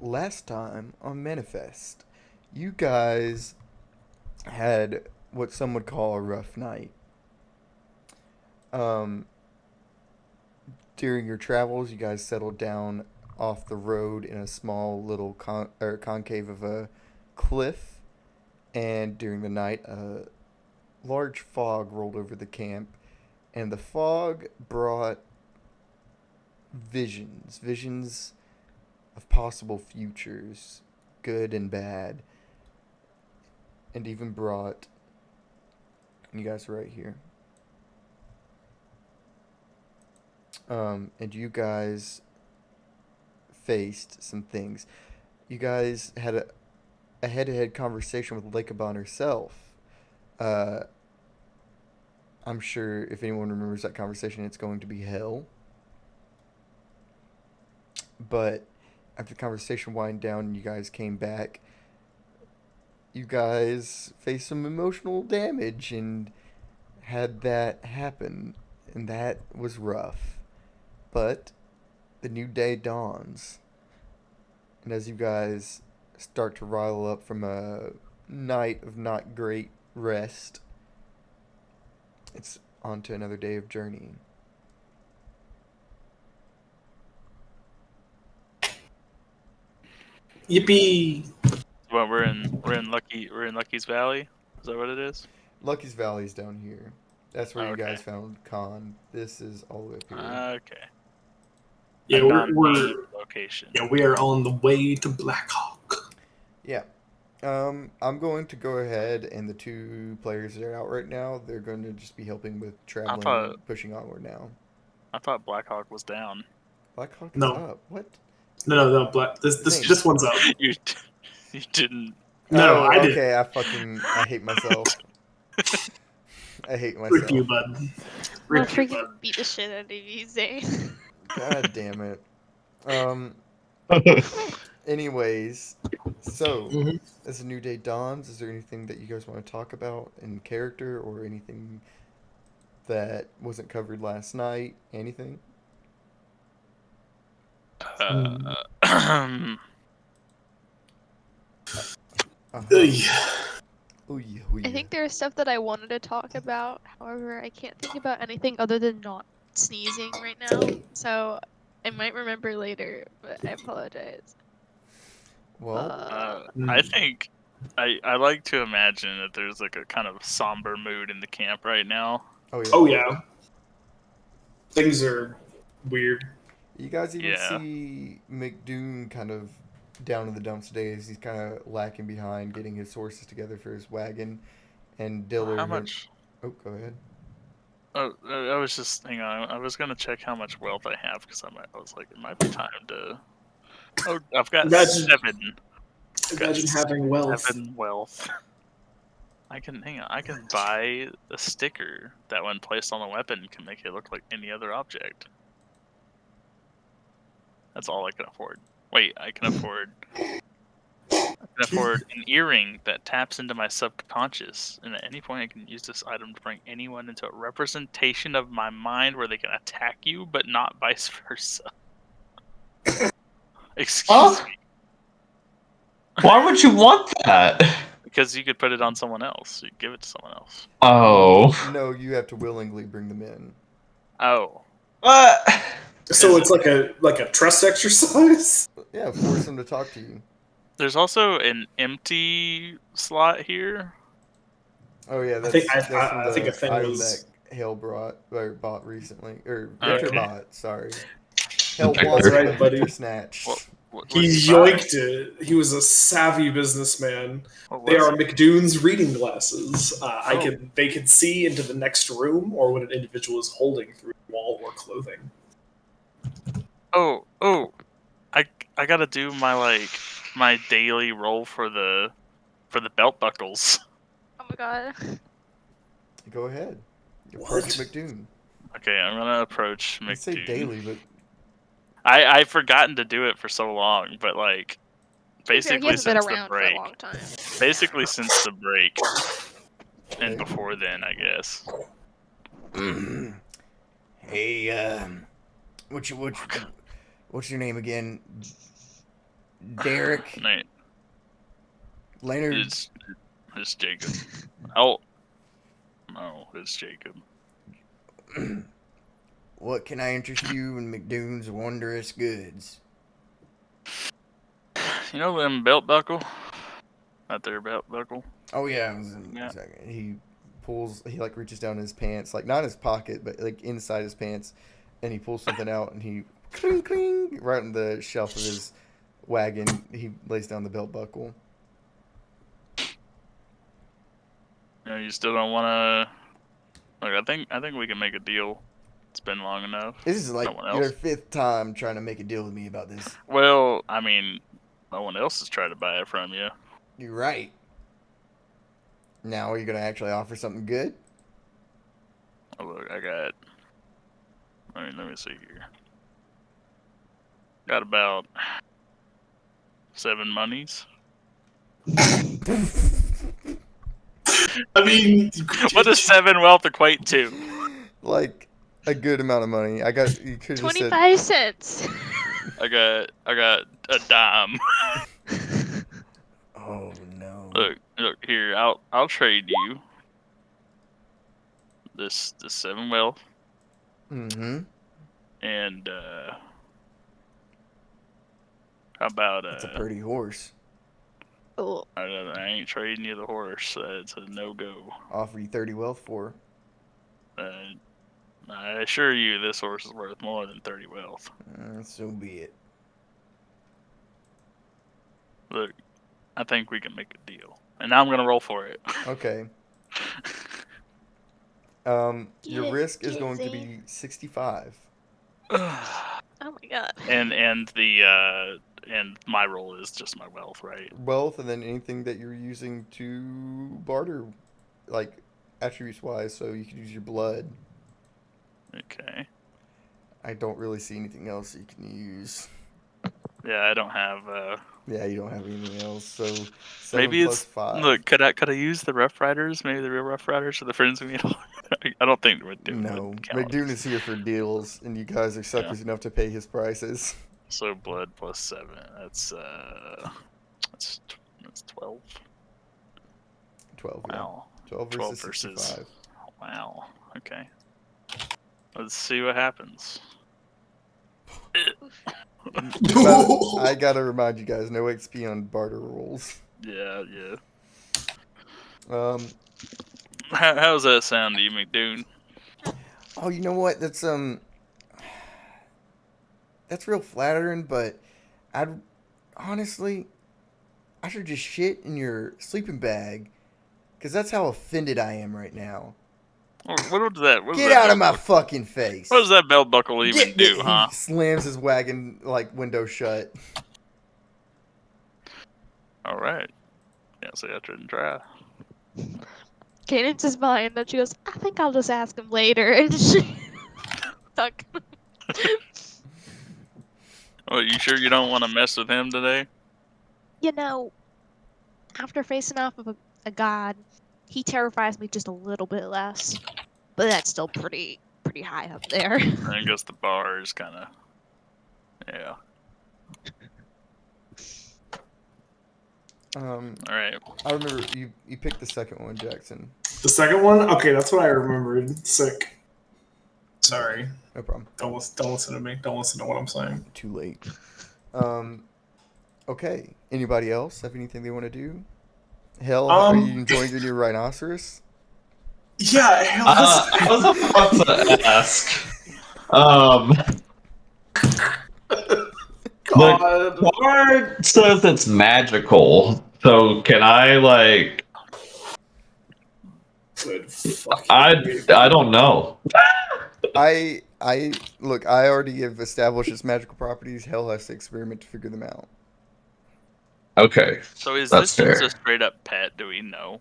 last time on Manifest, you guys had what some would call a rough night. Um, During your travels, you guys settled down off the road in a small little concave of a cliff, and during the night, a large fog rolled over the camp, and the fog brought visions of possible futures, good and bad, and even brought. You guys are right here. And you guys faced some things. You guys had a head-to-head conversation with Lycabon herself. Uh, I'm sure if anyone remembers that conversation, it's going to be hell. But after the conversation wind down and you guys came back, you guys faced some emotional damage and had that happen, and that was rough. But the new day dawns, and as you guys start to rile up from a night of not great rest, it's on to another day of journeying. Yippee! Well, we're in Lucky's Valley. Is that what it is? Lucky's Valley's down here. That's where you Okay. guys found Khan. This is all the way up here. Okay. Yeah, A we're location. we are on the way to Blackhawk. Yeah. I'm going to go ahead, and the two players that are out right now, they're going to just be helping with traveling, pushing onward now. I thought Blackhawk was down. Blackhawk is No. up. What? No. Black. This one's up. You didn't. No, I did. Okay, I hate myself. I hate myself. Rip you, bud. I'm Rip you, freaking bud. beat the shit out of you, Zane. God damn it. Anyways, so Mhm. as a new day dawns, is there anything that you guys want to talk about in character or anything that wasn't covered last night? Anything? Uh, Oh yeah. I think there's stuff that I wanted to talk about. However, I can't think about anything other than not sneezing right now. So I might remember later, but I apologize. Well, I think I like to imagine that there's like a kind of somber mood in the camp right now. oh yeah. yeah. Things are weird. You guys even Yeah. see McDoon kind of down in the dumps today as he's kind of lacking behind getting his horses together for his wagon. And Dillard. How much? Oh, go ahead. Oh, I was just hang on. I was gonna check how much wealth I have because I was like, it might be time to. Oh, I've got seven. Imagine having wealth. 7 wealth. I can hang on. I can buy a sticker that, when placed on a weapon, can make it look like any other object. That's all I can afford. Wait, I can afford an earring that taps into my subconscious, and at any point I can use this item to bring anyone into a representation of my mind where they can attack you, but not vice versa. Excuse me. Why would you want that? Because you could put it on someone else. You give it to someone else. Oh. No, you have to willingly bring them in. Oh. What? So it's like a trust exercise? Yeah, force them to talk to you. There's also an empty slot here. Oh yeah, that's I think a thing item was that Hale bought recently, or Okay. Victor bought. Sorry, Hale Victor. bought That's right, and buddy. Victor snatched. What He did you buy? yoinked it. He was a savvy bubusinessman. What They was are it? McDoon's reading glasses. Oh. They can see into the next room or what an individual is holding through wall or clothing. Oh, I gotta do my daily roll for the belt buckles. Oh my god. Go ahead. What? Approach McDoon. Okay, I'm gonna approach You say McDoon. daily, but I've forgotten to do it for so long, but like He basically hasn't been since the around for a break. long time. Basically since the break. And Okay. before then, I guess. Hey, what's your name again? Derek, Nate, Leonard. it's Jacob. Oh, no, it's Jacob. What can I interest you in McDoon's wondrous goods? You know them belt buckle? Not their belt buckle. Oh yeah, I was in Yeah. a second. He like reaches down in his pants, like not in his pocket, but like inside his pants, and he pulls something out and he cling cling right on the shelf of his wagon. He lays down the belt buckle. You know, you still don't want to. Look, I think we can make a deal. It's been long enough. This is like No one your else. 5th time trying to make a deal with me about this. Well, I mean, no one else has tried to buy it from you. You're right. Now are you gonna actually offer something good? Oh, look, I got. Let me see here. Got about 7 monies. I mean, What does 7 wealth equate to? Like a good amount of money. You could have said 25 cents. I got a dime. oh no. Look here. I'll trade you this 7 wealth Mm-hmm. and how about That's a pretty horse. Oh, I ain't trading you the horse. It's a no go. Offer you 30 wealth for. I assure you, this horse is worth more than 30 wealth. So be it. Look, I think we can make a deal, and now I'm gonna roll for it. Okay. Your Get risk is it, going to Zane. be 65. oh my god. and my roll is just my wealth, right? Wealth, and then anything that you're using to barter, like attributes wise, so you could use your blood. Okay. I don't really see anything else you can use. Yeah, I don't have. Yeah, you don't have anything else, so 7 Maybe plus it's 5. look. Could I use the Rough Riders? Maybe the real Rough Riders are the friends we made. I don't think we're doing. No, McDoon is here for deals, and you guys are suckers enough to pay his prices. So blood plus 7. That's 12. 12, Wow. yeah. 12 12 versus versus- 65. Wow. Okay. Let's see what happens. I gotta remind you guys, no XP on barter rolls. Yeah. Um, How's that sound to you, McDoon? oh, you know what? That's real flattering, but I'd honestly, I should just shit in your sleeping bag, because that's how offended I am right now. What does that? Get out of my fucking face. What does that belt buckle even do, huh? He slams his wagon like window shut. All right. Yeah, so I shouldn't try. Cadence is behind and she goes, I think I'll just ask him later. And she stuck. Oh, you sure you don't want to mess with him today? You know, after facing off of a god, he terrifies me just a little bit less. But that's still pretty high up there. I guess the bar is kind of. Yeah. All right. I remember you picked the second one, Jackson. The second one? Okay, that's what I remembered. Sick. Sorry. No problem. Don't listen to me. Don't listen to what I'm saying. Too late. Okay. Anybody else have anything they want to do? Hell, are you enjoying your new rhinoceros? Yeah, hell, I was about to ask. God. The card says it's magical, so can I like? Good fucking I don't know. I look. I already have established its magical properties. Hell has to experiment to figure them out. Okay. So is That's this just fair. a straight up pet? Do we know?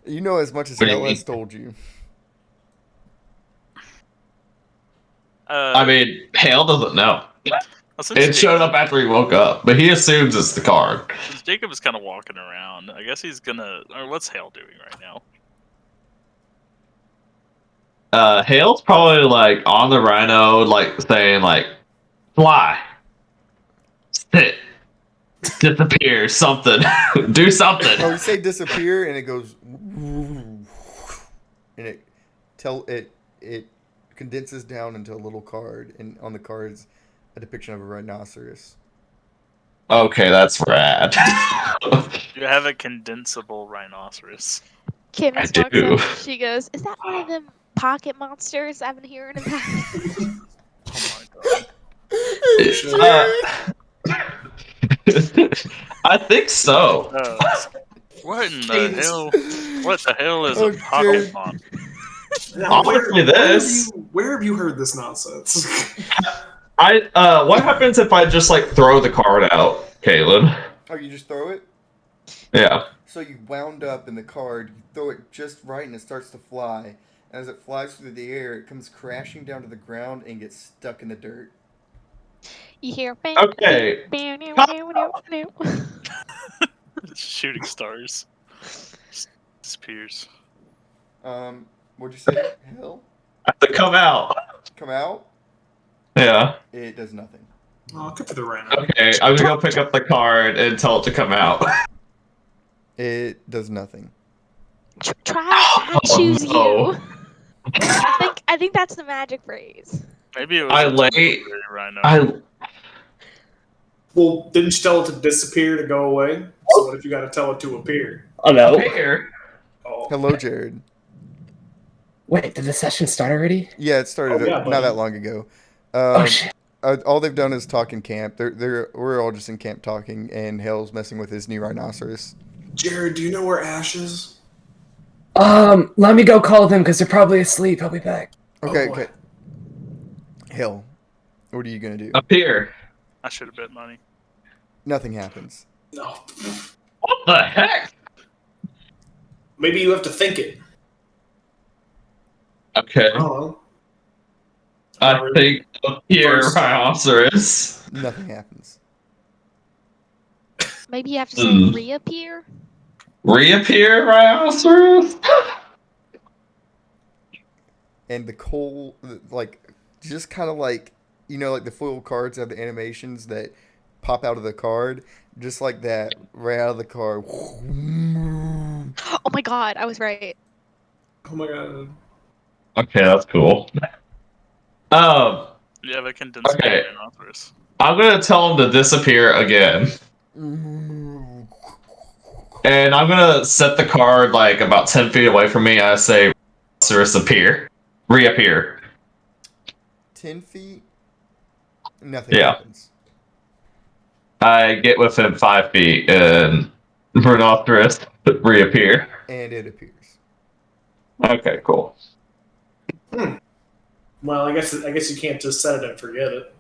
You know as much as What do you Hell has mean? told you. I mean, Hale doesn't know. It showed up after he woke up, but he assumes it's the card. Since Jacob is kind of walking around, I guess he's gonna. Or what's Hale doing right now? Hale's probably like on the rhino, like saying like, "Fly." Disappear, something. Do something. Oh, you say disappear, and it goes, and it condenses down into a little card, and on the card's a depiction of a rhinoceros. Okay, that's rad. You have a condensable rhinoceros. Candace I walks do. up and she goes, "Is that one of them pocket monsters I've been hearing about?" Oh my I think so. god. What in the hell? What the hell is Oh, a pocket dude. monster? Now, Honestly, this. Where have you heard this nonsense? What happens if I just like throw the card out, Caleb? Oh, you just throw it? Yeah. So you wound up in the card, you throw it just right, and it starts to fly. And as it flies through the air, it comes crashing down to the ground and gets stuck in the dirt. You hear? Okay. Shooting stars. Disappears. What'd you say? Hell? I have to come out. Come out? Yeah. It does nothing. Oh, good for the rhino. Okay, I'm gonna go pick up the card and tell it to come out. It does nothing. Try I choose no. you. I think that's the magic phrase. Maybe it was I a lay- temporary rhino. Well, didn't you tell it to disappear to go away? So what if you got to tell it to appear? Oh no. Here. Oh, Hello, Jared. Wait, did the session start already? Yeah, it started Oh, yeah, not buddy. that long ago. Oh shit. All they've done is talk in camp. We're all just in camp talking, and Hale's messing with his new rhinoceros. Jared, do you know where Ash is? Let me go call them because they're probably asleep. I'll be back. Okay, Oh, boy. okay. Hale, what are you gonna do? Up here. I should have bet money. Nothing happens. No. What the heck? Maybe you have to think it. Okay. I don't know. I think up here, First. rhinoceros. Nothing happens. Maybe you have to say Mm. reappear. Reappear, rhinoceros? And the coal, like, just kind of like, like the foil cards have the animations that pop out of the card, just like that, right out of the card. Oh my god, I was right. Oh my god. Okay, that's cool. You have a condensable Okay. rhinoceros. I'm gonna tell him to disappear again. And I'm gonna set the card like about 10 feet away from me. I say, rhinoceros appear. Reappear. 10 feet? Nothing Yeah. happens. I get within 5 feet and rhinoceros reappear. And it appears. Okay, cool. Well, I guess you can't just set it and forget it.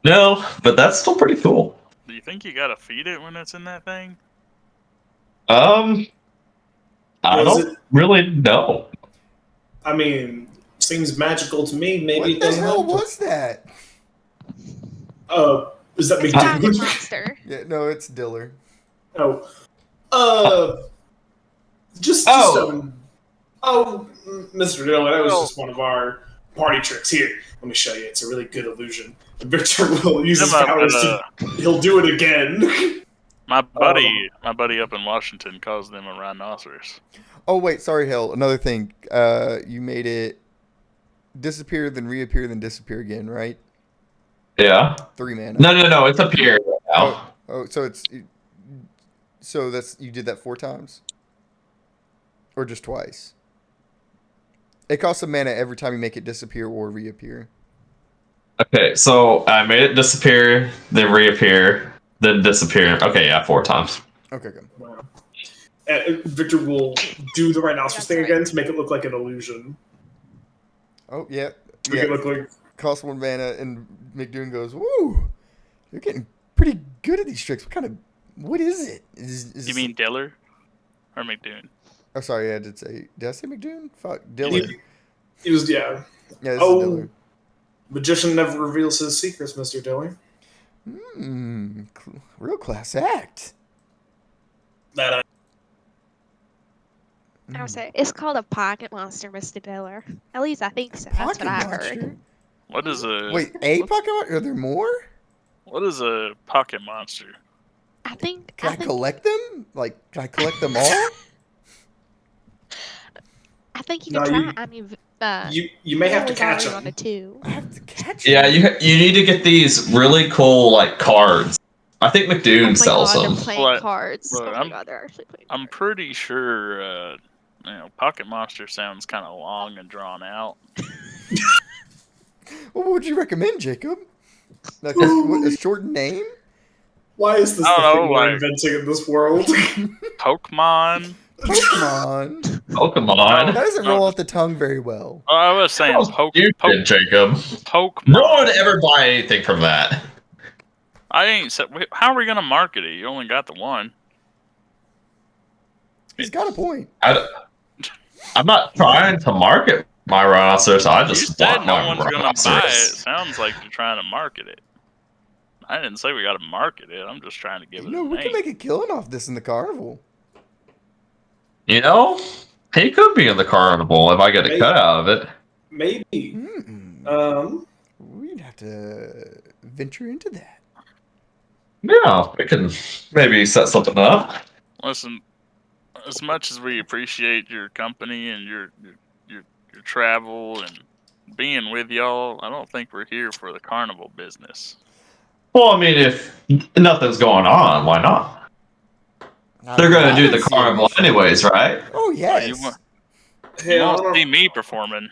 No, but that's still pretty cool. Do you think you gotta feed it when it's in that thing? I Was don't really know. I mean, seems magical to me. Maybe What the it hell doesn't. was that? Is that It's big a pocket dude? monster. Yeah, no, it's Diller. Oh. Mr. Dillon, that was just one of our party tricks. Here, let me show you. It's a really good illusion. Victor will use his powers to. He'll do it again. My buddy up in Washington calls them a rhinoceros. Oh, wait, sorry, Hale. Another thing. You made it disappear, then reappear, then disappear again, right? Yeah. 3 mana. No, it's appeared now. Oh, so that's you did that 4 times? Or just twice? It costs a mana every time you make it disappear or reappear. Okay, so I made it disappear, then reappear, then disappear. Okay, yeah, 4 times. Okay, good. Wow. Victor will do the rhinoceros That's thing right. again to make it look like an illusion. Oh, yeah. Make it look like. Costs 1 mana, and McDoon goes, "Woo! You're getting pretty good at these tricks. What is it? Is You mean Diller or McDoon? Oh, sorry, I did I say McDoon? Fuck, Diller. He was, yeah. Yeah, this is Oh, Diller. magician never reveals his secrets, Mr. Diller. Real class act. That I would say it's called a pocket monster, Mr. Diller. At least I think so. That's what I heard. monster? What is a Wait, a pocket monster? Are there more? What is a pocket monster? I think. Can I collect them? Like, can I collect them all? I think you No, can try. I mean, you may have to Haley's catch already them. on it too. I have to catch Yeah, them. you need to get these really cool like cards. I think Oh McDoon my sells god, they're them. playing Look, cards. look, Oh my god, they're actually playing I'm cards. pretty sure. Pocket monster sounds kind of long and drawn out. What would you recommend, Jacob? Like a short name? Why is this I the don't thing know, we're like- inventing in this world? Pokemon. Pokemon. Pokemon. That doesn't No. roll off the tongue very well. Oh, I was saying You did, Jacob. Pokemon. No one would ever buy anything from that. I ain't said. How are we gonna market it? You only got the one. He's got a point. I'm not trying to market my rhinoceros. I You just said want no my one's gonna buy it. rhinoceros. Sounds like you're trying to market it. I didn't say we got to market it. I'm just trying to give You it know, a we name. can make a killing off this in the carnival. You know, he could be in the carnival if I get a Maybe. cut out of it. Maybe. Mm-mm. We'd have to venture into that. Yeah, we can maybe set something up. Listen, as much as we appreciate your company and your travel and being with y'all, I don't think we're here for the carnival business. Well, I mean, if nothing's going on, why not? They're going to do the carnival anyways, right? Oh, yes. You Hell, won't see me performing.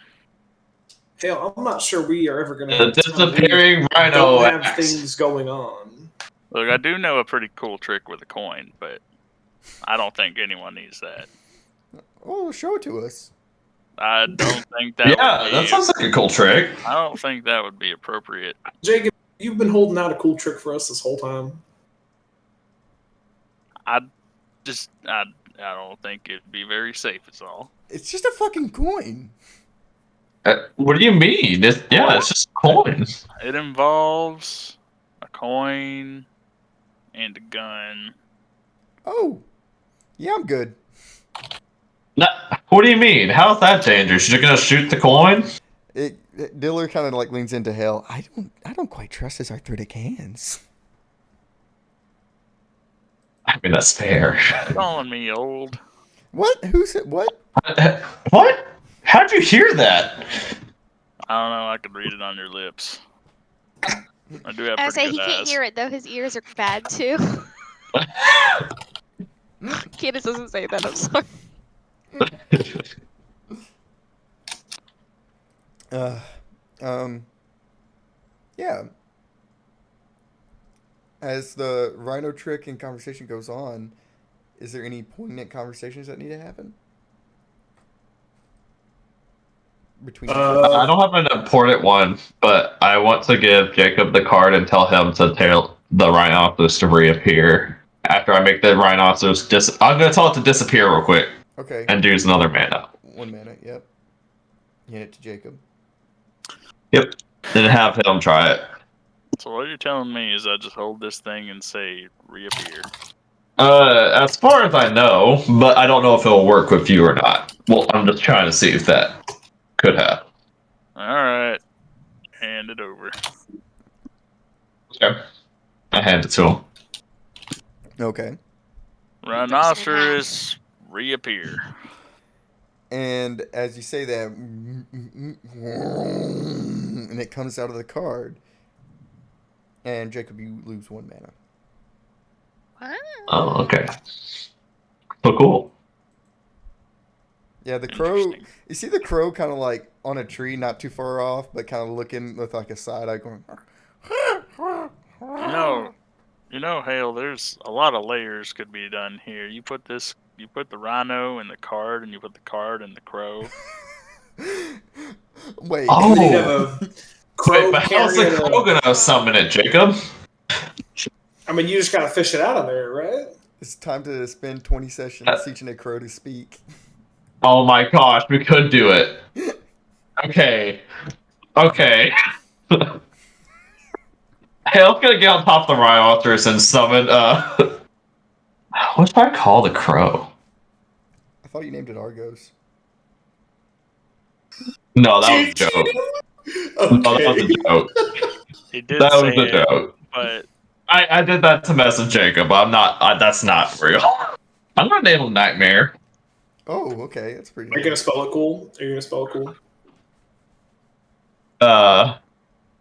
hell, I'm not sure we are ever going to The have time. We disappearing rhino don't have axe. things going on. Look, I do know a pretty cool trick with a coin, but I don't think anyone needs that. Oh, show it to us. I don't think that. Yeah, would be, that sounds like a cool trick. I don't think that would be appropriate. Jacob, you've been holding out a cool trick for us this whole time. I don't think it'd be very safe. Is all. It's just a fucking coin. What do you mean? It's just a coin. It involves a coin and a gun. Oh. Yeah, I'm good. What do you mean? How's that dangerous? You're going to shoot the coin? Diller kind of like leans into Hale. I don't quite trust his arthritic hands. I mean, that's fair. Calling me old. What? Who said what? What? How'd you hear that? I don't know. I could read it on your lips. I do have I pretty say good he can't eyes. hear it though. His ears are bad too. Candace doesn't say that. I'm sorry. Yeah. As the rhino trick and conversation goes on, is there any poignant conversations that need to happen? Between I don't have an important one, but I want to give Jacob the card and tell him to tell the rhinoceros to reappear. After I make the rhinoceros I'm going to tell it to disappear real quick Okay. and use another mana. 1 minute, yep. Hand it to Jacob. Yep. Then have him try it. So what you're telling me is I just hold this thing and say reappear. As far as I know, but I don't know if it'll work with you or not. Well, I'm just trying to see if that could happen. All right, hand it over. Okay. I hand it to him. Okay. Rhinoceros reappear. And as you say that, and it comes out of the card, and Jacob, you lose 1 mana. Wow. Oh, okay. So cool. Yeah, the crow. Interesting. You see the crow kind of like on a tree, not too far off, but kind of looking with like a side eye going. You know, Hale, there's a lot of layers could be done here. You put the rhino in the card, and you put the card in the crow. Wait. Oh. They have a crow Wait, but how's the carrying crow a- gonna summon it, Jacob? I mean, you just gotta fish it out of there, right? It's time to spend 20 sessions teaching a crow to speak. Oh my gosh, we could do it. Okay. Hale's gonna get on top of the rhinoceros and summon, what should I call the crow? I thought you named it Argos. No, that was a joke. Okay. No, that was a joke. He did That say was a it, joke. but I did that to mess with Jacob. I'm not. That's not real. I'm gonna name him Nightmare. Oh, okay, that's pretty. Are you gonna spell it cool? Are you gonna spell it cool?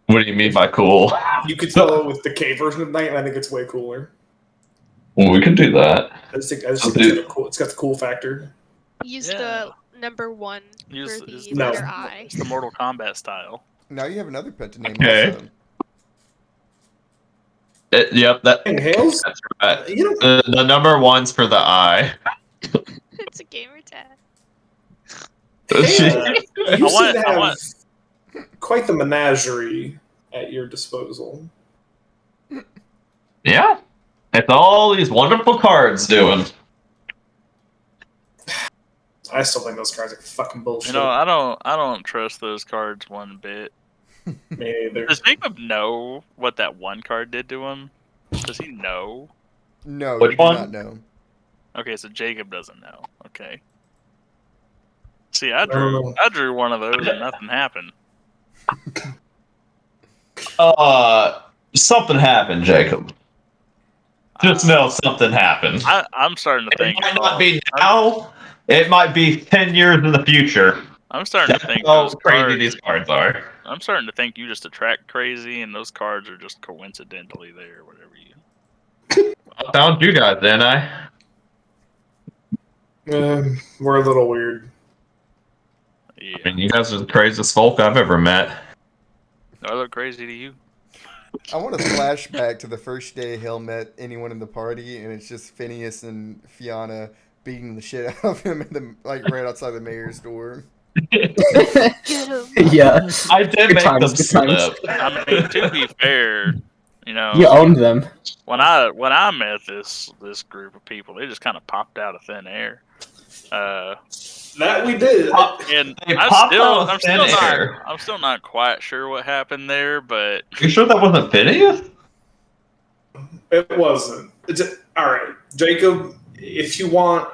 What do you mean by cool? You could spell it with the K version of night, and I think it's way cooler. Well, we can do that. I just think it's got the cool factor. Use the number 1 Use for the No. letter I. It's the Mortal Kombat style. Now you have another pet to name. Okay. Also. Yep, Dang, Hales? that's right. You know, The number 1's for the eye. It's a gamer tag. you seem to I have want- quite the menagerie at your disposal. Yeah, it's all these wonderful cards doing. I still think those cards are fucking bullshit. You know, I don't trust those cards one bit. Me either. Does Jacob know what that one card did to him? Does he know? No, Which you do one? not know. Okay, so Jacob doesn't know. Okay. See, I drew one of those and nothing happened. Something happened, Jacob. Just know something happened. I'm starting to think. It might not be now. It might be 10 years in the future. I'm starting to That's think how those crazy cards. these cards are. I'm starting to think you just attract crazy, and those cards are just coincidentally there, whatever you. I found you guys, didn't I? We're a little weird. Yeah. I mean, you guys are the craziest folk I've ever met. Do I look crazy to you? I want to flashback to the first day Hale met anyone in the party, and it's just Phineas and Fiona beating the shit out of him right outside the mayor's door. Get him. Yeah. I did Good make times, them good times. slip. I mean, to be fair, you know, You owned them. when I met this group of people, they just kind of popped out of thin air. That we did. And They popped out of thin air. I'm still not quite sure what happened there, but You sure that wasn't Phineas? It wasn't. All right, Jacob. If you want,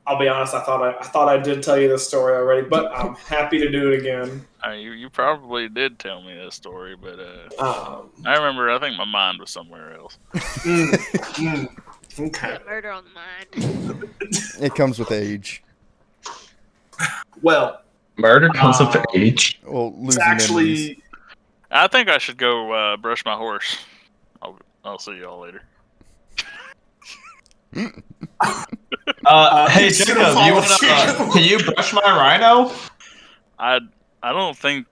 I'll be honest. I thought I did tell you this story already, but I'm happy to do it again. I mean, you probably did tell me this story, but I I remember. I think my mind was somewhere else. Okay. Murder on the mind. It comes with age. Well, Murder comes of age. Well, it's losing memories. actually I think I should go brush my horse. I'll see y'all later. Hey it's Jacob, gonna you fall wanna, can you brush my rhino? I don't think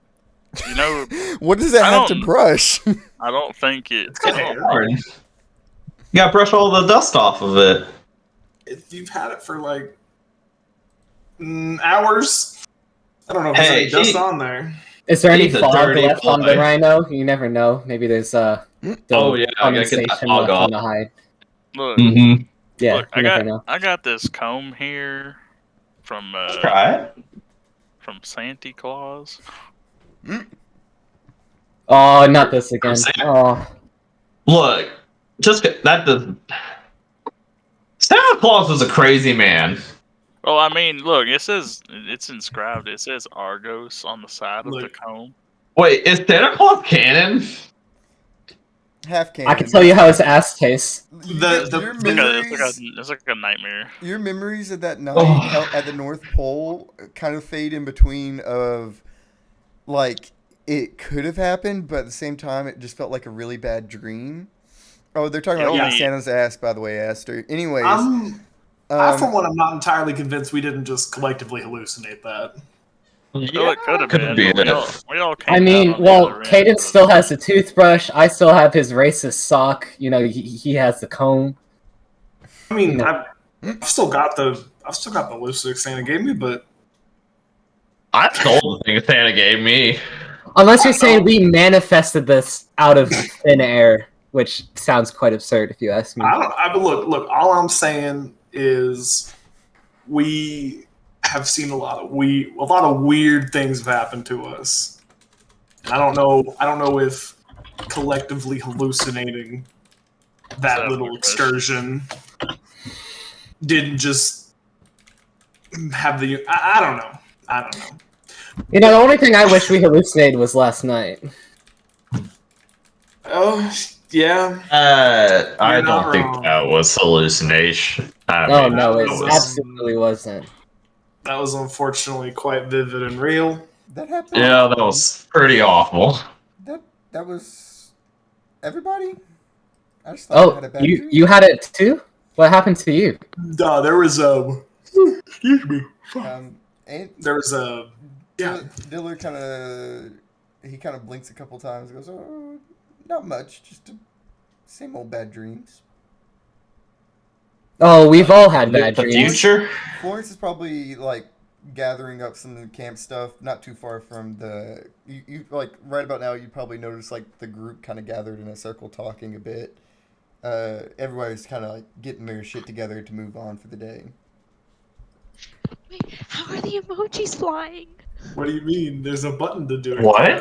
you know. What does that I have to don't- brush? I don't think it. It's got hair. You gotta brush all the dust off of it. If you've had it for like hours, I don't know if there's Hey, any dust he- on there. Is there any He's a fog dirty left on the boy. rhino? You never know. Maybe there's still Oh, yeah, I gotta get that condensation fog left off. on the hide. Look, Mm-hmm. Yeah, look, you never know. I got this comb here from Try it. from Santa Claus. Oh, not this again. Sam- Oh, Look, just that does. Santa Claus was a crazy man. Well, I mean, look, it says it's inscribed. It says Argos on the side of the Look. comb. Wait, is Santa Claus canon? Half can. I can tell you how his ass tastes. The- your It's memories, like a nightmare. your memories of that night Oh. at the North Pole kind of fade in between of, like, it could have happened, but at the same time, it just felt like a really bad dream. Oh, they're talking about Yeah. eating Santa's ass, by the way, Aster. Anyways, I, for one, I'm not entirely convinced we didn't just collectively hallucinate that. Well, it could have could been. be but it. we all came I out mean, on the well, other end Cadence of still it. has the toothbrush. I still have his racist sock. You know, he has the comb. I mean, No. I've still got the lipstick Santa gave me, but I stole the thing Santa gave me. Unless you're saying we manifested this out of thin air, which sounds quite absurd if you ask me. but look. All I'm saying is we have seen a lot of weird things have happened to us. And I don't know if collectively hallucinating that Sounds little like excursion didn't just have the. I don't know. You know, the only thing I wish we hallucinated was last night. Oh, Yeah. I You're not don't think wrong. that was hallucination. Oh no, that it was, absolutely wasn't. That was unfortunately quite vivid and real. That happened. Yeah, that was pretty awful. That was everybody. I just thought I Oh, had a bad dream. you had it too? What happened to you? There was a. Excuse me. And There was a. Yeah. Diller kind of blinks a couple times. And goes, oh, not much, just same old bad dreams. Oh, we've all had bad The dreams. future? Florence is probably like gathering up some of the camp stuff, not too far from the. You like right about now. You probably notice like the group kind of gathered in a circle, talking a bit. Everybody's kind of like getting their shit together to move on for the day. Wait, how are the emojis flying? What do you mean? There's a button to do it. What?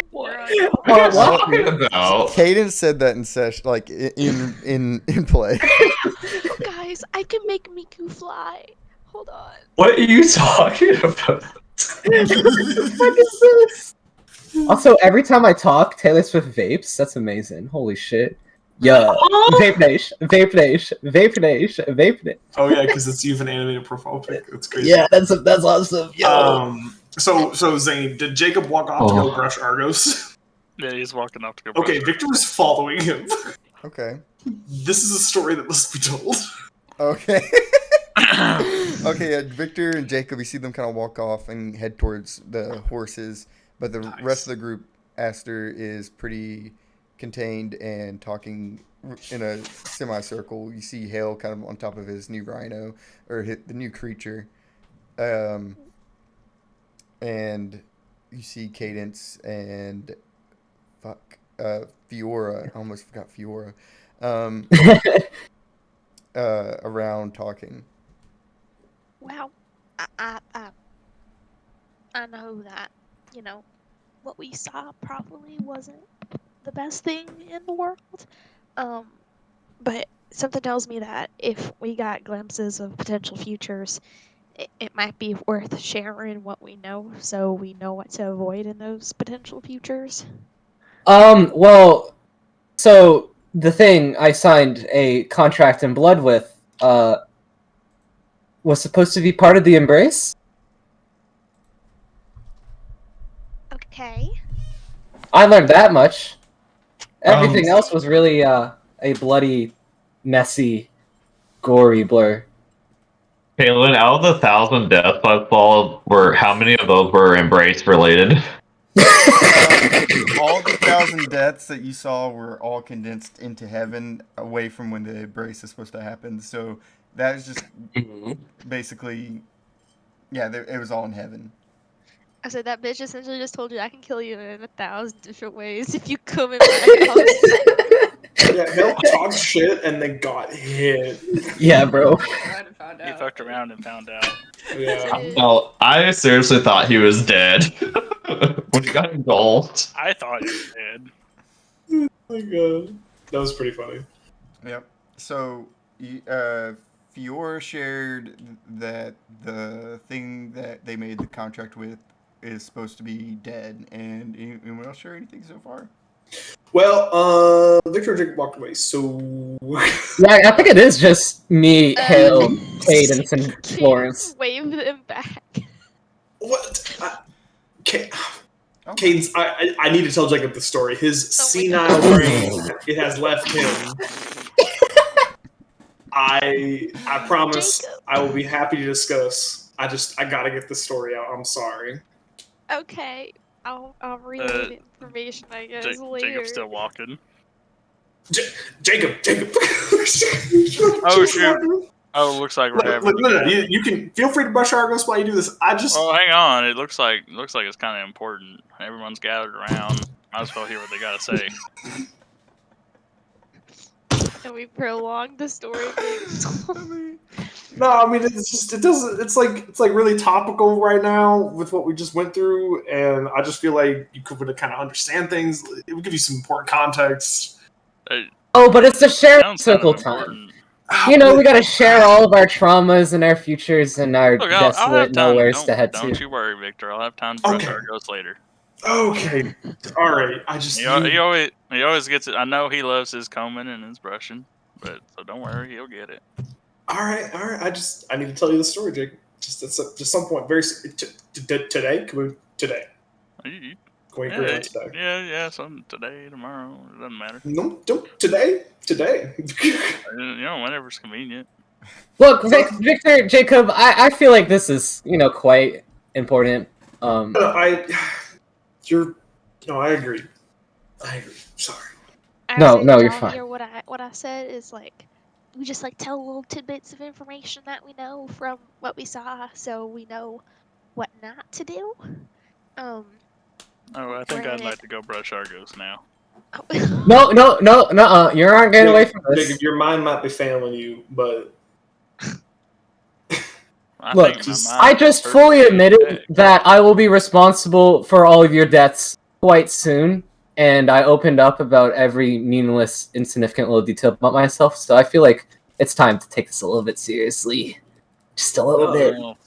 What? What are you talking about? Cadence said that in session, like in play. Oh, guys, I can make Miku fly. Hold on. What are you talking about? What is this? Also, every time I talk, Taylor Swift vapes. That's amazing. Holy shit. Yeah. Vape Nation. Vape Nation. Vape Nation. Vape Nation. Oh yeah, because it's even animated profile pic. That's crazy. Yeah, that's awesome. Yo. So Zane, did Jacob walk off to go brush Argos? Yeah, he's walking off to go. Okay, brush. Victor was following him. Okay. This is a story that must be told. Okay. Okay, yeah, Victor and Jacob, you see them kind of walk off and head towards the horses, but the rest of the group, Aster, is pretty contained and talking in a semicircle. You see Hale kind of on top of his new rhino, or the new creature. And you see Cadence and Fiora. I almost forgot Fiora. Around talking. Well, I know that, what we saw probably wasn't the best thing in the world. But something tells me that if we got glimpses of potential futures, it might be worth sharing what we know so we know what to avoid in those potential futures. Well, so the thing I signed a contract in blood with, was supposed to be part of the embrace. Okay. I learned that much. Everything else was really a bloody, messy, gory blur. Kaylin, out of the 1,000 deaths I saw, how many of those were embrace related? All the 1,000 deaths that you saw were all condensed into heaven, away from when the embrace is supposed to happen. So that is just basically, yeah, it was all in heaven. I said that bitch essentially just told you I can kill you in 1,000 different ways if you come in my house. Yeah, Hale talked shit and then got hit. Yeah, bro. He fucked around and found out. Yeah. No, I seriously thought he was dead when he got engulfed. I thought he was dead. Oh my god. That was pretty funny. Yep. So, Fiora shared that the thing that they made the contract with is supposed to be dead, and anyone else share anything so far? Well, Victor and Jacob walked away, so... Yeah, I think it is just me, Hale, Cadence, and Florence. Wave them back. What? Okay. Cadence, I need to tell Jacob the story. His senile brain, it has left him. I promise Jacob. I will be happy to discuss. I gotta get the story out. I'm sorry. Okay, I'll relay the information, I guess, later. Jacob's still walking. Jacob! Oh, shoot. Oh, looks like we're having. No. You can feel free to brush Argos while you do this. Oh, hang on. It looks like it's kind of important. Everyone's gathered around. Might as well hear what they gotta say. And we prolonged the story being No, I mean it's like really topical right now with what we just went through, and I just feel like you could kind of understand things. It would give you some important context. Oh, but it's a shared Sounds circle kind of time. important. You know, we gotta share all of our traumas and our futures and our Look, I'll have desolate time. nowheres to head Don't to. you worry, Victor. I'll have time to brush Okay. Argos later. Okay. All right. I just. He always gets it. I know he loves his combing and his brushing, but so don't worry, he'll get it. All right. I need to tell you the story, Jake. Just at some point, today. Can we today? You- Can we agree on today? yeah, something today, tomorrow, it doesn't matter. No, don't today. Whenever's convenient. Look, Victor, Jacob, I feel like this is, quite important. I agree. Sorry. No, Did you're y'all fine. hear what I said? Is like we just like tell little tidbits of information that we know from what we saw, so we know what not to do. Oh, I think I'd like to go brush Argos now. No, you aren't getting away from this. Jacob, your mind might be failing you, but Look, think my mind I is just fully perfectly admitted intact. that I will be responsible for all of your deaths quite soon, and I opened up about every meaningless, insignificant little detail about myself, so I feel like it's time to take this a little bit seriously. Just a little bit. Well,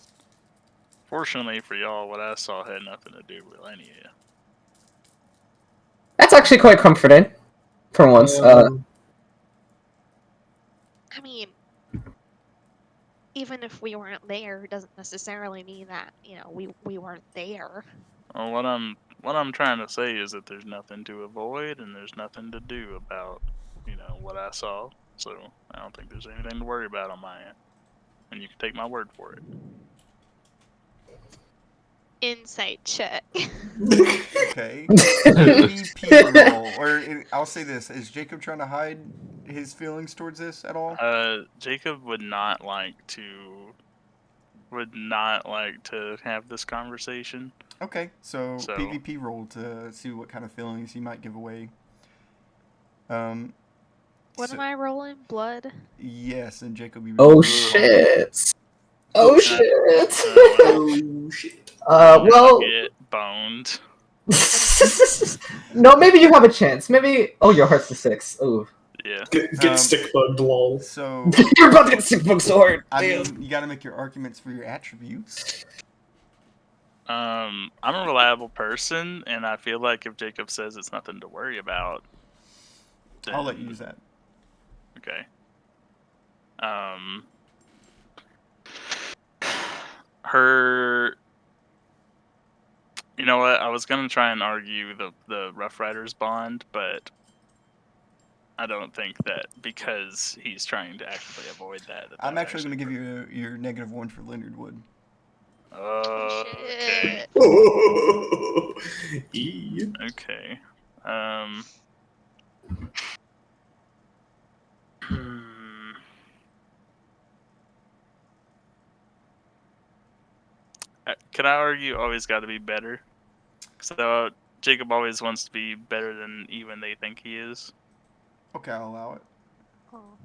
fortunately for y'all, what I saw had nothing to do with any of you. That's actually quite comforting, for once. I mean, even if we weren't there, it doesn't necessarily mean that we weren't there. Well, what I'm trying to say is that there's nothing to avoid and there's nothing to do about what I saw. So I don't think there's anything to worry about on my end, and you can take my word for it. Insight check. Okay. PvP roll, or I'll say this: is Jacob trying to hide his feelings towards this at all? Jacob would not like to have this conversation. Okay, so PvP roll to see what kind of feelings he might give away. What am I rolling? Blood? Yes, and Jacob. Oh shit! Oh shit! oh shit! Well, get boned. no, maybe you have a chance. Maybe. Oh, your heart's the 6. Ooh. Yeah. Get stick bugged, lol. So You're about to get stick bugged so hard. I mean, you got to make your arguments for your attributes. I'm a reliable person, and I feel like if Jacob says it's nothing to worry about, then... I'll let you use that. Okay. You know what? I was gonna try and argue the Rough Riders bond, but I don't think that because he's trying to actively avoid that. I'm actually going to give you your -1 for Leonard Wood. Okay. Yeah. Okay. Can I argue always got to be better? So Jacob always wants to be better than even they think he is. Okay, I'll allow it. Oh.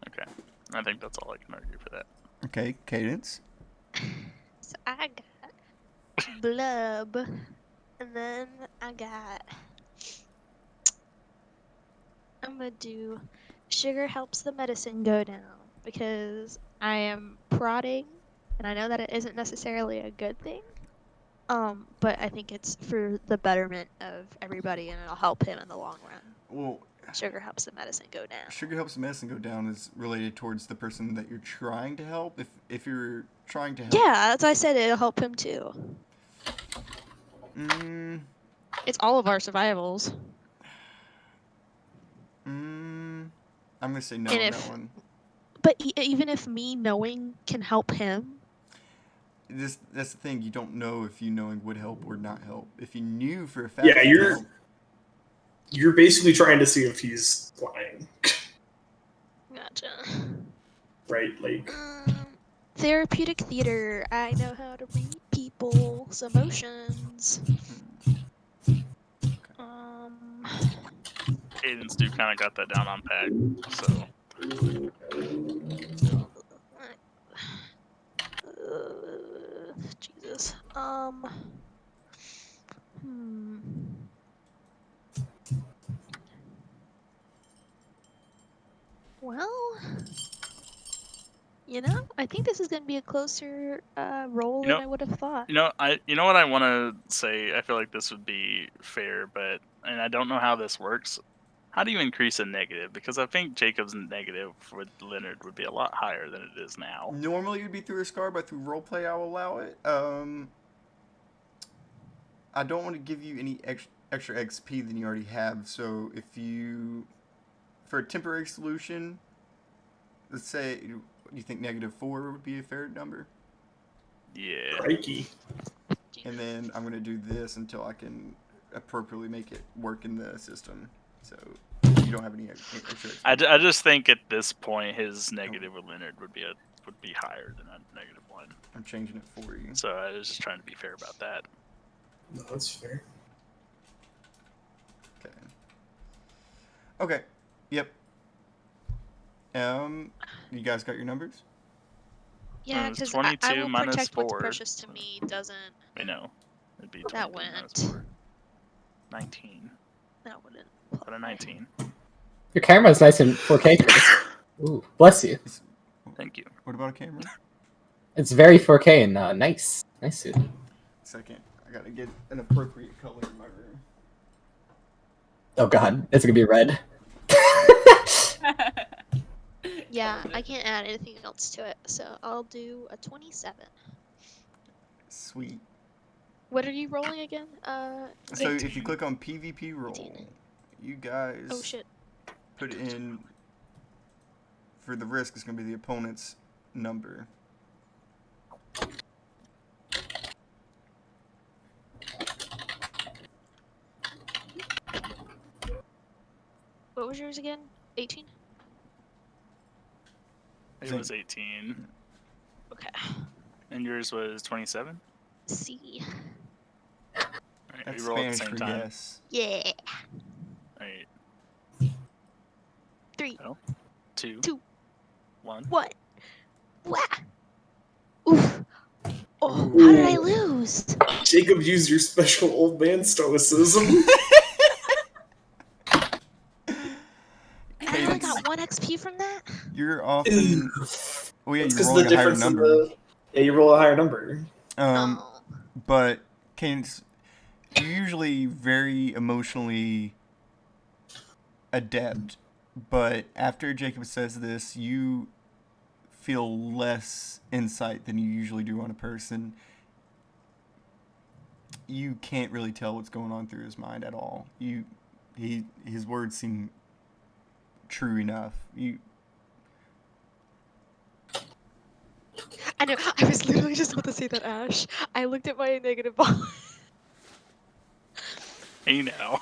Okay. I think that's all I can argue for that. Okay, Cadence. So I got blub, and then I'm gonna do sugar helps the medicine go down because I am prodding, and I know that it isn't necessarily a good thing. But I think it's for the betterment of everybody, and it'll help him in the long run. Well, Sugar helps the medicine go down. Sugar helps the medicine go down is related towards the person that you're trying to help. If you're trying to help... Yeah, as I said, it'll help him too. It's all of our survivals. I'm gonna say no on that one. But even if me knowing can help him... That's the thing. You don't know if you knowing would help or not help. If you knew for a fact... Yeah, you're basically trying to see if he's lying. Gotcha. Right, like... Therapeutic theater. I know how to read people's emotions. Cadence do kind of got that down on pack, so... Jesus. Well, I think this is going to be a closer roll You know- than I would have thought. You know what I want to say. I feel like this would be fair, and I don't know how this works. How do you increase a negative? Because I think Jacob's negative with Leonard would be a lot higher than it is now. Normally it would be through a scar, but through roleplay I'll allow it. I don't want to give you any extra XP than you already have, so if you... For a temporary solution, let's say, you think -4 would be a fair number? Yeah. Crikey. And then I'm going to do this until I can appropriately make it work in the system. So you don't have any extra XP. I just think at this point his negative with Leonard would be higher than a -1. I'm changing it for you. So I was just trying to be fair about that. No, that's fair. Okay. Okay. Yep. You guys got your numbers? Yeah, it's because 22 I will minus protect what's 4. precious to me doesn't. I know. It'd be That 22 minus went. 4. 19. That wouldn't. But a 19. Your camera's nice in 4K. Chris. Ooh, bless you. Thank you. What about a camera? It's very 4K and nice. Nice suit. Second. I gotta get an appropriate color in my room. Oh god, it's gonna be red. Yeah, I can't add anything else to it, so I'll do a 27. Sweet. What are you rolling again? So 18. if you click on PvP roll, 18. you guys Oh shit. put in, for the risk, it's going to be the opponent's number. What was yours again? 18? It was 18. Okay. And yours was 27? C. Alright, That's we roll at the Spanish same for time. yes. Yeah. Alright. 3. 2. Two. 1. What? What? Oof. Oh, how did I lose? Jacob used your special old man stoicism. And I only got 1 XP from that? You're often... Oh yeah, you're Because rolling the a higher difference in number. yeah, you roll a higher number. Oh. But Kane's, you're usually very emotionally adept, but after Jacob says this, you feel less insight than you usually do on a person. You can't really tell what's going on through his mind at all. His words seem true enough. I know. I was literally just about to say that, Ash. I looked at my negative ball. Hey now.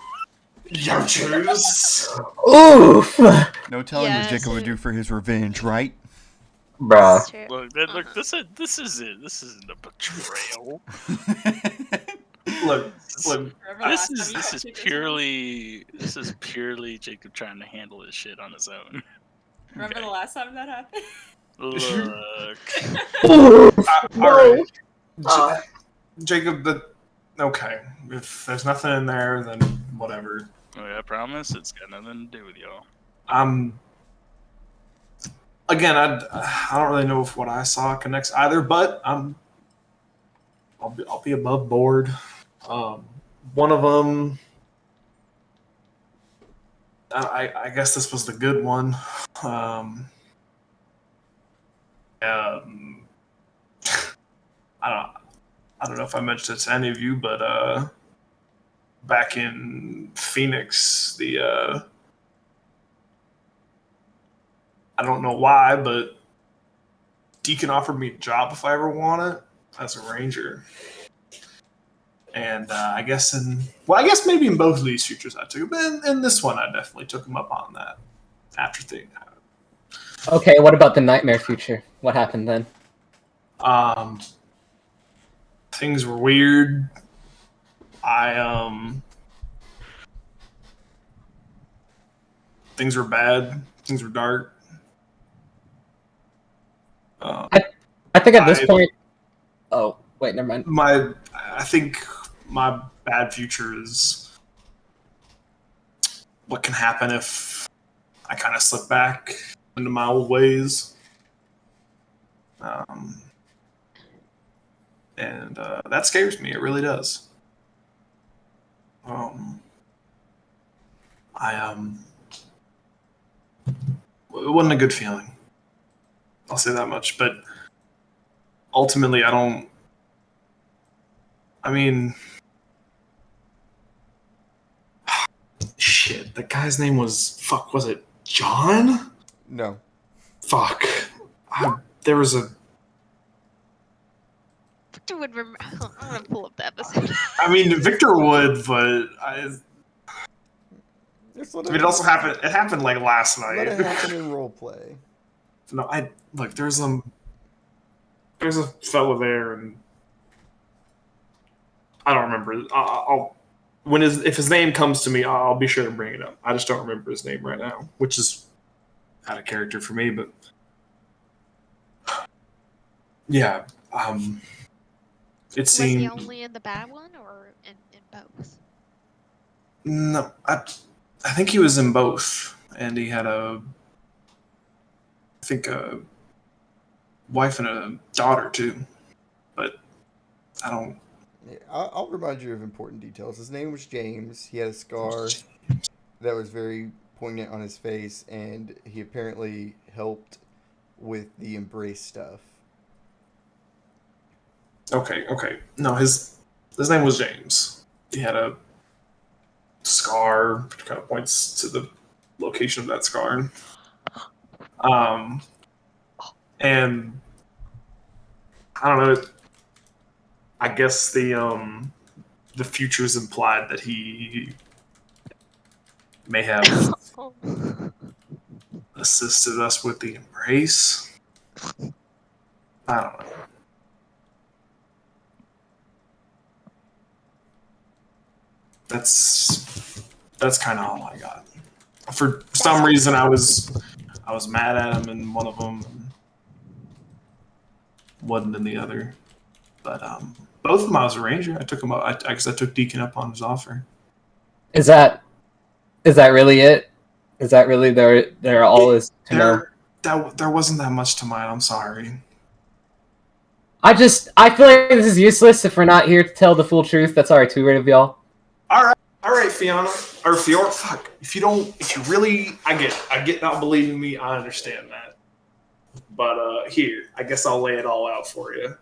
Yarchers. Oof! No telling Yeah, what Jacob would so- do for his revenge, right? Bruh. It's true. Look, this is it. This isn't a betrayal. Look, Remember last time you This talked is to yourself? purely Jacob trying to handle his shit on his own. Remember Okay. the last time that happened? Look. all right. Jacob, okay. If there's nothing in there, then whatever. I promise it's got nothing to do with y'all. Again, I don't really know if what I saw connects either, but I'll be above board. One of them, I guess this was the good one. I don't know if I mentioned it to any of you, but back in Phoenix, I don't know why, but Deacon offered me a job if I ever want it as a ranger. And I guess maybe in both of these futures I took him, but in this one I definitely took him up on that after thing. Okay, what about the nightmare future? What happened then? Things were weird. Things were bad. Things were dark. I think at this point... Oh, wait, never mind. I think my bad future is what can happen if I kind of slip back into my old ways. And that scares me. It really does. It wasn't a good feeling. I'll say that much. But ultimately, I don't. I mean, shit. The guy's name was Was it John? No. Fuck. There was a. Victor would remember. I'm gonna pull up the episode. I mean, Victor would, but Just it also happened. It happened like last Let night. it happen in role play. No, look. There's a fella there, and I don't remember. I'll if his name comes to me, I'll be sure to bring it up. I just don't remember his name right now, which is out of character for me. But yeah, it Was he seemed. only in the bad one or in both? No, I think he was in both, and he had a wife and a daughter too. But I don't. Yeah, I'll remind you of important details. His name was James. He had a scar that was very poignant on his face, and he apparently helped with the embrace stuff. Okay. No, his name was James. He had a scar, which kind of points to the location of that scar. And I don't know. I guess the futures implied that he may have Oh. assisted us with the embrace. I don't know. That's kind of all I got. For some reason, I was mad at him in one of them, wasn't in the other. But both of them, I was a ranger. I took him up. I guess I took Deacon up on his offer. Is that really it? Is that really there all is to know? There wasn't that much to mine. I'm sorry. I feel like this is useless if we're not here to tell the full truth. That's alright, too, right of y'all. All right, Fiona or Fiora. Fuck. If you really, I get not believing me. I understand that. But here, I guess I'll lay it all out for you.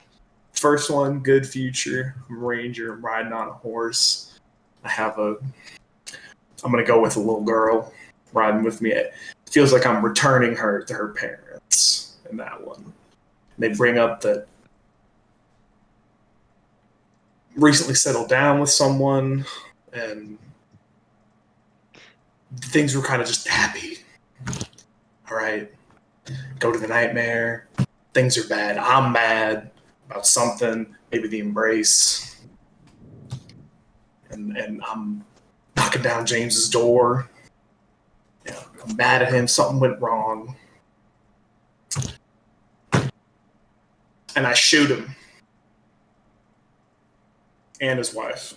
First one, good future. I'm a ranger. I'm riding on a horse. I'm gonna go with a little girl riding with me. It feels like I'm returning her to her parents in that one. They bring up that recently settled down with someone, and things were kind of just happy. All right, go to the nightmare. Things are bad. I'm mad about something, maybe the embrace, and I'm knocking down James's door. You know, I'm mad at him. Something went wrong, and I shoot him and his wife.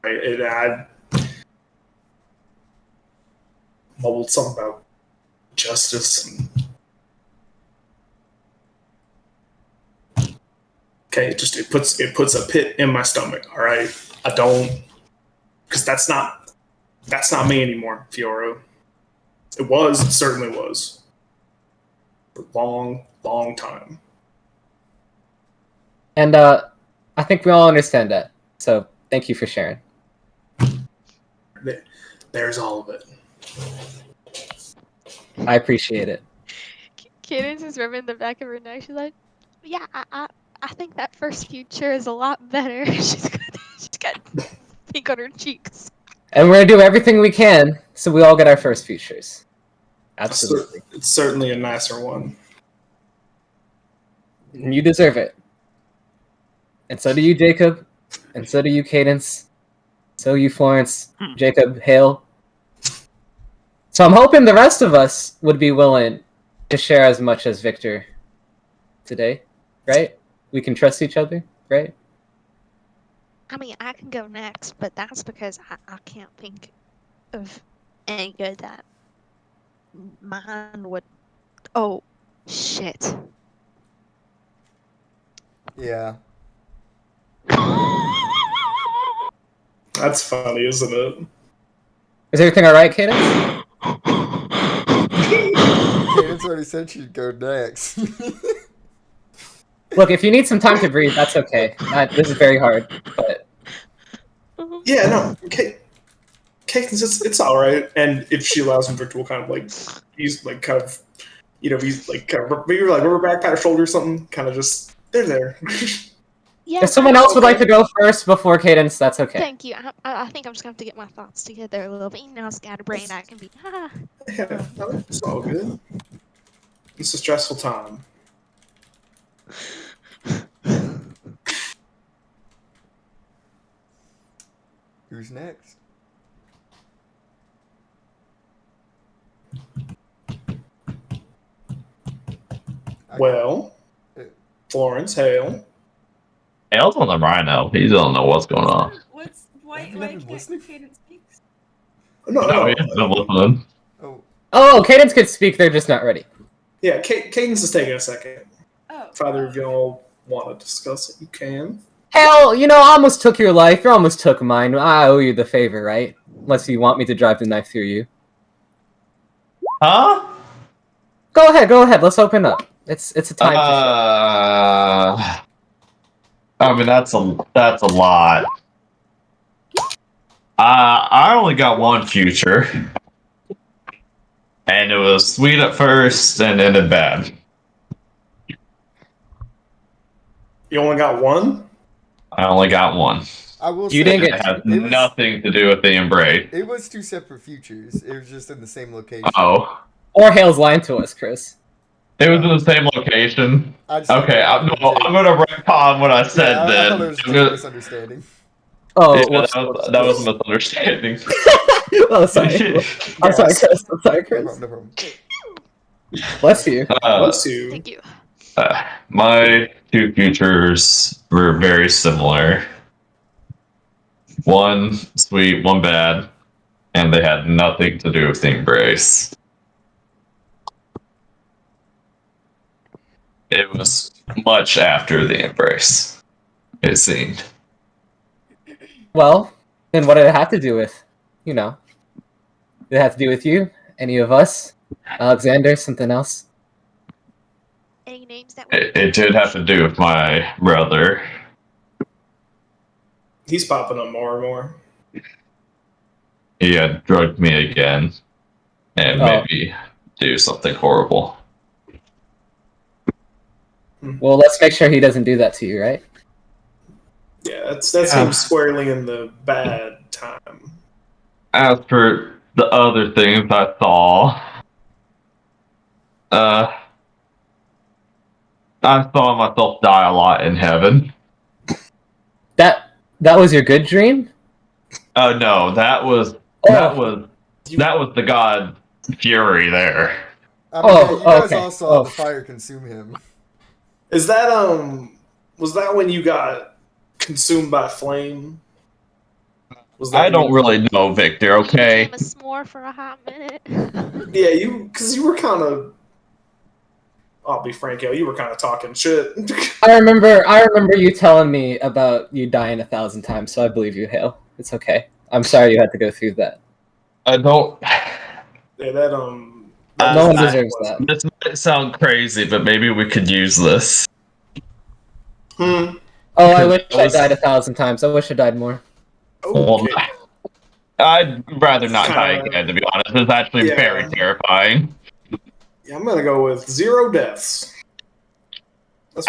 I mumbled something about justice. Okay, it puts a pit in my stomach. All right, I don't, because that's not me anymore, Fiora. It certainly was, for a long time. And I think we all understand that. So thank you for sharing. There's all of it. I appreciate it. Cadence is rubbing the back of her neck. She's like, "Yeah, I think that first future is a lot better." she's got pink on her cheeks. And we're gonna do everything we can so we all get our first futures. Absolutely. It's certainly a nicer one. And you deserve it. And so do you, Jacob. And so do you, Cadence. So you, Florence. Jacob, Hale. So I'm hoping the rest of us would be willing to share as much as Victor today, right? We can trust each other, right? I mean, I can go next, but that's because I can't think of any good that mine would. Oh, shit. Yeah. That's funny, isn't it? Is everything all right, Cadence? Cadence already said she'd go next. Look, if you need some time to breathe, that's okay. This is very hard, but Yeah, no. Cadence, it's all right. And if she allows him, Victor will kind of like he's like kind of he's like kind of maybe like rubber back, pat her shoulder or something. Kind of just they're there. Yeah, if someone else would like to go first before Cadence, that's okay. Thank you. I think I'm just gonna have to get my thoughts together a little bit. You know, scatterbrained I can be. Yeah, no, it's all good. It's a stressful time. Who's next? Well, Florence, Hale. Hale's on the rhino. He don't know what's going on. Why Have you not been can't listening? Cadence speaks? No, he hasn't been listening. Oh, Oh, Cadence could speak. They're just not ready. Yeah, Cadence is taking a second. Oh. If either of y'all want to discuss it, you can. Hell, I almost took your life. You almost took mine. I owe you the favor, right? Unless you want me to drive the knife through you. Huh? Go ahead. Let's open up. It's a time I mean that's a lot. I only got one future, and it was sweet at first and ended bad. You only got one? I only got one. I will You say didn't It get has it was, nothing to do with the embrace. it was two separate futures. It was just in the same location. Oh, Or Hale's lying to us, Chris. it was in the same location. I just Okay, I'm gonna retcon what I said I then. thought there was I'm a gonna- misunderstanding. Oh, Yeah, whoops, that was a misunderstanding. oh, sorry. I'm sorry, Chris. I'm sorry, No Chris. problem, no problem. Bless you. Bless you. Thank you. My two futures were very similar. One sweet, one bad, and they had nothing to do with the embrace. It was much after the embrace, it seemed. Well, then what did it have to do with? Did it have to do with you? Any of us? Alexander? Something else? Any names that It did have to do with my brother. He's popping up more and more. He had drugged me again and made me do something horrible. Well, let's make sure he doesn't do that to you, right? Yeah, that seems squarely in the bad time. As for the other things I saw, I saw myself die a lot in heaven. That was your good dream? Oh no, that was the god Fury there. I mean, yeah, you guys okay. all saw the fire consume him. Is that was that when you got consumed by flame? Was that I don't really know, Victor. Okay. You became a s'more for a hot minute. Yeah, because you were kind of. I'll be frank, you were kind of talking shit. I remember you telling me about you dying 1,000 times, so I believe you, Hale. It's okay. I'm sorry you had to go through that. I don't. Yeah, that No one deserves that. This might sound crazy, but maybe we could use this. Oh, I wish I died 1,000 times. I wish I died more. Well, Okay. I'd rather not die again, to be honest. It's actually Yeah. very terrifying. Yeah, I'm gonna go with 0 deaths. That's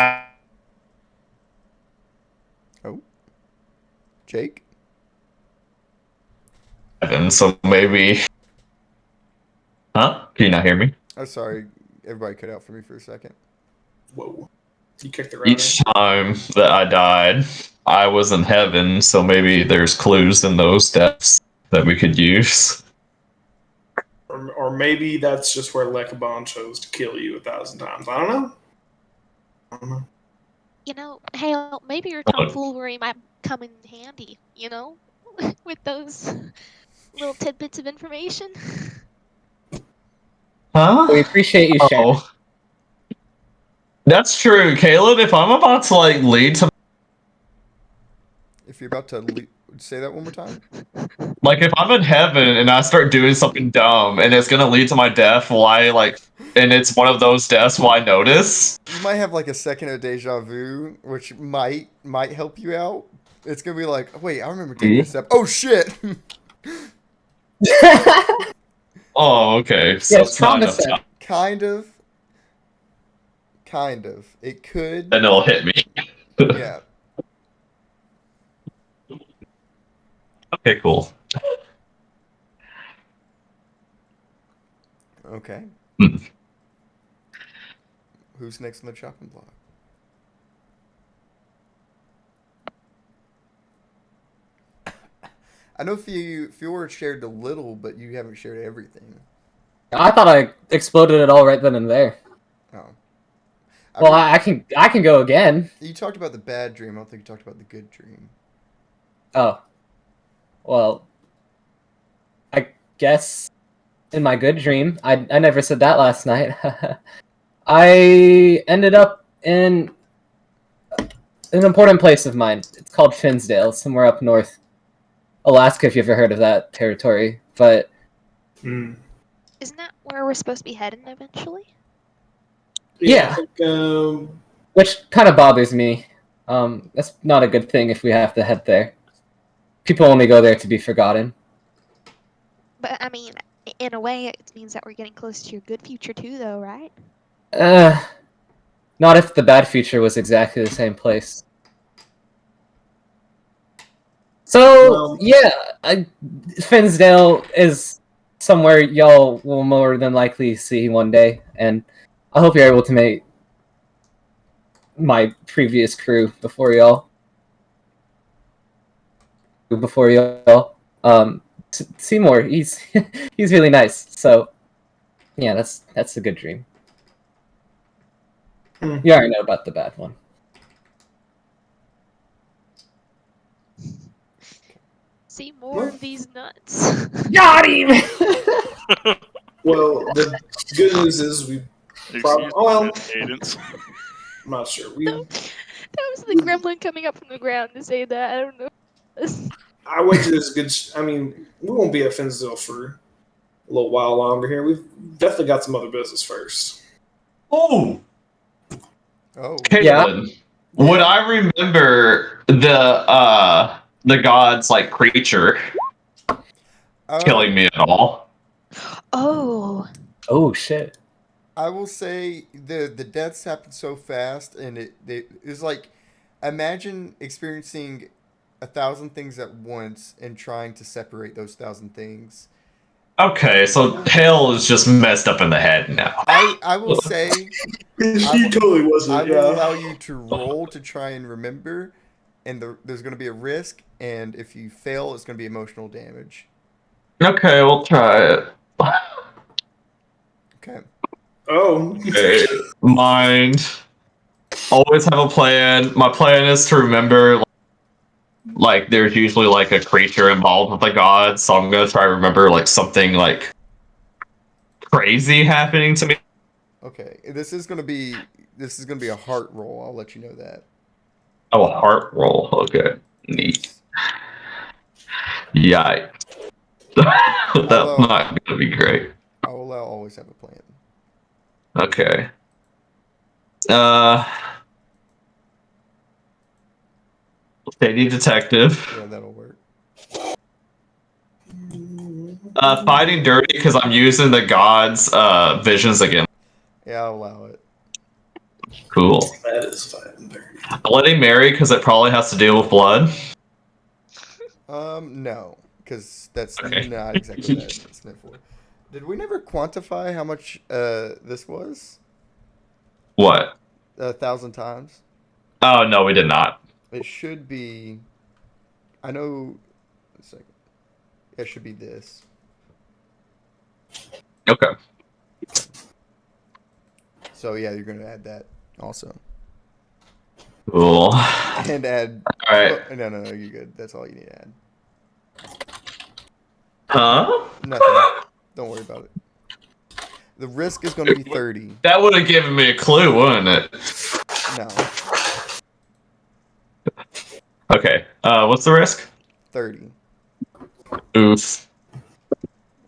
Oh. Jake? And so maybe. Huh? Can you not hear me? Oh, sorry. Everybody cut out for me for a second. whoa. You kicked the router. Each time that I died, I was in heaven, so maybe there's clues in those deaths that we could use. Or maybe that's just where Lekabon chose to kill you 1,000 times. I don't know. Hale, maybe your tomfoolery might come in handy, with those little tidbits of information. Huh? We appreciate you sharing. Oh. That's true, Caleb. If I'm about to like lead to If you're about to say that one more time. like if I'm in heaven and I start doing something dumb and it's gonna lead to my death, why like and it's one of those deaths why notice? You might have like a second of deja vu, which might help you out. It's gonna be like, wait, I remember taking this step. Oh shit! Oh, okay. So Yes, it's not trauma enough set. time. Kind of. It could. Then it'll hit me. Yeah. Okay, cool. Okay. Hmm. Who's next on the chopping block? I know Fiora shared a little, but you haven't shared everything. I thought I exploded it all right then and there. Oh. Well, I can go again. You talked about the bad dream. I don't think you talked about the good dream. Oh. Well, I guess in my good dream, I never said that last night. I ended up in an important place of mine. It's called Finsdale, somewhere up north. Alaska, if you've ever heard of that territory. But Hmm. Isn't that where we're supposed to be heading eventually? Yeah. I think, which kind of bothers me. That's not a good thing if we have to head there. People only go there to be forgotten. But I mean, in a way, it means that we're getting close to your good future too, though, right? Not if the bad future was exactly the same place. So, Well- yeah, Finsdale is somewhere y'all will more than likely see one day, and I hope you're able to meet my previous crew before y'all. Seymour, he's he's really nice. So, yeah, that's a good dream. You already know about the bad one. See more of these nuts. Got him! well, the good news is we. Excuse me, well- Miss Cadence. I'm not sure. That was the gremlin coming up from the ground to say that. I don't know. I wager there's a good. I mean, we won't be at Finsdale for a little while longer here. We've definitely got some other business first. Oh, Oh. Caleb, would I remember the god's like creature killing me at all? Oh. Oh shit! I will say the deaths happen so fast, and it is like, imagine experiencing 1,000 things at once and trying to separate those 1,000 things. Okay, so Hale is just messed up in the head now. I will say He totally wasn't. I Yeah. will allow you to roll to try and remember, and there's going to be a risk, and if you fail, it's going to be emotional damage. Okay, we'll try it. Okay. Oh. Okay. Mind. Always have a plan. My plan is to remember, like, there's usually like a creature involved with the gods, so I'm gonna try to remember like something like crazy happening to me. Okay. This is going to be a heart roll. I'll let you know that. Oh, a heart roll. Okay, neat. Yes. Yikes. That's not gonna be great. I will always have a plan. Okay. Shady detective. Yeah, that'll work. Fighting dirty because I'm using the gods' visions again. Yeah, I'll allow it. Cool. That is fighting dirty. Bloody Mary because it probably has to deal with blood. No, because that's Okay. not exactly what it's meant for. Did we never quantify how much this was? What? 1,000 times. Oh no, we did not. It should be. I know. A second. It should be this. Okay. So yeah, you're gonna add that also, Cool. and add. All right. Oh, no, you're good. That's all you need to add. Huh? Nothing. Don't worry about it. The risk is going to be 30. That would have given me a clue, wouldn't it? No, Okay. What's the risk? 30. Oof.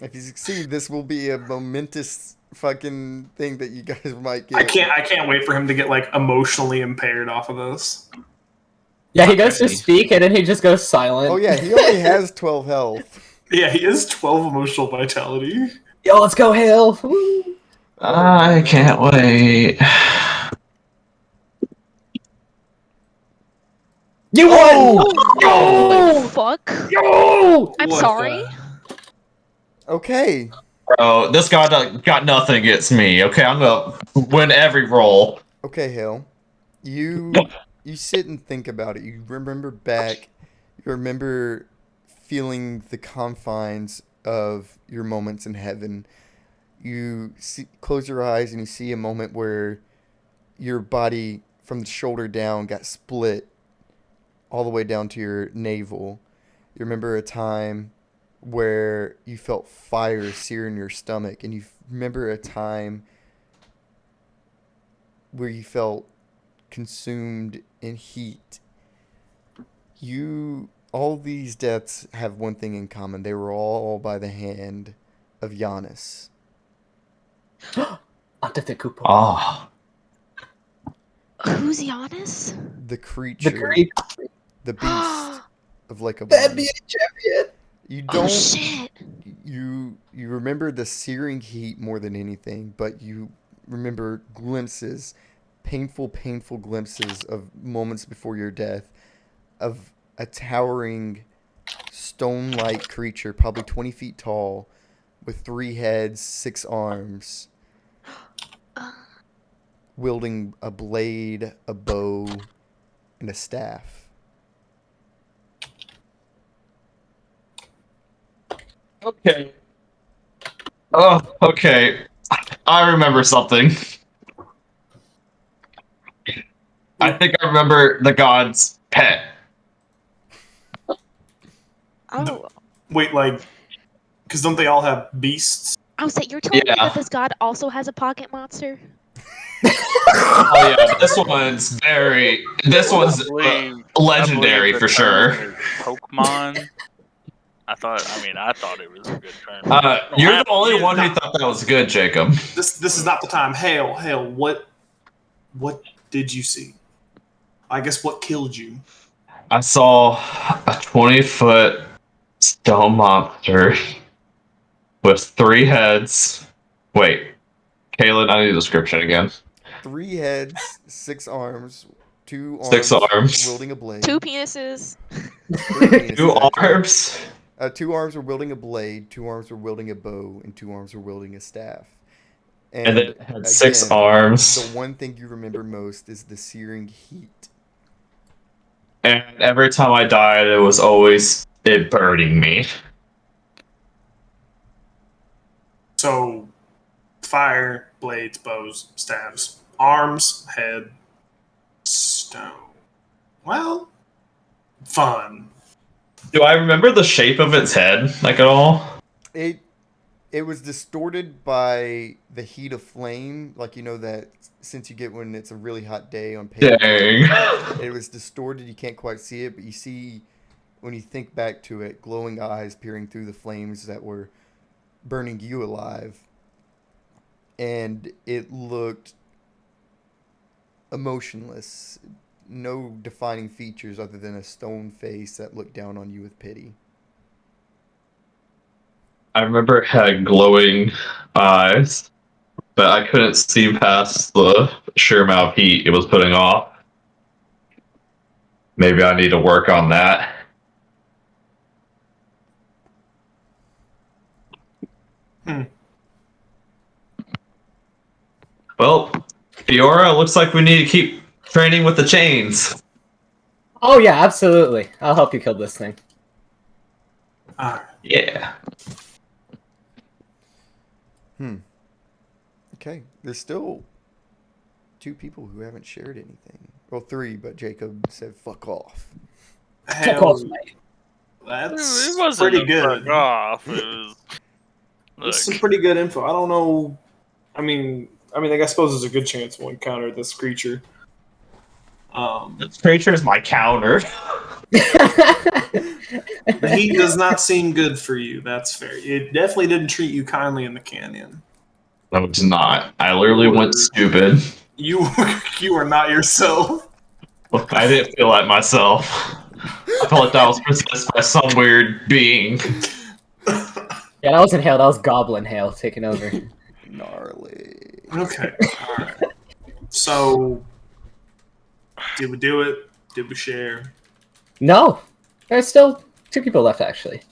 If you succeed, this will be a momentous fucking thing that you guys might I get. can't wait for him to get like emotionally impaired off of this. Yeah, he goes to Okay. speak and then he just goes silent. Oh yeah, he only has 12 health. Yeah, he has 12 emotional vitality. Yo, let's go, Hale. Woo. I can't wait. You won! Oh, fuck. Yo! I'm What sorry. Okay. Bro, this guy got nothing against me. Okay, I'm gonna win every roll. Okay, Hale. You sit and think about it. You remember back. You remember feeling the confines of your moments in heaven. You close your eyes and you see a moment where your body from the shoulder down got split all the way down to your navel. You remember a time where you felt fire searing your stomach, and you remember a time where you felt consumed in heat. All these deaths have one thing in common. They were all by the hand of Giannis. Antetokounmpo. Oh. Who's Giannis? The creature, The Greek the beast of Lake of NBA champion. You Oh don't shit. you remember the searing heat more than anything, but you remember glimpses, painful glimpses of moments before your death of a towering stone-like creature, probably 20 feet tall, with 3 heads, 6 arms, wielding a blade, a bow, and a staff. Okay. Oh, okay. I remember something. I think I remember the god's pet. Oh, Wait, like, because don't they all have beasts? I was saying, you're telling me Yeah. that this god also has a pocket monster? Oh yeah, this one's legendary the for term sure. is Pokemon. I thought it was a good term. You're the only you- one who nah. thought that was good, Jacob. This is not the time. Hale, what did you see? I guess what killed you? I saw a 20-foot stone monster with 3 heads. Wait, Caleb, I need a description again. 3 heads, 6 arms, 2 arms, 6 arms. wielding a blade. 2 penises. 3 penises, 2 actually. arms. 2 arms were wielding a blade, 2 arms were wielding a bow, and 2 arms were wielding a staff. And then it had 6 arms. The one thing you remember most is the searing heat. And every time I died, it was always it burning me. So, fire, blades, bows, staves, arms, head, stone. Well, fun. Do I remember the shape of its head, like at all? It was distorted by the heat of flame, like that since you get when it's a really hot day on paper. Dang. It was distorted, you can't quite see it, but you see when you think back to it, glowing eyes peering through the flames that were burning you alive. And it looked emotionless. No defining features other than a stone face that looked down on you with pity. I remember it had glowing eyes, but I couldn't see past the sheer amount of heat it was putting off. Maybe I need to work on that. Well, Fiora, looks like we need to keep training with the chains. Oh yeah, absolutely. I'll help you kill this thing. Alright. Yeah. Okay, there's still 2 people who haven't shared anything. Well, 3, but Jacob said fuck off. Fuck off, mate. That's It wasn't pretty a good. fuck off. It was. That's some Look, pretty good info. I don't know I mean, I suppose there's a good chance we'll encounter this creature. This creature is my counter. The heat does not seem good for you. That's fair. It definitely didn't treat you kindly in the canyon. No, it's not. I literally went stupid. You are not yourself. I didn't feel like myself. I felt like I was possessed by some weird being. Yeah, that wasn't hail. That was goblin hail taking over. Gnarly. Okay. All right. So, did we do it? Did we share? No, there's still 2 people left actually.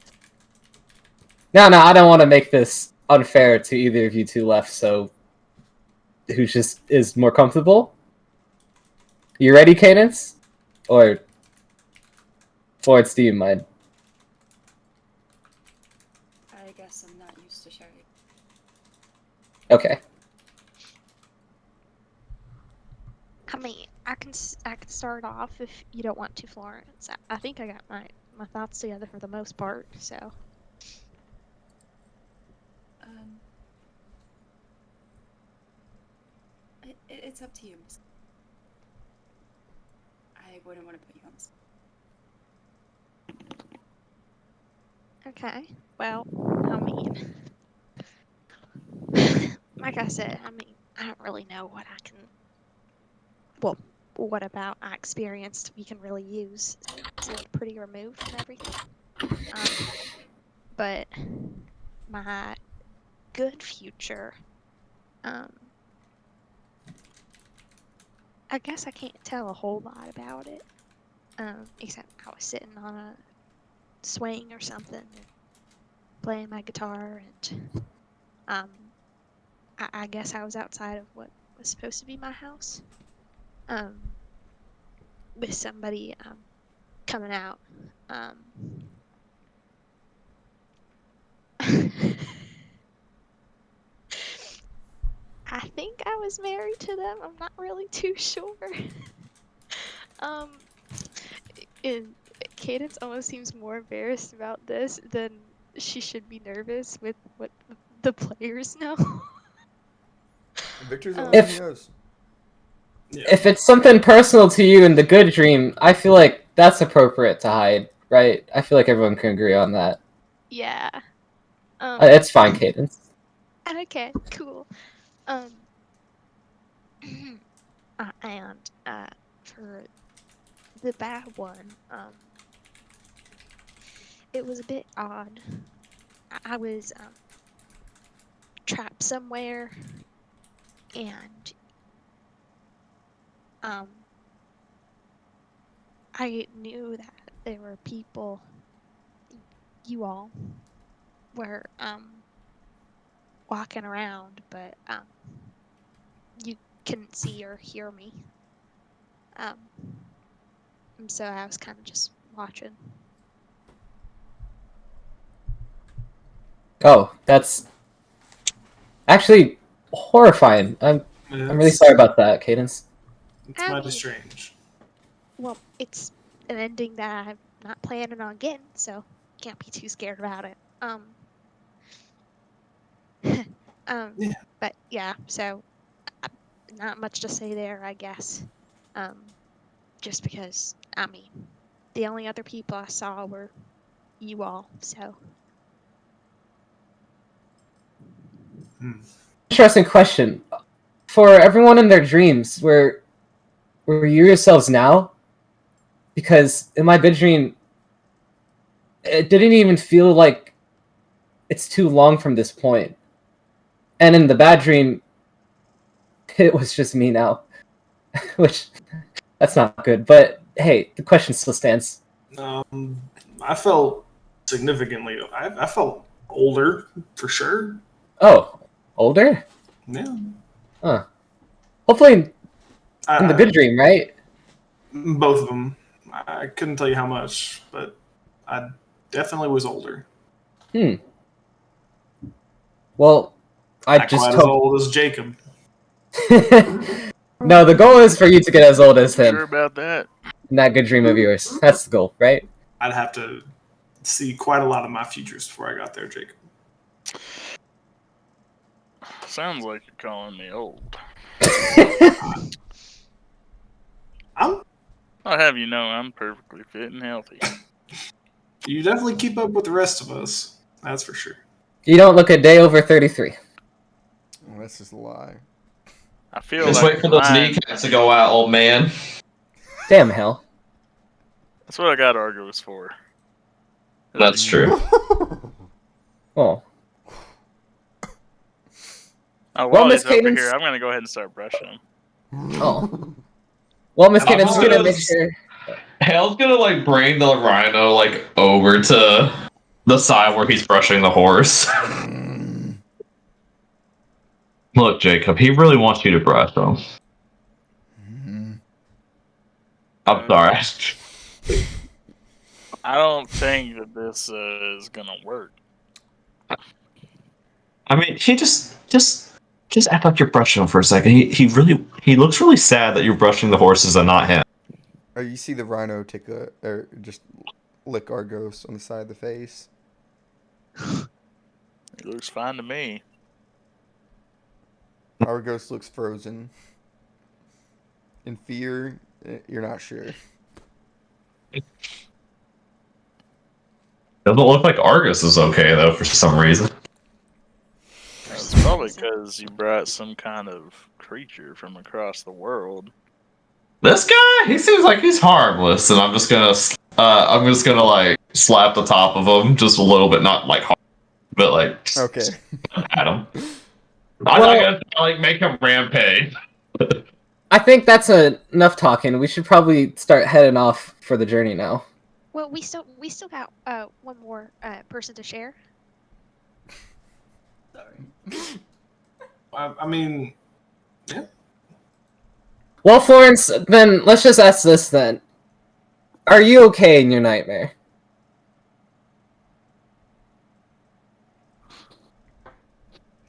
No, I don't want to make this unfair to either of you 2 left. So, who just is more comfortable? You ready, Cadence? Or Florence, do you mind? I guess I'm not used to sharing. Okay. I mean, I can start off if you don't want to, Florence. I think I got my thoughts together for the most part. So It's up to you, Miss. I wouldn't want to put you on the spot. okay. Well, I mean, like I said, I mean, I don't really know what I can. Well, what about I experienced we can really use? It's pretty removed from everything. But my good future, I guess I can't tell a whole lot about it. Except I was sitting on a swing or something and playing my guitar, and I guess I was outside of what was supposed to be my house, with somebody coming out. I think I was married to them. I'm not really too sure. And Cadence almost seems more embarrassed about this than she should be nervous with what the players know. Victor's Um, only one he knows. If it's something personal to you in the good dream, I feel like that's appropriate to hide, right? I feel like everyone can agree on that. Yeah. It's fine, Cadence. Okay, cool. And for the bad one, it was a bit odd. I was trapped somewhere, and I knew that there were people. You all were walking around, but you couldn't see or hear me. And so I was kind of just watching. Oh, that's actually horrifying. I'm really sorry about that, Cadence. It's mighty strange. Well, it's an ending that I'm not planning on getting, so can't be too scared about it. Yeah. But yeah, so not much to say there, I guess. Just because, I mean, the only other people I saw were you all, so. Interesting question. For everyone in their dreams, were you yourselves now? Because in my good dream, it didn't even feel like it's too long from this point. And in the bad dream, it was just me now. Which, that's not good. But hey, the question still stands. I felt significantly. I felt older for sure. Oh, older? Yeah. Huh. Hopefully in the good dream, right? Both of them. I couldn't tell you how much, but I definitely was older. Well, I Not just quite hope. as old as Jacob. No, the goal is for you to get as old as him. Sure about that. In that good dream of yours. That's the goal, right? I'd have to see quite a lot of my futures before I got there, Jacob. Sounds like you're calling me old. I'm. I'll have you know I'm perfectly fit and healthy. You definitely keep up with the rest of us. That's for sure. You don't look a day over 33. Well, that's just a lie. I feel Just like wait for those kneecaps to go out, old man. Damn hell. That's what I got Argos for. That's true. Oh. Oh, Well, while Miss he's over Cadence- here, I'm gonna go ahead and start brushing him. Oh. Well, Miss Cadence, I'm we're gonna gonna- make sure. Hale's gonna like bring the rhino like over to the side where he's brushing the horse. Look, Jacob, he really wants you to brush him. I'm sorry. I don't think that this is gonna work. I mean, he just act like you're brushing him for a second. He looks really sad that you're brushing the horses and not him. Or you see the rhino take or just lick Argos on the side of the face. It looks fine to me. Argos looks frozen. In fear, you're not sure. Doesn't look like Argus is okay though for some reason. It's probably because you brought some kind of creature from across the world. This guy, he seems like he's harmless, and I'm just gonna like slap the top of him just a little bit, not like hard, but like just Okay. at him. I'm not gonna like make him rampage. I think that's enough talking. We should probably start heading off for the journey now. Well, we still got one more person to share. Sorry. I mean, Well, Florence, then let's just ask this then. Are you okay in your nightmare?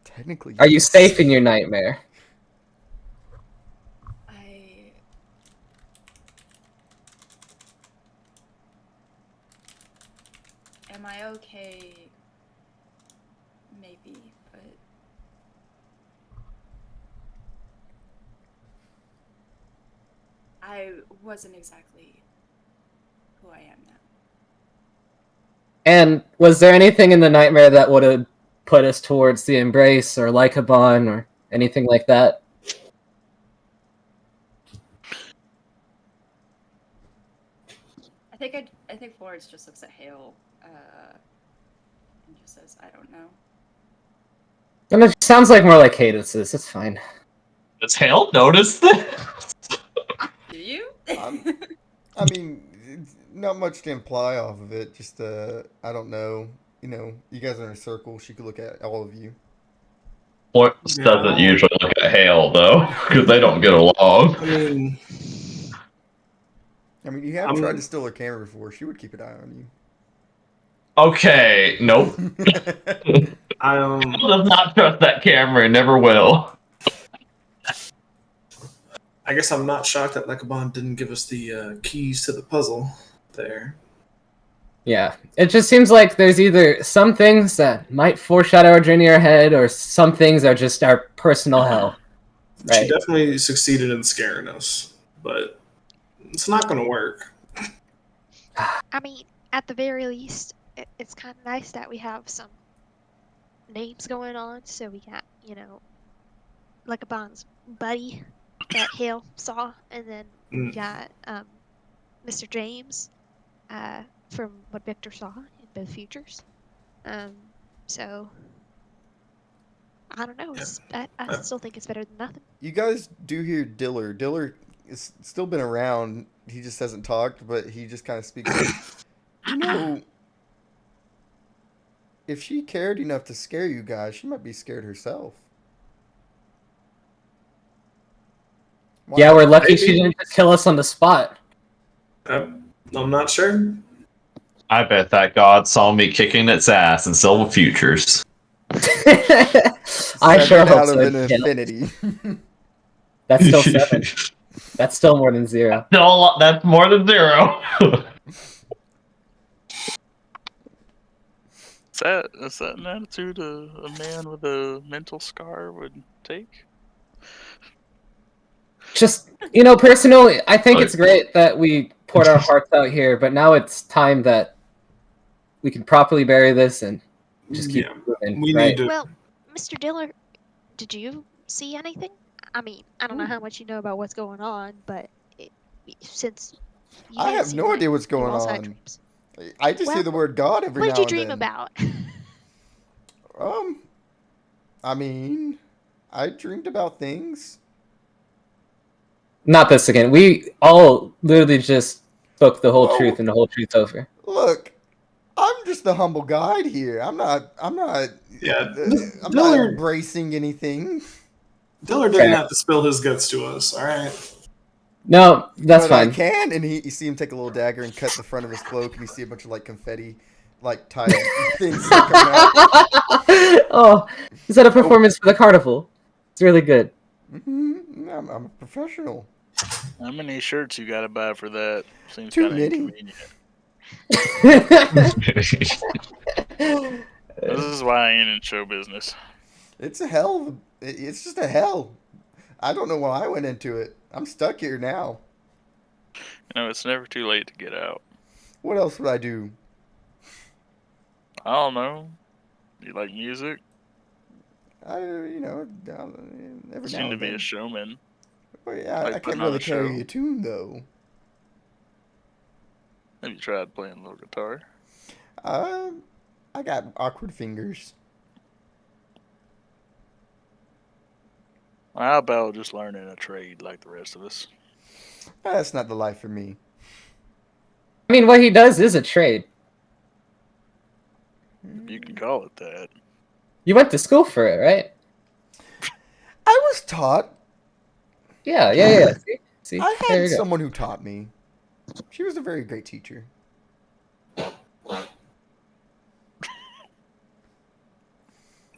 Technically, Are you yes. safe in your nightmare? Am I okay? Maybe, but I wasn't exactly who I am now. And was there anything in the nightmare that would have put us towards the embrace or Lycabon or anything like that? I think Florence just looks at Hale and just says, "I don't know." And it sounds like more like Cadence's. It's fine. Does Hale notice this? Do you? I mean, it's not much to imply off of it. Just, I don't know. You know, you guys are in a circle. She could look at all of you. Florence doesn't usually look at Hale though, because they don't get along. I mean, you have tried to steal her camera before. She would keep an eye on you. Okay, nope. I does not trust that camera and never will. I guess I'm not shocked that Lekabon didn't give us the keys to the puzzle there. Yeah, it just seems like there's either some things that might foreshadow our journey ahead, or some things are just our personal hell. She Right. definitely succeeded in scaring us, but it's not going to work. I mean, at the very least, it's kind of nice that we have some names going on. So we got, like a Bond's buddy that Hale saw, and then we got Mr. James from what Victor saw in both futures. So I don't know. I still think it's better than nothing. You guys do hear Diller. Diller has still been around. He just hasn't talked, but he just kind of speaks. If she cared enough to scare you guys, she might be scared herself. Why Yeah, not? we're lucky she didn't just kill us on the spot. I'm not sure. I bet that god saw me kicking its ass in Silver Futures. I sure Seven hope out so. of an infinity. That's still 7. That's still more than 0. That's more than 0. Is that an attitude a man with a mental scar would take? Just, personally, I think it's great that we poured our hearts out here, but now it's time that we can properly bury this and just keep moving. we right? need to. Well, Mr. Diller, did you see anything? I mean, I don't know how much you know about what's going on, but since you I didn't have seem no like idea what's you going also had on. dreams. I just hear Well, the word God every What now did you and dream then. about? I mean, I dreamed about things. Not this again. We all literally just spoke the whole Whoa. truth and the whole truth's over. Look, I'm just the humble guide here. I'm not. Yeah, I'm not Diller embracing anything. didn't Fair. have to spill his guts to us. All right. No, that's But I fine. can, and you see him take a little dagger and cut the front of his cloak, and you see a bunch of like confetti, like tied things that come out. Oh, is that a performance for the carnival? It's really good. I'm a professional. How many shirts you gotta buy for that? Seems Too kind of many. inconvenient. This is why I ain't in show business. It's a hell. It's just a hell. I don't know why I went into it. I'm stuck here now. It's never too late to get out. What else would I do? I don't know. You like music? Every You now seem to and be a then. showman. Well, yeah, Like I can't putting on really a carry show. a tune though. Have you tried playing a little guitar? I got awkward fingers. How about just learning a trade like the rest of us? That's not the life for me. I mean, what he does is a trade. You can call it that. You went to school for it, right? I was taught. Yeah. See? I There had you go. someone who taught me. She was a very great teacher.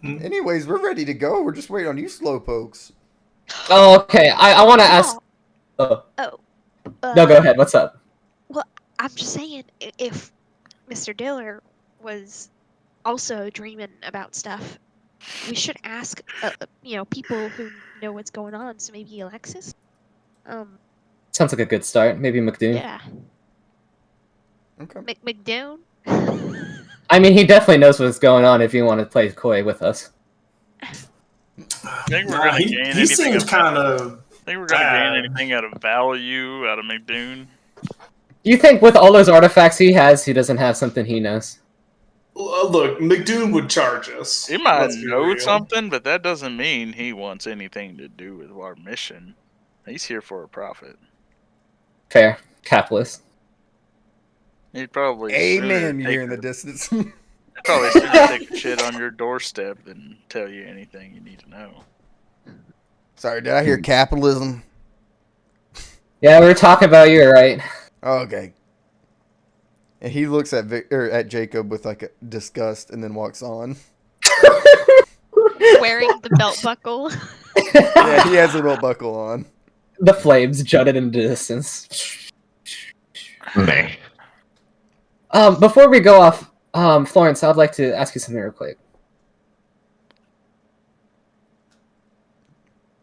Anyways, we're ready to go. We're just waiting on you slowpokes. Oh, okay. I want to ask. Oh. No, go ahead. What's up? Well, I'm just saying, if Mr. Diller was also dreaming about stuff, we should ask, people who know what's going on. So maybe Alexis. Sounds like a good start. Maybe McDoon. Yeah. Okay. McDoon. I mean, he definitely knows what's going on if you want to play coy with us. Think we're gonna gain he anything? seems kind of. Think we're gonna gain anything out of value out of McDoon? You think with all those artifacts he has, he doesn't have something he knows? Look, McDoon would charge us. He might Let's be know real. something, but that doesn't mean he wants anything to do with our mission. He's here for a profit. Fair. Capitalist. He'd probably Amen. You sooner hear in the take distance. probably sooner take a shit on your doorstep than tell you anything you need to know. Sorry, did I hear capitalism? Yeah, we were talking about you, right? Okay. And he looks at at Jacob with like a disgust, and then walks on. Wearing the belt buckle. Yeah, he has a belt buckle on. The flames jutted in the distance. Nah. Before we go off, Florence, I'd like to ask you something real quick.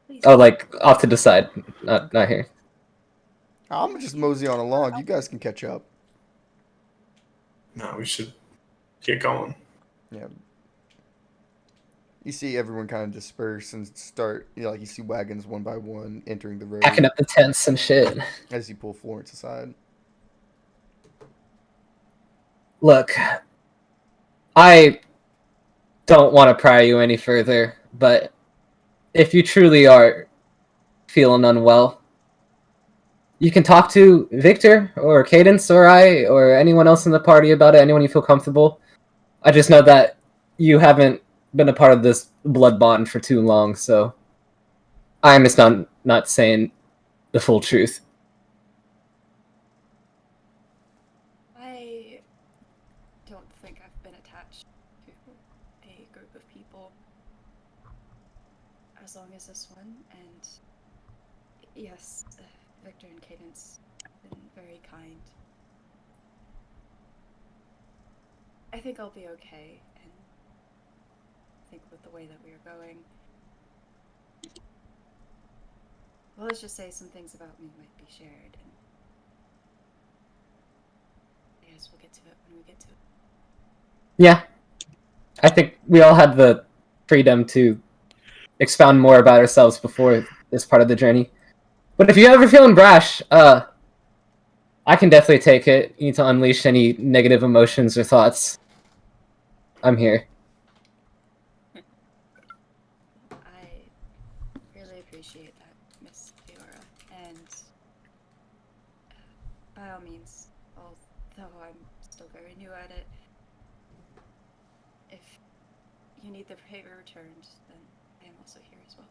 Please. Oh, like off to the side, not here. I'm just mosey on along. You guys can catch up. No, we should get going. Yeah. You see everyone kind of disperse and start, like you see wagons one by one entering the road Packing up the tents and shit. as you pull Florence aside. Look, I don't want to pry you any further, but if you truly are feeling unwell, you can talk to Victor or Cadence or I or anyone else in the party about it, anyone you feel comfortable. I just know that you haven't been a part of this blood bond for too long, so I'm just not saying the full truth. I don't think I've been attached to a group of people as long as this one, and yes, Victor and Cadence have been very kind. I think I'll be okay, and think with the way that we are going, well, let's just say some things about me might be shared, and I guess we'll get to it when we get to it. Yeah. I think we all had the freedom to expound more about ourselves before this part of the journey. But if you're ever feeling brash, I can definitely take it. You need to unleash any negative emotions or thoughts. I'm here. I really appreciate that, Miss Fiora, and by all means, although I'm still very new at it, if you need the favor returned, then I am also here as well.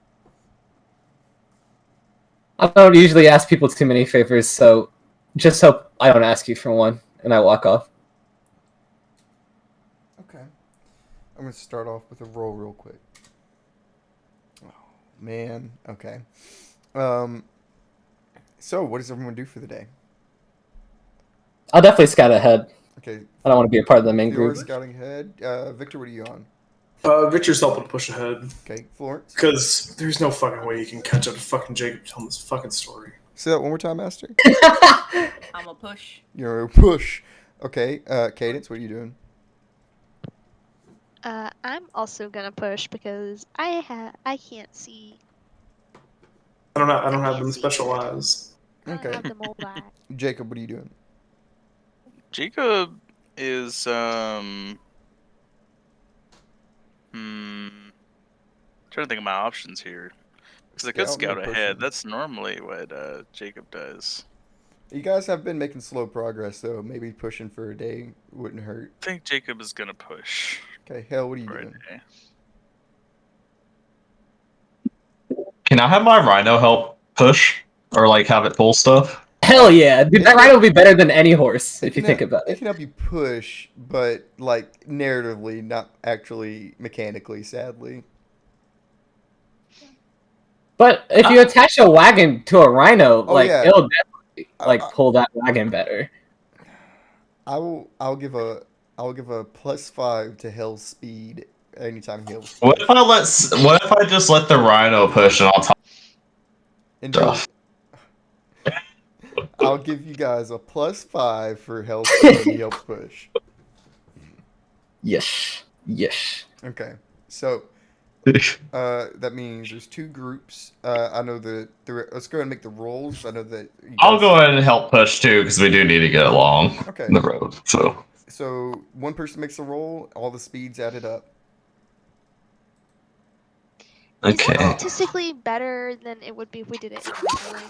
I don't usually ask people too many favors, so just hope I don't ask you for one, and I walk off. Okay. I'm going to start off with a roll real quick. Oh, man. Okay. So, what does everyone do for the day? I'll definitely scout ahead. Okay. I don't want to be a part of the main You're group. scouting ahead. Victor, what are you on? Victor's helping to push ahead. Okay. Florence? Because there's no fucking way you can catch up to fucking Jacob telling this fucking story. Say that one more time, Master. I'm a push. You're a push. Okay. Cadence, what are you doing? I'm also gonna push because I can't see. I don't have them can't see specialized. I don't Okay. have the mole eye. Jacob, what are you doing? Jacob is trying to think of my options here. Because I could Scout, scout no ahead. pushing. That's normally what Jacob does. You guys have been making slow progress, though. Maybe pushing for a day wouldn't hurt. I think Jacob is gonna push Okay. Hell, what are you for a doing? day. Can I have my rhino help push or like have it pull stuff? Hell yeah, dude! That rhino will be better than any horse if you think about It it. can help you push, but like narratively, not actually mechanically, sadly. But if you attach a wagon to a rhino, Oh, like yeah. it'll definitely like I- pull that wagon better. I'll give a +5 to Hell's speed anytime he Hell's What if I just let the rhino push and I'll talk and stuff? I'll give you guys a +5 for Hell's speed when he helps push. Yes. Yes. Okay, so that means there's two groups. I know let's go ahead and make the rolls. I know that you I'll guys- go ahead and help push too because we do need to get along Okay. the road. So one person makes a roll, all the speeds added up. Is that Okay. statistically better than it would be if we did it individually?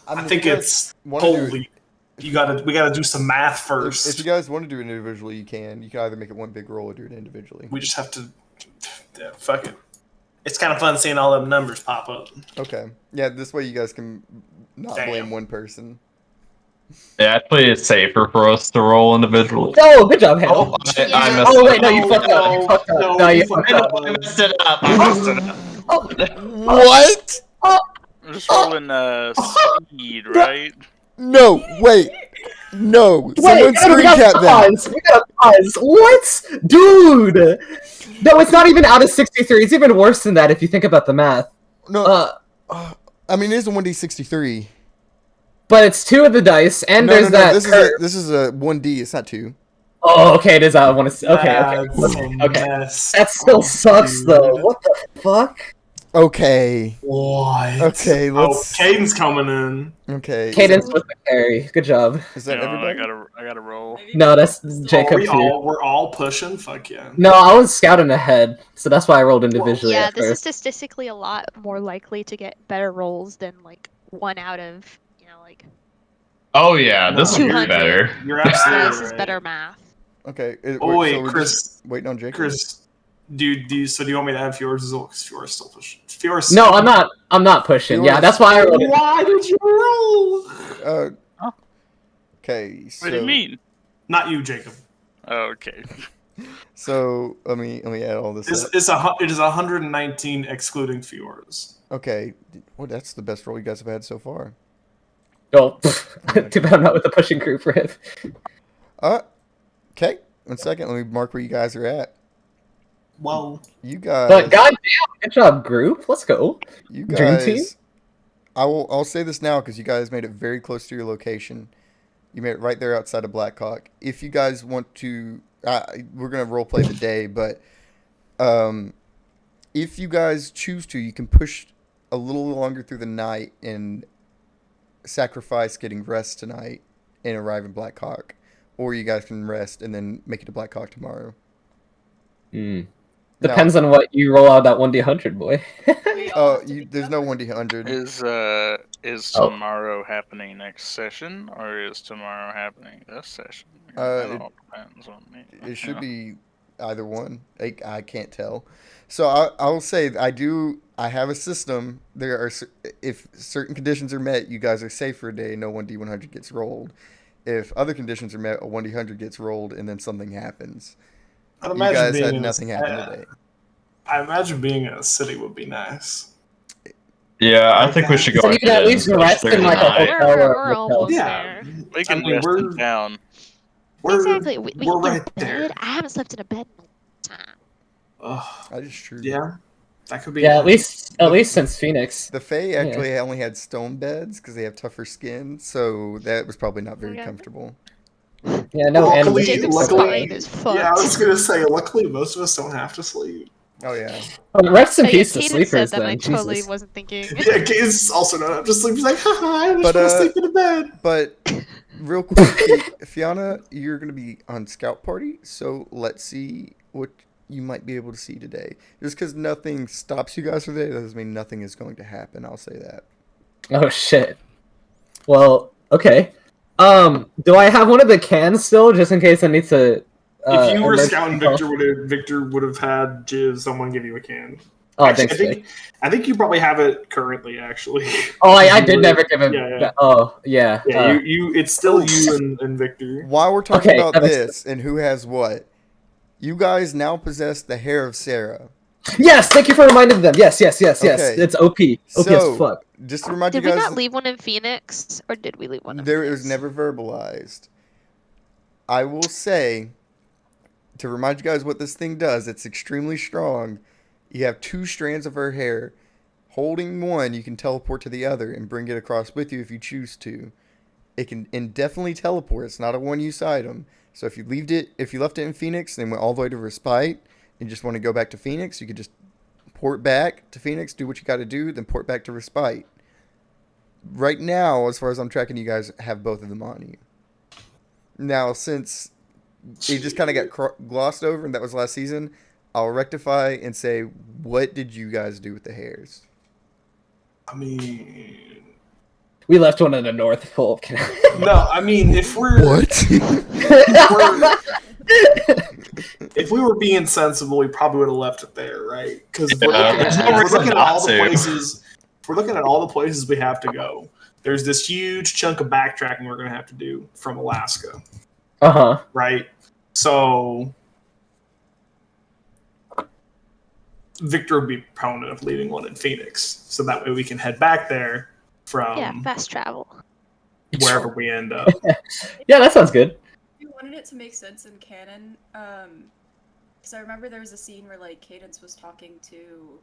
I mean, I think if you guys it's wanna do it- holy. We gotta do some math If first. you guys want to do it individually, you can. You can either make it one big roll or do it individually. We just have to. Yeah, fuck it. It's kind of fun seeing all them numbers pop up. Okay. Yeah, this way you guys can not Damn. blame one person. Yeah, actually, it's safer for us to roll individually. Oh, good job, Hale. I messed Oh it wait, no, you fucked up. You fucked up. No, you fucked fucked up. up. I messed it up. I messed it up. What? We're just rolling speed, right? No, wait. No. Someone Wait, no, we screen cap gotta that. pause. We gotta pause. What? Dude! No, it's not even out of 63. It's even worse than that if you think about the math. No. I mean, it is a 1d63. But it's two of the dice, and No, there's that curve. this is a 1d. It's not 2. Oh, okay, it is. I want to. Okay, That's a okay. mess. That still sucks, dude. though. What the fuck? Okay. What? Okay, Oh, let's. Caden's coming in. Okay. Cadence with the carry. Good job. Is that No, everybody? I gotta roll. No, that's Jacob too. We're all pushing. Fuck yeah. No, I was scouting ahead, so that's why I rolled individually. Yeah, at this is first. statistically a lot more likely to get better rolls than like 1 out of, like. Oh yeah, this No, is way 200. better. You're Yeah, absolutely this is right. better math. Okay. Oh wait, so we're Chris. just waiting on Jacob. Chris, do you want me to have Fiora's as well? Because Fiora's still pushing. Fiora's No, I'm not. I'm not pushing. Yeah, that's why I rolled it. Why did you roll? Okay. So, What do you mean? Not you, Jacob. Oh, okay. So let me add all this up. It is 119 excluding Fiora's. Okay. Well, that's the best roll you guys have had so far. Oh, too bad I'm not with the pushing crew for it. Okay. 1 second. Let me mark where you guys are at. Well, You guys. But goddamn, good job, group. Let's go. You Dream team? guys. I'll say this now because you guys made it very close to your location. You made it right there outside of Blackhawk. If you guys want to, we're gonna roleplay the day, but if you guys choose to, you can push a little longer through the night and sacrifice getting rest tonight and arrive in Blackhawk, or you guys can rest and then make it to Blackhawk tomorrow. Depends on what you roll out that 1d100, boy. There's no 1d100. Is tomorrow happening next session, or is tomorrow happening this session? That all depends on me. It should be either one. I can't tell. So I'll say I have a system. If certain conditions are met, you guys are safe for a day. No 1d100 gets rolled. If other conditions are met, a 1d100 gets rolled, and then something happens. You guys had nothing happen today. I imagine being in a city would be nice. Yeah, I think we should go. So you can at least rest in like a hotel. We're almost there. We can rest in town. Exactly. We We're can get right a bed. there. I haven't slept in a bed in a long time. That is true. Yeah, that could be. Yeah, at least since Phoenix. The Fae actually only had stone beds because they have tougher skin, so that was probably not very comfortable. Yeah, no. Luckily, spine is fucked. I was gonna say, luckily most of us don't have to sleep. Oh yeah. Rest in peace to Kaden sleepers said that, then. I totally Jesus. wasn't thinking. Yeah, Gaze also not have to sleep. He's like, haha, I just want to sleep in a bed. But real quick, Fiona, you're gonna be on scout party, so let's see what you might be able to see today. Just because nothing stops you guys today doesn't mean nothing is going to happen. I'll say that. Oh shit. Well, okay. Do I have one of the cans still, just in case I need to? If you were scouting, Victor would have had someone give you a can. Oh, actually, I think you probably have it currently. Actually. Oh, I did never give him. Yeah. Oh, yeah. Yeah, you. It's still you and Victor. While we're talking about this and who has what, you guys now possess the hair of Sarah. Yes, thank you for reminding them. Yes. Okay. It's OP. OP as fuck. Just to remind you Did guys, we not leave one in Phoenix, or did we leave one in there Phoenix? was never verbalized. I will say, to remind you guys what this thing does, it's extremely strong. You have 2 strands of her hair. Holding one, you can teleport to the other and bring it across with you if you choose to. It can indefinitely teleport. It's not a one-use item. So if you left it in Phoenix and then went all the way to Respite and just want to go back to Phoenix, you could just port back to Phoenix, do what you got to do, then port back to Respite. Right now, as far as I'm tracking, you guys have both of them on you. Now, since it just kind of got glossed over, and that was last season, I'll rectify and say, what did you guys do with the hairs? I mean, we left one in the North Pole. No, I mean, if we're if we were being sensible, we probably would have left it there, right? Because we're looking at all the places. We're looking at all the places we have to go. There's this huge chunk of backtracking we're going to have to do from Alaska. Right? So Victor would be proponent of leaving one in Phoenix. So that way we can head back there from fast travel. Wherever we end up. Yeah, that sounds good. You wanted it to make sense in canon, because I remember there was a scene where like Cadence was talking to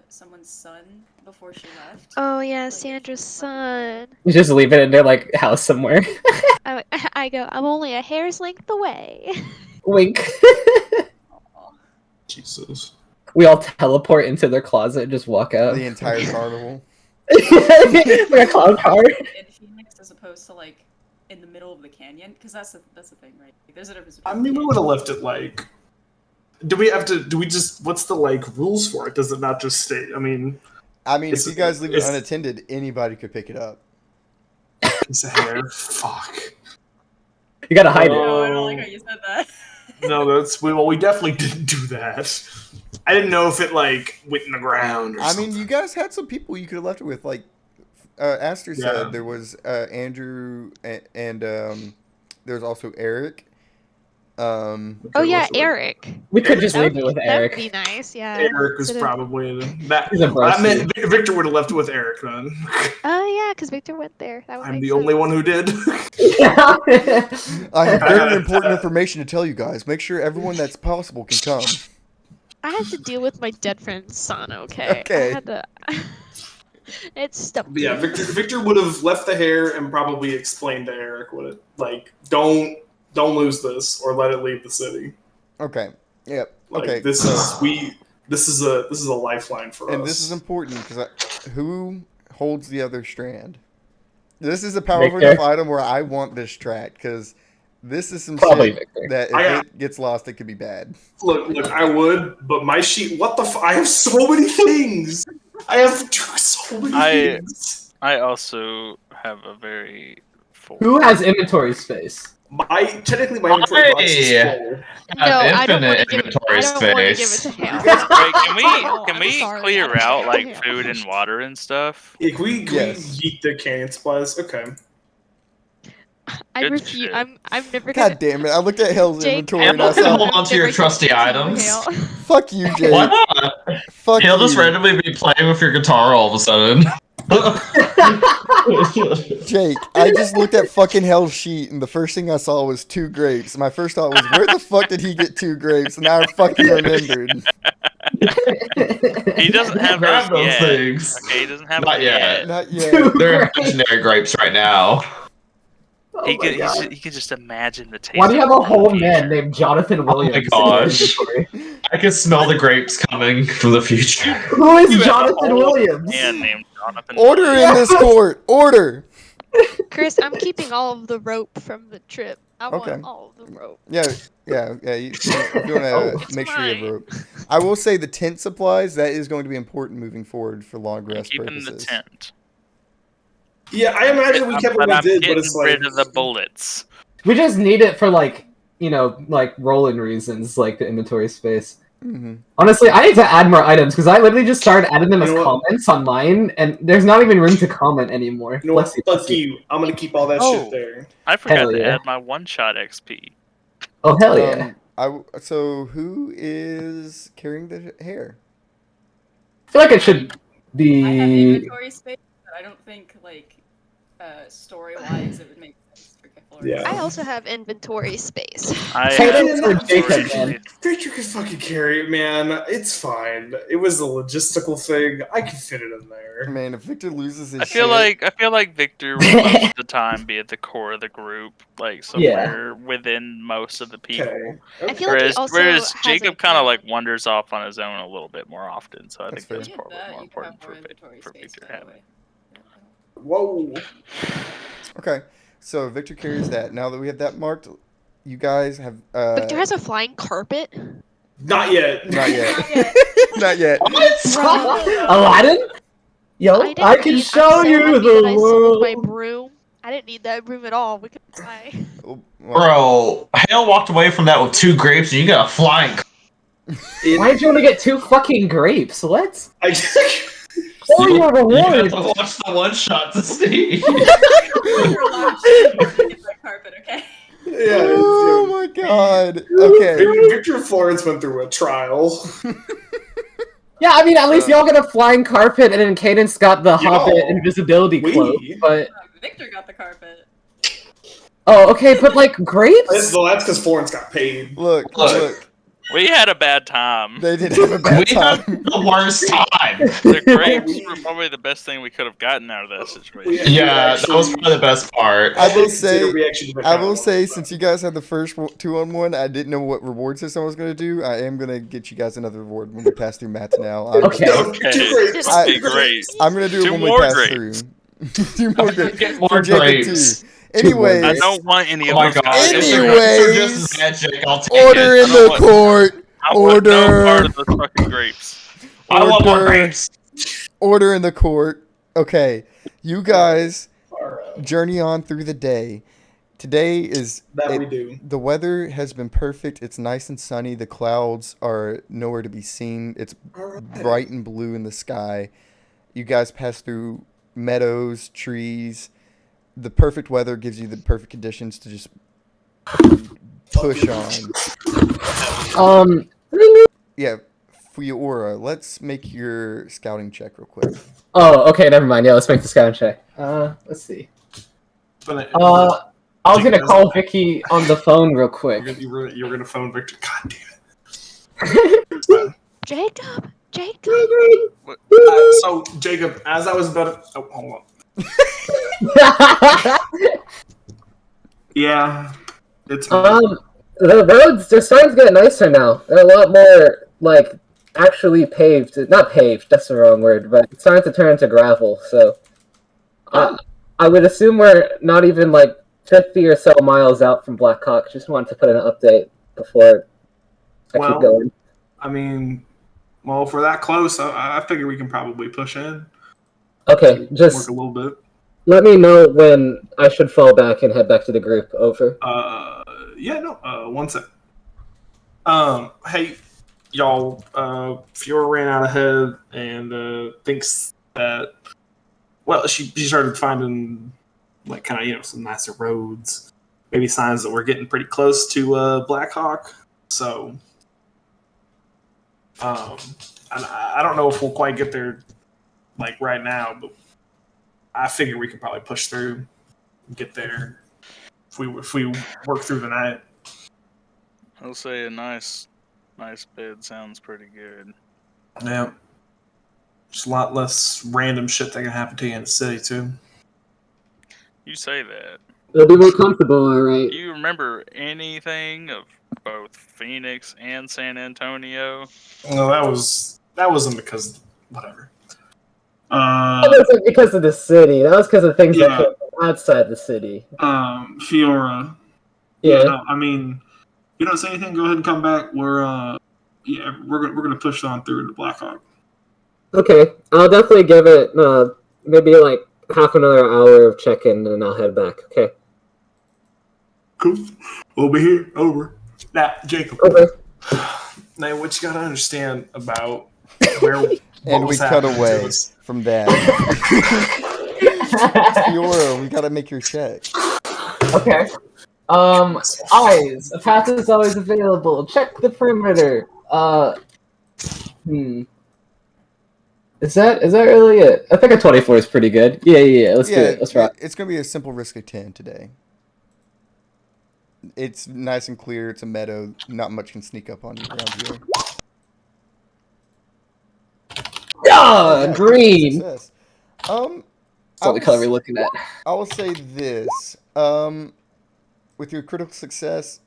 someone's son before she left. Oh yeah, Sandra's son. You just leave it in their like house somewhere. I go, I'm only a hair's length away. Wink. Jesus. We all teleport into their closet and just walk out. The entire carnival. Like a clown car. In Phoenix, as opposed to like in the middle of the canyon, because that's the thing, right? Like, there's a difference. I mean, we would have left it like. Do we just? What's the like rules for it? Does it not just stay? I mean, if you guys leave it unattended, anybody could pick it up. Piece of hair. Fuck. You gotta hide it. No, I don't like how you said that. No, we definitely didn't do that. I didn't know if it like went in the ground or something. You guys had some people you could have left it with, like Aster said. There was Andrew and there was also Eric. Eric. We could just leave it with Eric. That'd be nice, yeah. Eric was probably that. He's a I meant Victor would have left it with Eric then. Oh yeah, because Victor went there. That would I'm make the sense. only one who did. I have very important information to tell you guys. Make sure everyone that's possible can come. I had to deal with my dead friend's son. Okay. Okay. I had to. It stumped But yeah, me. Victor would have left the hair and probably explained to Eric what it like. Don't lose this or let it leave the city. Okay. Yep. Like Okay. this is a lifeline for And us. this is important because who holds the other strand? This is a powerful Victor. enough item where I want this track because this is some Probably shit Victor. that if it gets lost, it could be bad. Look, I would, but my sheet. What the? I have so many things. I have so many things. I also have a very full. Who has inventory space? Technically my inventory box is I full. No, I don't want to infinite give it. inventory I don't want to give it space. to Hale. Wait, can we No, can I'm we sorry, I clear don't out give it like to Hale. food and water and stuff? Yeah, can we Yes. yeet the canyon supplies? Okay. I Good refuse. shit. I'm never gonna. God damn it! I looked at Hale's Jake, inventory Hale and I can saw. hold on to your never trusty give it to you, items. Hale. Fuck you, Jake. Why not? Fuck He'll you. just randomly be playing with your guitar all of a sudden. Jake, I just looked at fucking Hell's sheet and the first thing I saw was 2 grapes. My first thought was, where the fuck did he get 2 grapes? And now I fucking remembered. He doesn't have Grab those yet. things. Okay, he doesn't have Not them yet. Not yet. They're imaginary grapes right now. Oh He my could, God. he could just imagine the taste. Why do you have of a it whole in the man future. named Jonathan Williams? in your gosh. inventory? I can smell the grapes coming from the future. Who is You have a Jonathan whole Williams? Man named Jonathan. Order in this court. Order. Chris, I'm keeping all of the rope from the trip. I Okay. want all of the rope. Yeah. You want to Oh. make sure you have Mine. rope. I will say the tent supplies, that is going to be important moving forward for long I'm rest keeping purposes. the tent. Yeah, I imagine we kept what But we I'm did, but it's getting like rid of the bullets. We just need it for like rolling reasons, like the inventory space. Mm-hmm. Honestly, I need to add more items because I literally just started adding them You as know what? comments on mine, and there's not even room to comment anymore. you know what? Bless you, Fuck bless you. you. I'm gonna keep all that Oh. shit there. I forgot Hell to yeah. add my one-shot XP. Oh hell yeah! So who is carrying the hair? I feel like it should I have be. inventory space, but I don't think like story-wise it would make sense for Keflor. Yeah. I also have inventory space. I Take have it for inventory Jacob, man. space. Victor can fucking carry it, man. It's fine. It was a logistical thing. I can fit it in there. Man, if Victor loses his I feel like Victor will most of the time be at the core of the group, like somewhere within most of the people. Okay. I feel like he also Whereas has Jacob a kind of gun. like wanders off on his own a little bit more often, so I That's think fair. that's probably more You could have important more for inventory space, Victor by the having. way. Whoa. Okay, so Victor carries that. Now that we have that marked, you guys have. Victor has a flying carpet. Not yet. Not yet. Not yet. Aladdin? Yo, didn't I can need- show I'm so you happy the that I sold my world. broom. I didn't need that broom at all. We could fly. Oh, well, Bro, Hale walked away from that with 2 grapes, and you got a flying. Why did you want to get 2 fucking grapes? What? I, For your You have reward. to watch the one shot to see. You're allowed to get that carpet, okay? yeah. oh my god. Okay. Victor and Florence went through a trial. Yeah, I mean, at least y'all get a flying carpet, and then Cadence got the Yo, Hobbit invisibility cloak. But Victor got the carpet. oh, okay, but like grapes. Well, that's because Florence got paid. Look. We had a bad time. They did have a bad We had time. the worst time. The grapes were probably the best thing we could have gotten out of that situation. Yeah, that was probably the best part. I will Consider say, reaction to the since comments, you guys had the first 2-on-1, I didn't know what reward system I was going to do. I am going to get you guys another reward when we pass through mats now. Okay. Okay, Two grapes. okay, great. I'm going to do it Two when we more pass grapes. through. 2 more grapes. Get more For Jacob grapes. too. Anyways, I don't want any Oh of my those god. guys. If the grapes are just Anyways, as magic, I'll take order it. in the court. I want no part Order. of those fucking grapes. I want more Order. grapes. Order in the court. Okay, you guys Alright. journey on through the day. Today is That we do. the weather has been perfect. It's nice and sunny. The clouds are nowhere to be seen. It's Alright. bright and blue in the sky. You guys pass through meadows, trees. The perfect weather gives you the perfect conditions to just push on. Yeah, Fiora, let's make your scouting check real quick. Oh, okay, never mind. Yeah, let's make the scout check. Let's see. But I was gonna call Vicky on the phone real quick. you're gonna phone Victor. God damn it. Jacob. What? So Jacob, as I was about to, hold on. Yeah, it's me. The roads, they're starting to get nicer now. They're a lot more, like, actually paved. Not paved, that's the wrong word, but it's starting to turn into gravel, so... I would assume we're not even, like, 50 or so miles out from Blackhawk. Just wanted to put an update before I keep going. I mean, well, if we're that close, I figure we can probably push in. Okay, Work just a little bit. let me know when I should fall back and head back to the group. Over. Yeah, no, one sec. Hey, y'all, Fiora ran out ahead and thinks that, well, she started finding, like, kind of, some nicer roads, maybe signs that we're getting pretty close to Blackhawk. So, I don't know if we'll quite get there, like, right now, but I figure we can probably push through and get there if we work through the night. I'll say a nice bed sounds pretty good. Yeah. There's a lot less random shit that can happen to you in the city, too. You say that. It'll be more comfortable, alright. Do you remember anything of both Phoenix and San Antonio? No, that wasn't because whatever. That wasn't because of the city. That was because of things that Yeah. happened outside the city. Fiora. Yeah. No, I mean, you don't say anything. Go ahead and come back. We're gonna push on through to Blackhawk. Okay, I'll definitely give it maybe like half another hour of check-in, and I'll head back. Okay. Cool. We'll be here. Over. Now, Jacob. Okay. Now, what you gotta understand about where And we cut away from that. Fiora, we gotta make your check. Okay. Eyes. A path is always available. Check the perimeter. Is that really it? I think a 24 is pretty good. Yeah. Let's do it. Let's rock. It's gonna be a simple risk of 10 today. It's nice and clear. It's a meadow. Not much can sneak up on you around here. Yeah, green. Success. That's the only color we're looking at. I will say this. With your critical success,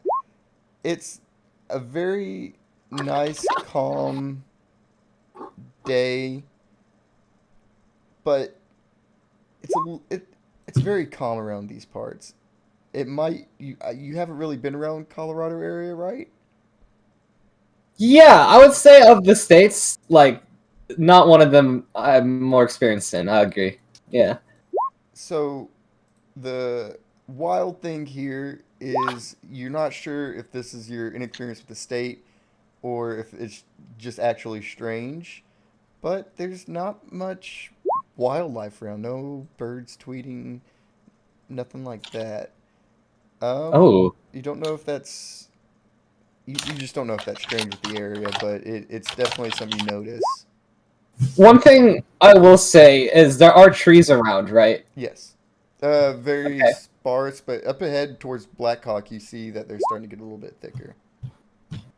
it's a very nice, calm day, but it's very calm around these parts. It might you haven't really been around Colorado area, right? Yeah, I would say of the states, like, not one of them I'm more experienced in. I agree. Yeah. So, the wild thing here is you're not sure if this is your inexperience with the state or if it's just actually strange, but there's not much wildlife around. No birds tweeting, nothing like that. You don't know if that's... You just don't know if that's strange with the area, but it's definitely something you notice. One thing I will say is there are trees around, right? Yes. Very sparse, but up ahead towards Blackhawk, you see that they're starting to get a little bit thicker.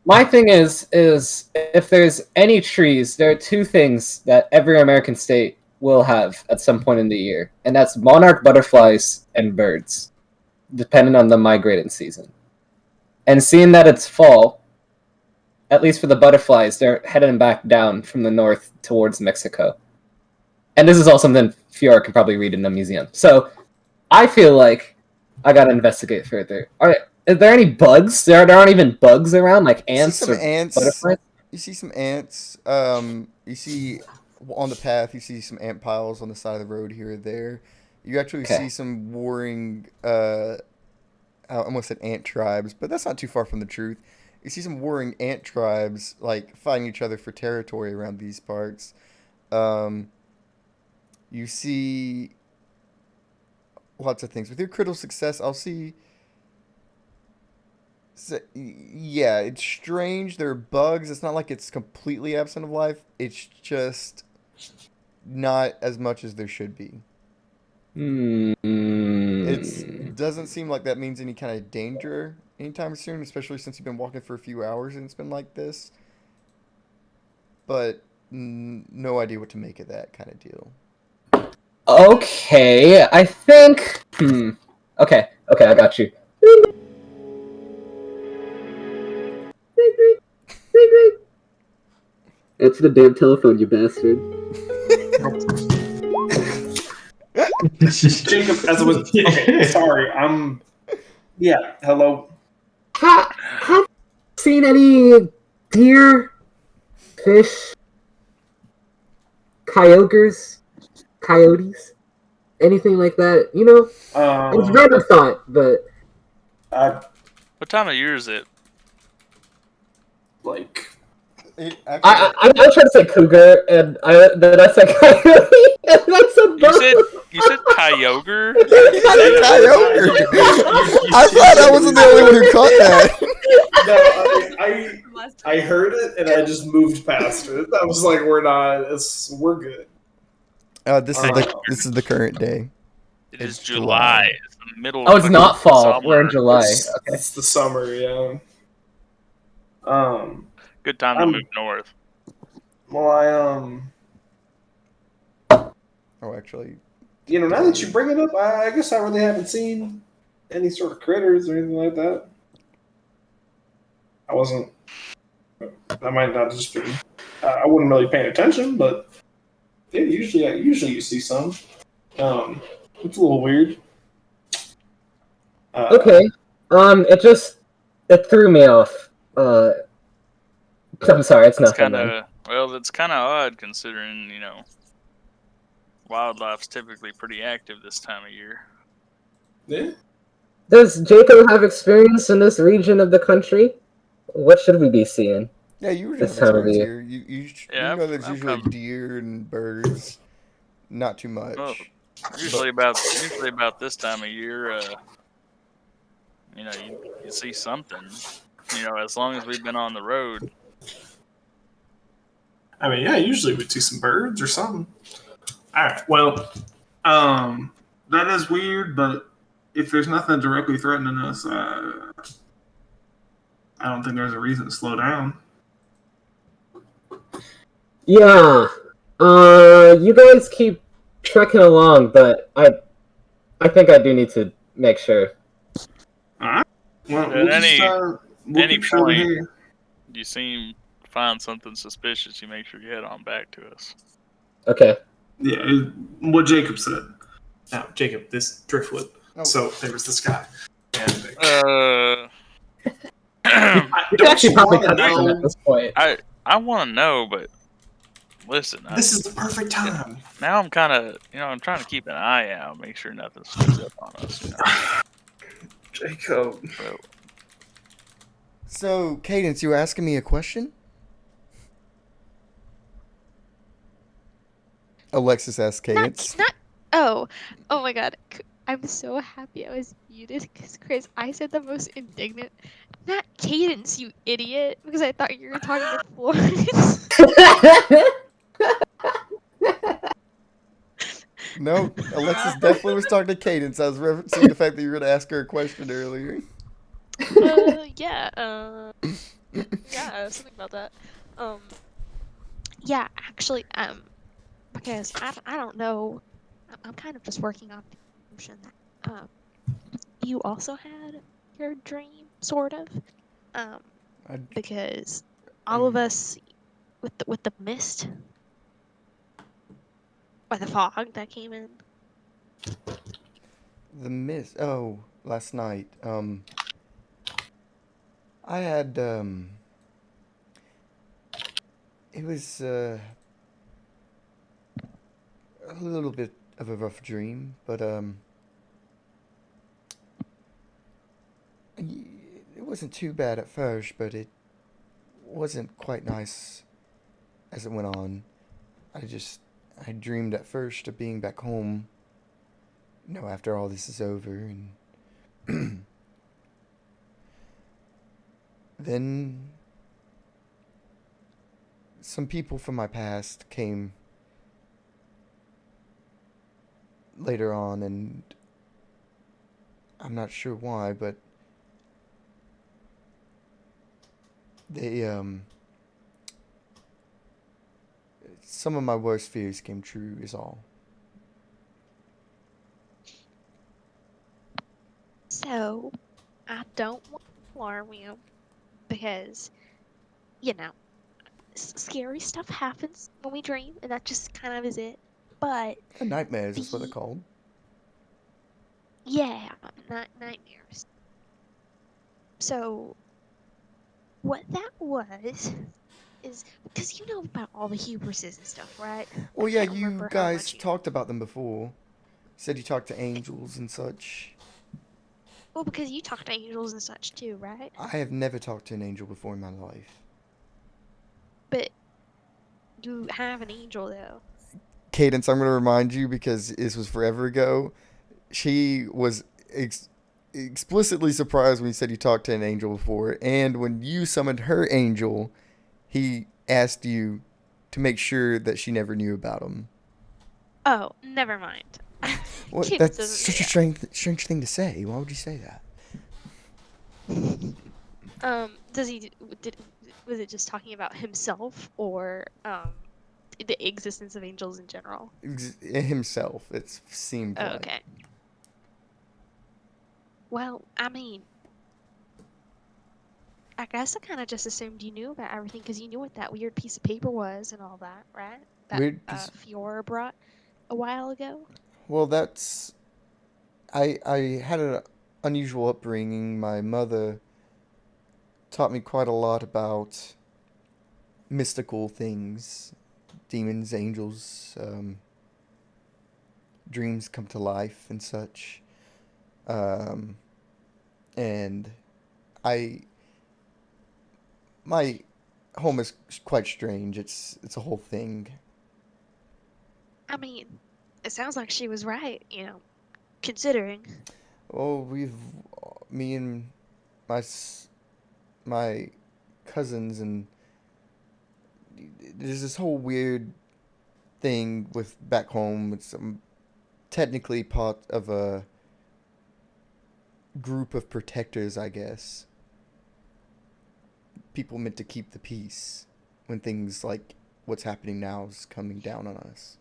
My thing is if there's any trees, there are two things that every American state will have at some point in the year, and that's monarch butterflies and birds, depending on the migrating season. And seeing that it's fall, at least for the butterflies, they're heading back down from the north towards Mexico. And this is all something Fiora can probably read in the museum. So I feel like I gotta investigate further. Are there any bugs? There aren't even bugs around, like ants or butterflies? You see some ants. You see on the path, you see some ant piles on the side of the road here or there. You actually see some warring, I almost said ant tribes, but that's not too far from the truth. You see some warring ant tribes, like, fighting each other for territory around these parts. You see lots of things. With your critical success, I'll see... Yeah, it's strange. There are bugs. It's not like it's completely absent of life. It's just not as much as there should be. It doesn't seem like that means any kind of danger anytime soon, especially since you've been walking for a few hours and it's been like this. but no idea what to make of that kind of deal. Okay, I think. Okay, I got you. Answer the damn telephone, you bastard. Jacob, as I was okay, sorry. Yeah. Hello. Have you seen any deer, fish, coyotes, anything like that? You know, it's random thought, but What time of year is it? like I trying to say cougar, and then I said coyote, and I said You said coyote? He said coyote. I thought I wasn't the only one who caught that. No, I heard it and I just moved past it. I was like, we're good. This is the current day. It is It's July. It's the middle. Oh, of it's not fucking fall. summer. We're in July. Okay. It's the summer, yeah. Good time to move north. Well, Actually, now that you bring it up, I guess I really haven't seen any sort of critters or anything like that. That might not just be. I wasn't really paying attention, but yeah, usually you see some. It's a little weird. Okay. It threw me off. I'm sorry, it's nothing. It's kind of odd considering wildlife's typically pretty active this time of year. Yeah. Does Jacob have experience in this region of the country? What should we be seeing? Yeah, you were this just time of here. year. You know there's usually deer and birds. Not too much. Well, usually about this time of year, you see something. As long as we've been on the road. I mean, yeah, usually we'd see some birds or something. All right, well, that is weird, but if there's nothing directly threatening us, I don't think there's a reason to slow down. Yeah. You guys keep trekking along, but I think I do need to make sure. All right. Well, At any point, here. You find something suspicious, you make sure you head on back to us. Okay. Yeah, what Jacob said. Now, Jacob, this driftwood. Oh. So there was this guy. You can actually probably cut that at this point. I want to know, but listen. This is the perfect time. Now I'm kind of, I'm trying to keep an eye out, make sure nothing sneaks up on us. Jacob. So, Cadence, you were asking me a question? Alexis asked Cadence. Oh my god. I'm so happy I was muted because I said the most indignant. Not Cadence, you idiot, because I thought you were talking to Florence. No, Alexis definitely was talking to Cadence. I was referencing the fact that you were going to ask her a question earlier. Yeah, something about that. Yeah, actually, because I don't know, I'm kind of just working on the assumption that, you also had your dream, sort of, because all of us, with the mist, or the fog that came in. The mist. Oh, last night. I had it was a little bit of a rough dream, but it wasn't too bad at first, but it wasn't quite nice as it went on. I dreamed at first of being back home, after all this is over, and then some people from my past came later on, and I'm not sure why, but they Some of my worst fears came true, is all. So, I don't want to alarm you because, you know, scary stuff happens when we dream, and that just kind of is it. But Nightmares is what they're the called. yeah, nightmares. So, what that was is because you know about all the hubrises and stuff, right? Well, I yeah, can't you remember how guys much you. talked about them before. Said you talked to angels and such. Well, because you talk to angels and such too, right? I have never talked to an angel before in my life. But you have an angel though. Cadence, I'm going to remind you because this was forever ago. She was explicitly surprised when you said you talked to an angel before, and when you summoned her angel, he asked you to make sure that she never knew about him. Oh, never mind. What? Cadence That's doesn't such say a strange thing to say. Why would you say that? that. Does he did was it just talking about himself or the existence of angels in general? Himself, it seemed Oh, like. okay. Well, I mean, I guess I kind of just assumed you knew about everything because you knew what that weird piece of paper was and all that, right? That Weird piece. Fiora brought a while ago. Well, that's. I had an unusual upbringing. My mother taught me quite a lot about mystical things, demons, angels, dreams come to life and such. Um, and I, my home is quite strange. It's a whole thing. I mean, it sounds like she was right, considering. Oh, me and my my cousins, and there's this whole weird thing with back home. It's technically part of a group of protectors, I guess. People meant to keep the peace when things like what's happening now is coming down on us.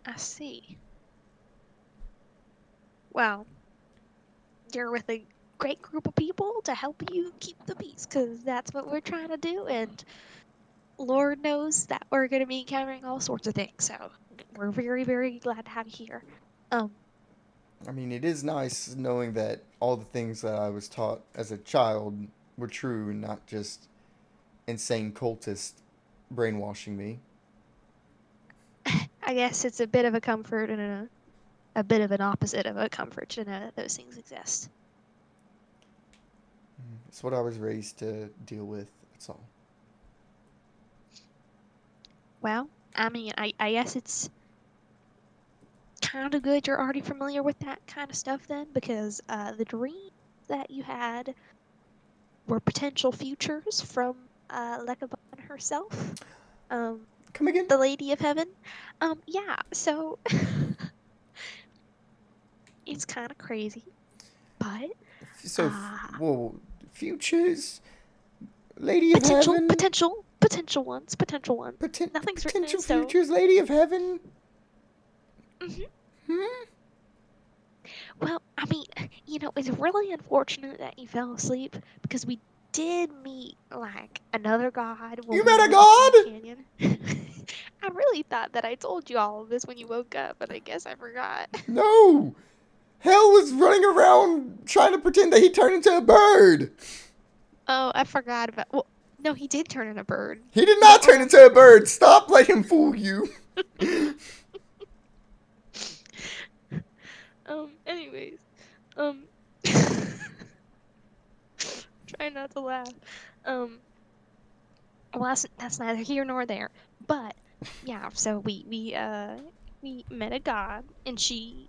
I see. Well, you're with a great group of people to help you keep the peace, because that's what we're trying to do, and Lord knows that we're going to be encountering all sorts of things, so we're very, very glad to have you here. Um, I mean, it is nice knowing that all the things that I was taught as a child were true and not just insane cultists brainwashing me. I guess it's a bit of a comfort and a bit of an opposite of a comfort to know that those things exist. It's what I was raised to deal with. That's all. Well, I mean, I guess it's kind of good you're already familiar with that kind of stuff then, because the dreams that you had were potential futures from Lekabon herself, Come again? the Lady of Heaven. Yeah, so it's kind of crazy, but So, uh, whoa, futures, Lady of Heaven, potential ones, Nothing's written in potential stone. futures, Lady of Heaven. Hmm. Hmm. Well, I mean, it's really unfortunate that you fell asleep because we did meet like another god when You we met were a in the Sand god? Canyon. I really thought that I told you all of this when you woke up, but I guess I forgot. No. Hell was running around trying to pretend that he turned into a bird. Oh, I forgot about. Well, no, he did turn in a bird. He did You not don't turn remember? into a bird. Stop letting him fool you. Anyways, um, try not to laugh. Um, well, that's neither here nor there. But yeah, so we met a god, and she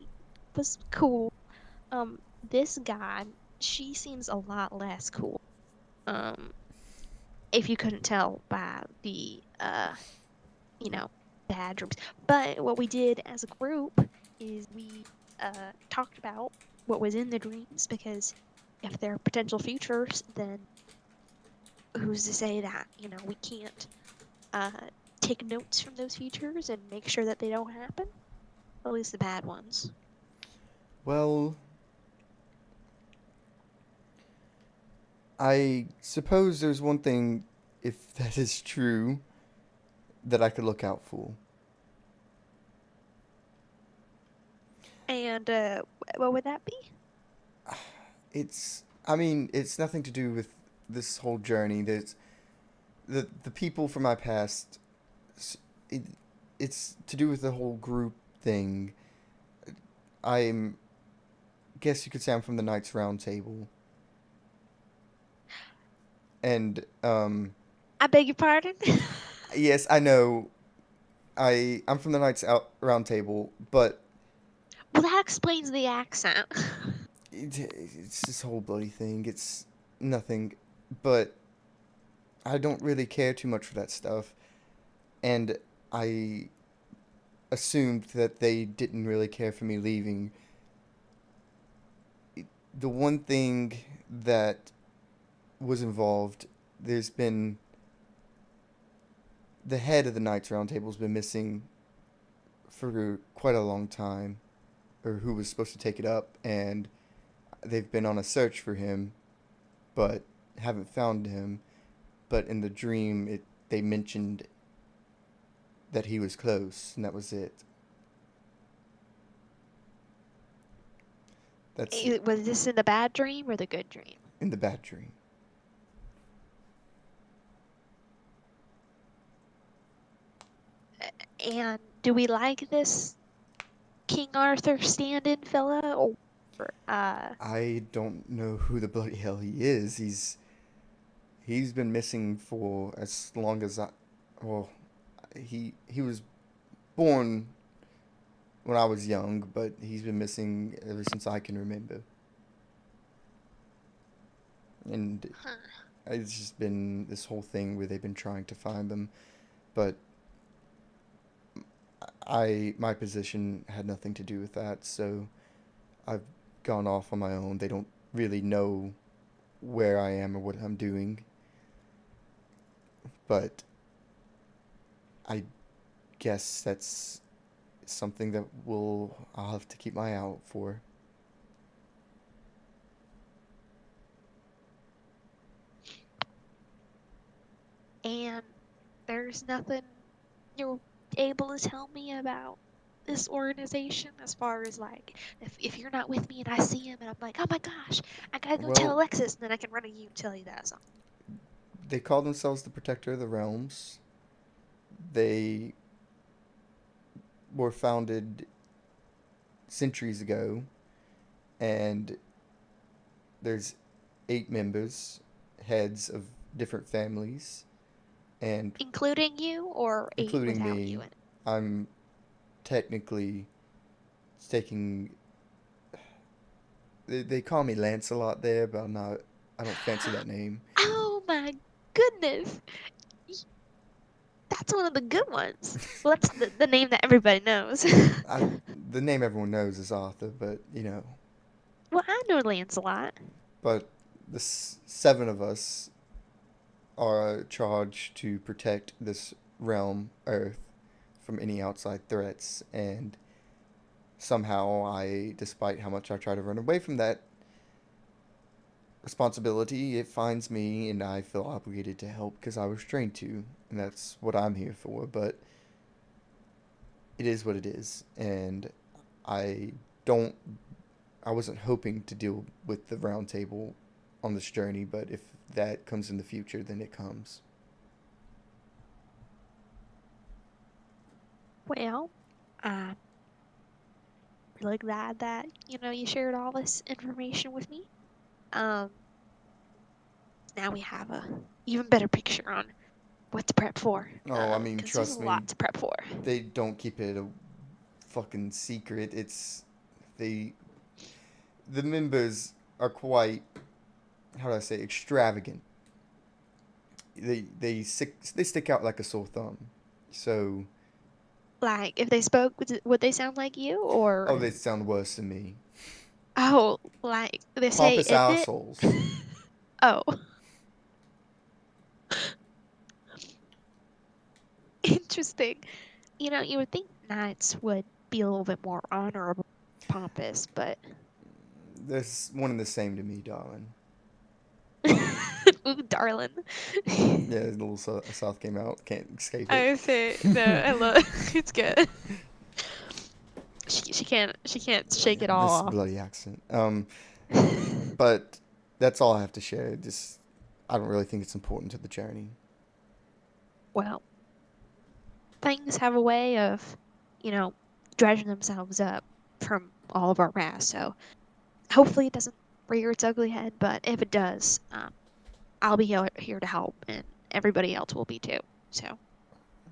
was cool. This god, she seems a lot less cool. Um, if you couldn't tell by the you know, bad dreams. But what we did as a group is we talked about what was in the dreams, because if they're potential futures, then who's to say that, we can't take notes from those futures and make sure that they don't happen? At least the bad ones. Well, I suppose there's one thing, if that is true, that I could look out for. And what would that be? It's nothing to do with this whole journey. There's the people from my past. It, it's to do with the whole group thing. I'm guess you could say I'm from the Knights Round Table. And I beg your pardon? yes, I know. I'm from the Round Table, but Well, that explains the accent. it's this whole bloody thing. It's nothing, but I don't really care too much for that stuff, and I assumed that they didn't really care for me leaving. The one thing that was involved, there's been the head of the Knights Round Table's been missing for quite a long time, or who was supposed to take it up, and they've been on a search for him, but haven't found him. But in the dream, they mentioned that he was close, and that was it. That's Was this in the bad dream or the good dream? in the bad dream. And do we like this King Arthur stand-in fella, or I don't know who the bloody hell he is. He's been missing for as long as I. Well, he was born when I was young, but he's been missing ever since I can remember. And huh. it's just been this whole thing where they've been trying to find them, but my position had nothing to do with that, so I've gone off on my own. They don't really know where I am or what I'm doing, but I guess that's something that I'll have to keep my eye out for. And there's nothing you're able to tell me about this organization as far as like if you're not with me and I see him and I'm like, oh my gosh, I gotta go tell Well, Alexis, and then I can run to you and tell you that song. they call themselves the Protector of the Realms. They were founded centuries ago, and there's 8 members, heads of different families, and Including you, or 8 including without me. you in it? I'm technically taking. They call me Lancelot there, but I'm not. I don't fancy that name. Oh my goodness. That's one of the good ones. Well, that's the name that everybody knows. The name everyone knows is Arthur, but Well, I know Lancelot. but the 7 of us are charged to protect this realm, Earth, from any outside threats, and somehow despite how much I try to run away from that responsibility, it finds me, and I feel obligated to help because I was trained to, and that's what I'm here for. But it is what it is, and I don't. I wasn't hoping to deal with the round table on this journey, but if that comes in the future, then it comes. Well, I'm really glad that you shared all this information with me. Um, Now we have a even better picture on what to prep for. Oh, I mean, Because there's trust a me, lot to prep for. they don't keep it a fucking secret. They the members are quite, how do I say, extravagant. They stick out like a sore thumb. So, Like, if they spoke, would they sound like you, or oh, they sound worse than me. like they say, Pompous isn't it? assholes. Oh, interesting. You know, you would think knights would be a little bit more honorable, pompous, but That's one and the same to me, darling. ooh, darling. Yeah, the little South came out. Can't escape it. I say no. I love it's good. She can't shake it all This off. bloody accent. But that's all I have to share. Just, I don't really think it's important to the journey. Well, things have a way of, you know, dredging themselves up from all of our past. So hopefully it doesn't rear its ugly head. But if it does, I'll be here to help, and everybody else will be too. So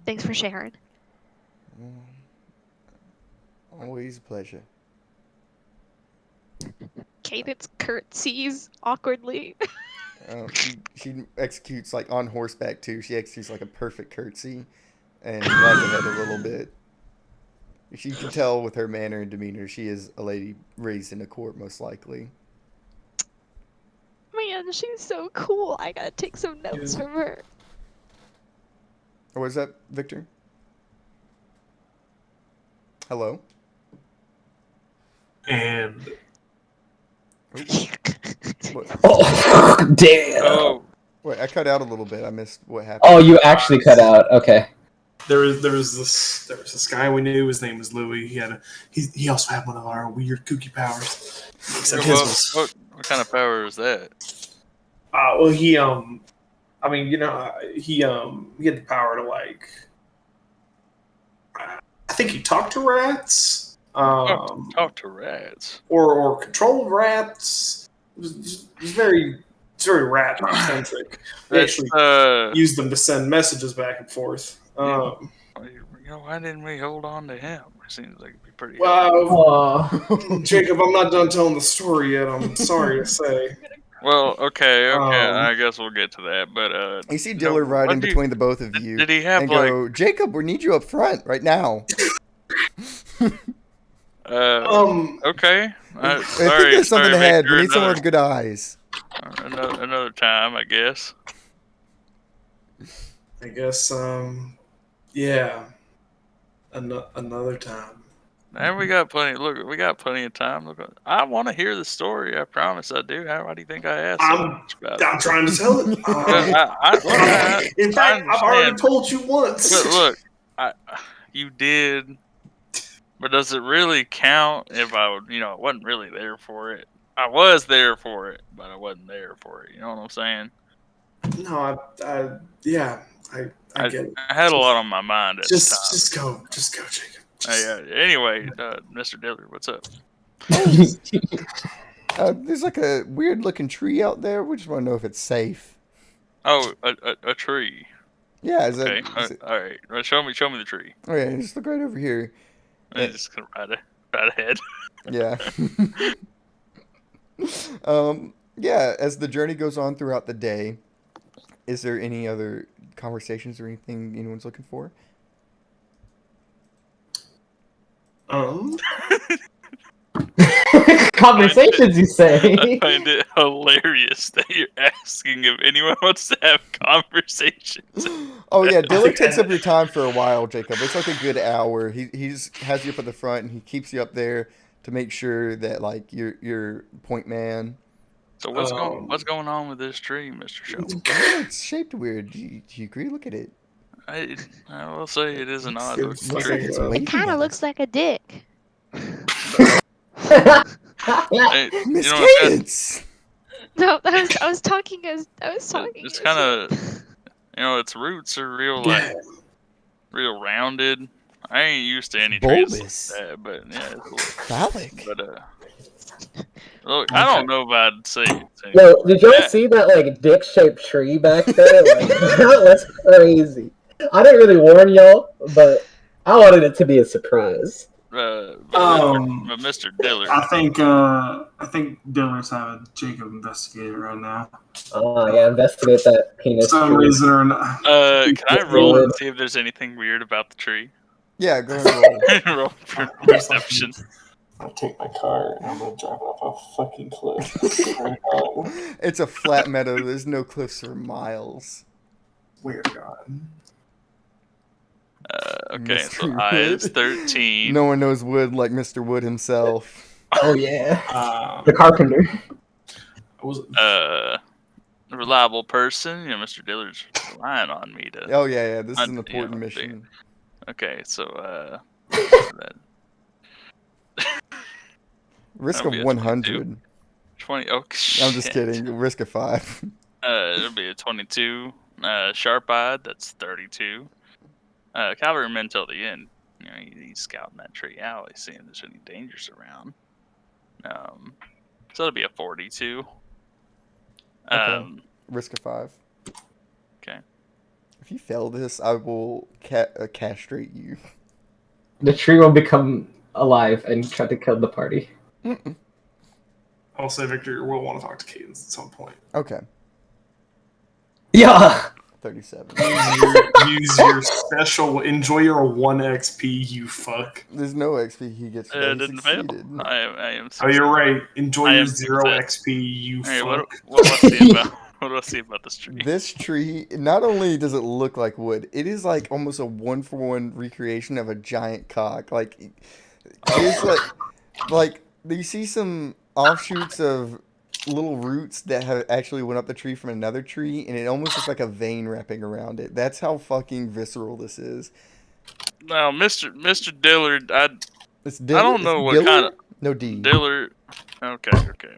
thanks for sharing. Always a pleasure. Cadence curtsies awkwardly. She executes like on horseback too. She executes like a perfect curtsy, and rides ahead a little bit. You can tell with her manner and demeanor, she is a lady raised in a court, most likely. Man, she's so cool. I gotta take some notes from her. Or was that Victor? Hello? And What? Oh, damn. Oh, Wait, I cut out a little bit. I missed what happened. Oh, you actually cut out. Okay. there was this guy we knew. His name was Louis. He also had one of our weird kooky powers. Except his was what kind of power is that? well, he I mean, you know, he had the power to like. I think he talked to rats. Talk to rats. Or controlled rats. It was very rat centric. They actually used them to send messages back and forth. You know, why didn't we hold on to him? It seems like it'd be pretty. Well, Jacob, I'm not done telling the story yet. I'm sorry to say. Well, okay, I guess we'll get to that. But You see Diller riding between the both of you. Did he have and like? Go, Jacob, we need you up front right now. Okay. I think there's something ahead. We need someone with good eyes. Another time, I guess. I guess, yeah. Another time. And we got plenty. Look, we got plenty of time. Look, I want to hear the story. I promise I do. Why do you think I asked so much about it? I'm trying to tell it. In fact, I've already told you once. But look, you did. But does it really count if I wasn't really there for it? I was there for it, but I wasn't there for it. You know what I'm saying? No, yeah, I get it. I had a lot on my mind at the time. Just go, Jacob. Anyway, Mr. Diller, what's up? There's like a weird looking tree out there. We just want to know if it's safe. Oh, a tree. Yeah, Okay. All right. Well, show me the tree. Oh yeah, just look right over here. I'm just gonna ride ahead. Yeah. Yeah, as the journey goes on throughout the day, is there any other conversations or anything anyone's looking for? Conversations, you say? I find it hilarious that you're asking if anyone wants to have conversations. Oh yeah, Diller takes up your time for a while, Jacob. It's like a good hour. He's has you up at the front and he keeps you up there to make sure that like you're point man. So what's going on with this tree, Mr. Shelby? It's shaped weird. Do you agree? Look at it. I will say it is an odd looking Looks tree. like it's waving. It kind of looks like a dick. Hey, Miss you know what's Cadence! No, I was talking. It's kind of, its roots are real real rounded. I ain't used to any trees Bulbous. like that, but yeah, it's a little, Phallic. but look, I don't know if I'd say it. Yo, did y'all see that like dick-shaped tree back there? Like, that was crazy. I didn't really warn y'all, but I wanted it to be a surprise. But Mr. Diller, I think Diller's having Jacob investigate it right now. Oh yeah, investigate that penis. For some tree. reason or not. can I roll and see if there's anything weird about the tree? Yeah, go ahead and roll. Roll for perception. I'll take my car and I'm gonna drive off a fucking cliff. It's a flat meadow. There's no cliffs for miles. Weird God. Okay, so Mr. I is Wood. 13. No one knows Wood like Mr. Wood himself. Oh yeah, Um, the carpenter. I was Reliable person. Mr. Dillard's relying on me to. Oh yeah, this is I'd- an you important know, mission. Okay, so that Risk that'll of be a 100. 20. Oh shit. I'm just kidding. Risk of 5. It'll be a 22. Sharp-eyed. That's 32. Cavalryman till the end. He's scouting that tree out. He's seeing if there's any dangers around. So it'll be a 42. Okay. Risk of 5. Okay. If you fail this, I will castrate you. The tree will become alive and try to kill the party. I'll say Victor will want to talk to Cadence at some point. Okay. Yeah. 37. Use your special. Enjoy your 1 XP, you fuck. There's no XP he gets. It He didn't fail. succeeded. I am. Oh, you're right. Enjoy I your am 0 success. XP, you Hey, fuck. what do I see about? What do I see about this tree? This tree, not only does it look like wood, it is like almost a 1-for-1 recreation of a giant cock. Like, it's like you see some offshoots of little roots that have actually went up the tree from another tree, and it almost looks like a vein wrapping around it. That's how fucking visceral this is. Now, Mr. Dillard, I It's don't know what Dillard? kind of No D. Dillard. Okay.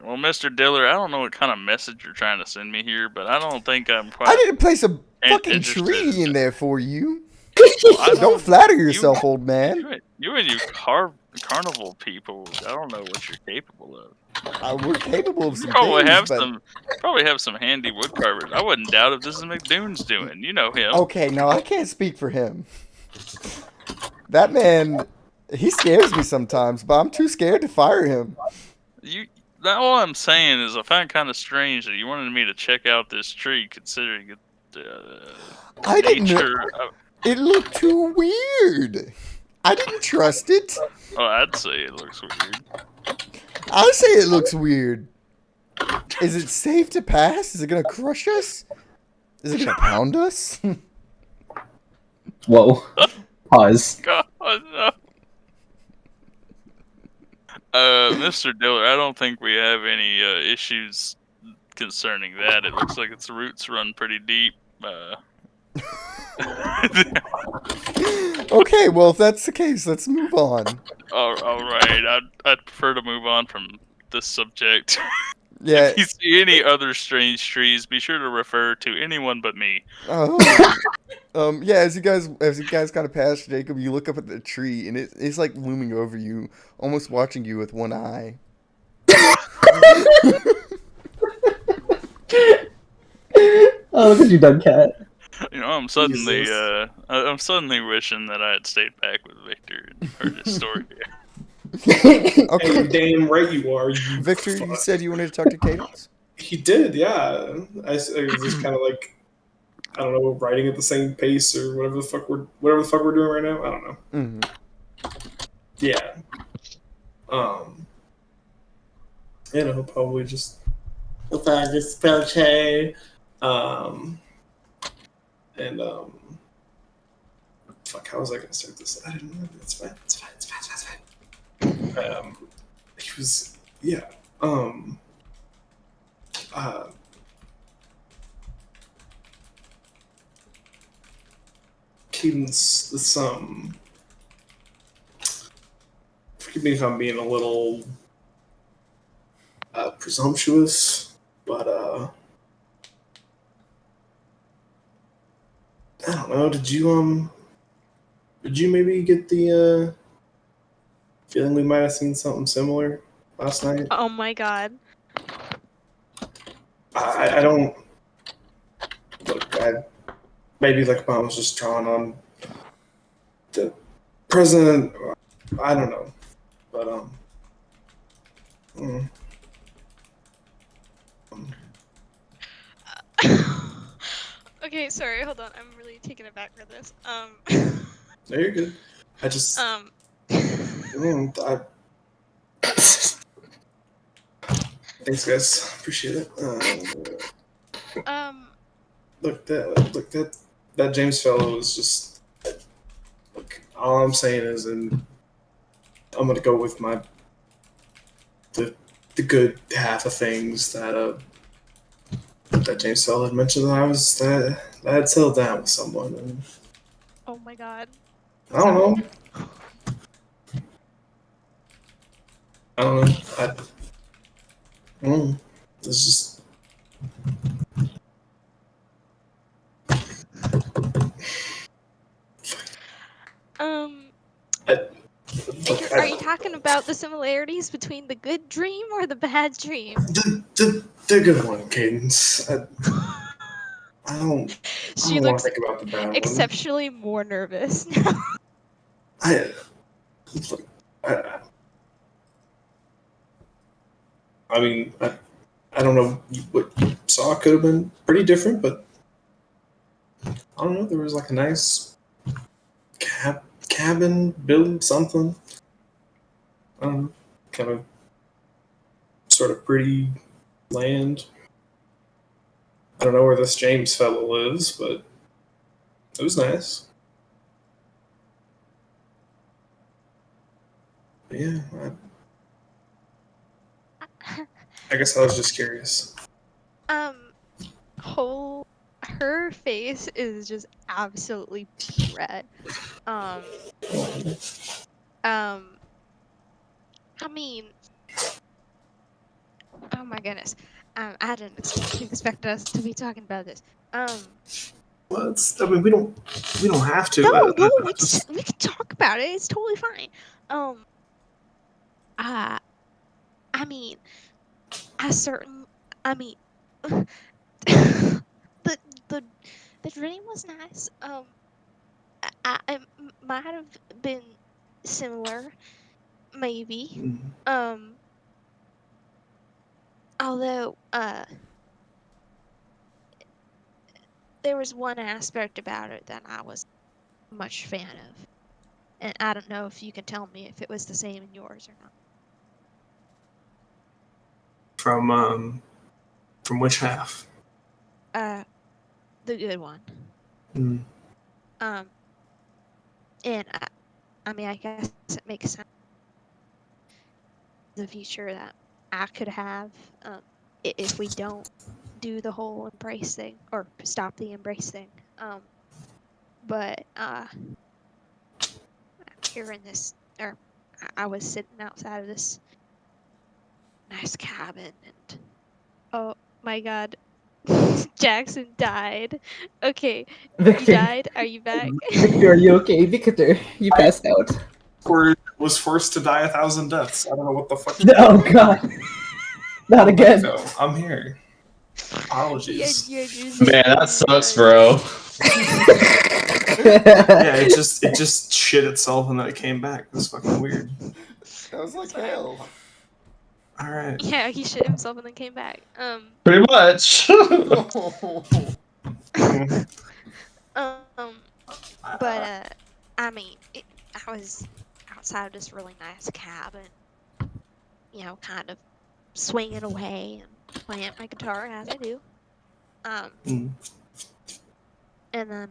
Well, Mr. Dillard, I don't know what kind of message you're trying to send me here, but I don't think I'm quite. I didn't place a fucking interested tree in there for you. I Don't flatter yourself, old man. You and you carnival people, I don't know what you're capable of. We're capable of some Probably things, but... have some handy wood carvers. I wouldn't doubt if this is McDoon's doing. You know him. Okay, now I can't speak for him. That man, he scares me sometimes, but I'm too scared to fire him. All I'm saying is I find kind of strange that you wanted me to check out this tree, considering I didn't. nature of. It looked too weird. I didn't trust it. Oh, I'd say it looks weird. I say it looks weird. Is it safe to pass? Is it gonna crush us? Is it gonna pound us? Whoa. Pause. God, no. Mr. Dillard, I don't think we have any issues concerning that. It looks like its roots run pretty deep. Okay, well, if that's the case, let's move on. All right. I'd prefer to move on from this subject. Yeah. If you see any other strange trees, be sure to refer to anyone but me. Yeah. As you guys kind of pass Jacob, you look up at the tree, and it's like looming over you, almost watching you with one eye. Oh, look at you done, cat. I'm suddenly wishing that I had stayed back with Victor and heard his story. Okay, Damn right you are. You Victor, fuck. you said you wanted to talk to Cadence? He did, yeah. I was just kind of like, I don't know, writing at the same pace or whatever the fuck we're doing right now. I don't know. Mm-hmm. Yeah. He'll probably just spell check. Fuck, how was I gonna start this? I didn't know. It's fine. He was, yeah. Cadence, this, forgive me if I'm being a little, presumptuous, but, I don't know, did you maybe get the, feeling we might have seen something similar last night? Oh my god. I don't, look, maybe like mom was just drawing on the president, I don't know, but, Okay, sorry, hold on. I'm really taken aback for this. no, you're good. I just, thanks guys, appreciate it. Look, that James fellow was just, all I'm saying is, I'm gonna go with the good half of things that James Fell had mentioned that I had settled down with someone. And Oh my god. I don't know. I don't know. I don't know. It's just. Are you talking about the similarities between the good dream or the bad dream? The good one, Cadence. I don't She want to looks think about the bad one. exceptionally more nervous now. I mean, I don't know what you saw. Could have been pretty different, but I don't know. There was like a nice cabin, build something. I don't know, kind of sort of pretty land. I don't know where this James fellow lives, but it was nice. But yeah, I guess I was just curious. Her face is just absolutely red. I mean, oh my goodness. I didn't expect us to be talking about this. Well, I mean, we don't have to. No, we can talk about it. It's totally fine. I mean, I mean, the the dream was nice. It might have been similar, maybe. Although there was one aspect about it that I was much fan of, and I don't know if you can tell me if it was the same in yours or not. From which half? The good one. And I mean, I guess it makes sense. The future that I could have, if we don't do the whole embrace thing or stop the embrace thing. But here in this, or I was sitting outside of this nice cabin, and oh my god, Jackson died. Okay, Victor. you died. Are you back? Victor, are you okay? Victor, you passed out. Was forced to die 1,000 deaths. I don't know what the fuck. Oh god. Not again. No, I'm here. Apologies. Man, that sucks, bro. Yeah, it just shit itself and then it came back. It was fucking weird. That was like hell. All right. Yeah, he shit himself and then came back. Pretty much. But I mean, I was outside of this really nice cabin, you know, kind of swinging away and playing my guitar as I do. And then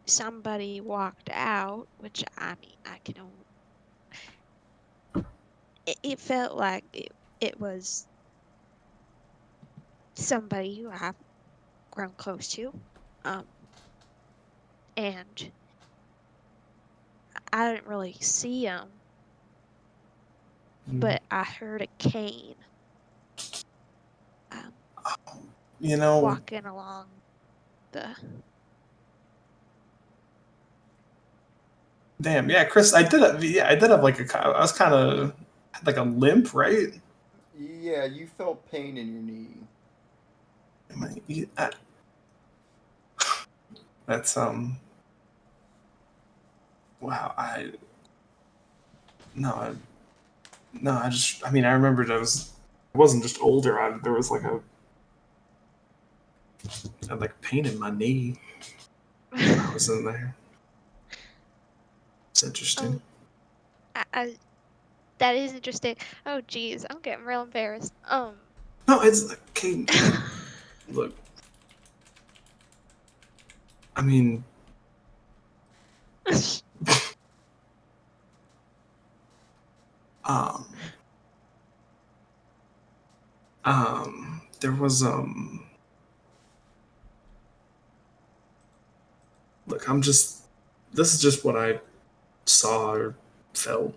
somebody walked out, which I mean, I can only. It felt like it was somebody who I've grown close to, and I didn't really see him, but I heard a cane. You know, walking along the. Damn, yeah, Chris, I did have like I was kind of had like a limp, right? Yeah, you felt pain in your knee. That's wow, I mean, I remembered I wasn't just older. There was like I had like pain in my knee. I was in there. It's interesting. That is interesting. Oh, geez, I'm getting real embarrassed. No, it's okay. Look, I mean, There was look, this is just what I saw or felt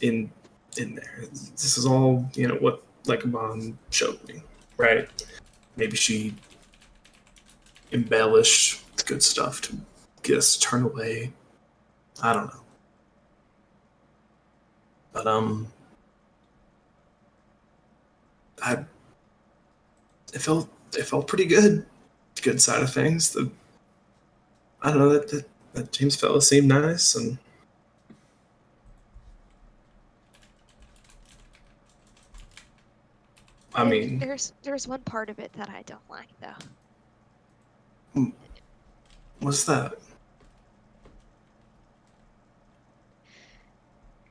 in there. This is all, what Lycabon showed me, right? Maybe she embellished with good stuff to get us to turn away. I don't know. But it felt pretty good. The good side of things. I don't know, that James fella seemed nice, and I mean, there's one part of it that I don't like though. what's that?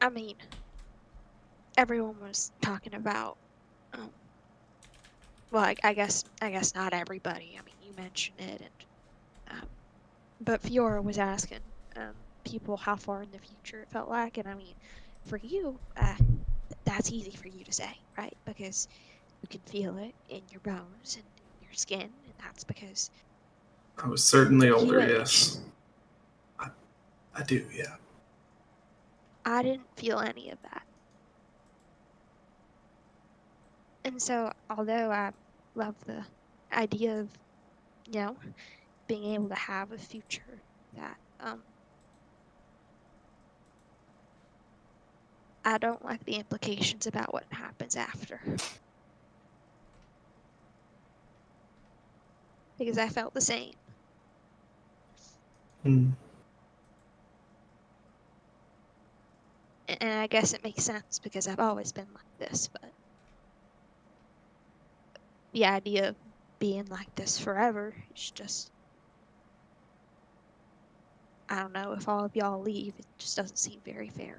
I mean, everyone was talking about. Well, I guess not everybody. I mean, you mentioned it, and but Fiora was asking people how far in the future it felt like, and I mean, for you, that's easy for you to say, right? Because you can feel it in your bones and in your skin, and that's because I was certainly you older, age. yes. I do, yeah. I didn't feel any of that. And so, although I love the idea of, being able to have a future that, I don't like the implications about what happens after. Because I felt the same. Mm. And I guess it makes sense because I've always been like this, but the idea of being like this forever is just, I don't know, if all of y'all leave, it just doesn't seem very fair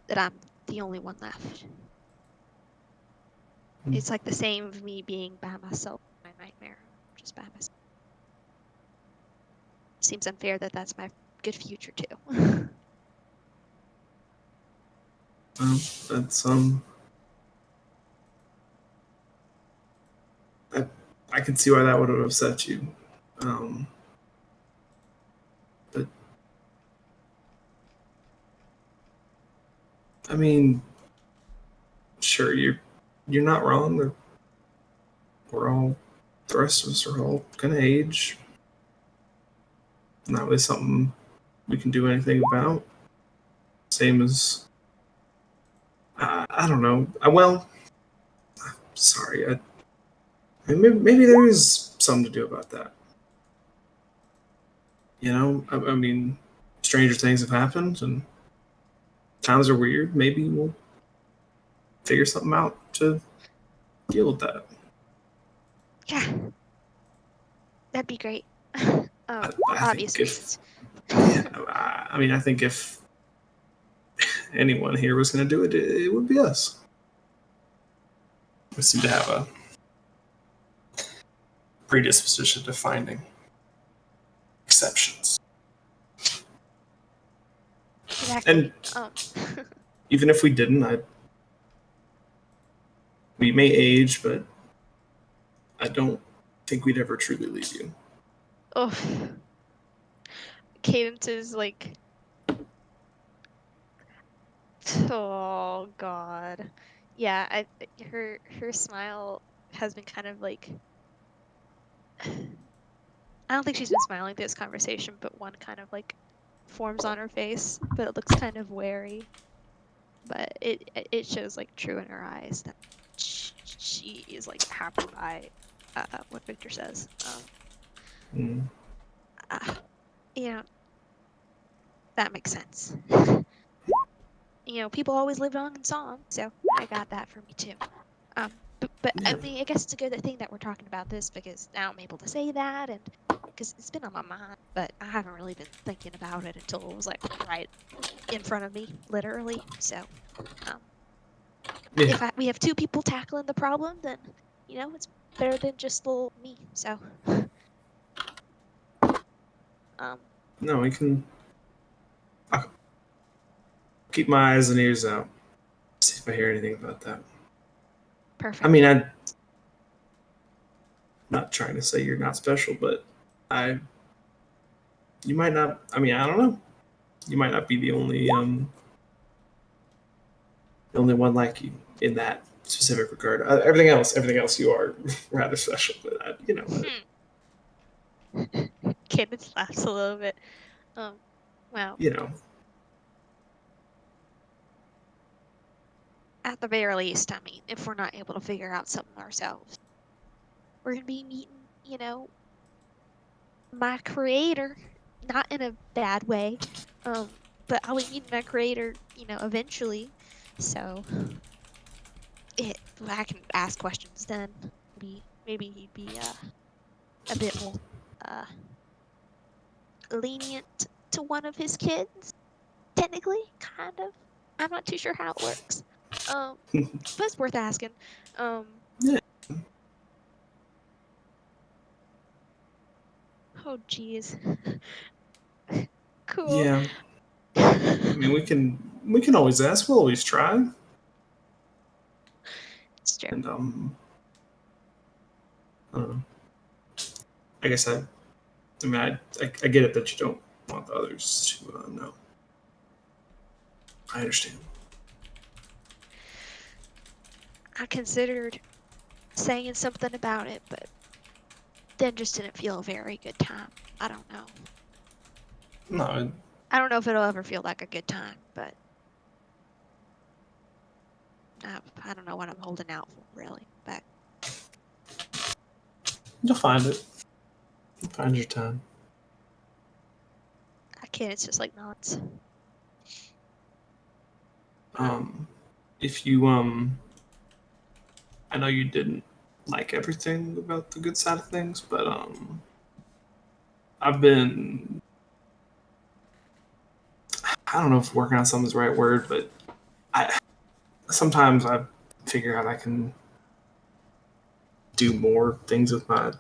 that I'm the only one left. It's like the same of me being by myself in my nightmare, just by myself. Seems unfair that that's my good future too. Well, that's I can see why that would have upset you. But I mean, sure, you're not wrong. We're all, the rest of us are all gonna age. Not really something we can do anything about. Same as I don't know. Sorry. Maybe there is something to do about that. I mean, stranger things have happened, and times are weird. Maybe we'll figure something out to deal with that. Yeah, that'd be great. I Obvious think reasons. I mean, I think if anyone here was going to do it, it would be us. We seem to have a predisposition to finding exceptions. Exactly. And even if we didn't, we may age, but I don't think we'd ever truly leave you. Oh, Cadence is like, oh God, yeah. Her smile has been kind of like, I don't think she's been smiling through this conversation, but one kind of like forms on her face, but it looks kind of wary. But it shows like true in her eyes that she is like happy by what Victor says. That makes sense. People always lived on in song, so I got that for me too. But I mean, I guess it's a good thing that we're talking about this because now I'm able to say that, and because it's been on my mind, but I haven't really been thinking about it until it was like right in front of me, literally. So, if we have two people tackling the problem, then it's better than just little me. So, No, we can keep my eyes and ears out. See if I hear anything about that. Perfect. I mean, I'm not trying to say you're not special, but you might not. I mean, I don't know. You might not be the only one like you in that specific regard. Everything else, you are rather special. But Kenneth laughs a little bit. Well, at the very least, I mean, if we're not able to figure out something ourselves, we're gonna be meeting, my creator, not in a bad way, but I'll be meeting my creator, eventually. So, I can ask questions then. Maybe he'd be a bit more lenient to one of his kids. Technically, kind of. I'm not too sure how it works. But it's worth asking. Yeah. Oh, jeez. Cool. Yeah. I mean, we can always ask. We'll always try. It's true. And I don't know. I guess I get it that you don't want the others to know. I understand. I considered saying something about it, but then just didn't feel a very good time. I don't know. No, I don't know if it'll ever feel like a good time, but I don't know what I'm holding out for, really. But you'll find it. You'll find your time. I can't. It's just like nods. If you I know you didn't like everything about the good side of things, but I've been, I don't know if working on something's the right word, but sometimes I figure out I can do more things with my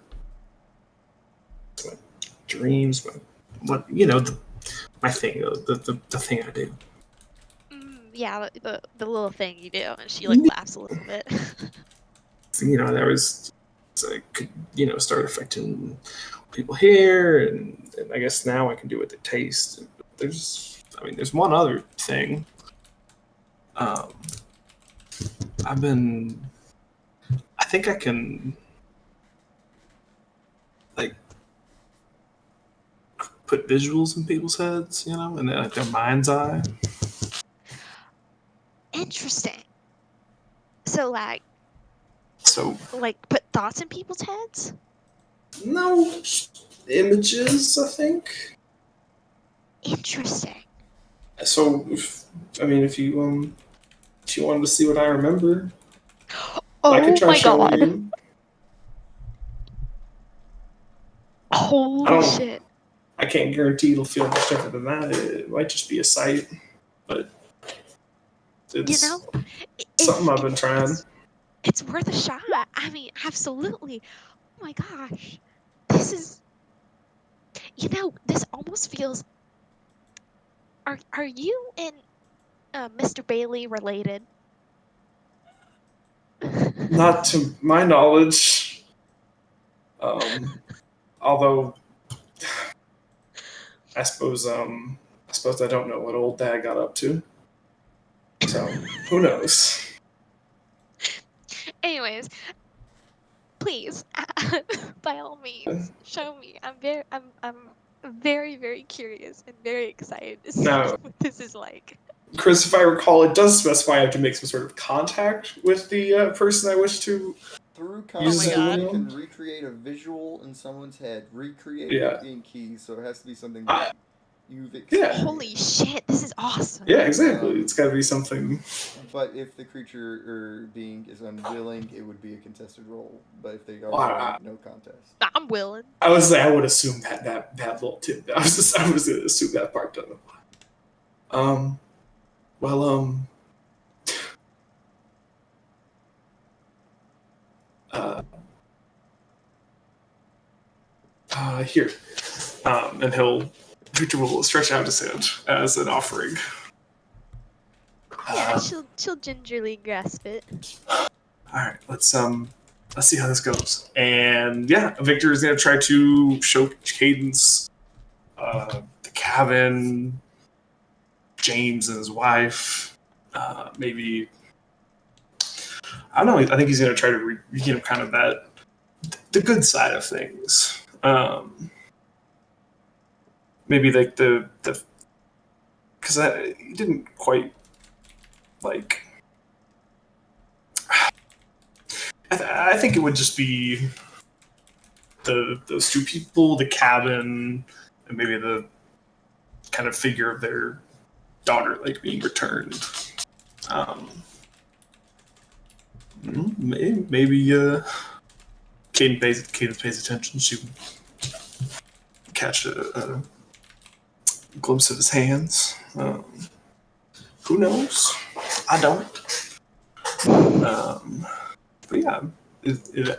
dreams, my thing, the thing I do. Yeah, the little thing you do, and she laughs a little bit. That was, it could start affecting people here, and I guess now I can do it to taste. There's one other thing. I think I can put visuals in people's heads, and their mind's eye. Interesting. So put thoughts in people's heads? No, images, I think. Interesting. So, if you wanted to see what I remember, I could try showing you. Holy shit. I can't guarantee it'll feel much different than that. It might just be a sight, but it's something I've been trying. It's worth a shot. I mean, absolutely. Oh my gosh. This is, this almost feels. Are you and Mr. Bailey related? Not to my knowledge. Although I suppose I don't know what old dad got up to. So who knows? Anyways, please, by all means, show me. I'm very, very curious and very excited to see what this is like. Chris, if I recall, it does specify I have to make some sort of contact with the person I wish to. Through contact, you can recreate a visual in someone's head, recreate it in keys, so it has to be something that you've experienced. Holy shit, this is awesome. Yeah, exactly. It's got to be something. But if the creature or being is unwilling, it would be a contested roll. But if they are willing, no contest. I'm willing. I would assume that little tip. I was going to assume that part doesn't apply. Here. And Victor will stretch out his hand as an offering. she'll gingerly grasp it. All right, let's see how this goes. And yeah, Victor is gonna try to show Cadence the cabin, James and his wife. Maybe I don't know. I think he's gonna try to get him kind of the good side of things. Maybe like the because he didn't quite like. I think it would just be those two people, the cabin, and maybe the kind of figure of their daughter like being returned. Maybe Cadence pays attention. She would catch a glimpse of his hands. Who knows? I don't. But yeah,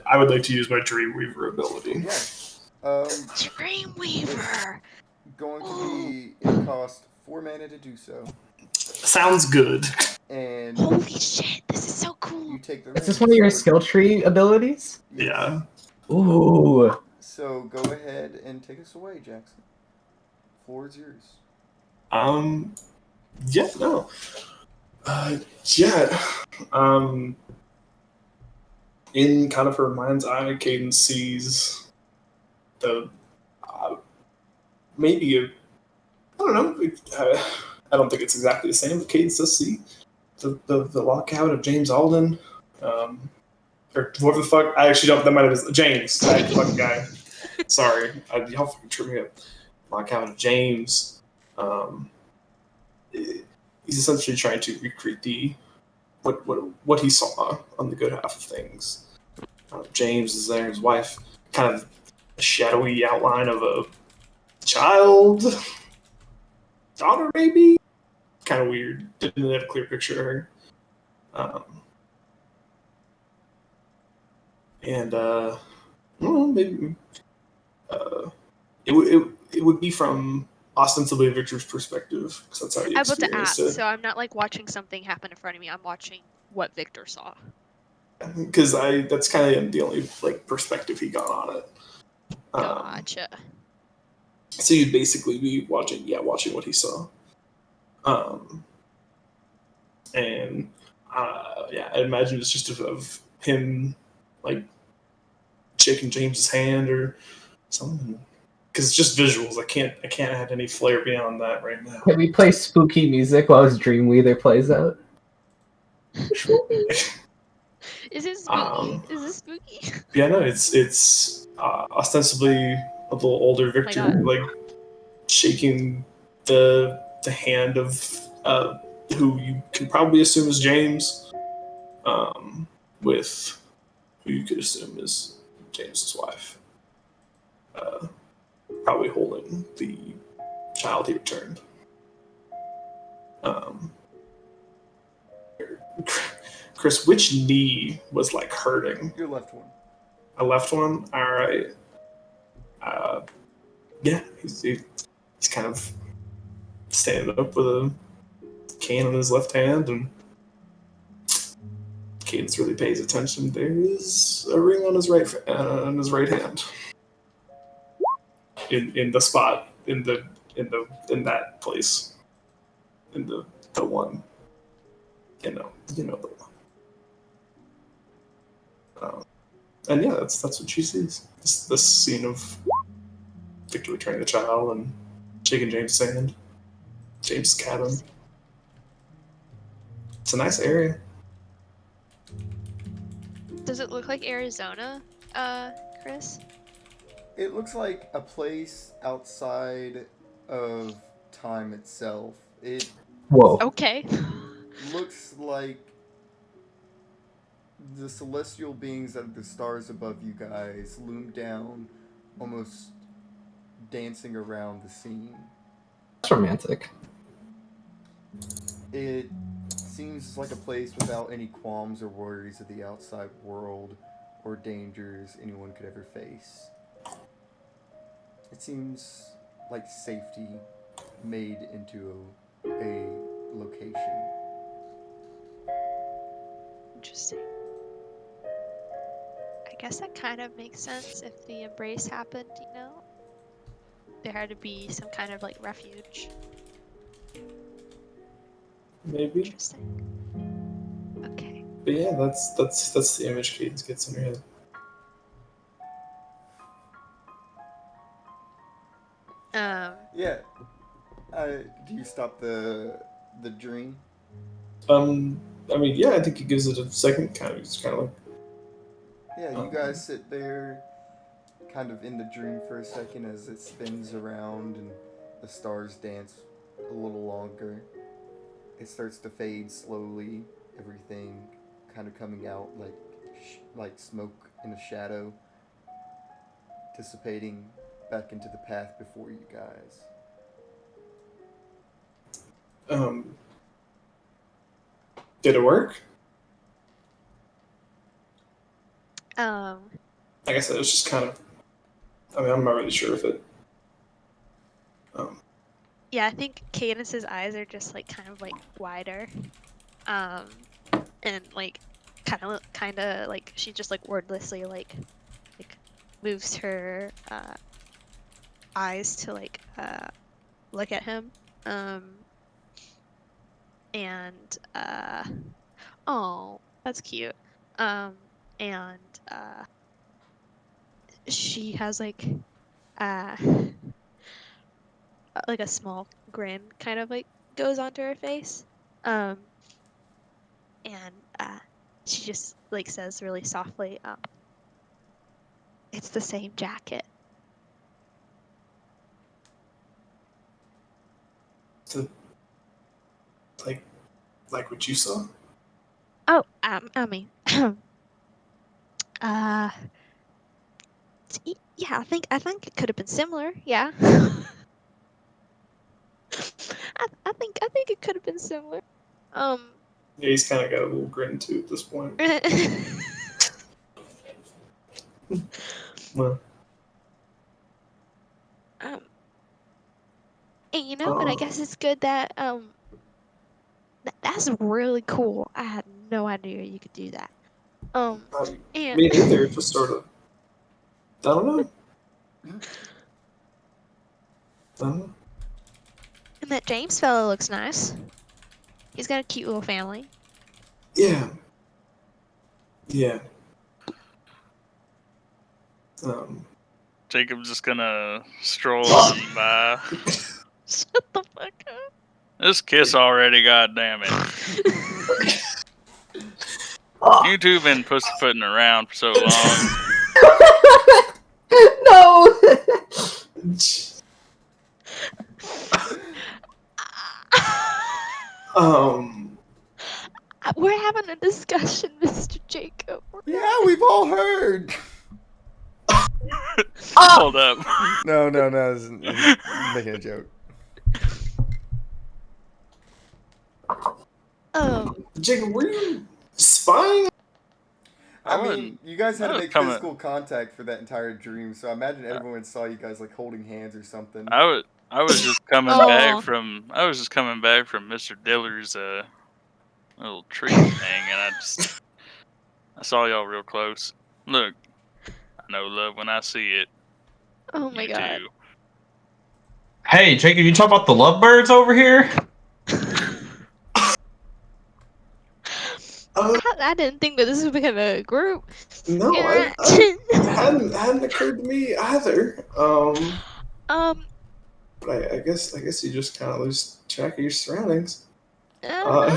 I would like to use my Dreamweaver ability. Yeah. Dreamweaver. Going to be it cost 4 mana to do so. Sounds good. And Holy shit, this is so cool. you take the Is this ring. one of your skill tree abilities? Yes. Yeah. Ooh. So go ahead and take us away, Jackson. Floor is yours. Yeah, no. Yeah. In kind of her mind's eye, Cadence sees the maybe I don't know. I don't think it's exactly the same. But Cadence does see the lockout of James Alden, or whoever the fuck. I actually don't. That might have been James. That fucking guy. Sorry, y'all fucking trip me up. Lockout of James. He's essentially trying to recreate what he saw on the good half of things. James is there, his wife, kind of a shadowy outline of a child, daughter maybe. Kind of weird. Didn't really have a clear picture of her. Well, maybe it would be from ostensibly Victor's perspective, because that's how he I was about to experienced ask, it. so I'm not like watching something happen in front of me. I'm watching what Victor saw. Because that's kind of the only like perspective he got on it. Gotcha. So you'd basically be watching what he saw. And I imagine it's just of him like shaking James's hand or something. Because it's just visuals. I can't add any flair beyond that right now. Can we play spooky music while his Dreamweaver plays out? Is it spooky? Is this spooky? Yeah, no, it's ostensibly a little older Victor, God. like shaking the hand of who you can probably assume is James, with who you could assume is James's wife, probably holding the child he returned. Chris, which knee was like hurting? Your left one. A left one? All right. Yeah, he's kind of standing up with a can in his left hand, and Cadence really pays attention. There is a ring on his right hand, in the spot in that place, in the one, you know the one. And yeah, that's what she sees. This scene of Victor returning the child and shaking James' hand. James' cabin. It's a nice area. Does it look like Arizona, Chris? It looks like a place outside of time itself. It Whoa. Okay. looks like the celestial beings that are the stars above you guys loom down, almost dancing around the scene. That's romantic. It seems like a place without any qualms or worries of the outside world or dangers anyone could ever face. It seems like safety made into a location. Interesting. I guess that kind of makes sense if the embrace happened, you know? There had to be some kind of like refuge. Maybe. Interesting. Okay. But yeah, that's the image Cadence gets in her head. Yeah. Do you stop the dream? I mean, yeah, I think it gives it a second kind of. It's kind of like. Yeah, you guys sit there, kind of in the dream for a second as it spins around and the stars dance a little longer. It starts to fade slowly. Everything kind of coming out like smoke in a shadow, dissipating back into the path before you guys. Did it work? Like I said, it's just kind of. I mean, I'm not really sure if it. Yeah, I think Cadence's eyes are just like kind of like wider. And like kind of like she just like wordlessly like moves her eyes to like look at him. And oh, that's cute. And she has like a small grin kind of like goes onto her face. And she just like says really softly, it's the same jacket. Like what you saw? Oh, I mean, yeah, I think it could have been similar. Yeah. I think it could have been similar. Yeah, he's kind of got a little grin too at this point. Well, and you know, and I guess it's good that that's really cool. I had no idea you could do that. And me neither. Just sort of. I don't know. And that James fellow looks nice. He's got a cute little family. Yeah. Yeah. Jacob's just gonna stroll on by. Shut the fuck up. This kiss already, goddammit. You two been pussyfooting around for so long. No. We're having a discussion, Mr. Jacob. Yeah, we've all heard. Hold up. No, it's making a joke. Jacob, were you spying? I mean, you guys had to make coming- physical contact for that entire dream, so I imagine everyone saw you guys like holding hands or something. I was just coming back from Mr. Diller's little treat thing, and I saw y'all real close. Look, I know love when I see it. Oh my god. Too. Hey, Jacob, you talk about the lovebirds over here? I didn't think that this would become a group. No, it hadn't occurred to me either. But I guess you just kind of lose track of your surroundings. Time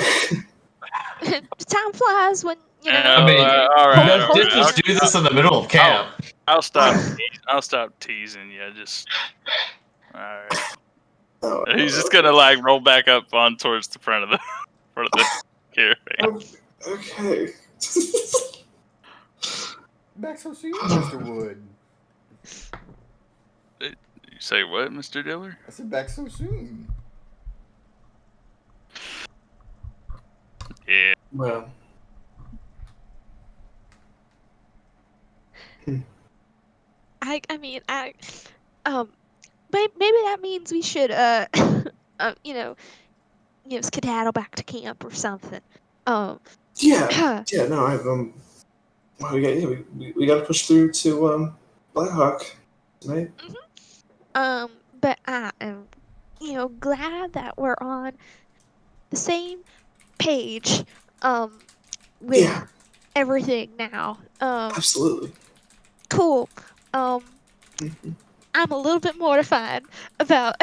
flies when you know. I mean, all right. you guys did just do this in the middle of camp. I'll stop. I'll stop teasing you. Just all right. He's just gonna like roll back up on towards the front of the caravan. Okay. Back so soon, Mr. Wood. You say what, Mr. Diller? I said back so soon. Yeah. Well. Maybe that means we should skedaddle back to camp or something. Yeah, yeah. No, I've well, we got to push through to Blackhawk tonight. But I am, glad that we're on the same page, with Yeah, everything now. absolutely. Cool. Mhm. I'm a little bit mortified about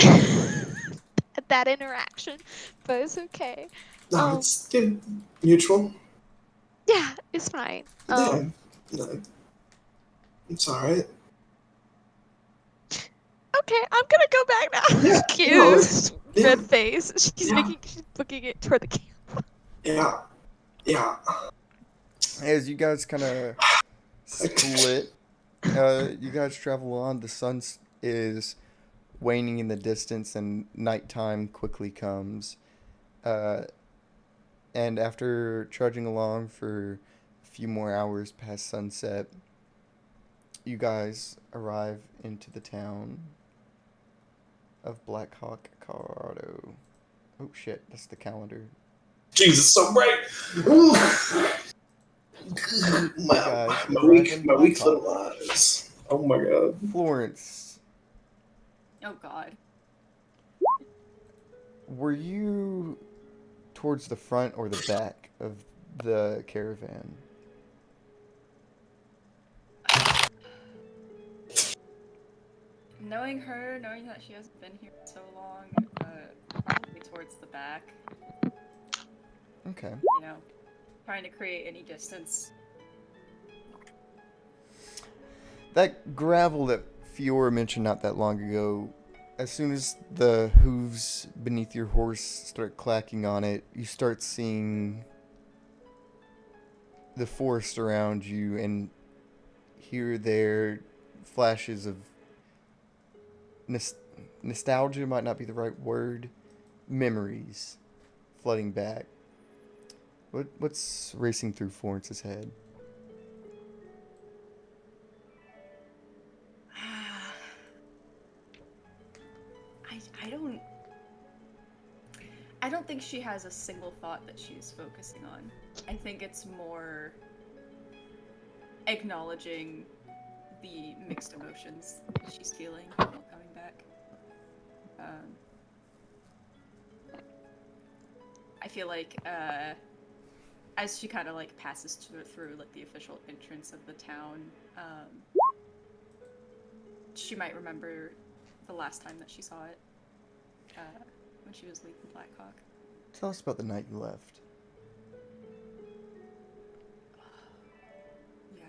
that interaction, but it's okay. No, Um, it's mutual. yeah, it's fine. Yeah, no, it's all right. Okay, I'm gonna go back now. Yeah, no, Q's yeah, red face. She's yeah, looking it toward the camera. yeah, yeah. As you guys kind of split, you guys travel on. The sun is waning in the distance, and nighttime quickly comes. Uh, and after trudging along for a few more hours past sunset, you guys arrive into the town of Blackhawk, Colorado. Oh shit, that's the calendar. Jesus, so bright. Ooh. You guys My arrive in weak Blackhawk. little eyes. Oh my god. Florence, Oh God. were you towards the front or the back of the caravan? Knowing her, knowing that she hasn't been here so long, probably towards the back. Okay. You know, trying to create any distance. That gravel that Fiora mentioned not that long ago, as soon as the hooves beneath your horse start clacking on it, you start seeing the forest around you, and here there flashes of nostalgia might not be the right word, memories flooding back. What's racing through Florence's head? I don't think she has a single thought that she's focusing on. I think it's more acknowledging the mixed emotions that she's feeling while coming back. I feel like as she kind of like passes through like the official entrance of the town, she might remember the last time that she saw it when she was leaving Blackhawk. Tell us about the night you left. Yeah.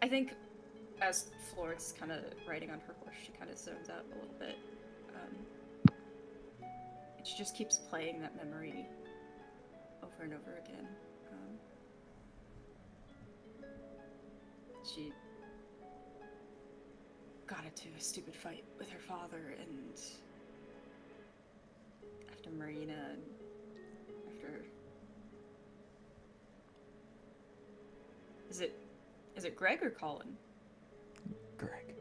I think as Florence kind of riding on her horse, she kind of zones out a little bit. And she just keeps playing that memory over and over again. She got into a stupid fight with her father, and after Marina, and after is it Greg or Colin? Greg.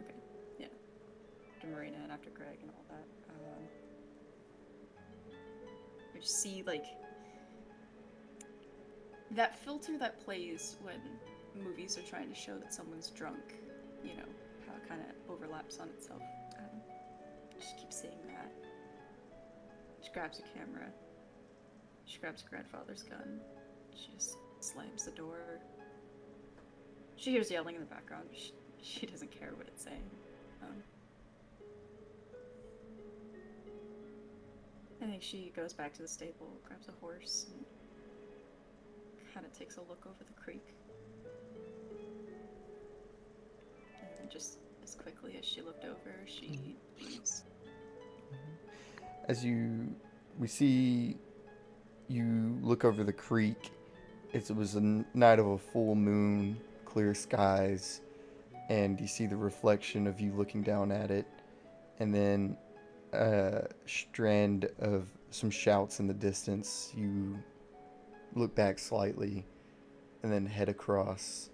Okay, yeah. After Marina and after Greg and all that, we just see like that filter that plays when movies are trying to show that someone's drunk. You know how it kind of overlaps on itself. Just keep seeing that. She grabs a camera. She grabs her grandfather's gun. She just slams the door. She hears yelling in the background. She doesn't care what it's saying. I think she goes back to the stable, grabs a horse, and kind of takes a look over the creek. And then just as quickly as she looked over, she leaves. As we see you look over the creek, it was a night of a full moon, clear skies, and you see the reflection of you looking down at it, and then a strand of some shouts in the distance. You look back slightly, and then head across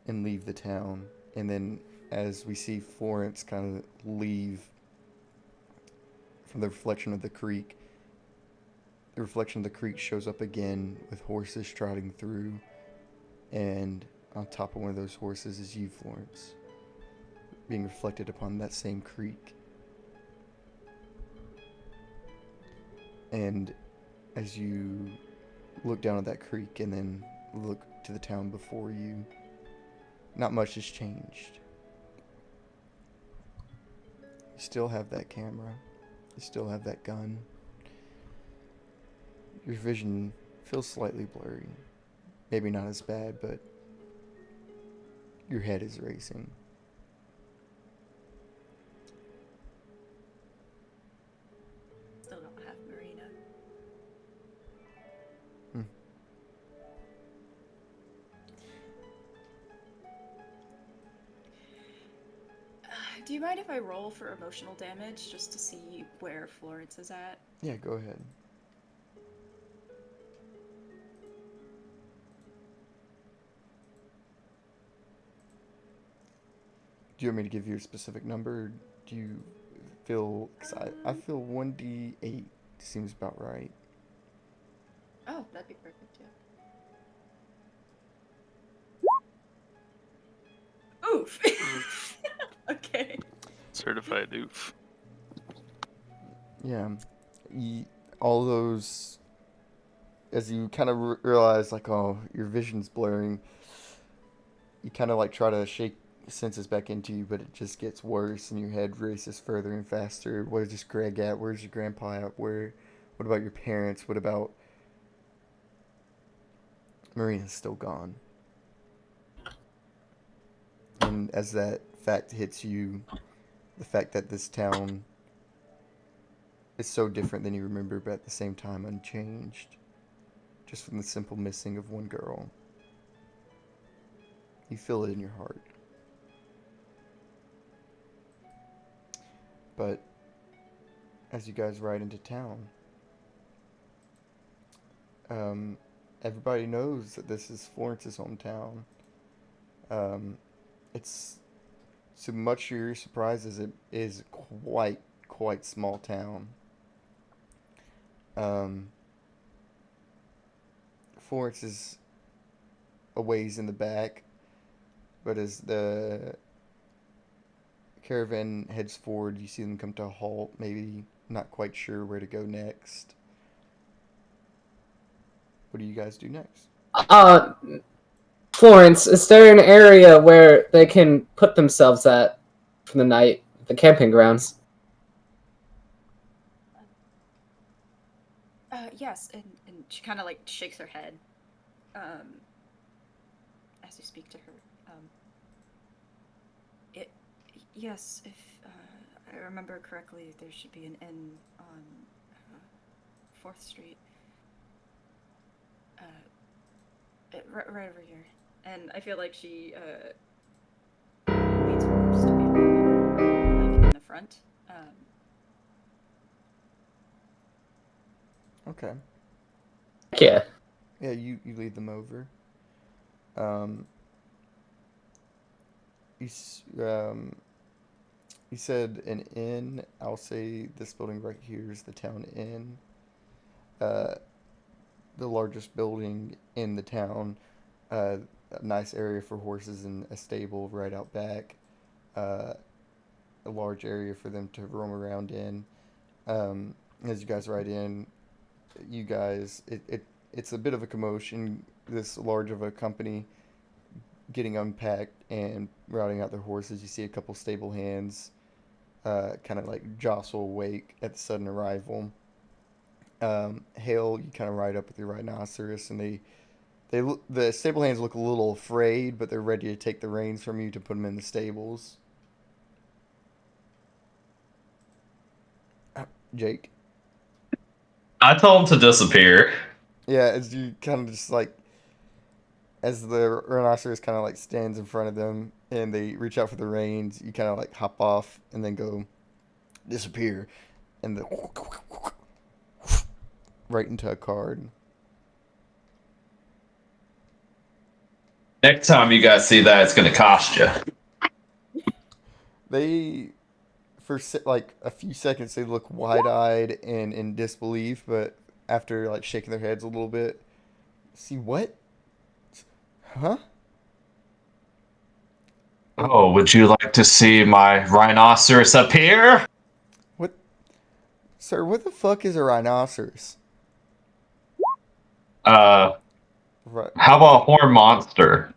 and leave the town. And then as we see Florence kind of leave from the reflection of the creek. The reflection of the creek shows up again with horses trotting through, and on top of one of those horses is you, Florence, being reflected upon that same creek. And as you look down at that creek and then look to the town before you, not much has changed. You still have that camera. You still have that gun. Your vision feels slightly blurry. Maybe not as bad, but your head is racing. Still don't have Marina. Do you mind if I roll for emotional damage just to see where Florence is at? Yeah, go ahead. Do you want me to give you a specific number? Do you feel... Cause I feel 1d8 seems about right. Oh, that'd be perfect, yeah. Oof! Okay. Certified oof. Yeah. All those... As you kind of realize, like, oh, your vision's blurring, you kind of, like, try to shake senses back into you, but it just gets worse, and your head races further and faster. Where's Greg at? Where's your grandpa at? What about your parents? What about... Marina's still gone. And as that fact hits you, the fact that this town is so different than you remember, but at the same time unchanged, just from the simple missing of one girl, you feel it in your heart. But as you guys ride into town, everybody knows that this is Florence's hometown. It's, so much to your surprise, as it is quite small town. Florence is a ways in the back, but as the caravan heads forward, you see them come to a halt, maybe not quite sure where to go next. What do you guys do next? Florence, is there an area where they can put themselves at for the night? The camping grounds? Yes, and she kind of like shakes her head as you speak to her. Yes, if I remember correctly, there should be an inn on 4th Street. Right over here. And I feel like she leads her horse to be like in the front. Okay. Yeah. Yeah, you lead them over. You said an inn. I'll say this building right here is the town inn. The largest building in the town. A nice area for horses and a stable right out back. A large area for them to roam around in. As you guys ride in, it's a bit of a commotion. This large of a company getting unpacked and routing out their horses. You see a couple stable hands kind of like jostle awake at the sudden arrival. Hale, you kind of ride up with your rhinoceros, and the stable hands look a little afraid, but they're ready to take the reins from you to put them in the stables. Jake? I told him to disappear. Yeah, as you kind of just like, as the rhinoceros kind of like stands in front of them and they reach out for the reins, you kind of like hop off and then go disappear, and the right into a card. Next time you guys see that, it's gonna cost you. They, for like a few seconds, they look wide-eyed and in disbelief, but after like shaking their heads a little bit, see what? Huh? Oh, would you like to see my rhinoceros appear? What, sir? What the fuck is a rhinoceros? Uh, Right, how about a horn monster?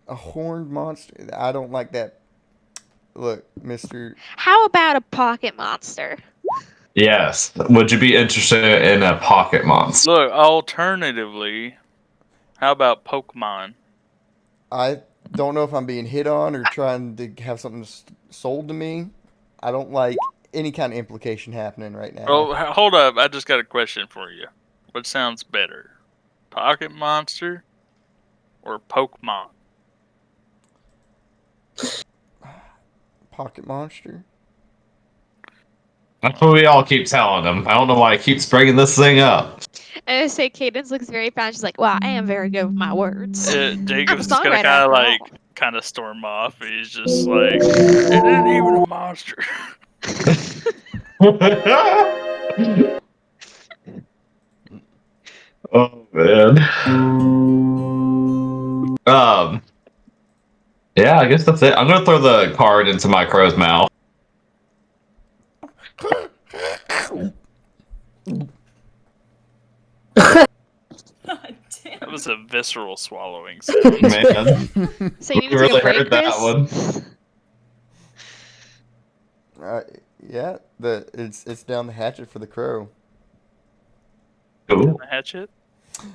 a horned monster. I don't like that. Look, Mister. How about a pocket monster? Yes. Would you be interested in a pocket monster? Look, alternatively, how about Pokemon? I don't know if I'm being hit on or trying to have something sold to me. I don't like any kind of implication happening right now. Oh, hold up. I just got a question for you. What sounds better? Pocket Monster or Pokemon? Pocket monster. That's what we all keep telling him. I don't know why he keeps bringing this thing up. I say Cadence looks very proud. She's like, "Wow, I am very good with my words. I'm a Jacob's just gonna songwriter after all." kind of storm off. He's just like, it isn't even a monster. Oh man. Yeah, I guess that's it. I'm gonna throw the card into my crow's mouth. God damn. That was a visceral swallowing sound. Man, So you need to we take really a break, heard that Chris? one. Yeah, it's down the hatchet for the crow. Ooh. Hatchet?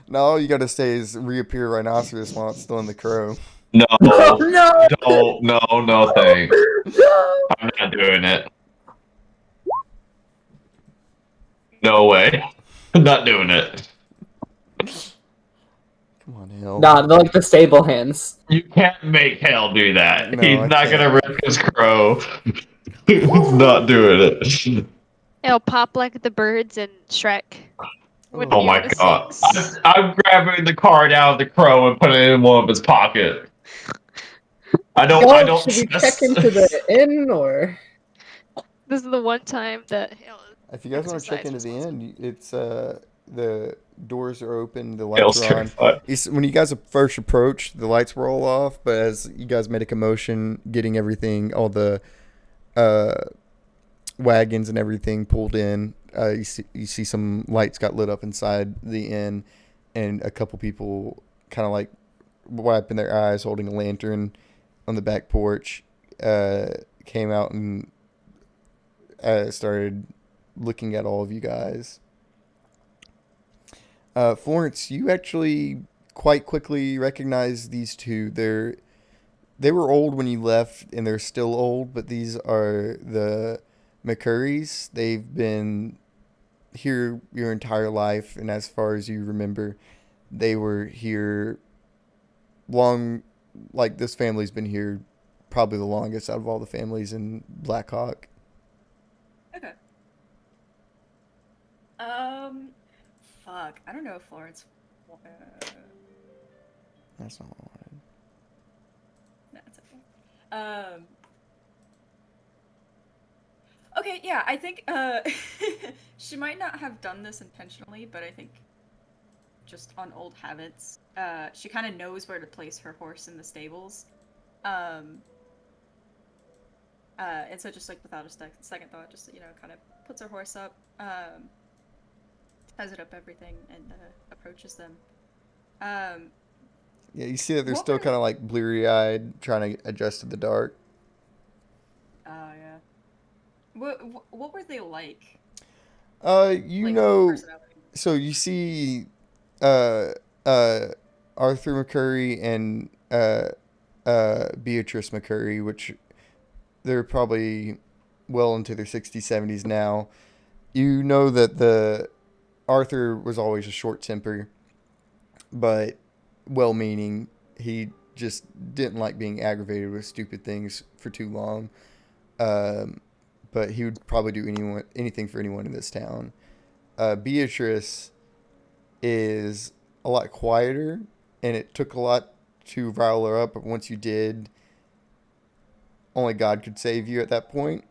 Now all you gotta say is reappear rhinoceros while it's still in the crow. No, no, don't, no, thanks. no. I'm not doing it. No way. I'm not doing it. Come on, Hill. Nah, they're like the stable hands. You can't make Hale do that. No, He's I not gonna can't. rip his crow. He's not doing it. It'll pop like the birds in Shrek. When Oh my Fiona god. sings. I'm grabbing the card out of the crow and putting it in one of his pocket. I don't Should we check into the inn or? This is the one time that If you guys want to check into the inn, it's the doors are open, the lights Hale's are on. terrified. When you guys first approached, the lights were all off, but as you guys made a commotion, getting everything, all the wagons and everything pulled in, you see some lights got lit up inside the inn, and a couple people kind of like wiping their eyes, holding a lantern on the back porch, came out and started looking at all of you guys. Florence, you actually quite quickly recognize these two. They were old when you left, and they're still old, but these are the McCurrys. They've been here your entire life, and as far as you remember, they were here long. Like, this family's been here probably the longest out of all the families in Blackhawk. Okay. Fuck. I don't know if Florence. That's not what I wanted. No, it's okay. Okay, yeah, I think she might not have done this intentionally, but I think just on old habits, she kind of knows where to place her horse in the stables. And so just like without a second thought, just kind of puts her horse up, ties it up, everything, and approaches them. Yeah, you see that they're What still were- kind of like bleary-eyed, trying to adjust to the dark. Oh yeah. What were they like? You Like, know, personality? so you see, Arthur McCurry and Beatrice McCurry, which they're probably well into their 60s, 70s now. You know that the Arthur was always a short temper, but well-meaning. He just didn't like being aggravated with stupid things for too long. But he would probably do anything for anyone in this town. Beatrice is a lot quieter, and it took a lot to rile her up. But once you did, only God could save you at that point.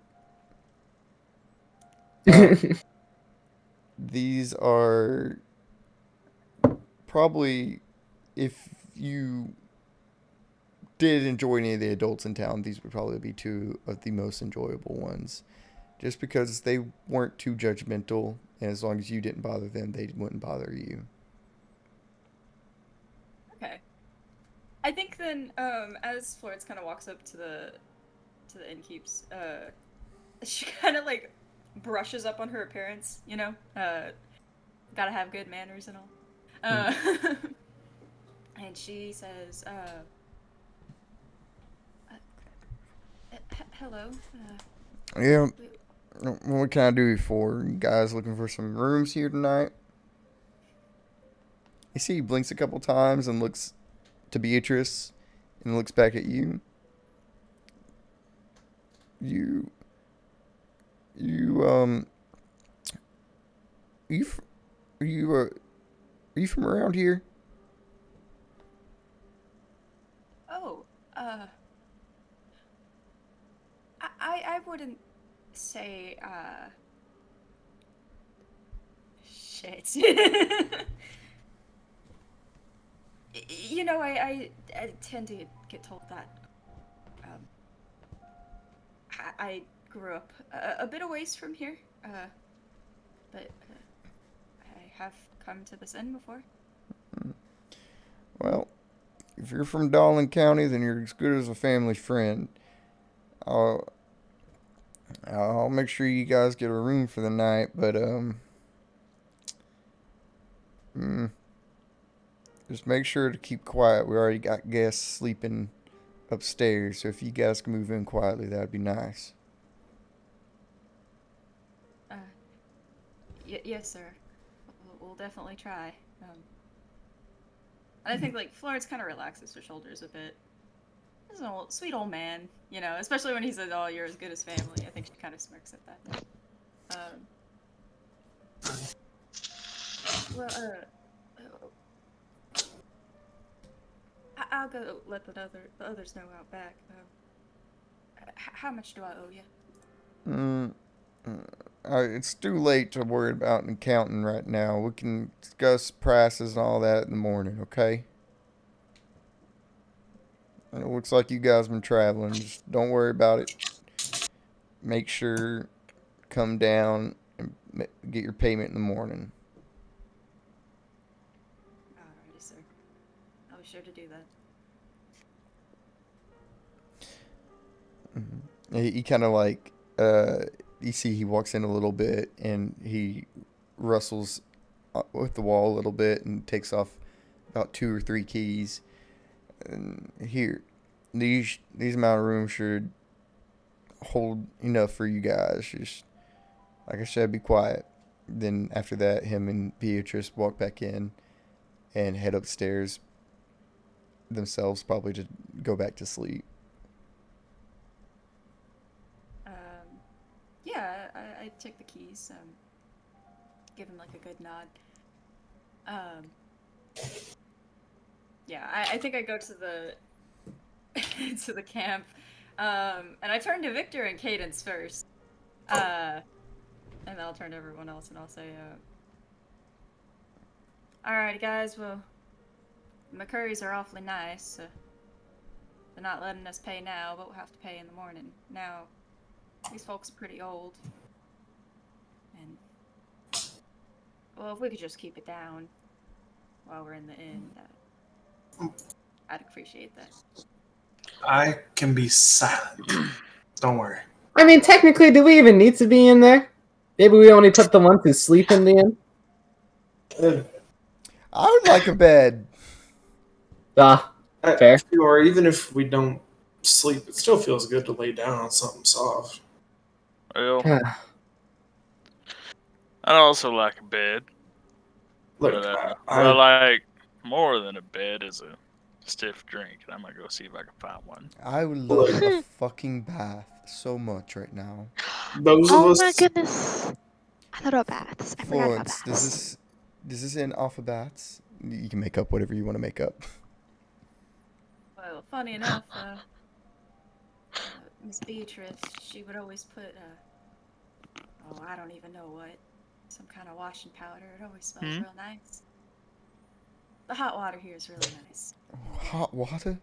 Uh, these are probably, if you did enjoy any of the adults in town, these would probably be two of the most enjoyable ones. Just because they weren't too judgmental, and as long as you didn't bother them, they wouldn't bother you. Okay. I think then, as Florence kind of walks up to the innkeeps, she kind of like brushes up on her appearance, you know, gotta have good manners and all. And she says, hello. Yeah. What can I do for you guys? Looking for some rooms here tonight? You see, he blinks a couple times and looks to Beatrice, and looks back at you. You you f- are you from around here? Oh, I wouldn't say, shit. You know, I tend to get told that, I grew up a bit a ways from here, but I have come to this inn before. Well, if you're from Darling County, then you're as good as a family friend. I'll make sure you guys get a room for the night, but just make sure to keep quiet. We already got guests sleeping upstairs, so if you guys can move in quietly, that'd be nice. Yes, sir. We'll definitely try. And I think like Florence kind of relaxes her shoulders a bit. He's an sweet old man, you know, especially when he says, "Oh, you're as good as family." I think she kind of smirks at that. Well, I'll go let the others know out back. How much do I owe you? It's too late to worry about an accountant right now. We can discuss prices and all that in the morning, okay? And it looks like you guys been traveling. Just don't worry about it. Make sure come down and get your payment in the morning. Alrighty, sir. I'll be sure to do that. He kind of like, you see he walks in a little bit and he rustles with the wall a little bit and takes off about 2 or 3 keys. And here, these amount of rooms should hold enough for you guys. Just like I said, be quiet. Then after that, him and Beatrice walk back in and head upstairs themselves, probably to go back to sleep. Yeah, I take the keys, give him like a good nod. Yeah, I think I go to the to the camp, and I turn to Victor and Cadence first, and then I'll turn to everyone else and I'll say, "Alright, guys, well, McCurry's are awfully nice. They're not letting us pay now, but we'll have to pay in the morning. Now, these folks are pretty old, and well, if we could just keep it down while we're in the inn, I'd appreciate that." I can be silent. Don't worry. I mean, technically, do we even need to be in there? Maybe we only put the ones who sleep in the inn. I would like a bed. Fair. Or even if we don't sleep, it still feels good to lay down on something soft. Well, I'd also like a bed. Look, But I like more than a bed is a stiff drink, and I'm gonna go see if I can find one. I would love a fucking bath so much right now. those of Oh us. my goodness. I thought about baths. I forgot about Florence, baths. does this end off of bats? You can make up whatever you want to make up. Well, funny enough, Miss Beatrice, she would always put I don't even know what, some kind of washing powder. It always smells real nice. The hot water here is really nice. Hot water?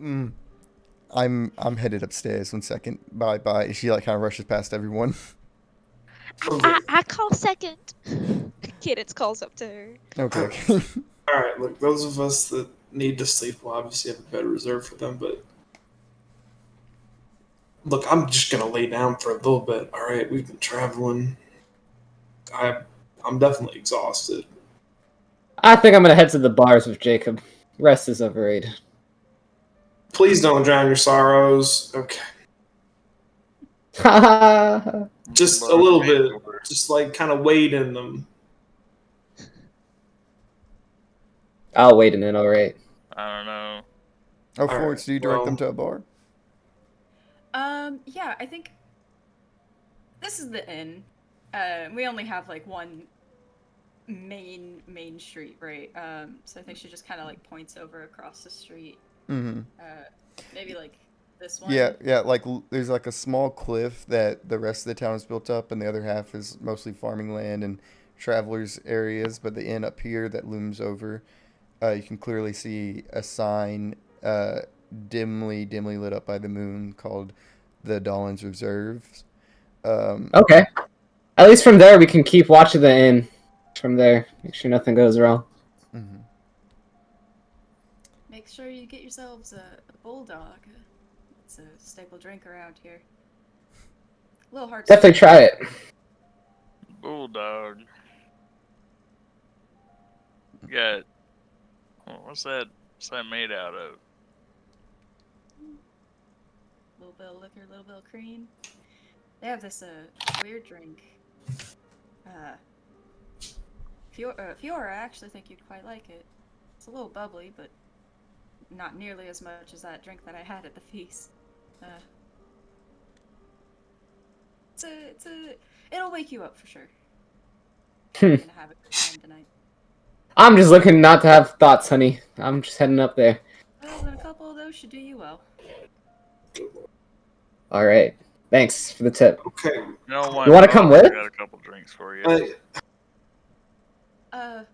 I'm headed upstairs. 1 second. Bye. She like kind of rushes past everyone. I call second. Cadence calls up to her. Okay. All right, look, those of us that need to sleep will obviously have a bed reserved for them, but look, I'm just gonna lay down for a little bit. All right, we've been traveling. I'm definitely exhausted. I think I'm gonna head to the bars with Jacob. Rest is overrated. Please don't drown your sorrows. Okay, just a little bit. Just like kind of wade in them. I'll wait in it, alright. I don't know. Oh, Florence, right, do you direct them well- to a bar? Yeah, I think this is the inn. We only have like one main street, right? So I think she just kind of like points over across the street. Mm-hmm. Maybe like this one. Yeah. Like there's like a small cliff that the rest of the town is built up, and the other half is mostly farming land and travelers' areas. But the inn up here that looms over, you can clearly see a sign, dimly lit up by the moon, called the Dollins Reserves. Okay. At least from there, we can keep watch of the inn. From there, make sure nothing goes wrong. Mm-hmm. Make sure you get yourselves a bulldog. It's a staple drink around here. A little hard to Definitely try it. Bulldog. You got. What's that? What's that made out of? little bit of liquor, a little bit of cream. They have this weird drink. Fiora, I actually think you'd quite like it. It's a little bubbly, but not nearly as much as that drink that I had at the feast. It'll wake you up for sure. You're gonna have a good time tonight. I'm just looking not to have thoughts, honey. I'm just heading up there. Well, then a couple of those should do you well. Alright. Thanks for the tip. Okay. You know what? You wanna come with? I got a couple drinks for you. I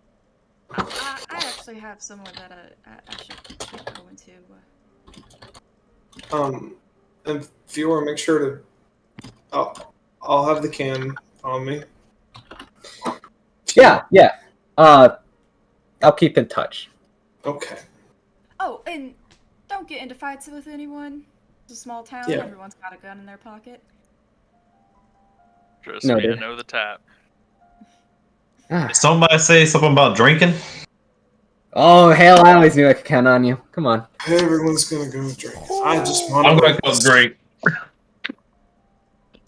actually have someone that I should get going to. And Fiora, make sure to. I'll have the can on me. Yeah. I'll keep in touch. Okay. Oh, and don't get into fights with anyone. It's a small town. Yeah. Everyone's got a gun in their pocket. Trust No, me, I dude. know the tap. Ah. Did somebody say something about drinking? Oh, hell, I always knew I could count on you. Come on. Everyone's gonna go drink. I just want I'm gonna go drink.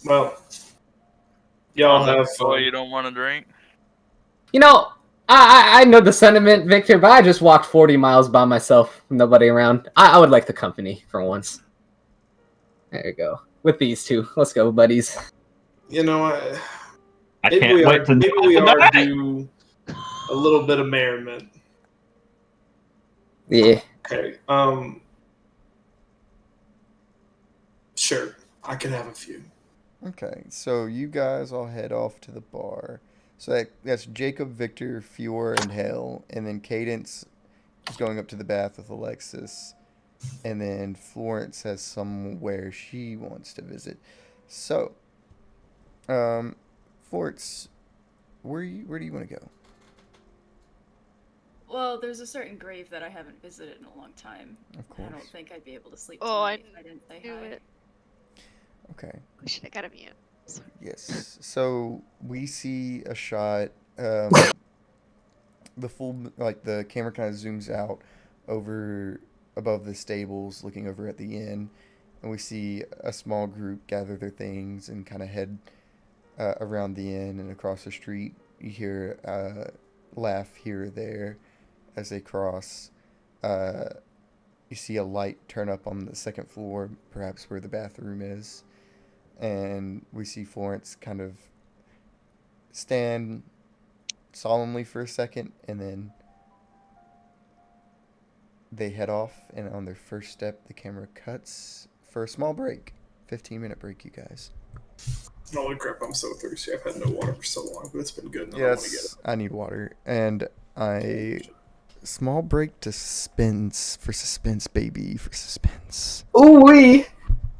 Well, y'all have Boy, fun. you don't want to drink? You know, I know the sentiment, Victor, but I just walked 40 miles by myself, with nobody around. I would like the company for once. There you go. With these two. Let's go, buddies. You know, I maybe can't we wait are. to Maybe we are tonight. due a little bit of merriment. Yeah. Okay. Sure. I can have a few. Okay, so you guys all head off to the bar. So that's Jacob, Victor, Fior, and Hale, and then Cadence is going up to the bath with Alexis, and then Florence has somewhere she wants to visit. So, Florence, where do you want to go? Well, there's a certain grave that I haven't visited in a long time. Of I course. don't think I'd be able to sleep Oh, tonight if I didn't say knew hi. it. Okay. We should have got a mute. Yes. So we see a shot. The full the camera kind of zooms out over above the stables, looking over at the inn, and we see a small group gather their things and kind of head around the inn and across the street. You hear a laugh here or there as they cross. You see a light turn up on the second floor, perhaps where the bathroom is. And we see Florence kind of stand solemnly for a second, and then they head off, and on their first step, the camera cuts for a small break. 15-minute break, you guys. Holy crap, I'm so thirsty. I've had no water for so long, but it's been good. And I want to get it. Yes, I need water. And small break to suspense, baby, for suspense. Ooh wee!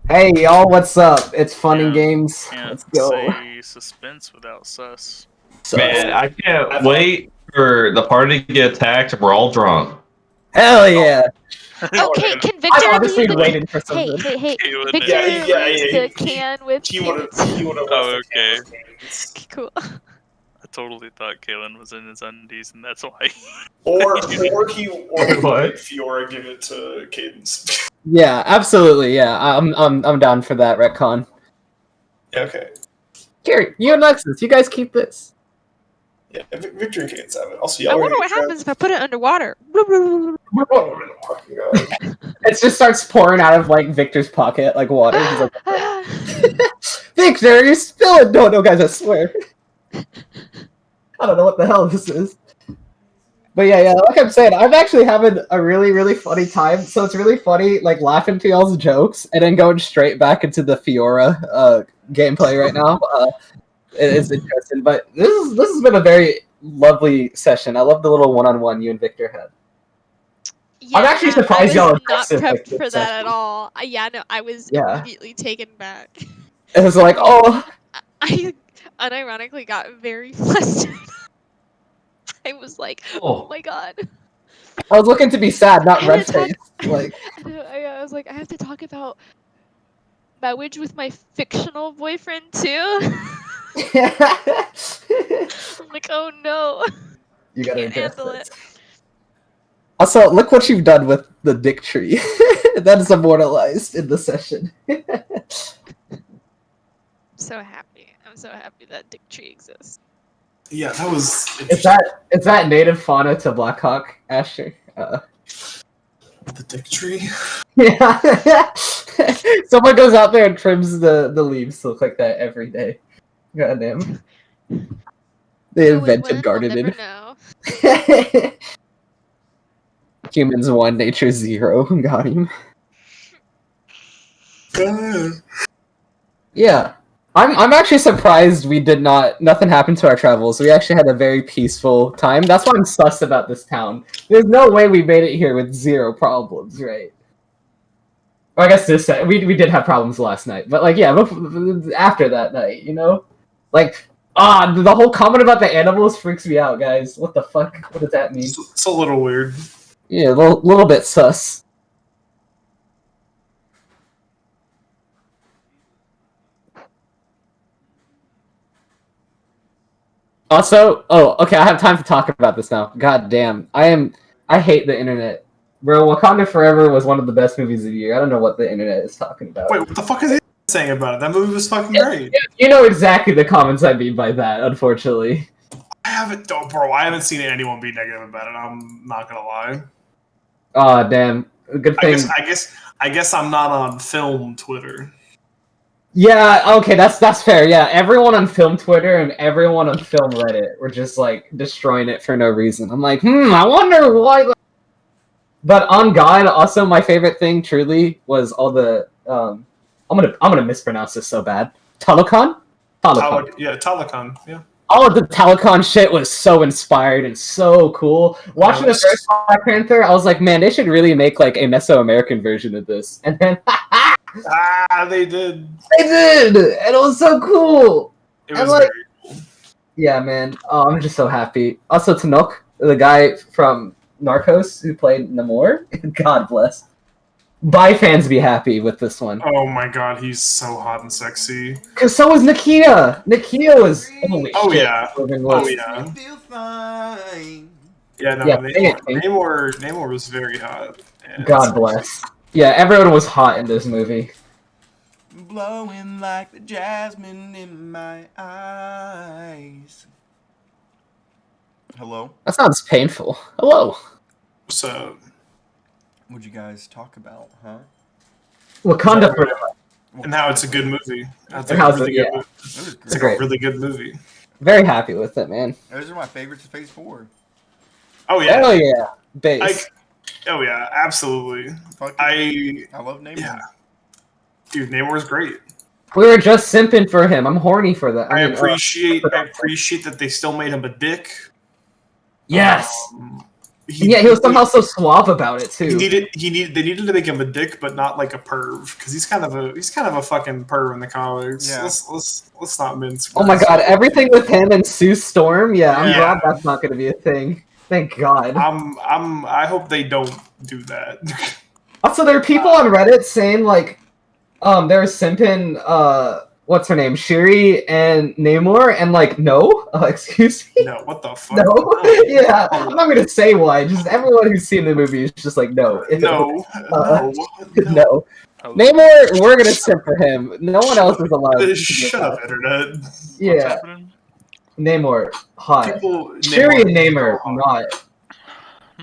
Hey y'all, what's up? It's fun and Yeah, games. Can't Let's go. say suspense without sus. Man, I can't wait for the party to get attacked and we're all drunk. Hell yeah! Okay, can I'm Victor honestly lead the waiting for Hey, something. hey, Caleb Victor did. leads the can with He would have. cans. He would have. Oh, okay. Okay, cool. I totally thought Kalen was in his undies, and that's why. Or he would What? make Fiora give it to Cadence. Yeah, absolutely. Yeah, I'm down for that retcon. Yeah, okay. Here, you and Lexus, you guys keep this. Yeah, Victor and Cadence have it. Also, I y'all wonder are what happens if I put it underwater. It just starts pouring out of like Victor's pocket like water. He's like, Victor, you're spilling. No, guys, I swear. I don't know what the hell this is. But yeah, like I'm saying, I'm actually having a really, really funny time. So it's really funny, like laughing to y'all's jokes and then going straight back into the Fiora gameplay right now. It's interesting, but this has been a very lovely session. I love the little one-on-one you and Victor had. Yeah, I'm actually surprised y'all I are was not aggressive like prepped this for that session. at all. Yeah, no, I was Yeah. immediately taken back. It was like, oh, I unironically got very flustered. I was like, oh my god. I was looking to be sad, not I had red to talk- faced. Like, I was like, I have to talk about marriage with my fictional boyfriend too. I'm like, oh no. you gotta Can't address handle this. it. Also, look what you've done with the dick tree. That is immortalized in the session. I'm so happy. I'm so happy that Dick Tree exists. Yeah, that was. Is that native fauna to Blackhawk, Asher? The dick tree? Yeah. Someone goes out there and trims the leaves to look like that every day. Goddamn. They Will we invented win? gardening. We'll never know. Humans 1, nature 0. Got him. Yeah. I'm actually surprised we did nothing happened to our travels. We actually had a very peaceful time. That's why I'm sus about this town. There's no way we made it here with 0 problems, right? Or I guess we did have problems last night, but like, yeah, after that night, you know? Like, the whole comment about the animals freaks me out, guys. What the fuck? What does that mean? It's a little weird. Yeah, a little bit sus. Also, okay, I have time to talk about this now. God damn. I hate the internet. Bro, Wakanda Forever was one of the best movies of the year. I don't know what the internet is talking about. Wait, what the fuck is he saying about it? That movie was fucking great. You know exactly the comments I mean by that, unfortunately. I haven't seen anyone be negative about it. I'm not gonna lie. Oh damn. Good thing. I guess I'm not on film Twitter. Yeah, okay, that's fair. Yeah, everyone on film Twitter and everyone on film Reddit were just like destroying it for no reason. I'm like, I wonder why. But on God, also my favorite thing truly was all the I'm gonna mispronounce this so bad. Talocon? Talocon. Yeah. All of the Talocon shit was so inspired and so cool. Watching the first Black Panther, I was like, man, they should really make like a Mesoamerican version of this. And then they did. They did, and it was so cool. It was like, very cool. Yeah, man. Oh, I'm just so happy. Also, Tanook, the guy from Narcos who played Namor, God bless. Bye fans be happy with this one. Oh my god, he's so hot and sexy. Cause so was Nakia. Nakia was holy shit. Yeah. Oh yeah. Yeah, no, Namor was very hot. God bless. Yeah, everyone was hot in this movie. Blowing like the jasmine in my eyes. Hello? That sounds painful. Hello. What's up? What'd you guys talk about, huh? Wakanda Forever. And how it's a good movie. It's a really good movie. Very happy with it, man. Those are my favorites of Phase 4. Oh yeah. Hell yeah. Base. Oh yeah, absolutely. I love Namor. Yeah. Dude, Namor's great. We were just simping for him. I'm horny for that. I appreciate that they still made him a dick. Yes. He was somehow so suave about it too. They needed to make him a dick, but not like a perv, because he's kind of a fucking perv in the comics. Yeah. Let's not mince. Oh my god, everything with him and Sue Storm. Yeah, I'm Yeah. glad that's not going to be a thing. Thank God. I hope they don't do that. Also, there are people on Reddit saying like, they're simping, what's her name, Shuri and Namor, and like, no, excuse me. No, what the fuck? No, yeah, I'm not gonna say why. Just everyone who's seen the movie is just like, no, No. no. Namor, we're gonna simp for him. No one else is allowed. to Shut up, internet. Yeah, Namor, hot. Shuri and Namor, not.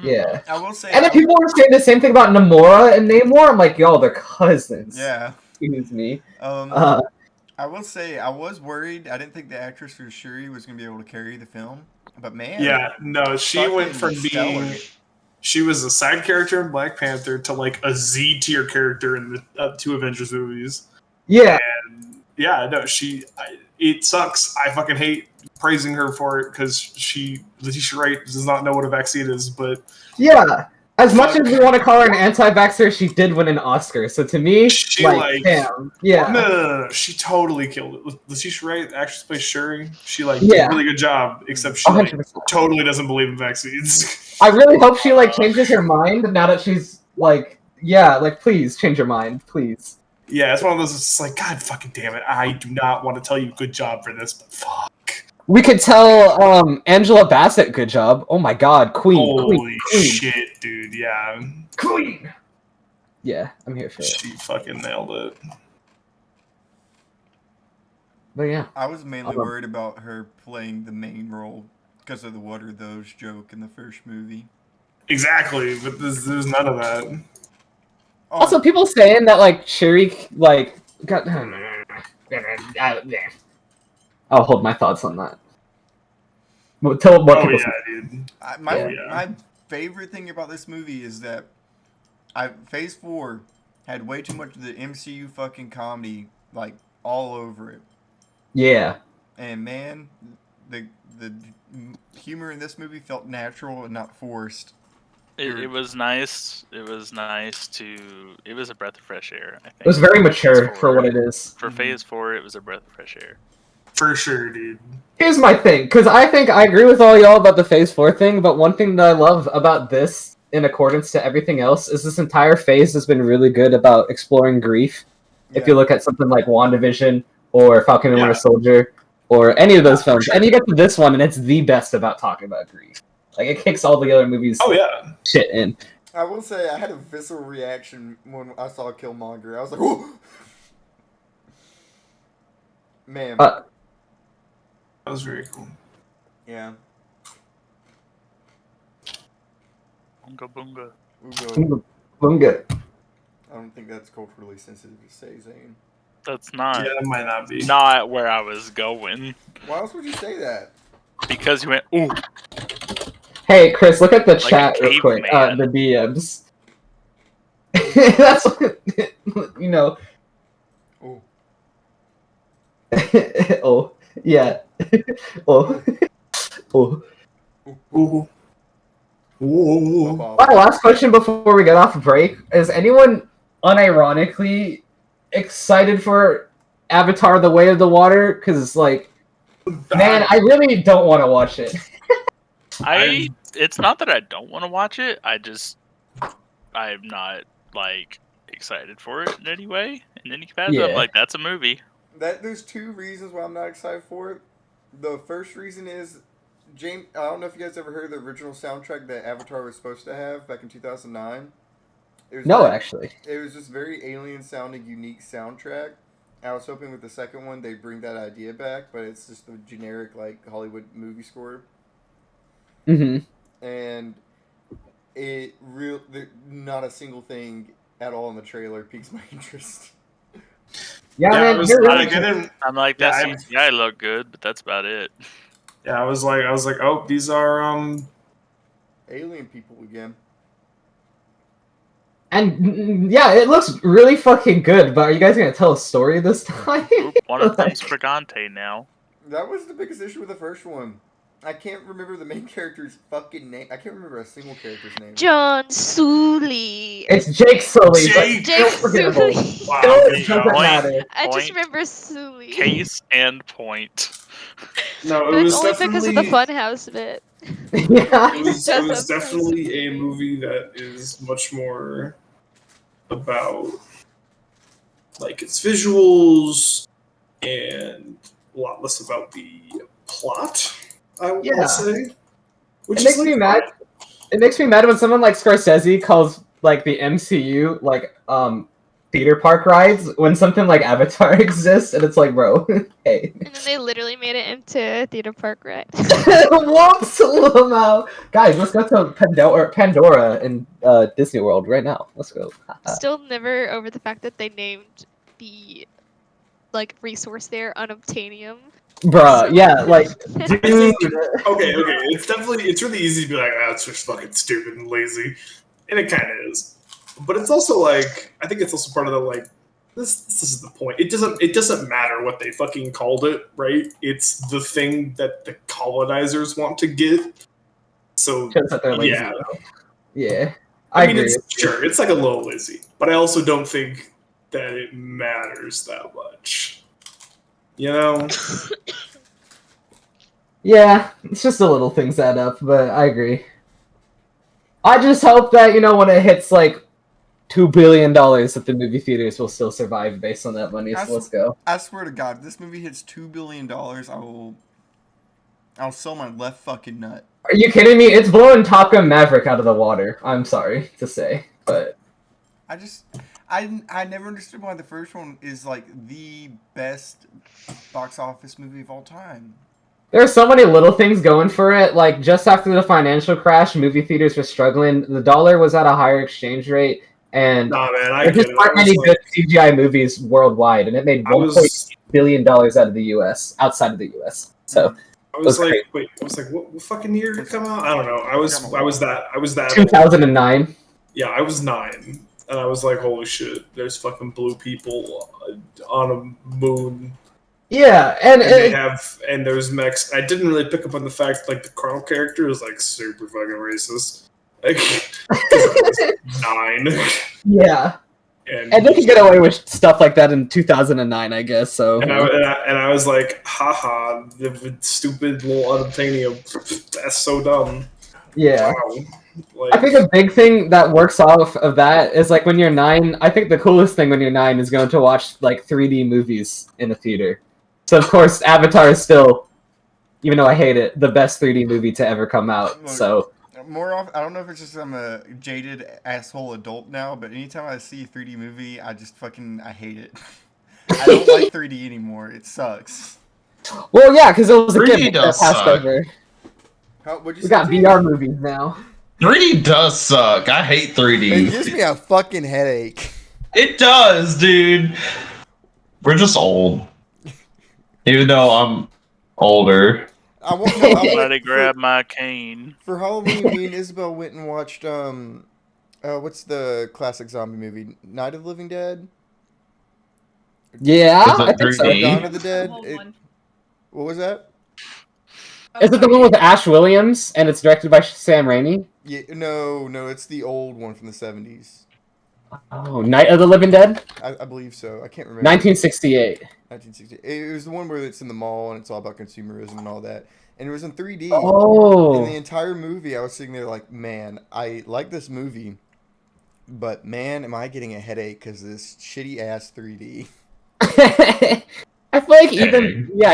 Yeah. I will say. And then people were saying the same thing about Namora and Namor. I'm like, yo, they're cousins. Yeah. Excuse me. I will say I was worried. I didn't think the actress for Shuri was gonna be able to carry the film, but man. Yeah, no, she went from being. She was a side character in Black Panther to like a Z tier character in the 2 Avengers movies. Yeah. And yeah, no, it sucks. I fucking hate praising her for it because Letitia Wright does not know what a vaccine is, but yeah. As much as we want to call her an anti-vaxxer, she did win an Oscar. So to me, damn, yeah. No. She totally killed it. Letitia Wright, the actress plays Shuri. She did a really good job, except she totally doesn't believe in vaccines. I really hope she changes her mind now that she's please change your mind, please. Yeah, it's one of those. It's like, God fucking damn it! I do not want to tell you good job for this, but fuck. We could tell Angela Bassett good job. Oh my god, queen. Holy queen. shit, dude, yeah. Queen! Yeah, I'm here for it. She fucking nailed it. But yeah. I was mainly worried about her playing the main role because of the "what are those" joke in the first movie. Exactly, but there's none of that. Also, people saying that Shuri got. I'll hold my thoughts on that. Tell what people say. Dude. My favorite thing about this movie is that Phase 4 had way too much of the MCU fucking comedy all over it. Yeah. And man, the humor in this movie felt natural and not forced. It was nice. It was nice to. It was a breath of fresh air. I think. It was very mature for what it is. For Phase 4, it was a breath of fresh air. For sure, dude. Here's my thing, because I think I agree with all y'all about the Phase 4 thing, but one thing that I love about this, in accordance to everything else, is this entire phase has been really good about exploring grief. Yeah. If you look at something like WandaVision, or Falcon and Winter Soldier, or any of those films, and you get to this one, and it's the best about talking about grief. It kicks all the other movies shit in. I will say, I had a visceral reaction when I saw Killmonger. I was like, whoa! Man. That was very cool. Yeah. Bunga bunga. Bunga. I don't think that's culturally sensitive to say, Zane. That's not. Yeah, it might not be. Not where I was going. Why else would you say that? Because you went, ooh. Hey, Chris, look at the chat real quick. The DMs. That's you know. Oh. Oh. Yeah. Oh. Oh. Ooh. Ooh. My last question before we get off break is: anyone unironically excited for Avatar: The Way of the Water? Because man, I really don't want to watch it. It's not that I don't want to watch it. I'm not excited for it in any way. In any capacity, Yeah. I'm like, that's a movie. There's 2 reasons why I'm not excited for it. The first reason is, James, I don't know if you guys ever heard the original soundtrack that Avatar was supposed to have back in 2009. Actually. It was just very alien-sounding, unique soundtrack. I was hoping with the second one they'd bring that idea back, but it's just the generic Hollywood movie score. Mm-hmm. And not a single thing at all in the trailer piques my interest. Yeah, man, I'm like, that CGI look good, but that's about it. Yeah, I was like, oh, these are alien people again. And yeah, it looks really fucking good. But are you guys gonna tell a story this time? Oop, one of them's Brigante now. That was the biggest issue with the first one. I can't remember the main character's fucking name. I can't remember a single character's name. John Sully. It's Jake Sully. Jake Jake Forgettable. Sully. Wow, It doesn't Point. matter. I just Point. remember Sully. Case and point. No, But it it's was only because of the definitely funhouse bit. Yeah. it was That's definitely a movie that is much more about like its visuals and a lot less about the plot. I would Yeah. say, which It makes me mad. It makes me mad when someone like Scorsese calls like the MCU like theater park rides when something like Avatar exists, and it's like, bro, hey. And then they literally made it into a theater park ride. Whoops, Lamau. Guys, let's go to Pandora in Disney World right now. Let's go. Still never over the fact that they named the like resource there unobtainium. Bruh, yeah, like, dude. okay, it's really easy to be like, ah, it's just fucking stupid and lazy, and it kind of is. But it's also like, I think it's also part of the like, this is the point. It doesn't matter what they fucking called it, right? It's the thing that the colonizers want to get. So Shows that they're lazy, yeah, though. Yeah. I mean, agree. it's like a little lazy, but I also don't think that it matters that much. You know? Yeah, it's just the little things add up, but I agree. I just hope that, when it hits like $2 billion, that the movie theaters will still survive based on that money. So let's go. I swear to God, if this movie hits $2 billion, I'll sell my left fucking nut. Are you kidding me? It's blowing Top Gun Maverick out of the water. I'm sorry to say, but I never understood why the first one is like the best box office movie of all time. there are so many little things going for it. Like, just after the financial crash, movie theaters were struggling. The dollar was at a higher exchange rate, and Nah, man, I there get just it. aren't any good CGI movies worldwide, and it made $1.8 billion out of the U.S. outside of the U.S. So I was Okay. like, wait, I was like, what fucking year did it come out? I don't know. I was that old. 2009. Yeah, I was 9, and I was like, holy shit, there's fucking blue people on a moon, Yeah, and there's mechs. I didn't really pick up on the fact like the Colonel character is like super fucking racist. Like 9. yeah, And and they could get away with stuff like that in 2009, I guess. So I was like, haha, the stupid little unobtainium. That's so dumb. yeah. Wow. Like, I think a big thing that works off of that is like when you're 9. I think the coolest thing when you're 9 is going to watch like 3D movies in a theater. So of course, Avatar is still, even though I hate it, the best 3D movie to ever come out. Look, So more often, I don't know if it's just I'm a jaded asshole adult now, but anytime I see a 3D movie, I hate it. I don't like 3D anymore. It sucks. well, yeah, because it was a 3D gimmick that does passed suck. over. What'd you We say, got Jay? VR movies now. 3D does suck. I hate It 3D. gives me a fucking headache. It does, dude. We're just old. Even though I'm older. I won't. No, Somebody grab my cane. for Halloween. Me and Isabel went and watched what's the classic zombie movie? Night of the Living Dead. Yeah, Is it I think so. 3D? Dawn of the The Dead. whole one. What was that? Is it the one with Ash Williams and it's directed by Sam Raimi? Yeah, no, it's the old one from the 70s. Oh, Night of the Living Dead, I believe so. I can't remember. 1960. 1968. It was the one where it's in the mall and it's all about consumerism and all that. And it was in 3D. Oh, And the entire movie, I was sitting there like, man, I like this movie, but man, am I getting a headache because of this shitty ass 3D. I feel like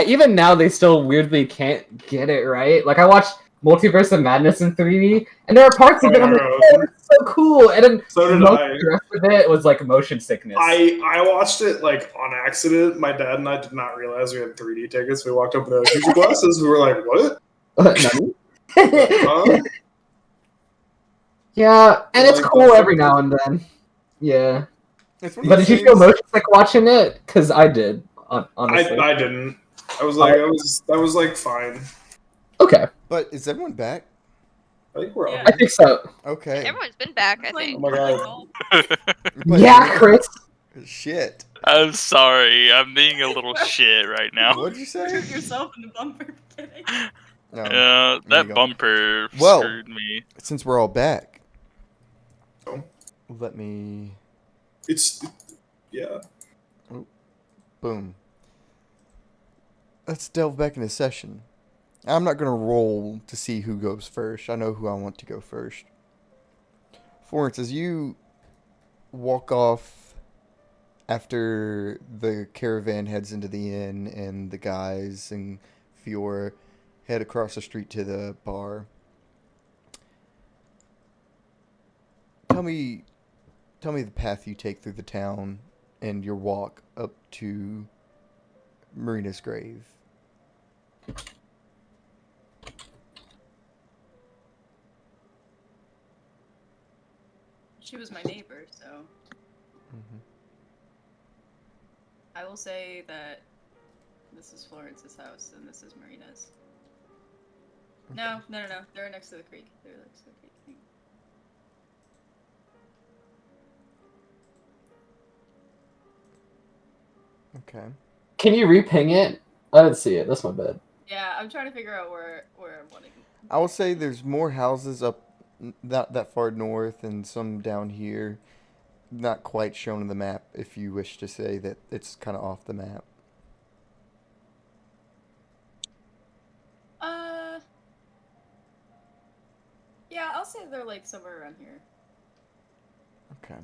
even now they still weirdly can't get it right. Like I watched Multiverse of Madness in 3D, and there are parts of it I'm like, oh, it's so cool, and then So did most I. of the rest of it was like motion sickness. I watched it like on accident. My dad and I did not realize we had 3D tickets. We walked up with our 3D glasses. We were like, "What? Nani? Huh?" Yeah, and it's Like, cool every now and then. Yeah, It's one of but those did you feel things- motion sick watching it? Because I did, honestly. I didn't. I was like, I was like fine. Okay. But is everyone back? I think we're Yeah. I think so. Okay. Everyone's been back, I Playing- think. Oh my God. golf. You're playing Yeah, golf? Chris. Shit. I'm sorry. I'm being a little shit right now. What'd you say? Shoot yourself in the bumper. Kidding. No. Yeah, mini that golf. bumper Well- screwed me. Since we're all back, Oh, let me. yeah. Boom. Let's delve back into session. I'm not gonna roll to see who goes first. I know who I want to go first. Florence, as you walk off after the caravan heads into the inn and the guys and Fiora head across the street to the bar, tell me the path you take through the town and your walk up to Marina's grave. She was my neighbor, so I will say that this is Florence's house and this is Marina's. No. They're next to the creek. They're next to the creek. Okay. Can you reping it? I didn't see it. That's my bad. Yeah, I'm trying to figure out where I'm wanting. I will say there's more houses up not that far north and some down here. Not quite shown on the map if you wish to say that it's kind of off the map. Yeah, I'll say they're like somewhere around here. Okay.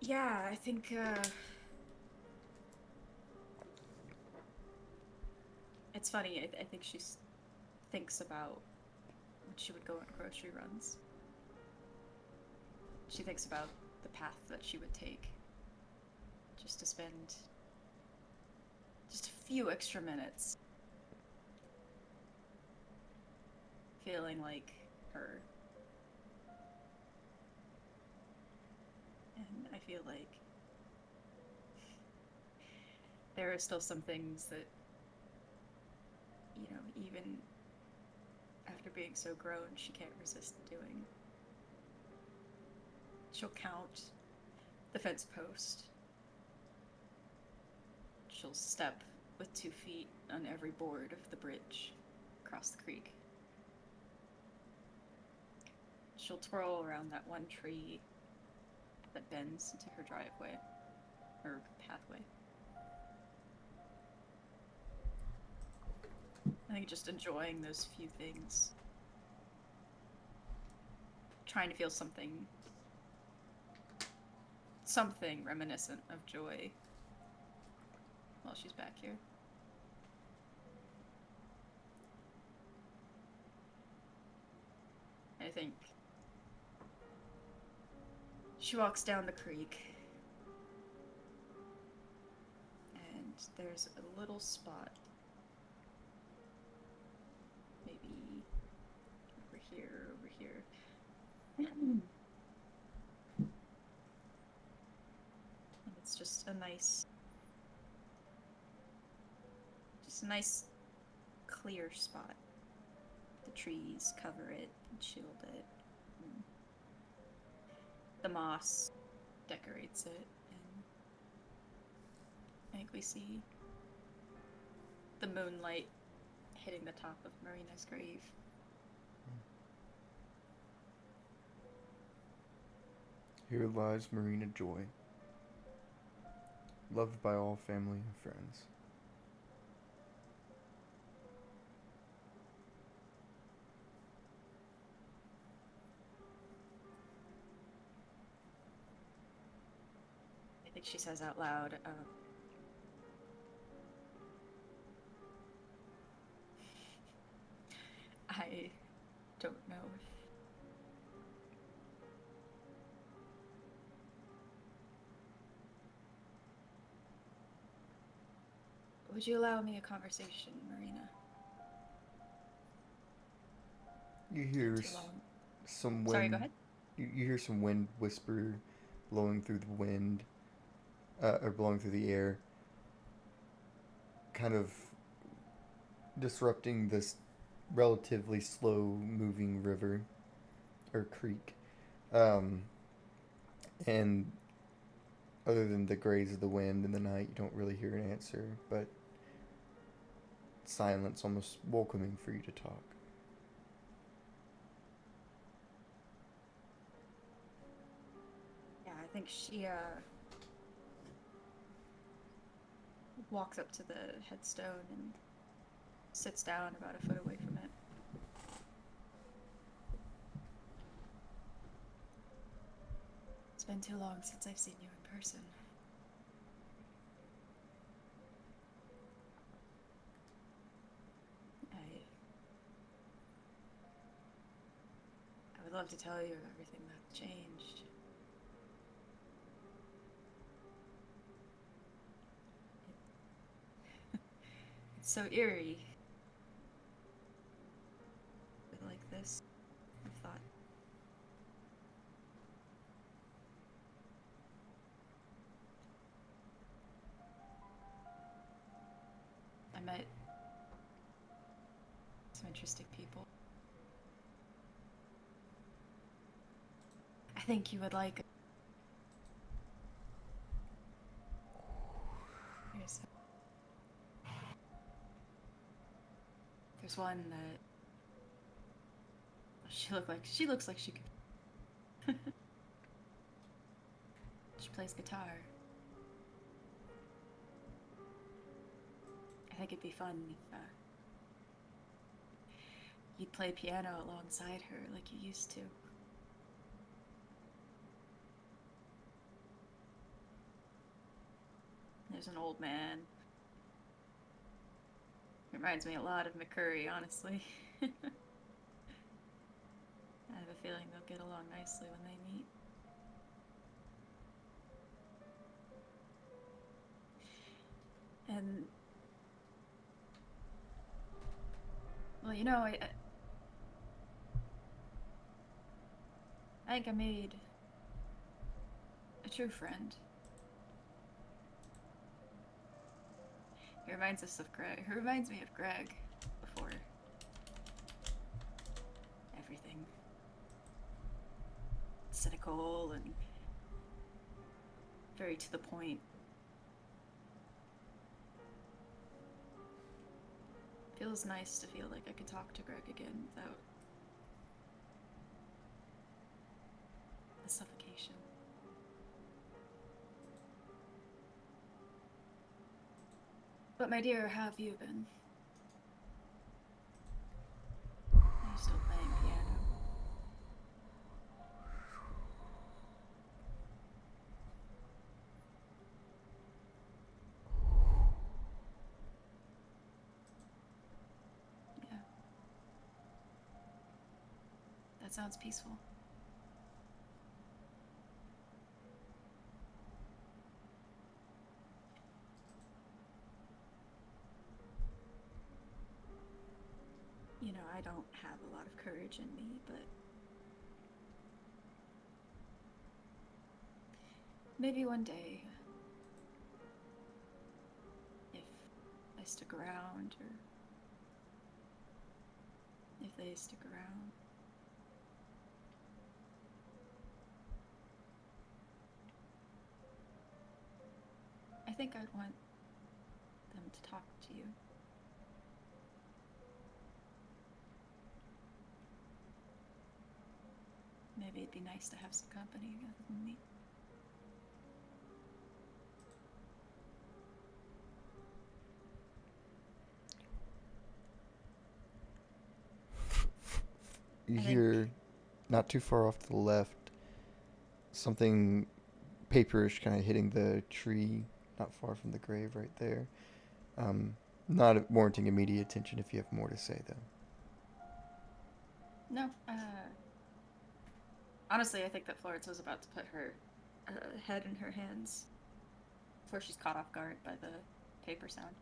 Yeah, I think it's funny. I think she thinks about when she would go on grocery runs. She thinks about the path that she would take just to spend just a few extra minutes feeling like her. And I feel like there are still some things that, you know, even after being so grown, she can't resist doing. She'll count the fence post. She'll step with 2 feet on every board of the bridge across the creek. She'll twirl around that one tree that bends into her driveway, or pathway. I think just enjoying those few things. Trying to feel something reminiscent of joy while she's back here. I think she walks down the creek, and there's a little spot, maybe over here. And it's just a nice clear spot. The trees cover it and shield it. And the moss decorates it, and I think we see the moonlight hitting the top of Marina's grave. Here lies Marina Joy, loved by all family and friends. I think she says out loud, I don't know if would you allow me a conversation, Marina? You hear Too long. some wind. Sorry, go ahead. You hear some wind whisper blowing through the wind, or blowing through the air. kind of disrupting this relatively slow moving river or creek. Um, and other than the graze of the wind in the night, you don't really hear an answer, but silence almost welcoming for you to talk. Yeah, I think she walks up to the headstone and sits down about a foot away from it. It's been too long since I've seen you in person. I would love to tell you everything that's changed. It's so eerie. Like this, I thought. I met some interesting people. I think you would like it. There's one that she looks like she could. She plays guitar. I think it'd be fun if you'd play piano alongside her like you used to. There's an old man. Reminds me a lot of McCurry, honestly. I have a feeling they'll get along nicely when they meet. And well, you know, I think I made a true friend. He reminds us of Greg. He reminds me of Greg before everything. Cynical and very to the point. Feels nice to feel like I could talk to Greg again without the suffocation. But my dear, how have you been? Are you still playing piano? Yeah. That sounds peaceful. You know, I don't have a lot of courage in me, but maybe one day, if I stick around, or if they stick around, I think I'd want them to talk to you. Maybe it'd be nice to have some company other than me. You I think- hear, not too far off to the left, something paperish kind of hitting the tree not far from the grave right there. Not warranting immediate attention if you have more to say, though. No, honestly, I think that Florence was about to put her head in her hands before she's caught off guard by the paper sound.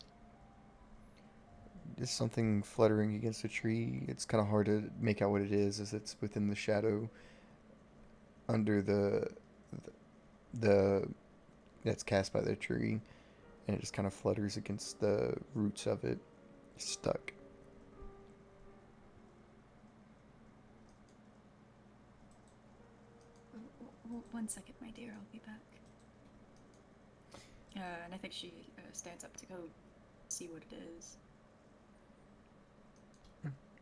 Is something fluttering against a tree? It's kind of hard to make out what it is, as it's within the shadow under the that's cast by the tree, and it just kind of flutters against the roots of it, stuck. One second, my dear. I'll be back. And I think she stands up to go see what it is.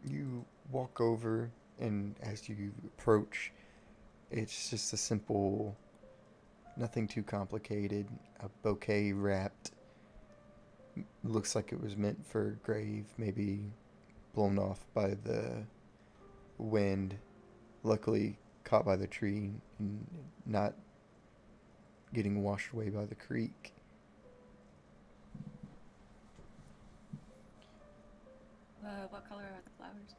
You walk over, and as you approach, it's just a simple, nothing too complicated, a bouquet wrapped. Looks like it was meant for a grave, maybe blown off by the wind. Luckily, caught by the tree and not getting washed away by the creek. What color are the flowers?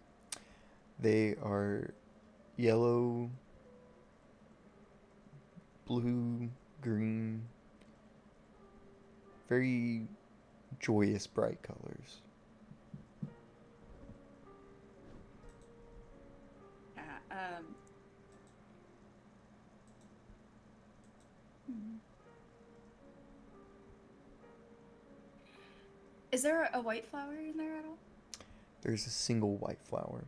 They are yellow, blue, green, very joyous, bright colors. Is there a white flower in there at all? There's a single white flower.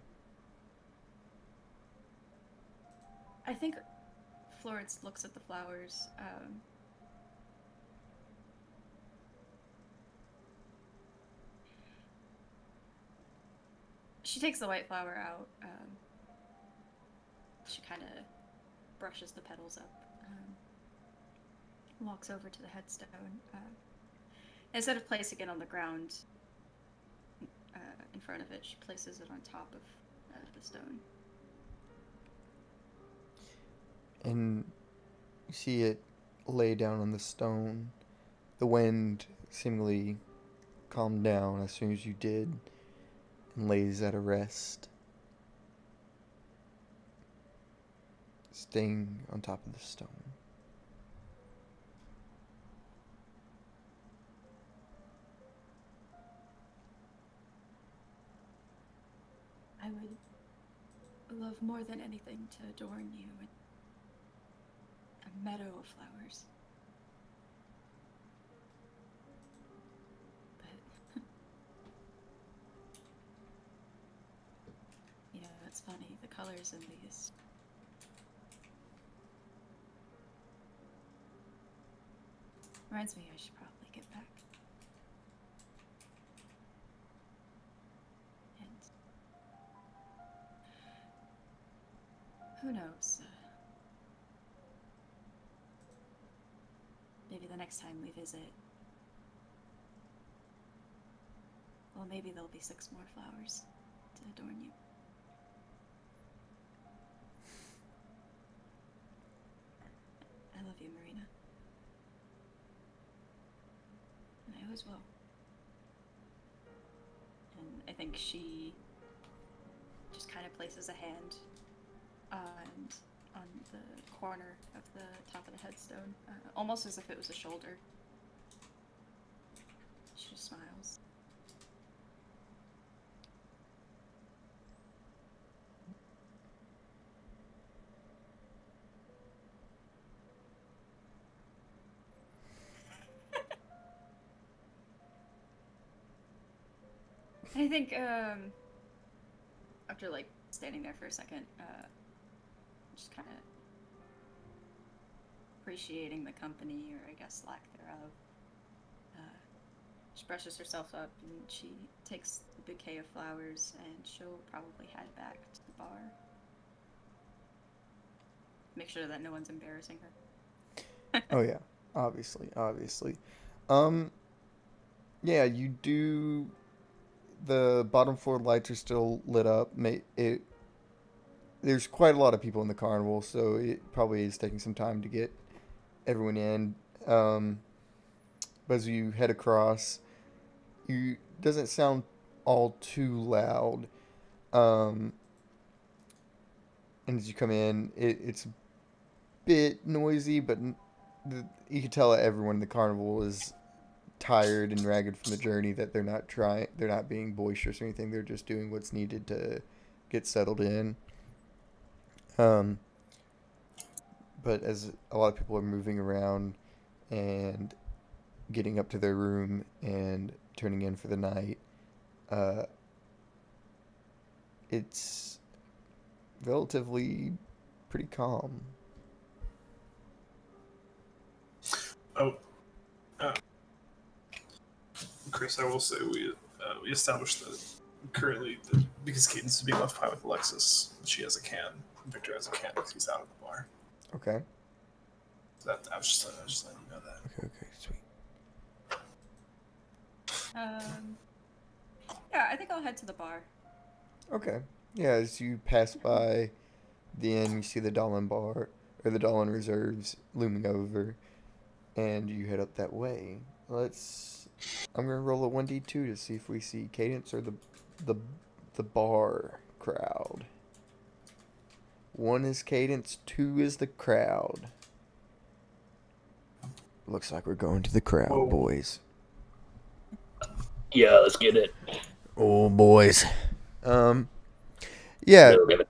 I think Florence looks at the flowers. She takes the white flower out. She kind of brushes the petals up. Walks over to the headstone. Instead of placing it on the ground in front of it, she places it on top of the stone. And you see it lay down on the stone. The wind seemingly calmed down as soon as you did and lays at a rest, staying on top of the stone. I would love more than anything to adorn you with a meadow of flowers. But, you know, it's funny, the colors in these. Reminds me I should probably get back. Who knows? Maybe the next time we visit, well, maybe there'll be 6 more flowers to adorn you. I love you, Marina. And I always will. And I think she just kind of places a hand on the corner of the top of the headstone, almost as if it was a shoulder. She just smiles. And I think after like standing there for a second, just kind of appreciating the company, or I guess lack thereof. She brushes herself up and she takes the bouquet of flowers and she'll probably head back to the bar. Make sure that no one's embarrassing her. Oh yeah, obviously. Yeah, you do. The bottom floor lights are still lit up. There's quite a lot of people in the carnival, so it probably is taking some time to get everyone in. But as you head across, doesn't sound all too loud. And as you come in, it's a bit noisy, but you can tell that everyone in the carnival is tired and ragged from the journey, that they're not being boisterous or anything. They're just doing what's needed to get settled in. But as a lot of people are moving around and getting up to their room and turning in for the night, it's relatively pretty calm. Oh, Chris, I will say we established that currently because Cadence is being left behind with Alexis, she has a can. Victor has a can because he's out of the bar. Okay. I was just letting you know that. Okay, sweet. Yeah, I think I'll head to the bar. Okay. Yeah, as you pass by the inn, you see the Dolan Bar, or the Dolan Reserves looming over, and you head up that way. I'm gonna roll a 1d2 to see if we see Cadence or the bar crowd. 1 is Cadence, 2 is the crowd. Looks like we're going to the crowd, Whoa. boys. Yeah, let's get it. Oh, boys. Yeah, Go get it.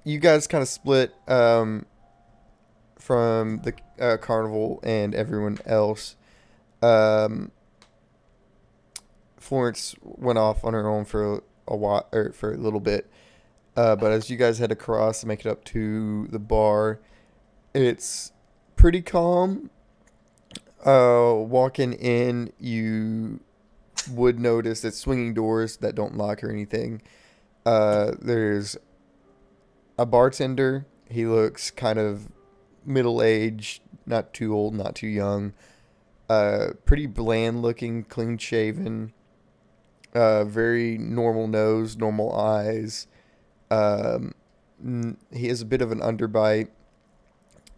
you guys kind of split from the carnival and everyone else. Florence went off on her own for a while, or for a little bit. But as you guys head across and make it up to the bar, it's pretty calm. Walking in, you would notice it's swinging doors that don't lock or anything. There's a bartender. He looks kind of middle-aged, not too old, not too young. Pretty bland looking, clean shaven. Very normal nose, normal eyes. He has a bit of an underbite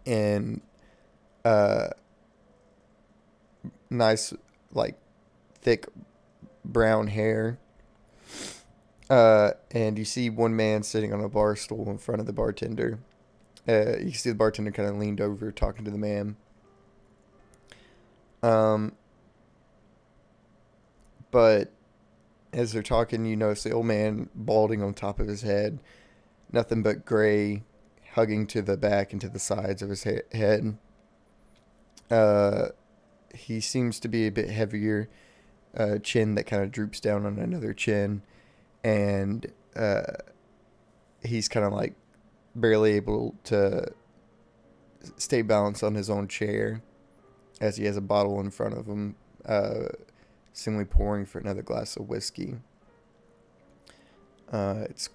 and nice, like, thick brown hair. And you see one man sitting on a bar stool in front of the bartender. You see the bartender kind of leaned over talking to the man. But as they're talking, you notice the old man balding on top of his head. Nothing but gray hugging to the back and to the sides of his head. He seems to be a bit heavier. Chin that kind of droops down on another chin. And he's kind of like barely able to stay balanced on his own chair as he has a bottle in front of him, seemingly pouring for another glass of whiskey. It's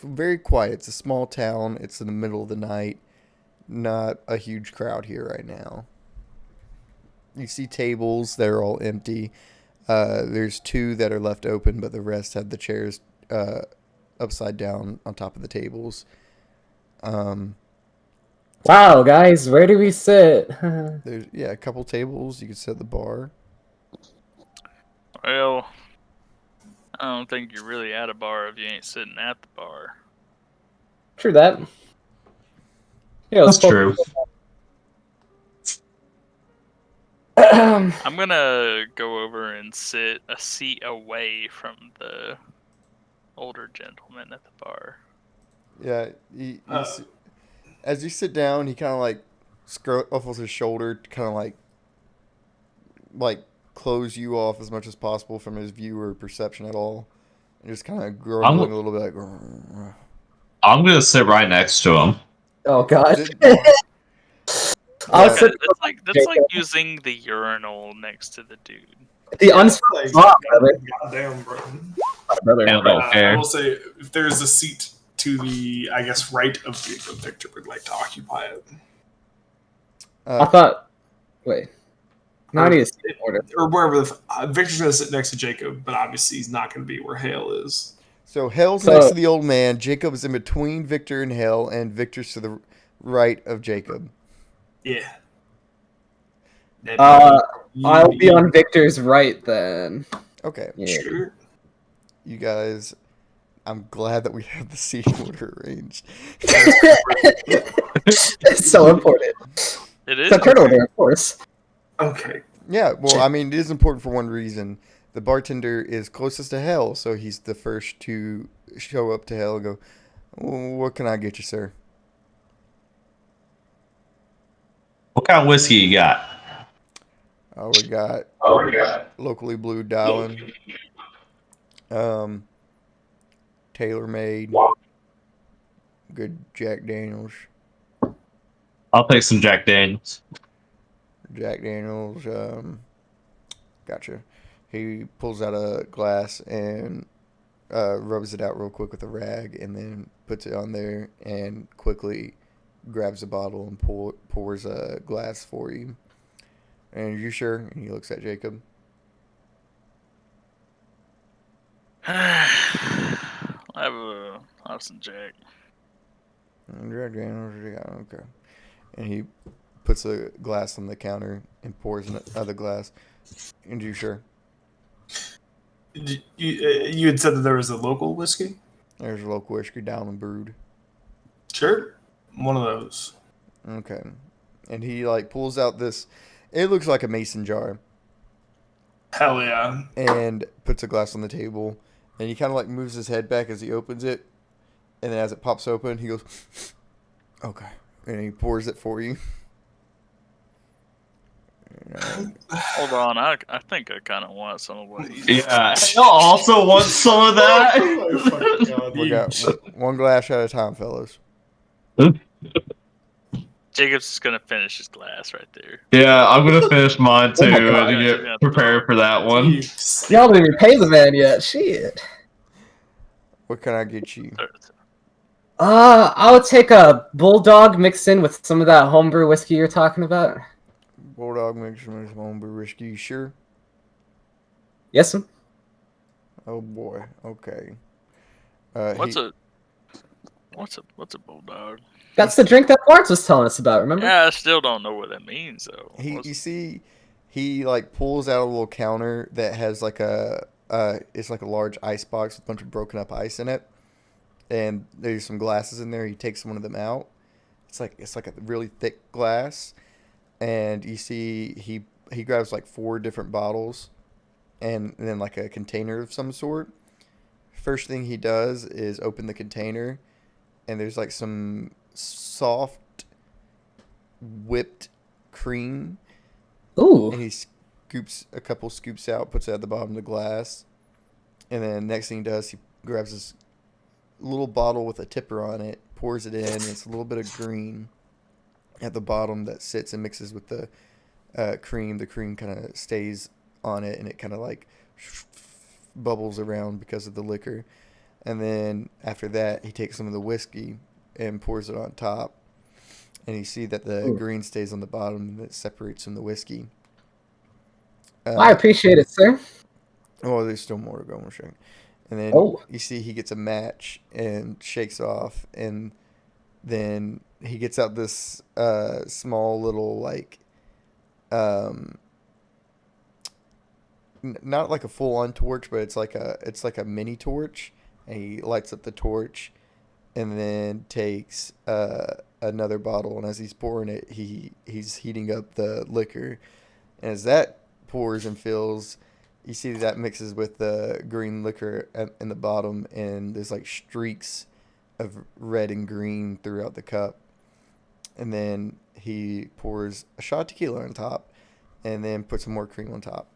very quiet. It's a small town. It's in the middle of the night. Not a huge crowd here right now. You see tables that are all empty. There's 2 that are left open, but the rest have the chairs upside down on top of the tables. Wow, guys, where do we sit? There's a couple tables. You can sit at the bar. Well, I don't think you're really at a bar if you ain't sitting at the bar. True that. Yeah, That's true. I'm gonna go over and sit a seat away from the older gentleman at the bar. Yeah, as you sit down, he kind of like ruffles his shoulder to kind of like close you off as much as possible from his view or perception at all, and just kind of grumbling a little bit like. I'm gonna sit right next to him. Oh god. Yeah. That's like using the urinal next to the dude. The Goddamn, bro. brother. And don't I care. will say, if there's a seat to the, I guess, right of Jacob, Victor would like to occupy it. I thought. Wait. Now I need a seat order. Or wherever. Victor's going to sit next to Jacob, but obviously he's not going to be where Hale is. So Hale's next to the old man. Jacob is in between Victor and Hale, and Victor's to the right of Jacob. Yeah. I'll be on Victor's right then. Okay. Yeah. Sure. You guys, I'm glad that we have the seat order arranged. It's so important. It is. It's a turn order, of course. Okay. Yeah, well, I mean, it is important for one reason. The bartender is closest to Hale, so he's the first to show up to Hale and go, "What can I get you, sir?" What kind of whiskey you got? We got locally blue Dowling, tailor made, good Jack Daniels. I'll take some Jack Daniels. Jack Daniels, gotcha. He pulls out a glass and rubs it out real quick with a rag, and then puts it on there and quickly grabs a bottle and pours a glass for you. And are you sure? And he looks at Jacob. I'll have some Jack. Jack Daniels, yeah, okay. And he puts a glass on the counter and pours another glass. And you sure? You had said that there was a local whiskey? There's a local whiskey down and brewed. Sure. One of those. Okay. And he like pulls out this, it looks like a mason jar, Hell yeah. and puts a glass on the table. And he kind of like moves his head back as he opens it. And then as it pops open, he goes, okay. And he pours it for you. Hold on, I think I kind of want some of what he's Yeah, I also want some of that. Oh my fucking God. We got one glass at a time, fellas. Jacob's just gonna finish his glass right there. Yeah, I'm gonna finish mine too Oh my God. and get prepared for that one. Y'all didn't even pay the man yet. Shit. What can I get you? I would take a bulldog mixed in with some of that homebrew whiskey you're talking about. Bulldog mixed with some homebrew whiskey. You sure? Yes, sir. Oh boy. Okay. What's a bulldog? That's the drink that Lawrence was telling us about, remember? Yeah, I still don't know what that means though. You see, he like pulls out a little counter that has like it's like a large ice box with a bunch of broken up ice in it, and there's some glasses in there. He takes one of them out. It's like a really thick glass, and you see he grabs like 4 different bottles, and then like a container of some sort. First thing he does is open the container, and there's like some soft whipped cream. Ooh. And he scoops a couple scoops out, puts it at the bottom of the glass, and then next thing he does, he grabs this little bottle with a tipper on it, pours it in, and it's a little bit of green at the bottom that sits and mixes with the cream. The cream kind of stays on it, and it kind of like bubbles around because of the liquor. And then after that, he takes some of the whiskey and pours it on top. And you see that the green stays on the bottom and it separates from the whiskey. I appreciate it, sir. Oh, there's still more to go. And then you see he gets a match and shakes off. And then he gets out this small little, like, not like a full-on torch, but it's like a mini torch. And he lights up the torch and then takes another bottle, and as he's pouring it, he's heating up the liquor. And as that pours and fills, you see that mixes with the green liquor in the bottom, and there's like streaks of red and green throughout the cup. And then he pours a shot of tequila on top, and then puts some more cream on top.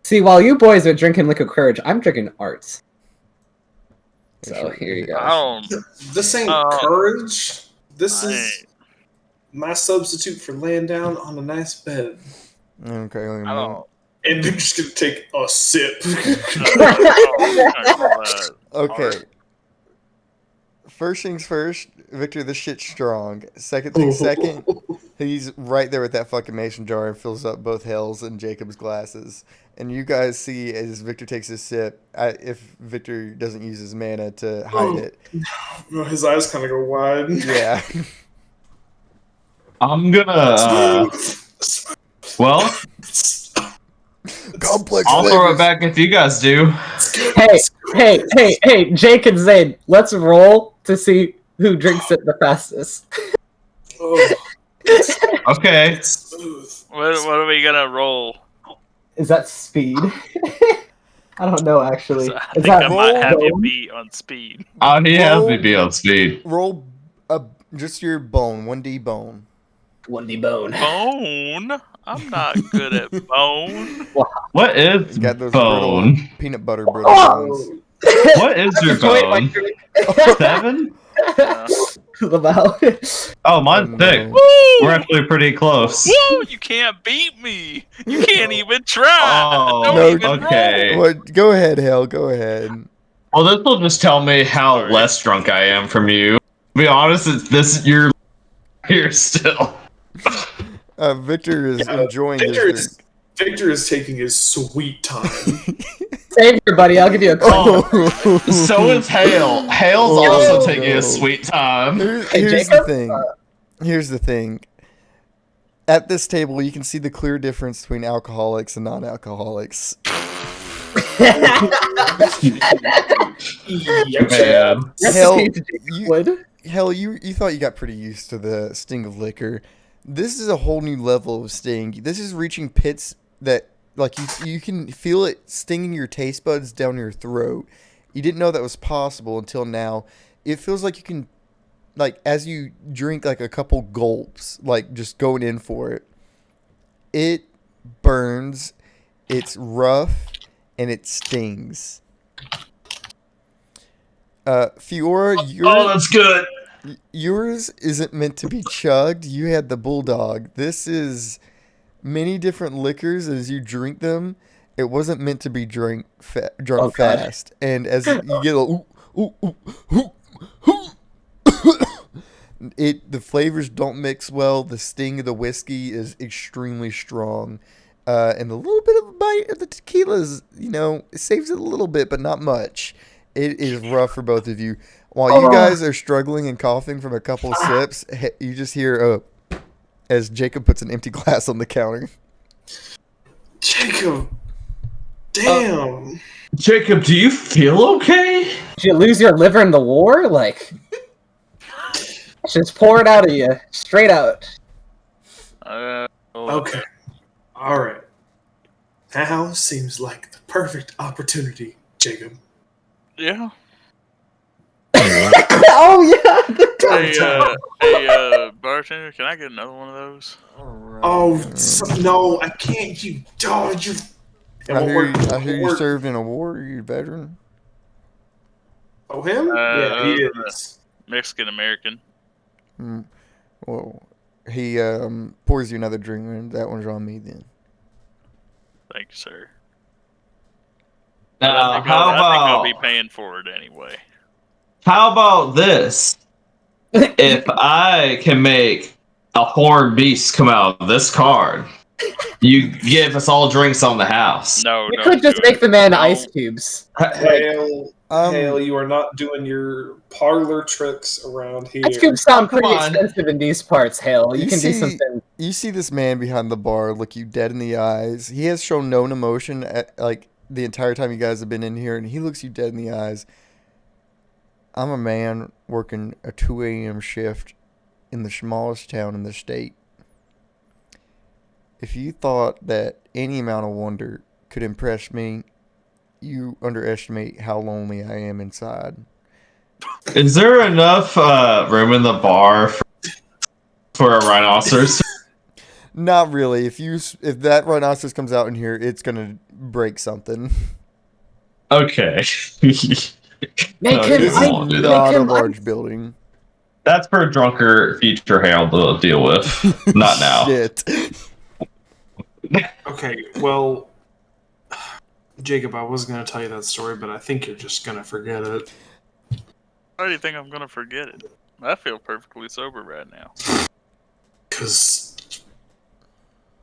See, while you boys are drinking liquid courage, I'm drinking arts. So here you go. This ain't courage. This is my substitute for laying down on a nice bed. Okay. And they're just gonna take a sip. Okay. First things first, Victor, this shit's strong. Second thing second, he's right there with that fucking mason jar and fills up both Hell's and Jacob's glasses. And you guys see as Victor takes his sip, if Victor doesn't use his mana to hide it. His eyes kind of go wide. Yeah. I'm gonna, well, complex I'll flavors. throw it back if you guys do. Hey, Jake and Zane, let's roll to see who drinks it the fastest. Okay. What are we gonna roll? Is that speed? I don't know, actually. I think I might have you beat on speed. Oh, he has me beat on speed. Roll just your bone, 1d bone. 1d bone. Bone? I'm not good at bone. What is You got those bone? brittle peanut butter brittle bones. What is your bone? 7? Yeah. Lamau. Oh, mine's Oh, 6. no. We're actually pretty close. Whoa! You can't beat me. You can't even try. Oh, Don't No, even okay. roll. What? Go ahead, Hale. Go ahead. Well, this will just tell me how Sorry. less drunk I am from you. To be honest, it's this you're here still. Victor is enjoying his Victor drink. Victor is taking his sweet time. Save here, buddy. I'll give you a call. So is Hale. Hale's Oh, also taking no. a sweet time. Here's the thing. Here's the thing. At this table, you can see the clear difference between alcoholics and non-alcoholics. Man. Hell, Recipe to you- Wood. Hell, you thought you got pretty used to the sting of liquor. This is a whole new level of sting. This is reaching pits that, like, you can feel it stinging your taste buds down your throat. You didn't know that was possible until now. It feels like you can, like, as you drink, like, a couple gulps, like, just going in for it. It burns, it's rough, and it stings. Fiora, Oh, that's good. yours isn't meant to be chugged. You had the bulldog. This is many different liquors as you drink them. It wasn't meant to be drunk Oh, God. fast. And as you get a ooh, ooh, ooh, ooh, ooh, the flavors don't mix well. The sting of the whiskey is extremely strong. And a little bit of a bite of the tequila is, it saves it a little bit, but not much. It is rough for both of you. While you guys are struggling and coughing from a couple sips, you just hear as Jacob puts an empty glass on the counter. Jacob, damn. Jacob, do you feel okay? Did you lose your liver in the war? Like, just pour it out of you, straight out. Okay. All right. Now seems like the perfect opportunity, Jacob. Yeah. Oh yeah. Hey, bartender, can I get another one of those? Oh no, I can't. You. I hear you served in a war. Are you a veteran? Oh, him? Yeah, he is. Mexican American. Well, he pours you another drink, and that one's on me then. Thank you, sir. Now, I think how I'll about be paying for it anyway. how about this? If I can make a horned beast come out of this card, you give us all drinks on the house. No, You don't could just do make it. the man Don't- ice cubes. Hale, Um, Hale, you are not doing your parlor tricks around here. Ice cubes sound Come pretty on. expensive in these parts, Hale. You You can do see- something. You see this man behind the bar look you dead in the eyes. He has shown no emotion like the entire time you guys have been in here, and he looks you dead in the eyes. I'm a man working a 2 a.m. shift in the smallest town in the state. If you thought that any amount of wonder could impress me, you underestimate how lonely I am inside. Is there enough room in the bar for a rhinoceros? Not really. If that rhinoceros comes out in here, it's gonna break something. Okay. Make No, him you ice- won't do make that. Not a him large ice- building. That's for drunker future Harold to deal with. Not now. Shit. Okay, well, Jacob, I was going to tell you that story, but I think you're just going to forget it. Why do you think I'm gonna forget it? I feel perfectly sober right now. Because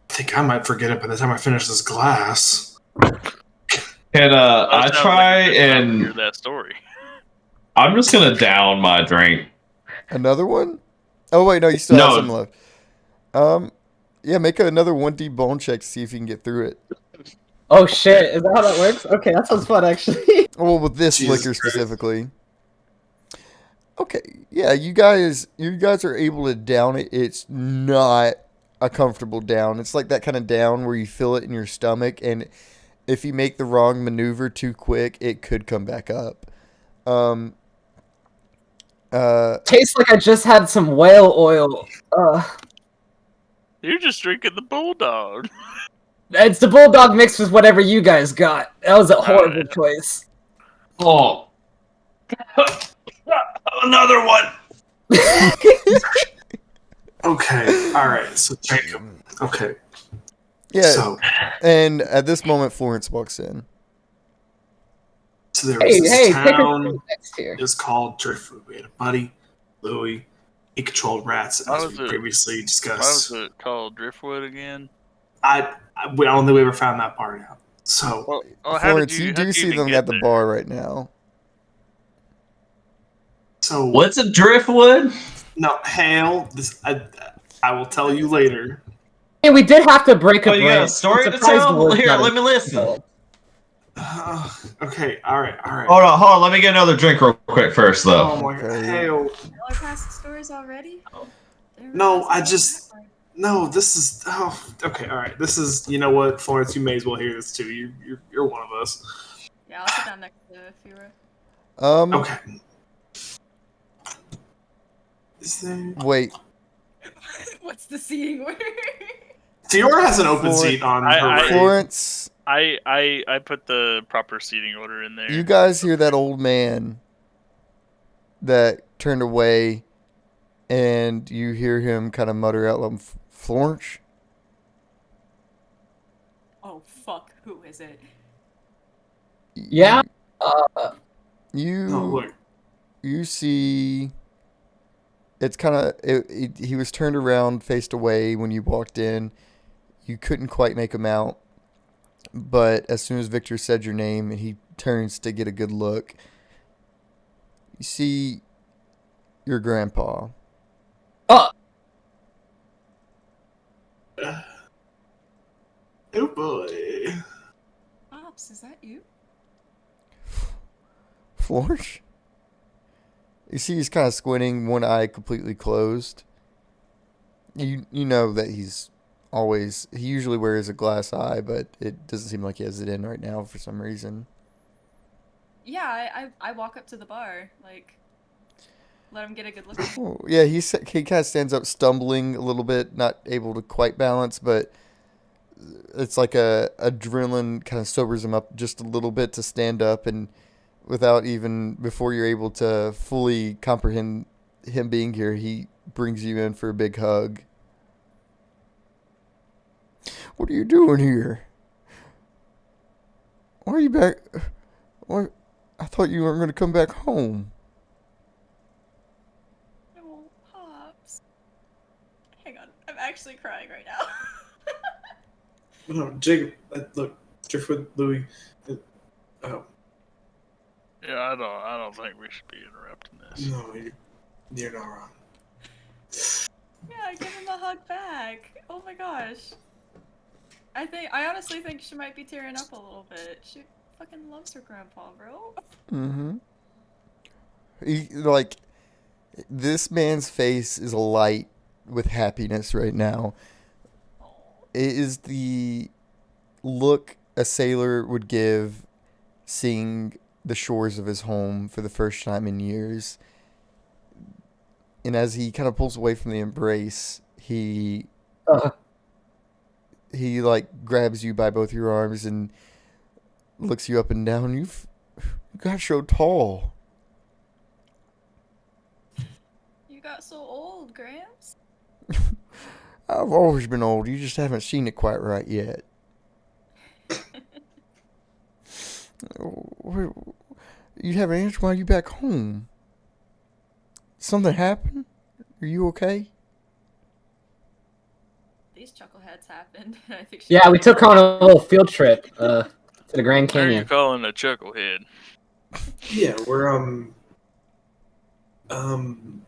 I think I might forget it by the time I finish this glass. Can I Sounds try like a good time to hear and that story. I'm just gonna down my drink. Another one? Oh wait, no, you still have No. some left. Yeah, make another 1D bone check to see if you can get through it. Oh shit! Is that how that works? Okay, that sounds fun actually. Well, with this Jesus liquor Christ. specifically. Okay, yeah, you guys are able to down it. It's not a comfortable down. It's like that kind of down where you feel it in your stomach, and if you make the wrong maneuver too quick, it could come back up. Tastes like I just had some whale oil. You're just drinking the bulldog. It's the bulldog mixed with whatever you guys got. That was a horrible choice. Oh. Another one. Okay, all right. So Jacob. Okay. Yeah. So, and at this moment, Florence walks in. so there was this take a town. seat next here. It was called Driftwood. We had a buddy, Louis. He controlled rats, as we previously discussed. Why was it called Driftwood again? I don't think we ever found that part out. So, Florence, you do see them at the bar right now. So what's a driftwood? No, Hale. I will tell you later. Hey, we did have to break a you got a story to tell? Here, let me listen. Okay, all right. Hold on. Let me get another drink real quick first, though. Oh my god, Hale. Y'all are past the stories already? No, No, this is. Oh, okay, all right. This is. You know what, Florence? You may as well hear this too. You're one of us. Yeah, I'll sit down next to Fira. Okay. Is there... Wait. What's the seating order? Fiora has an open seat on her. Florence. I put the proper seating order in there. You guys hear that old man that turned away, and you hear him kind of mutter out loud, Florence? Oh, fuck. Who is it? Yeah. You see... It's kind of... He was turned around, faced away when you walked in. You couldn't quite make him out. But as soon as Victor said your name and he turns to get a good look, you see your grandpa. Oh boy. Ops, is that you? Florence? You see he's kind of squinting, one eye completely closed. You know that he usually wears a glass eye, but it doesn't seem like he has it in right now for some reason. Yeah, I walk up to the bar, let him get a good look at me. Oh, yeah, he kind of stands up stumbling a little bit, not able to quite balance, but it's like adrenaline kind of sobers him up just a little bit to stand up, and before you're able to fully comprehend him being here, he brings you in for a big hug. What are you doing here? Why are you back? What? I thought you weren't going to come back home. Oh, Pops. Hang on, I'm actually crying right now. No, Jacob, look, Driftwood, Louis. Oh. Yeah, I don't think we should be interrupting this. No, you're not wrong. Yeah, give him a hug back. Oh my gosh. I honestly think she might be tearing up a little bit. She fucking loves her grandpa, bro. Mm-hmm. This man's face is alight with happiness right now. It is the look a sailor would give seeing the shores of his home for the first time in years. And as he kind of pulls away from the embrace, he grabs you by both your arms and looks you up and down. You got so tall. You got so old, Gramps. I've always been old. You just haven't seen it quite right yet. You haven't answered why you back home. Something happened? Are you okay? These chuckleheads happened. I think Yeah, we took on a little field trip to the Grand What are you Canyon. calling a chucklehead? Yeah, we're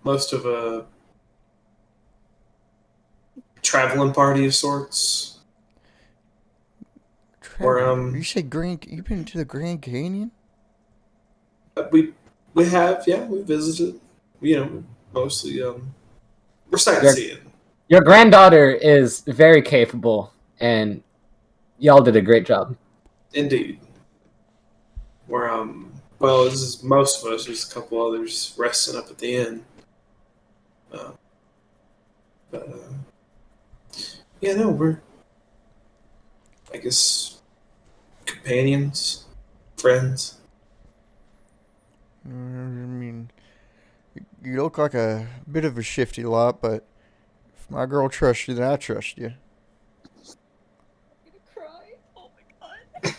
most of a traveling party of sorts. You say you've been to the Grand Canyon? We have, yeah, we visited. Mostly we're sightseeing. Your granddaughter is very capable, and y'all did a great job. Indeed. We're well, this is most of us. There's a couple others resting up at the inn. Yeah, no, we're, I guess, companions, friends. I mean, you look like a bit of a shifty lot, but if my girl trusts you, then I trust you. I'm gonna cry. Oh my god.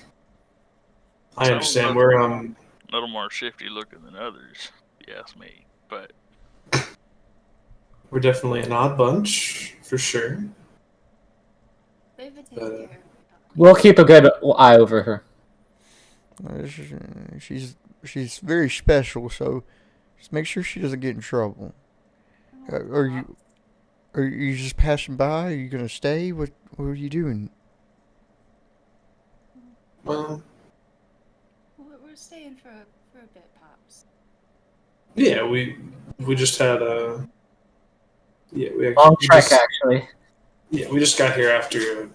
I Some understand. of We're us are a little more shifty looking than others, if you ask me. But we're definitely an odd bunch for sure. They've been taking But care of me. We'll keep a good eye over her. She's very special, so just make sure she doesn't get in trouble. Are you just passing by? Are you gonna stay? What are you doing? well, We're staying for a bit, pops. yeah, we just had a yeah we Long actually trek, actually. yeah we just got here after a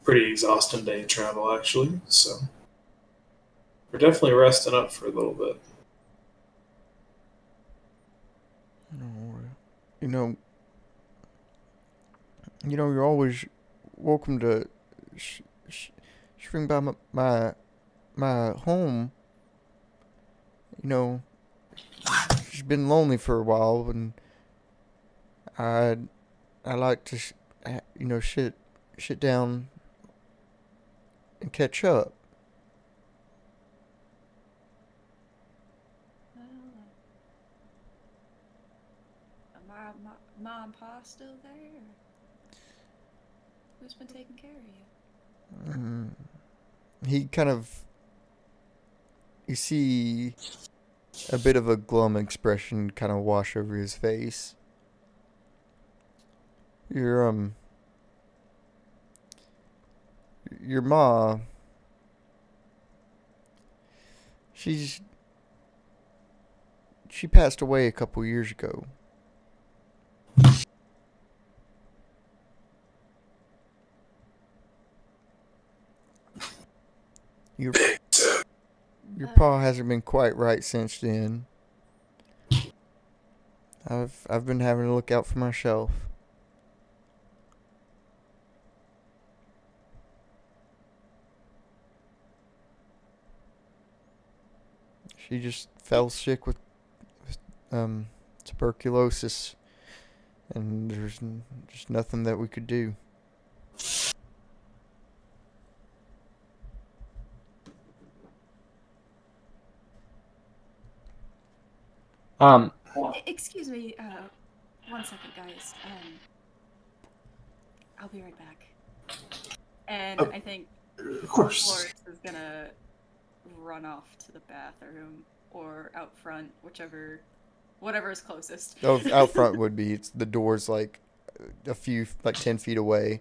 pretty exhausting day of travel actually, so we're definitely resting up for a little bit. No, you know, you're always welcome to sh- swing by my home. You know, she's been lonely for a while, and I I like to sit down and catch up. Oh. Are Ma and Pa still there? Who's been taking care of you? Mm. He kind of you see a bit of a glum expression kind of wash over his face. Your your ma, she's she passed away a couple years ago. Your your pa hasn't been quite right since then. I've been having to look out for myself. She just fell sick with tuberculosis, and there's just nothing that we could do. Excuse me, 1 second, guys. I'll be right back. And Oh. I think Of course. Florence is gonna run off to the bathroom or out front, whatever is closest. Oh, out front would be. It's the door's like a few, like 10 feet away.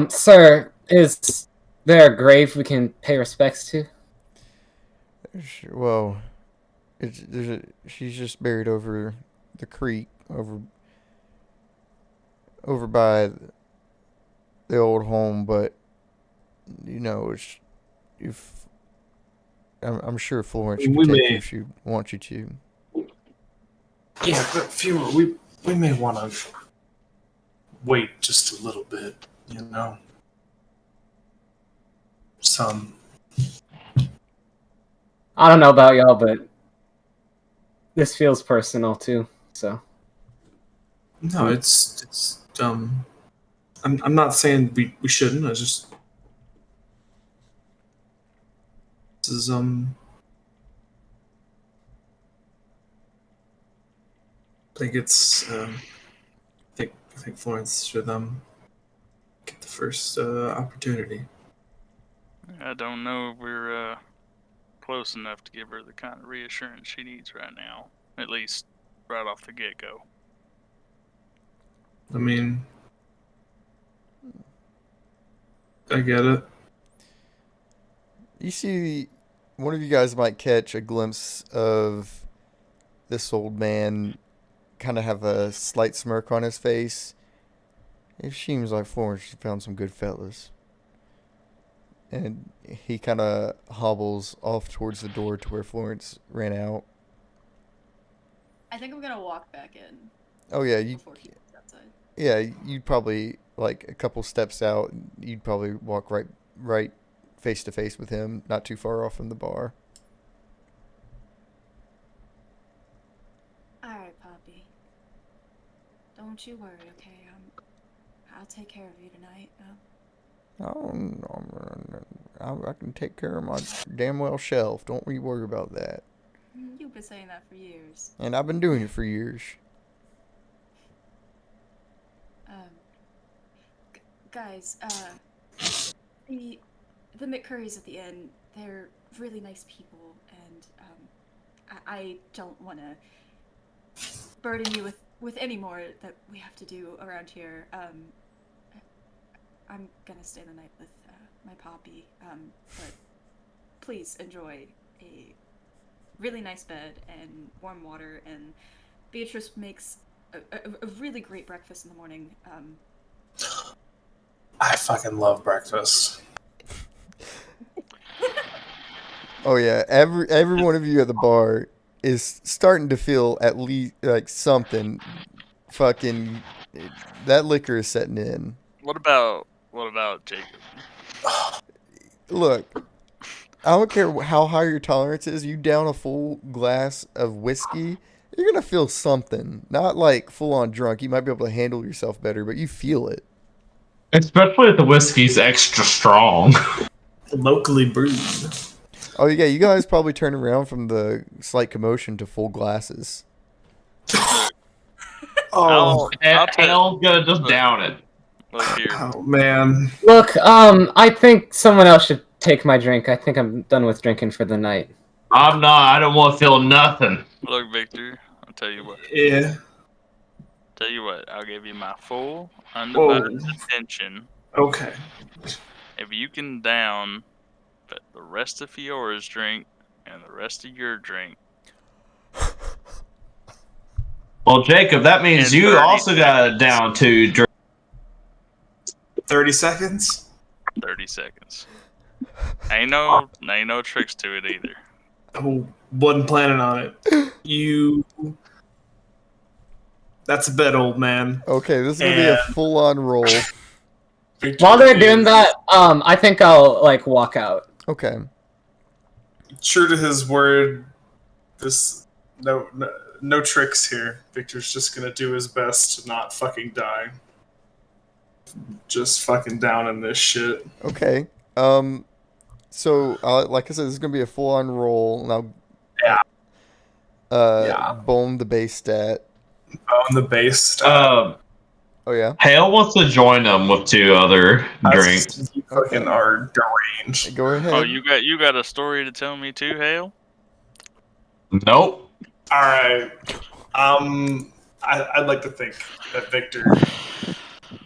Sir, is there a grave we can pay respects to? Well, she's just buried over the creek, over by the old home. But if I'm sure Florence could We take may you if she wants you to. yeah, but few we may want to wait just a little bit, you know. Some I don't know about y'all, but this feels personal too. So no, it's I'm not saying we shouldn't. I just this is I think it's I think Florence should get the first opportunity. I don't know if we're close enough to give her the kind of reassurance she needs right now. At least right off the get-go. I mean, I get it. You see, one of you guys might catch a glimpse of this old man kind of have a slight smirk on his face. It seems like Florence found some good fellas. And he kind of hobbles off towards the door to where Florence ran out. I think I'm gonna walk back in Oh yeah, you before he gets outside. yeah you'd probably like a couple steps out, you'd probably walk right face to face with him, not too far off from the bar. Alright, Poppy. Don't you worry, okay? I'll take care of you tonight. I can take care of my damn well shelf. Don't you worry about that. You've been saying that for years. And I've been doing it for years. Guys, the McCurrys at the inn, they're really nice people, and I don't want to burden you with any more that we have to do around here. I'm gonna stay the night with my Poppy, but please enjoy a really nice bed and warm water, and Beatrice makes a really great breakfast in the morning. I fucking love breakfast. Oh yeah, every one of you at the bar is starting to feel at least like something. Fucking, that liquor is setting in. What about Jacob? Look, I don't care how high your tolerance is. You down a full glass of whiskey, you're gonna feel something. Not like full on drunk. You might be able to handle yourself better, but you feel it. Especially if the whiskey's extra strong. Locally brewed. Oh yeah, you guys probably turn around from the slight commotion to full glasses. Oh, Hell's gonna just down it. Look here. oh man. Look, I think someone else should take my drink. I think I'm done with drinking for the night. I'm not. I don't want to feel nothing. Look, Victor. I'll tell you what. Yeah. Tell you what. I'll give you my full undivided attention Okay. if you can down the rest of Fiora's drink and the rest of your drink. Well, Jacob, that means In you 30 also got down to drink. 30 seconds? 30 seconds. Ain't no tricks to it either. Oh, wasn't planning on it. That's a bet, old man. Okay, this is gonna be a full on roll. Victor While they're doing is that, I think I'll like walk out. Okay. true to his word. No tricks here. Victor's just gonna do his best to not fucking die. Just fucking down in this shit. Okay. So, like I said, this is gonna be a full-on roll. Now, Yeah. Bone the base stat. On the base. Oh yeah. Hale wants to join them with 2 other drinks. You fucking are deranged. Go ahead. Oh, you got a story to tell me too, Hale? Nope. All right. I'd like to think that Victor,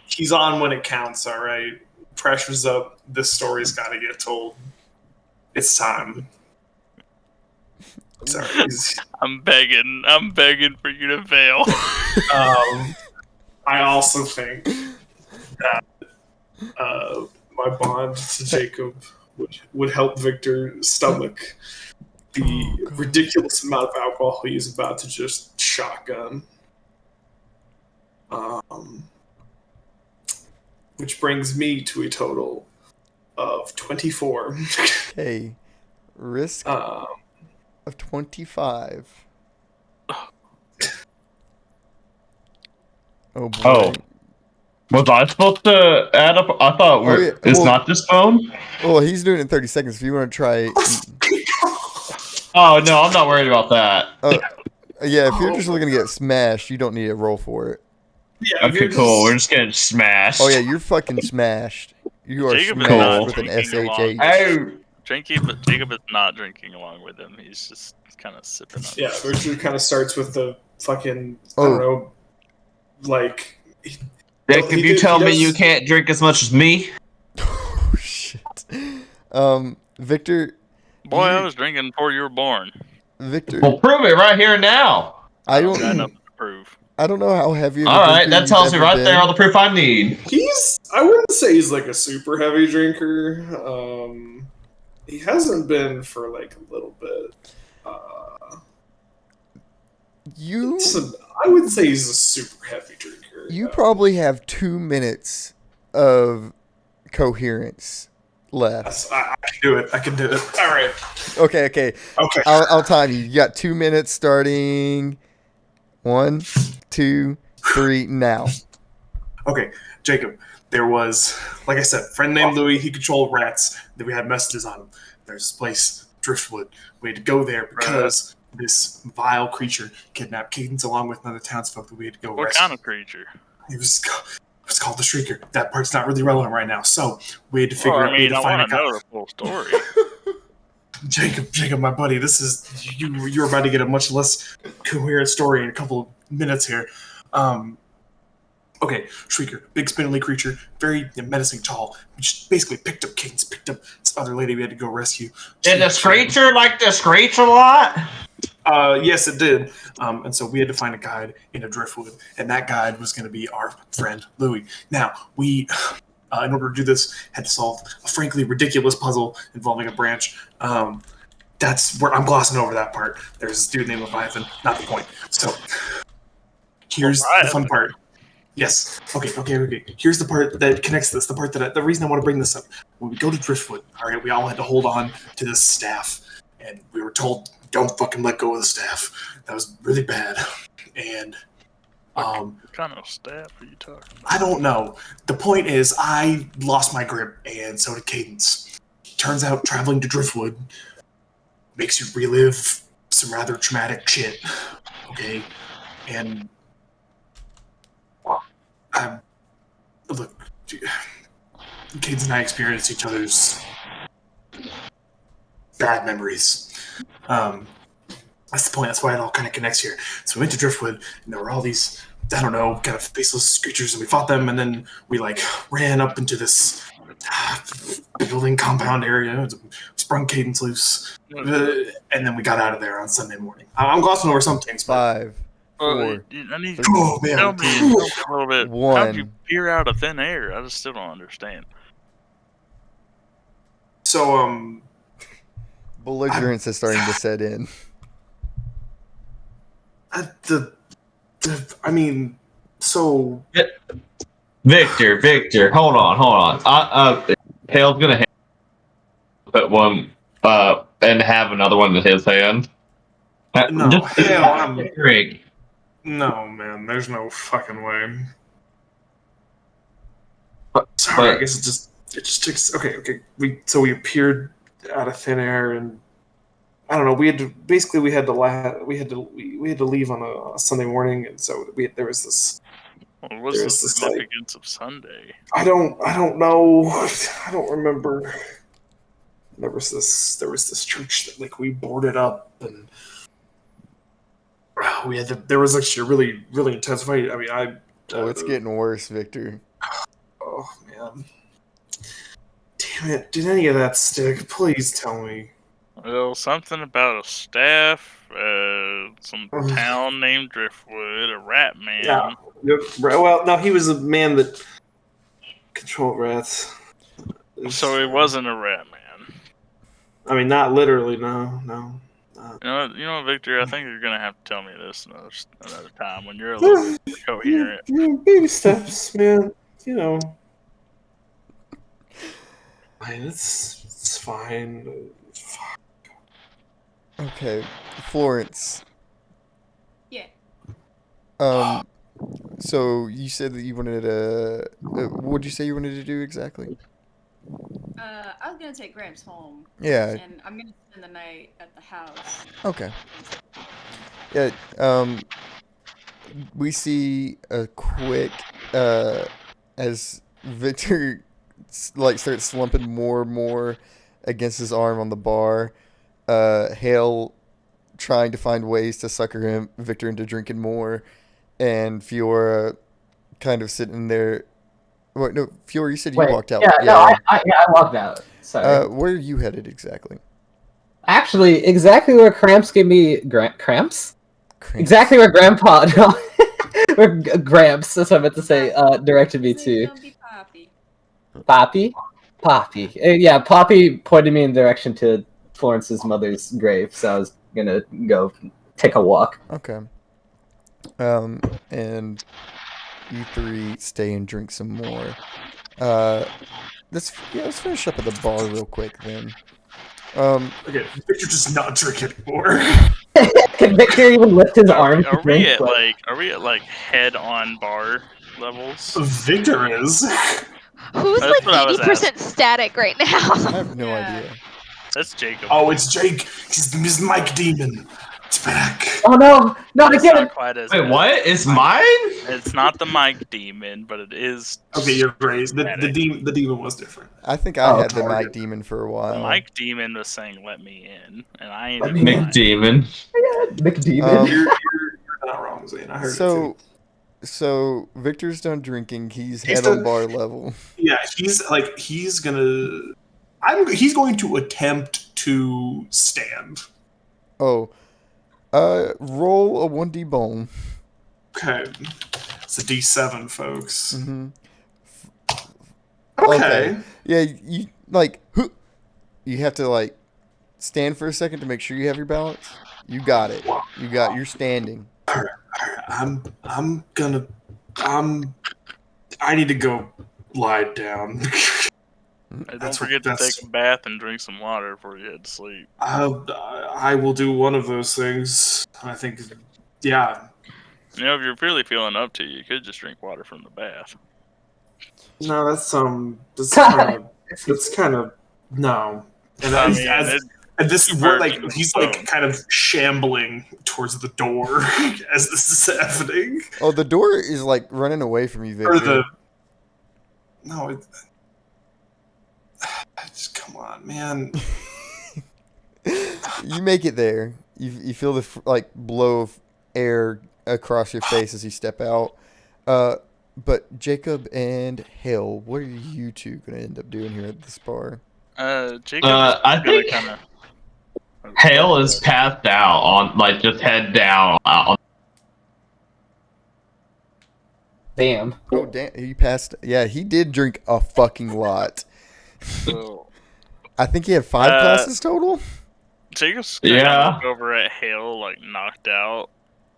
he's on when it counts. All right. Pressure's up. This story's got to get told. It's time. Sorry. I'm begging for you to fail. I also think that my bond to Jacob would help Victor stomach the ridiculous amount of alcohol he's about to just shotgun. Which brings me to a total of 24. Okay. Risk of 25. Oh boy. Oh. Was I supposed to add up? I thought it's not just phone? Well, he's doing it in 30 seconds. If you want to try... Oh, no, I'm not worried about that. Yeah, if you're just looking to get smashed, you don't need a roll for it. Yeah, Okay, cool. We're just getting smashed. Oh yeah, you're fucking smashed. You are Jacob is smashed not with an drinking along. SHH. Oh, Jacob is not drinking along with him. He's just kind of sipping on Yeah, it. Victor kind of starts with the fucking, I don't know, like... Jacob, you tell me you can't drink as much as me? Oh shit. Victor. Boy, I was drinking before you were born. Victor. Well, prove it right here and now. I Got don't. nothing to prove. I don't know how heavy. Of a All right, drinker that tells you've me ever right been. there all the proof I need. I wouldn't say he's like a super heavy drinker. He hasn't been for like a little bit. You. I wouldn't say he's a super heavy drinker. You probably have 2 minutes of coherence left. I can do it. I can do it. All right. Okay. Okay. I'll time you. You got 2 minutes starting. 1, 2, 3, now. Okay, Jacob. There was, like I said, a friend named Louis. He controlled rats. Then we had messages on him. There's this place, Driftwood. We had to go there because this vile creature kidnapped Cadence along with another townsfolk that we had to go What rescue. kind of creature? It was called the Shrieker. That part's not really relevant right now. So we had to figure out. I mean, to I find want a to guy. know the full story. Jacob, my buddy, this is you're about to get a much less coherent story in a couple minutes here. Okay, Shrieker, big spindly creature, very menacing, tall. We just basically picked up Cadence, picked up this other lady we had to go rescue. Did the Screecher like to screech a lot? Yes, it did. And so we had to find a guide in a Driftwood, and that guide was going to be our friend Louis. Now we, in order to do this, had to solve a frankly ridiculous puzzle involving a branch. That's where I'm glossing over that part. There's this dude named Leviathan. Not the point. So here's the fun part. Yes. Okay. Here's the part that connects this. The reason I want to bring this up. When we go to Driftwood, all right, we all had to hold on to this staff, and we were told, "Don't fucking let go of the staff." That was really bad. And What kind of staff are you talking about? I don't know. The point is, I lost my grip, and so did Cadence. Turns out, traveling to Driftwood makes you relive some rather traumatic shit. Okay, and look, Cadence and I experienced each other's bad memories. That's the point. That's why it all kind of connects here. So we went to Driftwood, and there were all these, I don't know, kind of faceless creatures, and we fought them, and then we ran up into this building compound area, sprung Cadence loose, and then we got out of there on Sunday morning. I'm glossing over some things, but 5, 4. I need you oh to man, tell me a little bit. How'd you 1. peer out of thin air? I just still don't understand. so Belligerence is starting to set in. I mean, so Victor, hold on. Hale's gonna put one and have another one in his hand. No, hell, Drink. no, man, there's no fucking way. But- Sorry, I guess it just takes. Okay. We appeared out of thin air, and I don't know. We had to leave on a Sunday morning, and so there was this. What's the significance of Sunday? I don't know. I don't remember. There was this church that we boarded up, and there was actually a really, really intense fight. I mean, It's getting worse, Victor. oh man, damn it! Did any of that stick? Please tell me. Well, something about a staff, some town named Driftwood, a rat man. Yeah. Well, no, he was a man that controlled rats. So he wasn't a rat man. I mean, not literally. No. You know what, Victor? I think you're gonna have to tell me this another time when you're a little bit more coherent. Baby steps, man. You know. I mean, it's fine. Okay, Florence. Yeah. So you said that you wanted to. What'd you say you wanted to do exactly? I was gonna take Gramps home. Yeah. And I'm gonna spend the night at the house. Okay. Yeah. We see a quick as Victor starts slumping more and more against his arm on the bar. Hale trying to find ways to sucker Victor into drinking more, and Fiora kind of sitting there. Wait, no, Fiora, you said you walked out. Yeah, no, I walked out. Sorry. Where are you headed exactly? Actually, exactly where Cramps gave me Cramps? Exactly where Grandpa, no, where Gramps, that's what I meant to say, directed me to. Don't be Poppy. Poppy. Yeah, Poppy pointed me in direction to Florence's mother's grave, so I was gonna go take a walk. Okay. And you three stay and drink some more. let's finish up at the bar real quick then. Okay, Victor does not drink anymore. Can Victor even lift his arm to Are drink? we at like head on bar levels? Victor is. Who's That's what I like was 80% static right I now? have no Yeah. idea. That's Jacob. Oh, it's Jake. He's Mike Demon. It's back. Oh no, not It's again! not quite as Wait, bad. what? Is mine? It's not the Mike Demon, but it is. Okay, you're right. The static. demon was different. I think I Oh, had the okay. Mike Demon for a The while. Mike Demon was saying, "Let me in," and I ain't Let even me in. lying. McDemon. McDemon. You're not wrong, Zane. I heard it too. So Victor's done drinking. He's He's head on done- bar level. Yeah, he's going to attempt to stand. Oh, roll a 1d bone. Okay, it's a D7, folks. Mm-hmm. Okay. Yeah, you like you have to like stand for a second to make sure you have your balance. You got it. You're standing. I need to go lie down. Don't That's forget to that's- take a bath and drink some water before you head to sleep. I will do one of those things. I think, yeah. You know, if you're really feeling up to it, you could just drink water from the bath. No, that's kind of no. And I as, mean, as, and this two we're birds like with he's one like stone. kind of shambling towards the door as this is happening. Oh, the door is like running away from you, Victor. Or the no, just come on, man. You make it there. You feel the like blow of air across your face as you step out. But Jacob and Hale, what are you two gonna end up doing here at this bar? Jacob I think kind of. Hale is passed out on, like, just head down on. Damn. Oh damn, he passed. Yeah, he did drink a fucking lot. So, I think he had 5 glasses total. Jacob's gonna Yeah. look over at Hale, like knocked out,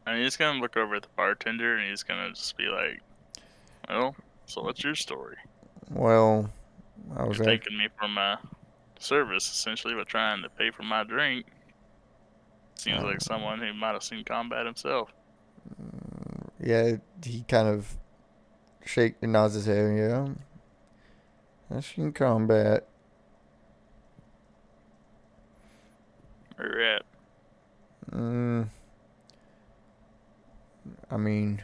and he's gonna look over at the bartender, and he's gonna just be like, "Well, so what's your story? Well, I was You're at, thanking me for my service, essentially, but trying to pay for my drink. Seems like someone who might have seen combat himself." yeah, he kind of nods his head. Yeah, that's in combat. Where you at? I mean,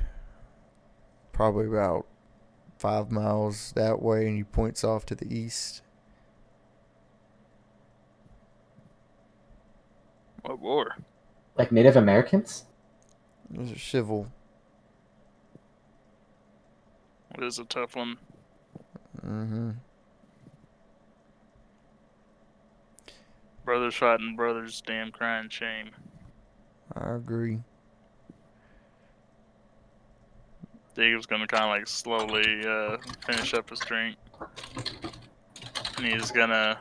probably about 5 miles that way, and he points off to the east. What war? Like Native Americans? There's a civil. It is a tough one. Mm-hmm. Brothers fighting brothers, damn crying shame. I agree. Jacob's gonna kind of like slowly finish up his drink, and he's gonna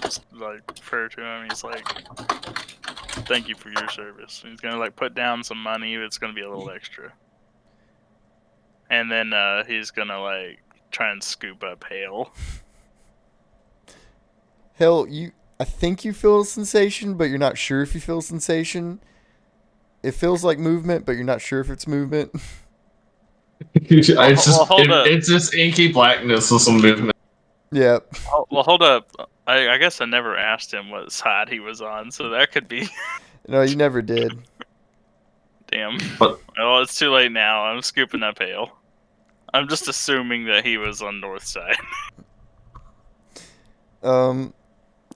just, like refer to him. He's like, "Thank you for your service." And he's gonna like put down some money. It's gonna be a little extra, and then he's gonna like try and scoop up Hale. Hell, I think you feel a sensation, but you're not sure if you feel a sensation. It feels like movement, but you're not sure if it's movement. It's just inky blackness with some movement. Yeah. Oh, well, hold up. I guess I never asked him what side he was on, so that could be. No, you never did. Damn. What? Well, it's too late now. I'm scooping up Hale. I'm just assuming that he was on north side.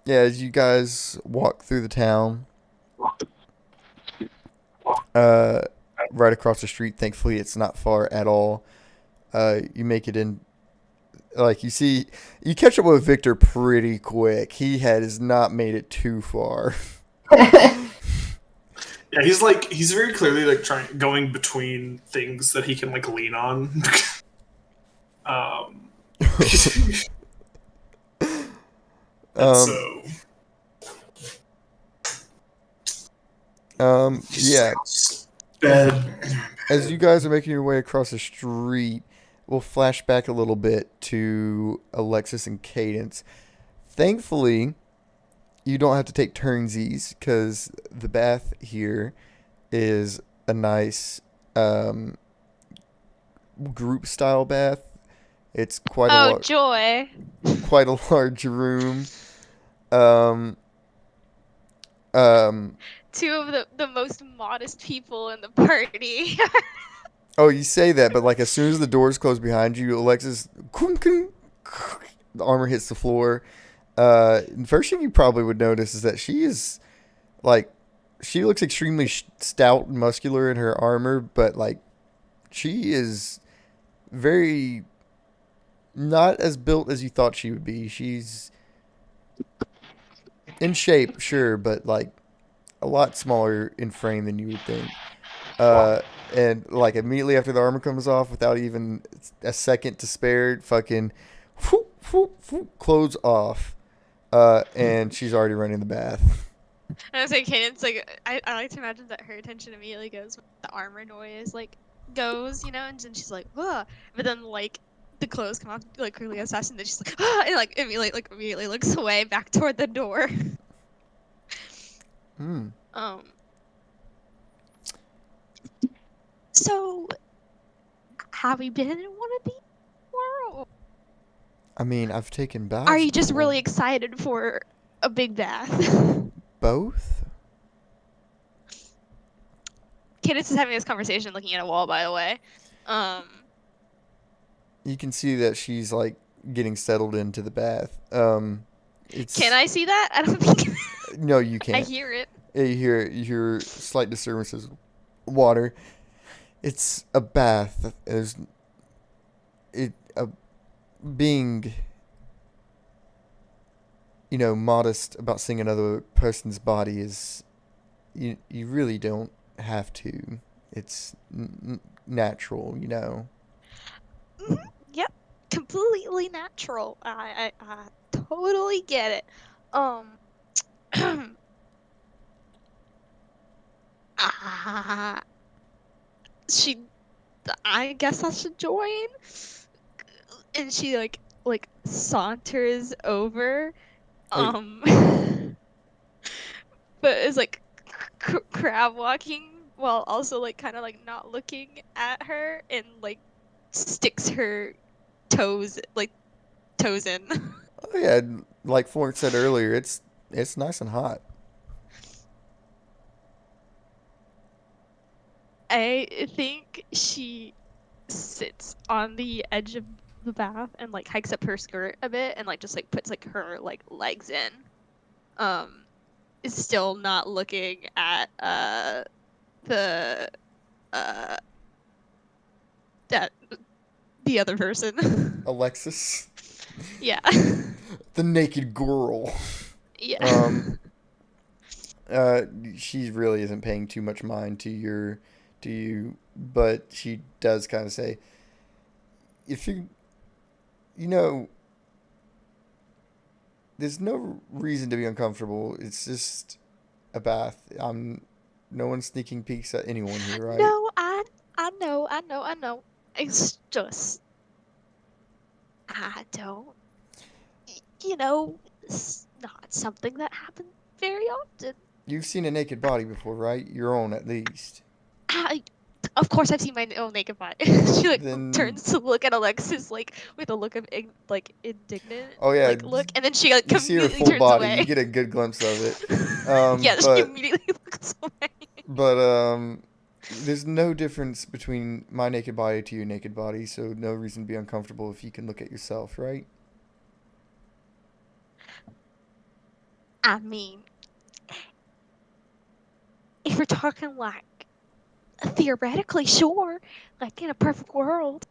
Yeah, as you guys walk through the town, right across the street, thankfully it's not far at all. You make it in, like you catch up with Victor pretty quick. He has not made it too far. Yeah, he's very clearly like going between things that he can like lean on. So yeah. bed. As you guys are making your way across the street, we'll flash back a little bit to Alexis and Cadence. Thankfully, you don't have to take turnsies because the bath here is a nice group style bath. It's Oh, joy. quite a large room. Um, um, Two of the most modest people in the party. oh, you say that, but like as soon as the doors close behind you, Alexis, the armor hits the floor. The first thing you probably would notice is that like, she looks extremely stout and muscular in her armor, but like, she is very not as built as you thought she would be. She's in shape, sure, but like a lot smaller in frame than you would think. Uh, and like immediately after the armor comes off, without even a second to spare, fucking whoop, whoop, whoop, clothes off. And she's already running the bath. And I was like, Cadence, like, I like to imagine that her attention immediately goes when the armor noise, like, goes, you know, and then she's like, ugh. But then, like, the clothes come off, like, really fast, and then she's like, ah, and, like, immediately looks away back toward the door. Hmm. So, have you been in one of these before? I mean, I've taken baths. Are you just before. really excited for a big bath? Both? Cadence is having this conversation looking at a wall, by the way. You can see that she's like getting settled into the bath. It's Can I see that? I don't think. No, you can't. I hear it. Yeah, you hear slight disturbances. Water. It's a bath. Being, you know, modest about seeing another person's body is, you really don't have to. It's natural, you know. Yep, completely natural. I totally get it. She, I guess I should join. And she like saunters over, but is like crab walking while also like kind of like not looking at her, and like sticks her toes in. Oh yeah, like Florence said earlier, it's nice and hot. I think she sits on the edge of the bath and like hikes up her skirt a bit and like just like puts like her like legs in. Is still not looking at the that the other person. Alexis, Yeah. the naked girl. Yeah. She really isn't paying too much mind to you, but she does kind of say, if you know, there's no reason to be uncomfortable. It's just a bath. No one's sneaking peeks at anyone here, right? No, I know. It's just I don't. You know, it's not something that happens very often. You've seen a naked body before, right? Your own, at least. Of course, I've seen my own naked body. She like Then turns to look at Alexis like with a look of like indignant. Oh yeah, like look, and then she like you see her completely full turns body. away. You get a good glimpse of it. Yeah, she immediately looks away. But there's no difference between my naked body to your naked body, so no reason to be uncomfortable if you can look at yourself, right? I mean, if we're talking like theoretically, sure, like in a perfect world,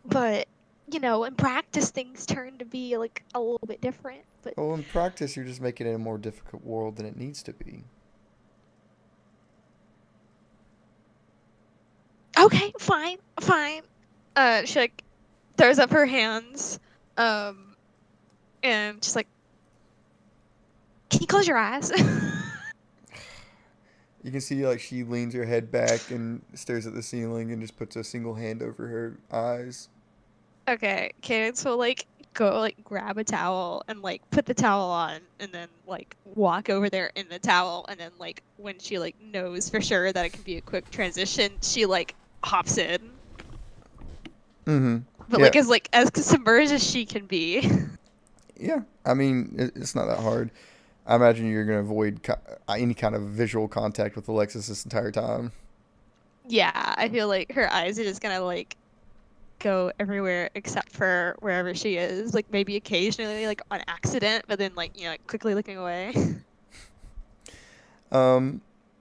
but you know, in practice, things turn to be like a little bit different. But Well, in practice, you're just making it a more difficult world than it needs to be. okay, fine. She like throws up her hands, and she's like, "Can you close your eyes?" You can see like she leans her head back and stares at the ceiling and just puts a single hand over her eyes. Okay, Cadence will like go like grab a towel and like put the towel on and then like walk over there in the towel and then like when she like knows for sure that it can be a quick transition, she like hops in. Mm-hmm. But Yeah. like as submerged as she can be. Yeah. I mean, it's not that hard. I imagine you're gonna avoid any kind of visual contact with Alexis this entire time. Yeah, I feel like her eyes are just gonna like go everywhere except for wherever she is. Like maybe occasionally like on accident, but then like, you know, like, quickly looking away.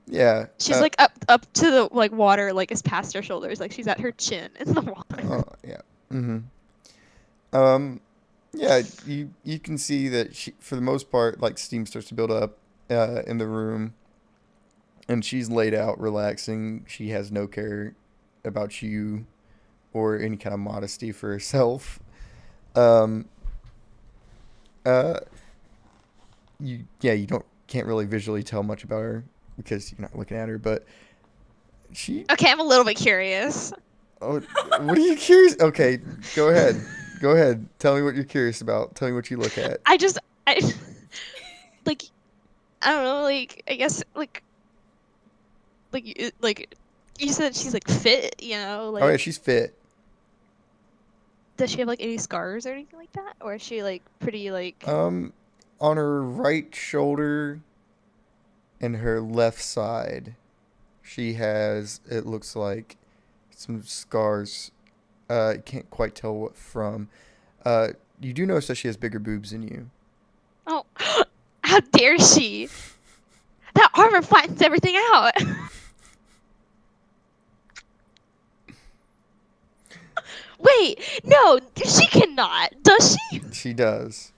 Yeah. She's like up to the like water, like is past her shoulders, like she's at her chin in the water. Yeah. Mm-hmm. Yeah, you can see that she, for the most part, like steam starts to build up in the room, and she's laid out, relaxing. She has no care about you or any kind of modesty for herself. Um, uh, you can't really visually tell much about her because you're not looking at her, but she. Okay, I'm a little bit curious. Oh, what are you curious? Okay, go ahead. Go ahead. Tell me what you're curious about. Tell me what you look at. I like I don't know, like I guess like you said she's like fit, you know, like Oh yeah, she's fit. does she have like any scars or anything like that? Or is she like pretty like On her right shoulder and her left side, she has, it looks like, some scars. You can't quite tell what from. You do notice that she has bigger boobs than you. Oh, how dare she? That armor flattens everything out. Wait, no, she cannot. Does she? She does.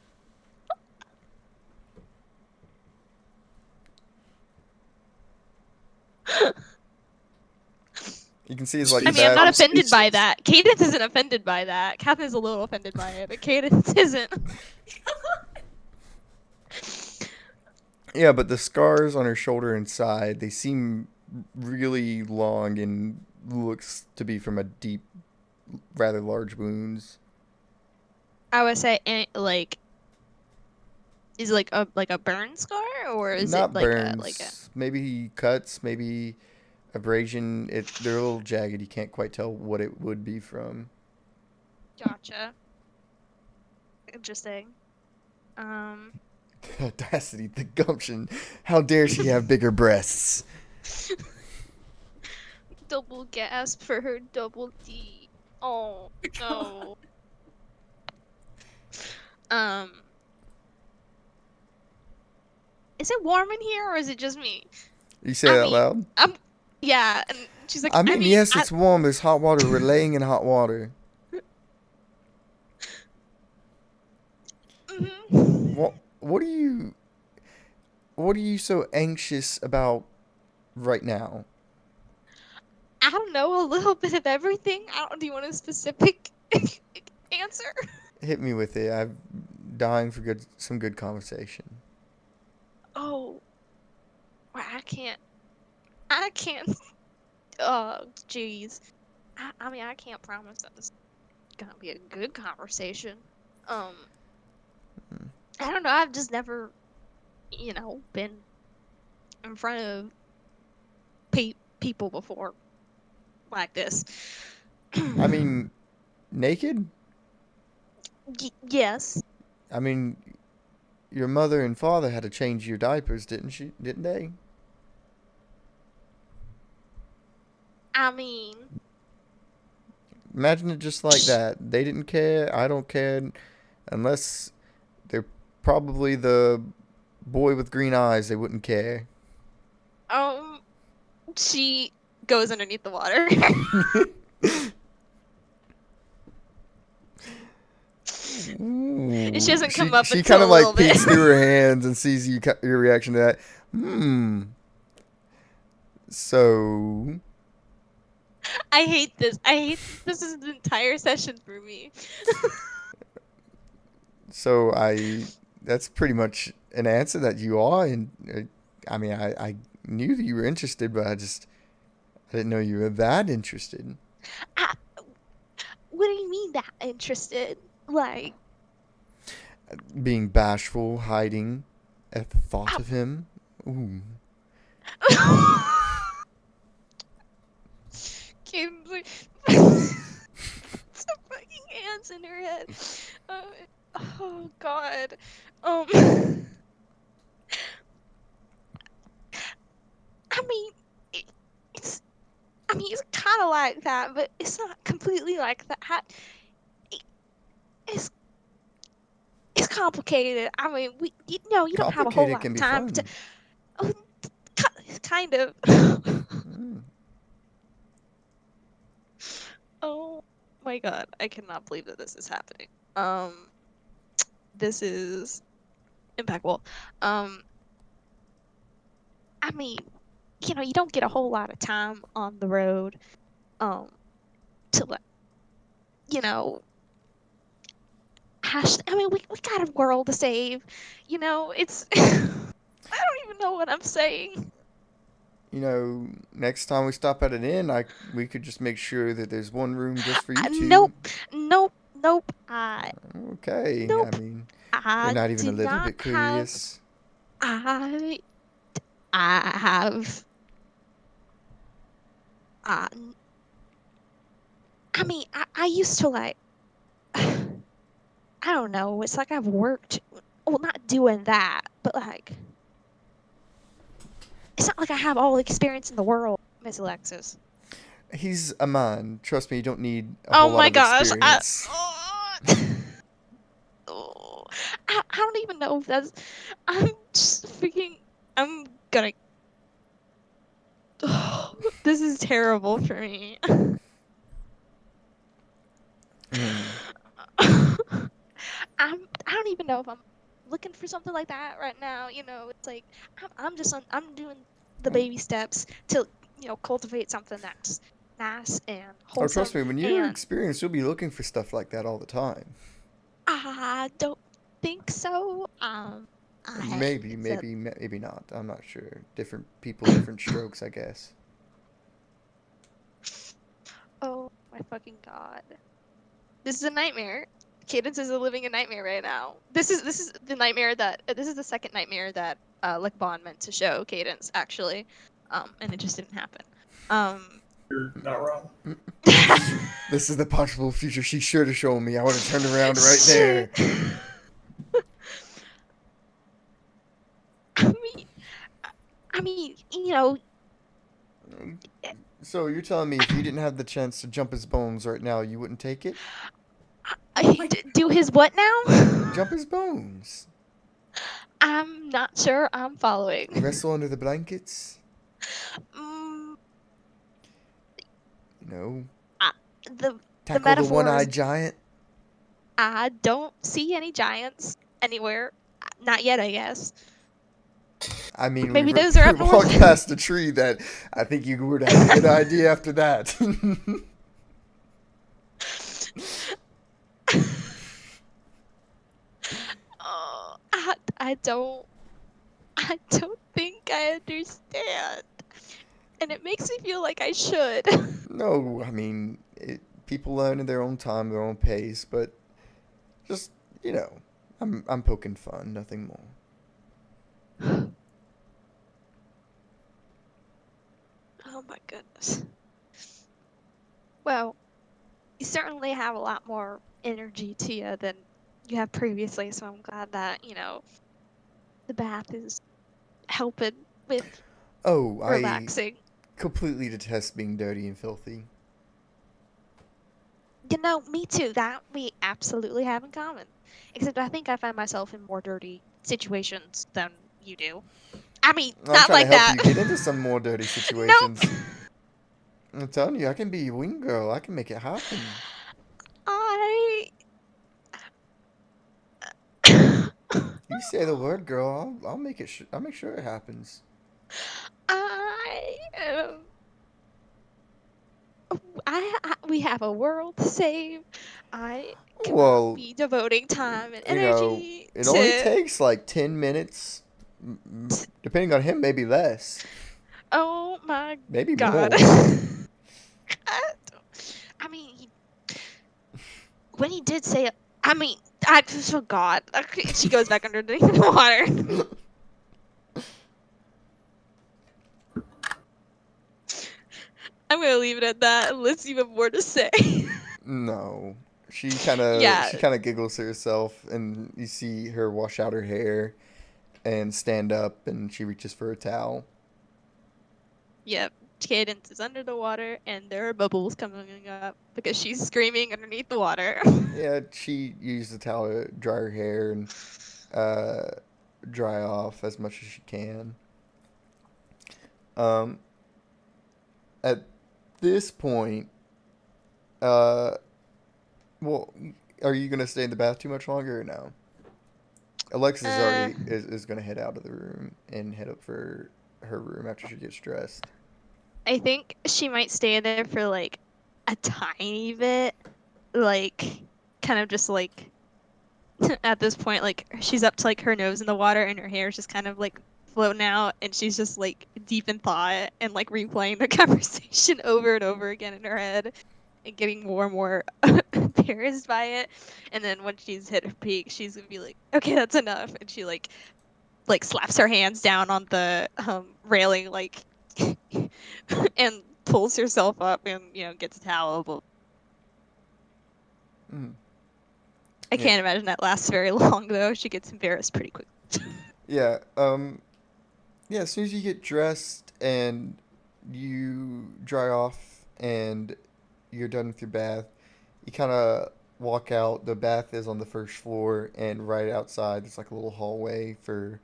You can see it's like I mean, I'm that. not I'm offended by speechless. that. Cadence isn't offended by that. Catherine's a little offended by it, but Cadence isn't. Yeah, but the scars on her shoulder and side, they seem really long and looks to be from a deep, rather large wounds. I would say, like, is it like a burn scar, or is it Not like a burns, maybe cuts, maybe abrasion. They're a little jagged. You can't quite tell what it would be from. gotcha? Interesting. The audacity, the gumption. How dare she have bigger breasts? Double gasp for her double D. Oh no. Is it warm in here or is it just me? You say that loud? Yeah, and she's like, I mean, yes, it's warm. It's hot water. We're laying in hot water. Mhm. What are you so anxious about right now? I don't know, a little bit of everything. Do you want a specific answer? Hit me with it. I'm dying for some good conversation. Oh, well, I can't, oh, jeez. I mean, I can't promise that this is gonna be a good conversation. Um, I don't know, I've just never, been in front of people before like this. I mean, naked? Yes. I mean, your mother and father had to change your diapers, Didn't they? I mean, Imagine it just like that. They didn't care. I don't care. Unless they're probably the boy with green eyes, they wouldn't care. she goes underneath the water. Ooh. She doesn't come up She until kind of a little like peeks bit. through her hands and sees your reaction to that. So I hate this. This is the entire session for me. so that's pretty much an answer that you are, and I mean knew that you were interested, but I didn't know you were that interested. I, what do you mean that interested? Like, Being bashful, hiding at the thought I, of him. Ooh. Kimberly. Some fucking ants in her head. Uh, oh God. I mean, it, it's. I mean, it's kind of like that, but it's not completely like that. It, it's it's complicated. I mean, you don't have a whole Complicated lot can of be time to. fun. Oh, kind of. Mm. Oh my God, I cannot believe that this is happening. This is impeccable. Um, I mean, you don't get a whole lot of time on the road, um, to like, you know, I mean, we got a world to save. It's. I don't even know what I'm saying. Next time we stop at an inn, we could just make sure that there's one room just for you two. Nope, nope, nope. I Okay, I nope. mean, you're I not even a did little not bit have. curious. I I have. Uh, I mean, I used to like. I don't know. It's like I've worked. Well, not doing that, but like, it's not like I have all the experience in the world, Miss Alexis. He's a man. Trust me, you don't need a Oh whole lot my of gosh. experience. Oh, I don't even know if that's. I'm just freaking. I'm gonna. Oh, this is terrible for me. Mm. I don't even know if I'm looking for something like that right now. It's like I'm doing the baby steps to cultivate something that's nice and Oh, trust wholesome. me, when you're And experienced, you'll be looking for stuff like that all the time. I don't think so. I Maybe, it's a maybe, maybe not. I'm not sure. Different people, different strokes, I guess. oh my fucking God. This is a nightmare. Cadence is living a nightmare right now. This is the nightmare that this is the second nightmare that like Bond meant to show Cadence actually, and it just didn't happen. You're not wrong. This is the possible future she's sure to show me. I would have turned around right there. Shit. I mean, I mean, So you're telling me if you didn't have the chance to jump his bones right now, you wouldn't take it? do his what now? Jump his bones. I'm not sure I'm following. Wrestle under the blankets. Mm, You know, I, the tackle the metaphors. one-eyed giant. I don't see any giants anywhere. Not yet, I guess. I mean, Maybe we those are up walked north. past a tree that I think you would have a good idea after that. Oh, I don't think I understand. And it makes me feel like I should. No, I mean, people learn in their own time, their own pace, but just, you know, I'm poking fun, nothing more. Oh my goodness. Well, you certainly have a lot more energy to you than you have previously, so I'm glad that, the bath is helping with Oh, I relaxing. completely detest being dirty and filthy. Me too. That we absolutely have in common. Except I think I find myself in more dirty situations than you do. I mean, I'm not trying to like help that. you get into some more dirty Nope. situations. I'm telling you, I can be your wing girl. I can make it happen. I. You say the word, girl. I'll make it. I'll make sure it happens. I. We have a world to save. I cannot Well, be devoting time and you know, energy it only to. takes like 10 minutes, depending on him, maybe less. Oh my Maybe god. more. I mean, when he did say it, I mean, I just forgot. She goes back underneath the water. I'm gonna leave it at that unless you have more to say. No. She Yeah. kind of giggles to herself, and you see her wash out her hair and stand up, and she reaches for a towel. Yep. Cadence is under the water, and there are bubbles coming up because she's screaming underneath the water. Yeah, she used the towel to dry her hair and dry off as much as she can. At this point, uh, well, are you gonna stay in the bath too much longer or no? Alexis is already is gonna head out of the room and head up for her room after she gets dressed. I think she might stay there for like a tiny bit, like kind of just like at this point, like she's up to like her nose in the water and her hair is just kind of like floating out, and she's just like deep in thought and like replaying the conversation over and over again in her head and getting more and more embarrassed by it. And then when she's hit her peak, she's gonna be like, okay, that's enough, and she like slaps her hands down on the railing like and pulls herself up and gets a towel. But Mm. I Yeah. can't imagine that lasts very long though. She gets embarrassed pretty quick. Yeah. Yeah. As soon as you get dressed and you dry off and you're done with your bath, you kind of walk out. The bath is on the first floor, and right outside there's like a little hallway for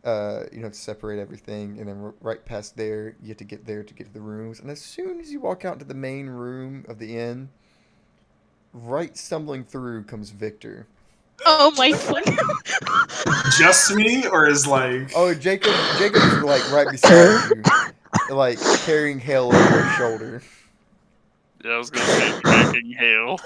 to separate everything, and then right past there, you have to get there to get to the rooms. And as soon as you walk out to the main room of the inn, right stumbling through comes Victor. Oh my god. Just me, or is like? Oh, Jacob's like right beside you, like carrying Hale over his shoulder. Yeah, I was gonna say dragging Hale.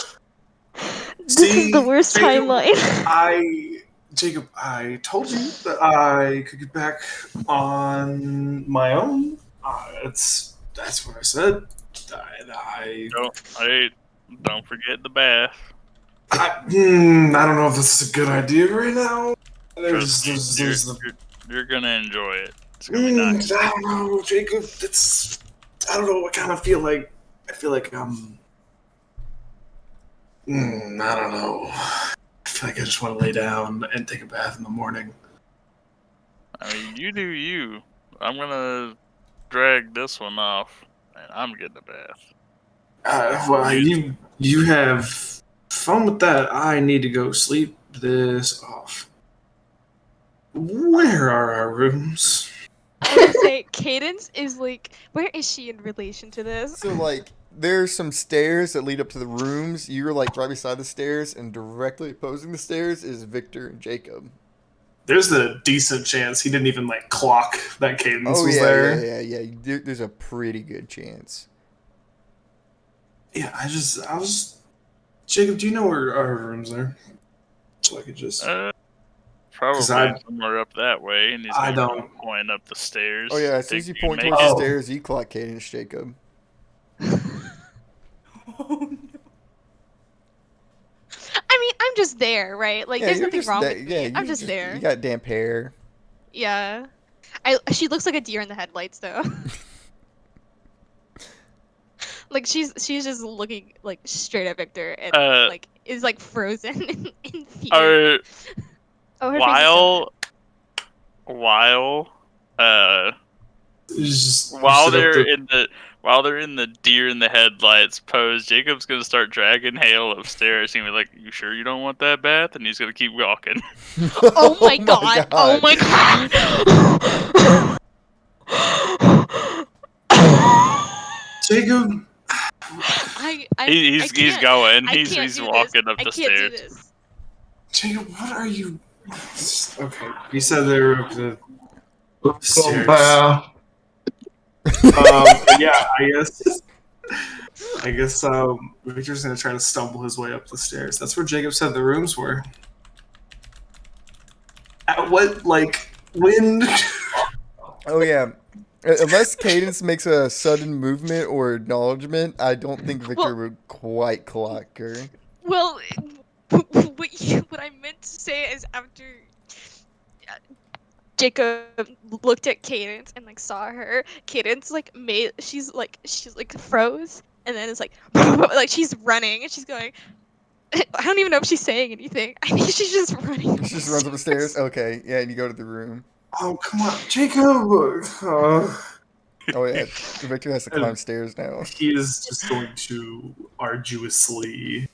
This is the worst Jacob, timeline. Jacob, I told you that I could get back on my own. That's what I said. Don't forget the bath. I don't know if this is a good idea right now. Trust me, you're gonna enjoy it. It's gonna be nice. I don't know, Jacob. I don't know. I kind of feel like I don't know. I feel like I just want to lay down and take a bath in the morning. I mean, you do you. I'm gonna drag this one off, and I'm getting a bath. Well, you have fun with that. I need to go sleep this off. Where are our rooms? I would say Cadence is like, where is she in relation to this? So like, there's some stairs that lead up to the rooms. You're like right beside the stairs, and directly opposing the stairs is Victor and Jacob. There's a decent chance he didn't even like clock that Cadence was yeah, there. yeah. There's a pretty good chance. Yeah, I was. Jacob, do you know where our rooms are? So I could just. Probably somewhere up that way, and he's gonna point up the stairs. Oh yeah, as soon as you point towards the stairs, you clock Cadence, Jacob. Oh no. I mean, I'm just there, right? Like, there's nothing wrong with me. I'm just there. You got damp hair. Yeah. She looks like a deer in the headlights, though. Like, she's just looking, like, straight at Victor and, like, is, like, frozen in fear. While they're in the deer in the headlights pose, Jacob's gonna start dragging Hale upstairs. He's gonna be like, "You sure you don't want that bath?" And he's gonna keep walking. Oh my god! Oh my god! Jacob. He's going. He's walking up the stairs. Jacob, what are you? Okay, you said they were up the stairs. Yeah, I guess Victor's gonna try to stumble his way up the stairs. That's where Jacob said the rooms were. At what, like, when? Oh yeah, Unless Cadence makes a sudden movement or acknowledgement, I don't think Victor would quite clock her. Well, what I meant to say is after Jacob looked at Cadence and like saw her, Cadence like she's like froze, and then it's like like she's running and she's going. I don't even know if she's saying anything. I think she's just running. She just runs up the stairs. Okay, yeah, and you go to the room. Oh, come on, Jacob! Oh yeah, Victor has to climb stairs now. He is just going to arduously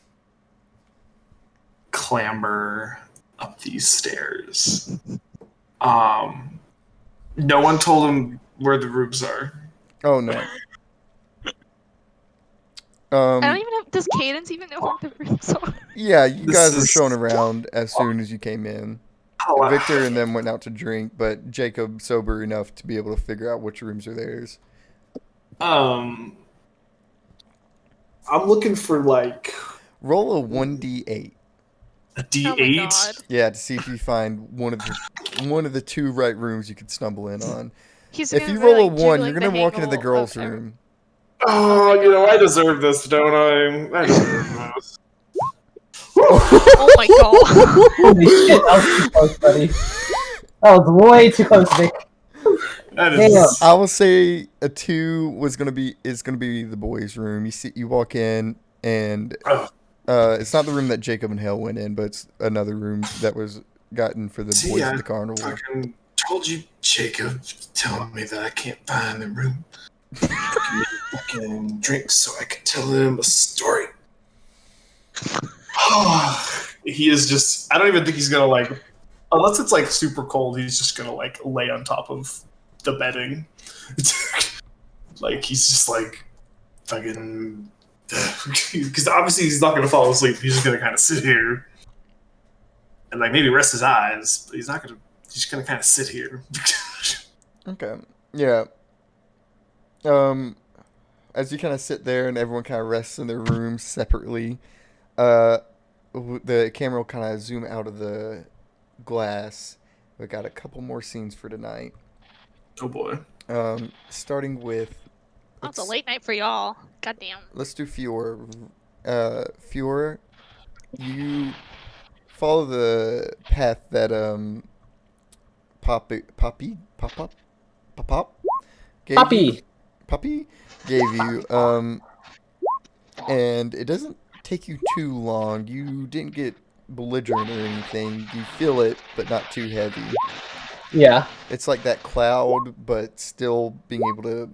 clamber up these stairs. No one told him where the rooms are. Oh no. I don't even know. Does Cadence even know where the rooms are? Yeah, you This guys were is- shown around as soon as you came in. Oh, Victor and them went out to drink, but Jacob sober enough to be able to figure out which rooms are theirs. I'm looking for like Roll a 1d8. a Oh D8. my god. Yeah, to see if you find one of the two right rooms you could stumble in on. He's If gonna you be, roll a like, 1, jiggling you're gonna the walk into the handle girls' of every- room. Oh, you know, I deserve this, don't I? I deserve this. Oh my god. Holy shit, that was too close, buddy. That was way too close, Vic. That is. Damn. I will say a 2 is gonna be the boys' room. You walk in and Oh. it's not the room that Jacob and Hale went in, but it's another room that was gotten for the See, boys I of the carnival. fucking told you, Jacob, telling me that I can't find the room. Fucking drinks so I can tell him a story. He is just. I don't even think he's gonna like. Unless it's like super cold, he's just gonna like lay on top of the bedding. Like he's just like fucking. Because obviously he's not gonna fall asleep. He's just gonna kind of sit here and like maybe rest his eyes, but he's not gonna. He's just gonna kind of sit here. Okay. Yeah. As you kind of sit there and everyone kind of rests in their rooms separately, the camera will kind of zoom out of the glass. We got a couple more scenes for tonight. Oh boy. Starting with. Oh, it's a late night for y'all. Goddamn. Let's do Fiora. Fiora, you follow the path that Poppy gave you. And it doesn't take you too long. You didn't get belligerent or anything. You feel it, but not too heavy. Yeah. It's like that cloud, but still being able to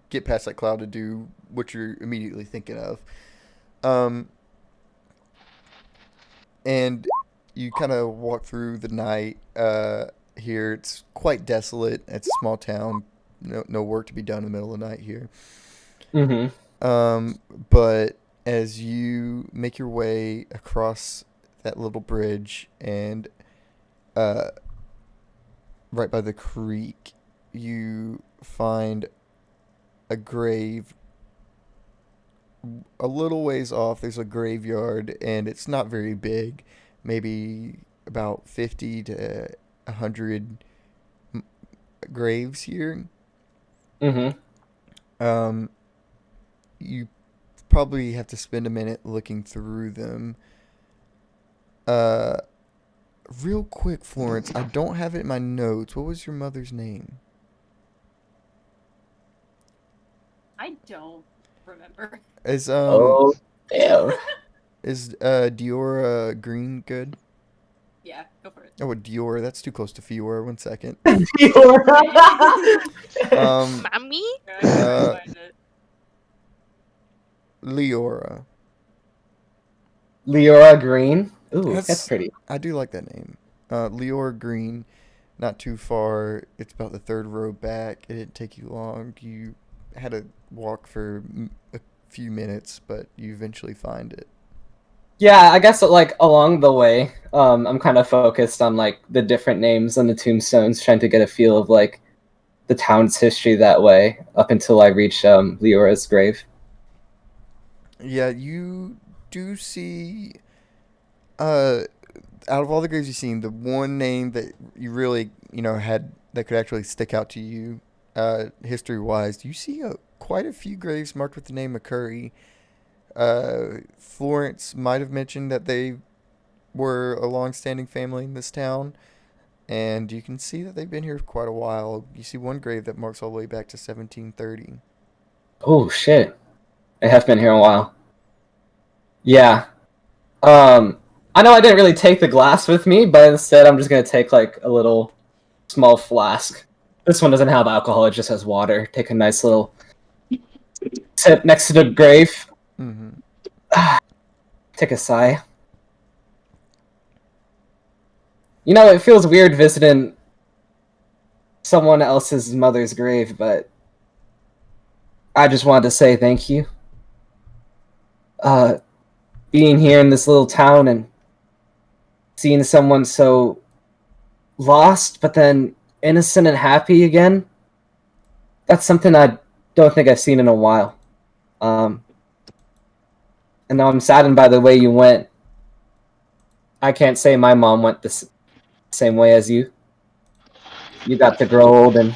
get past that cloud to do what you're immediately thinking of. And you kind of walk through the night here. It's quite desolate. It's a small town. No work to be done in the middle of the night here. Mm-hmm. But as you make your way across that little bridge and right by the creek, you find a grave. A little ways off, there's a graveyard, and it's not very big. Maybe about 50 to 100 graves here. Mm-hmm. You probably have to spend a minute looking through them. Real quick, Florence, I don't have it in my notes. What was your mother's name? I don't remember. Is Oh, damn. is Diora Green good? Yeah, go for it. Oh, Diora, that's too close to Fiora. 1 second. Mommy? Yeah, I can find it. Leora. Leora Green. Ooh, That's- that's pretty. I do like that name. Leora Green, not too far. It's about the third row back. It didn't take you long. You had to walk for a few minutes, but you eventually find it. Yeah, I guess like along the way, I'm kind of focused on like the different names on the tombstones, trying to get a feel of like the town's history that way up until I reach Leora's grave. Yeah, you do see. Out of all the graves you've seen, the one name that you really, had that could actually stick out to you history-wise, you see quite a few graves marked with the name McCurry. Florence might have mentioned that they were a long-standing family in this town, and you can see that they've been here for quite a while. You see one grave that marks all the way back to 1730. Oh shit! I have been here a while. Yeah. I know I didn't really take the glass with me, but instead I'm just gonna take like a little small flask. This one doesn't have alcohol; it just has water. Take a nice little sip next to the grave. Mm-hmm. Take a sigh. You know, it feels weird visiting someone else's mother's grave, but I just wanted to say thank you. Being here in this little town and seeing someone so lost, but then innocent and happy again, that's something I don't think I've seen in a while. And now I'm saddened by the way you went. I can't say my mom went the same way as you. You got to grow old and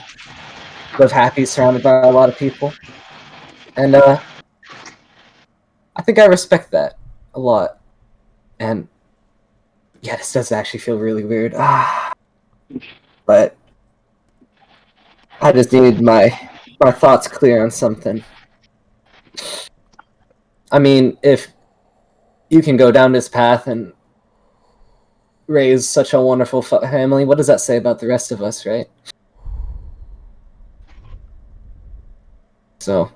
live happy, surrounded by a lot of people. And I think I respect that a lot. And yeah, this does actually feel really weird. But I just needed my thoughts clear on something. I mean, if you can go down this path and raise such a wonderful family, what does that say about the rest of us, right? So,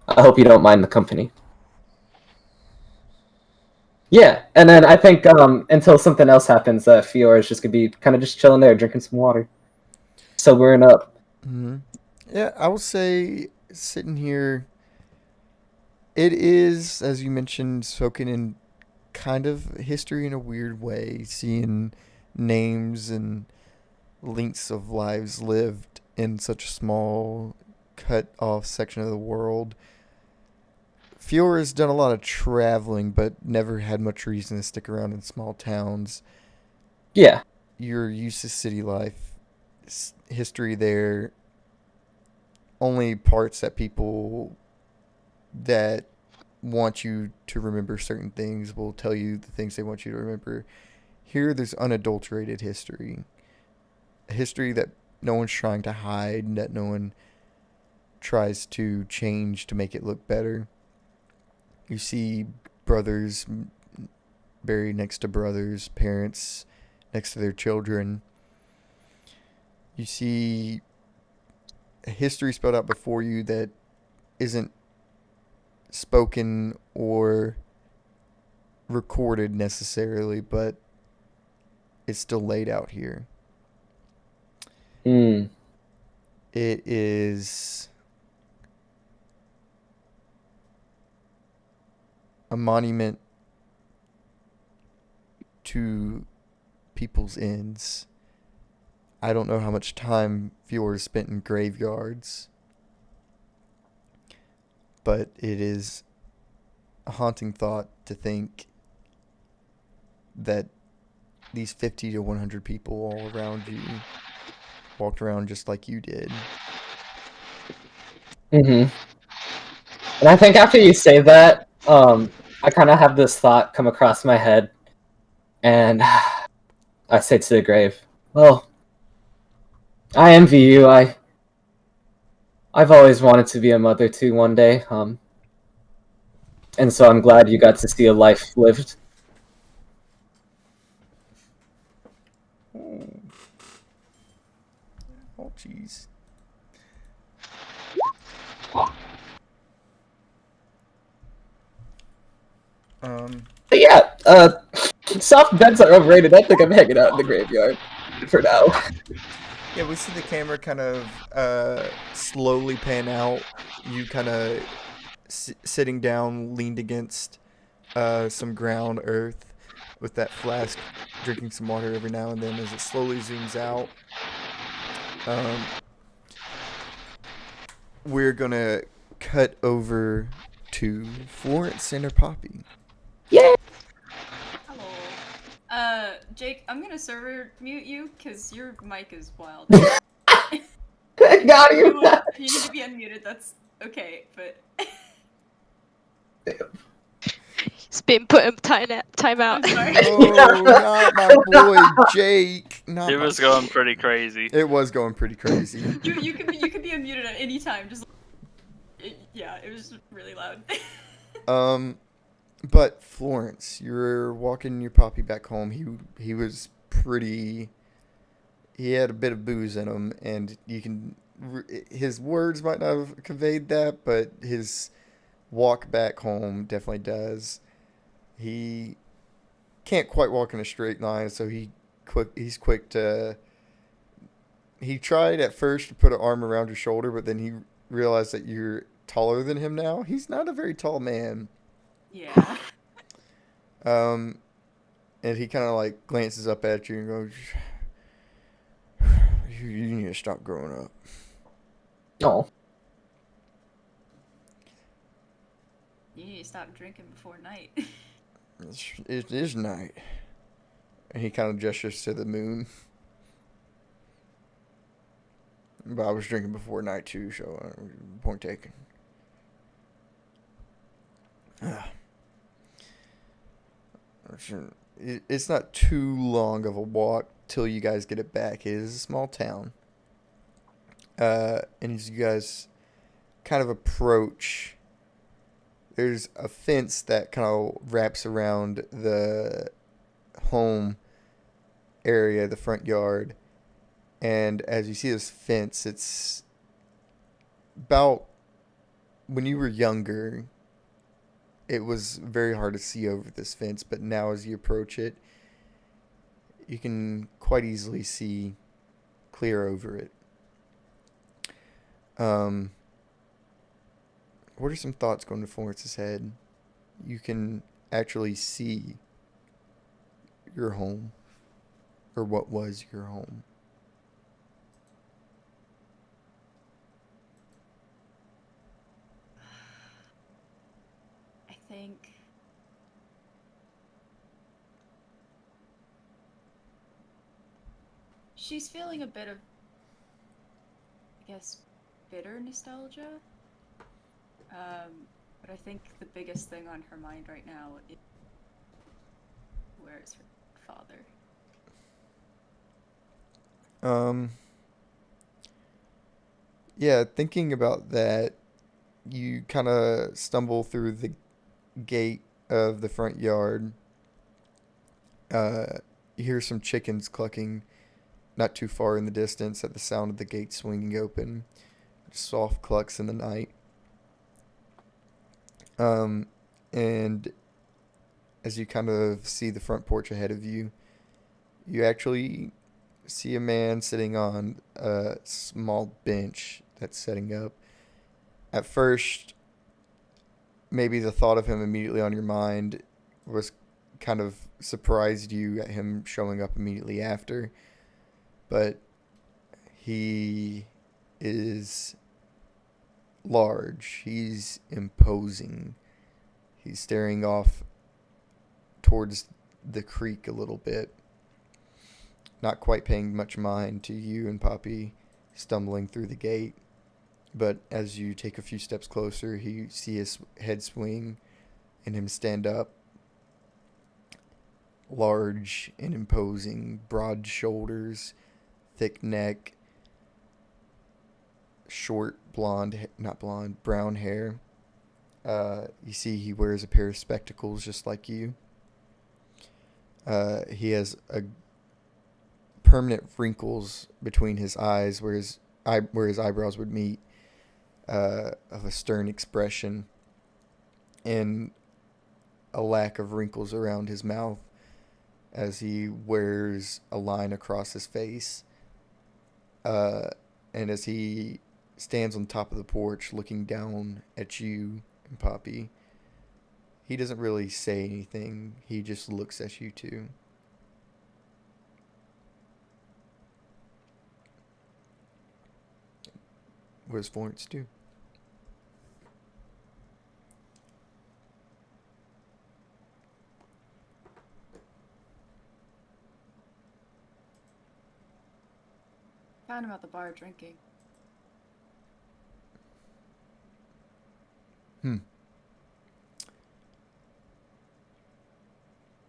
I hope you don't mind the company. Yeah, and then I think until something else happens, Fiora is just gonna be kind of just chilling there, drinking some water, sobering up. Mm-hmm. Yeah, I will say, sitting here, it is, as you mentioned, soaking in kind of history in a weird way, seeing names and links of lives lived in such a small, cut off section of the world. Fiora has done a lot of traveling, but never had much reason to stick around in small towns. Yeah. You're used to city life. History there, only parts that people that want you to remember certain things will tell you the things they want you to remember. Here, there's unadulterated history. A history that no one's trying to hide, and that no one tries to change to make it look better. You see brothers buried next to brothers, parents next to their children. You see a history spelled out before you that isn't spoken or recorded necessarily, but it's still laid out here. Mm. It is a monument to people's ends. I don't know how much time Fiora spent in graveyards, but it is a haunting thought to think that these 50 to 100 people all around you walked around just like you did. Mm-hmm. And I think after you say that, I kind of have this thought come across my head, and I say to the grave, well, I envy you. I've always wanted to be a mother too one day, and so I'm glad you got to see a life lived. Oh, jeez. But yeah, soft beds are overrated. I think I'm hanging out in the graveyard for now. Yeah, we see the camera kind of slowly pan out. You kind of sitting down, leaned against some ground earth with that flask, drinking some water every now and then as it slowly zooms out. We're going to cut over to Florence and her Poppy. Yeah. Hello. Jake, I'm gonna server mute you because your mic is wild. Got you. If you need to be unmuted, that's okay, but He's been put in time out. I'm sorry. No, not my boy Jake. Not It my- was going pretty crazy. It was going pretty crazy. You can be unmuted at any time. Just yeah, it was really loud. But Florence, you're walking your puppy back home. He was pretty. He had a bit of booze in him, and you can. His words might not have conveyed that, but his walk back home definitely does. He can't quite walk in a straight line, so he's quick to. He tried at first to put an arm around your shoulder, but then he realized that you're taller than him now. He's not a very tall man. Yeah. And he kind of like glances up at you and goes, you need to stop growing up. Oh. You need to stop drinking before night. It is night. And he kind of gestures to the moon. But I was drinking before night too, so point taken. It's not too long of a walk till you guys get it back. It is a small town. And as you guys kind of approach, there's a fence that kind of wraps around the home area, the front yard. And as you see this fence, it's about when you were younger, it was very hard to see over this fence, but now as you approach it, you can quite easily see clear over it. What are some thoughts going to Florence's head? You can actually see your home, or what was your home. I think she's feeling a bit of, I guess, bitter nostalgia. But I think the biggest thing on her mind right now is where is her father? Yeah, thinking about that, you kind of stumble through the gate of the front yard. You hear some chickens clucking not too far in the distance at the sound of the gate swinging open. Soft clucks in the night. And as you kind of see the front porch ahead of you, you actually see a man sitting on a small bench that's setting up. At first, maybe the thought of him immediately on your mind was kind of surprised you at him showing up immediately after. But he is large. He's imposing. He's staring off towards the creek a little bit. Not quite paying much mind to you and Poppy stumbling through the gate. But as you take a few steps closer, you see his head swing and him stand up. Large and imposing, broad shoulders, thick neck, short brown hair. You see he wears a pair of spectacles just like you. He has a permanent wrinkles between his eyes where his eyebrows would meet, of a stern expression, and a lack of wrinkles around his mouth as he wears a line across his face. And as he stands on top of the porch looking down at you and Poppy, he doesn't really say anything. He just looks at you two. What does Florence do? Found him at the bar drinking.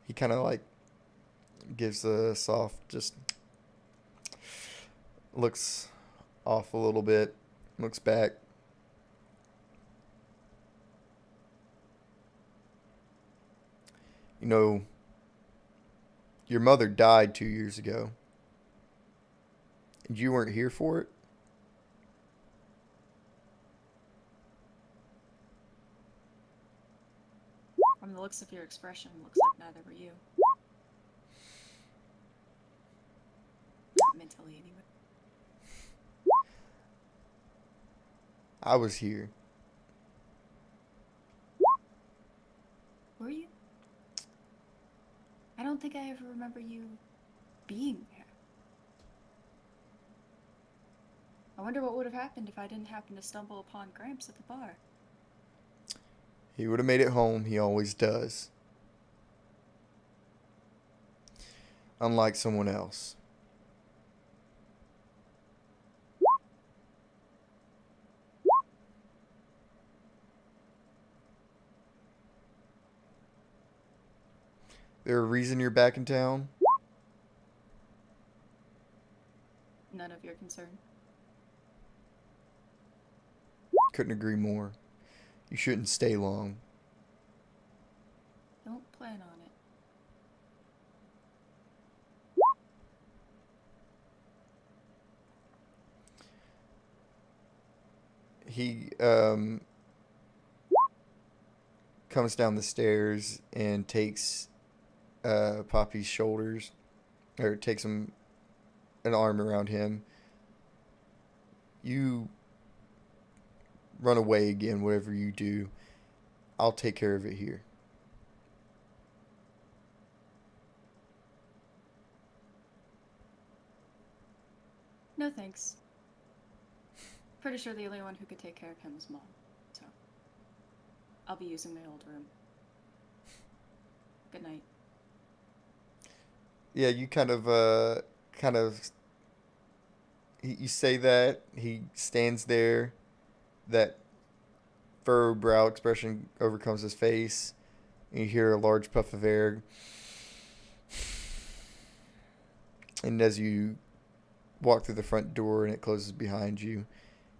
He kind of like gives a soft, just looks off a little bit, looks back. You know, your mother died 2 years ago. And you weren't here for it? From the looks of your expression, looks like neither were you. Not mentally, anyway. I was here. Were you? I don't think I ever remember you being there. I wonder what would have happened if I didn't happen to stumble upon Gramps at the bar. He would have made it home. He always does. Unlike someone else. There a reason you're back in town? None of your concern. Couldn't agree more. You shouldn't stay long. Don't plan on it. He comes down the stairs and takes Poppy's shoulders, or takes an arm around him. You run away again, whatever you do. I'll take care of it here. No thanks. Pretty sure the only one who could take care of him was Mom, so I'll be using my old room. Good night. Yeah, you kind of you say that, he stands there, that furrowed brow expression overcomes his face, and you hear a large puff of air. And as you walk through the front door and it closes behind you,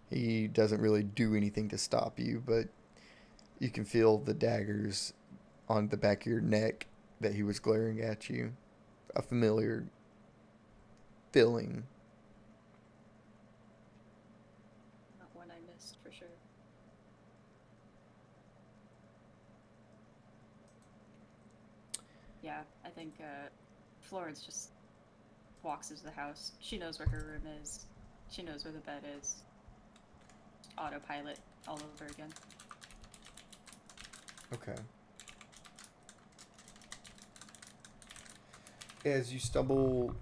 he doesn't really do anything to stop you, but you can feel the daggers on the back of your neck that he was glaring at you. A familiar feeling. Not one I missed, for sure. Yeah, I think Florence just walks into the house. She knows where her room is. She knows where the bed is. Autopilot all over again. Okay. As you stumble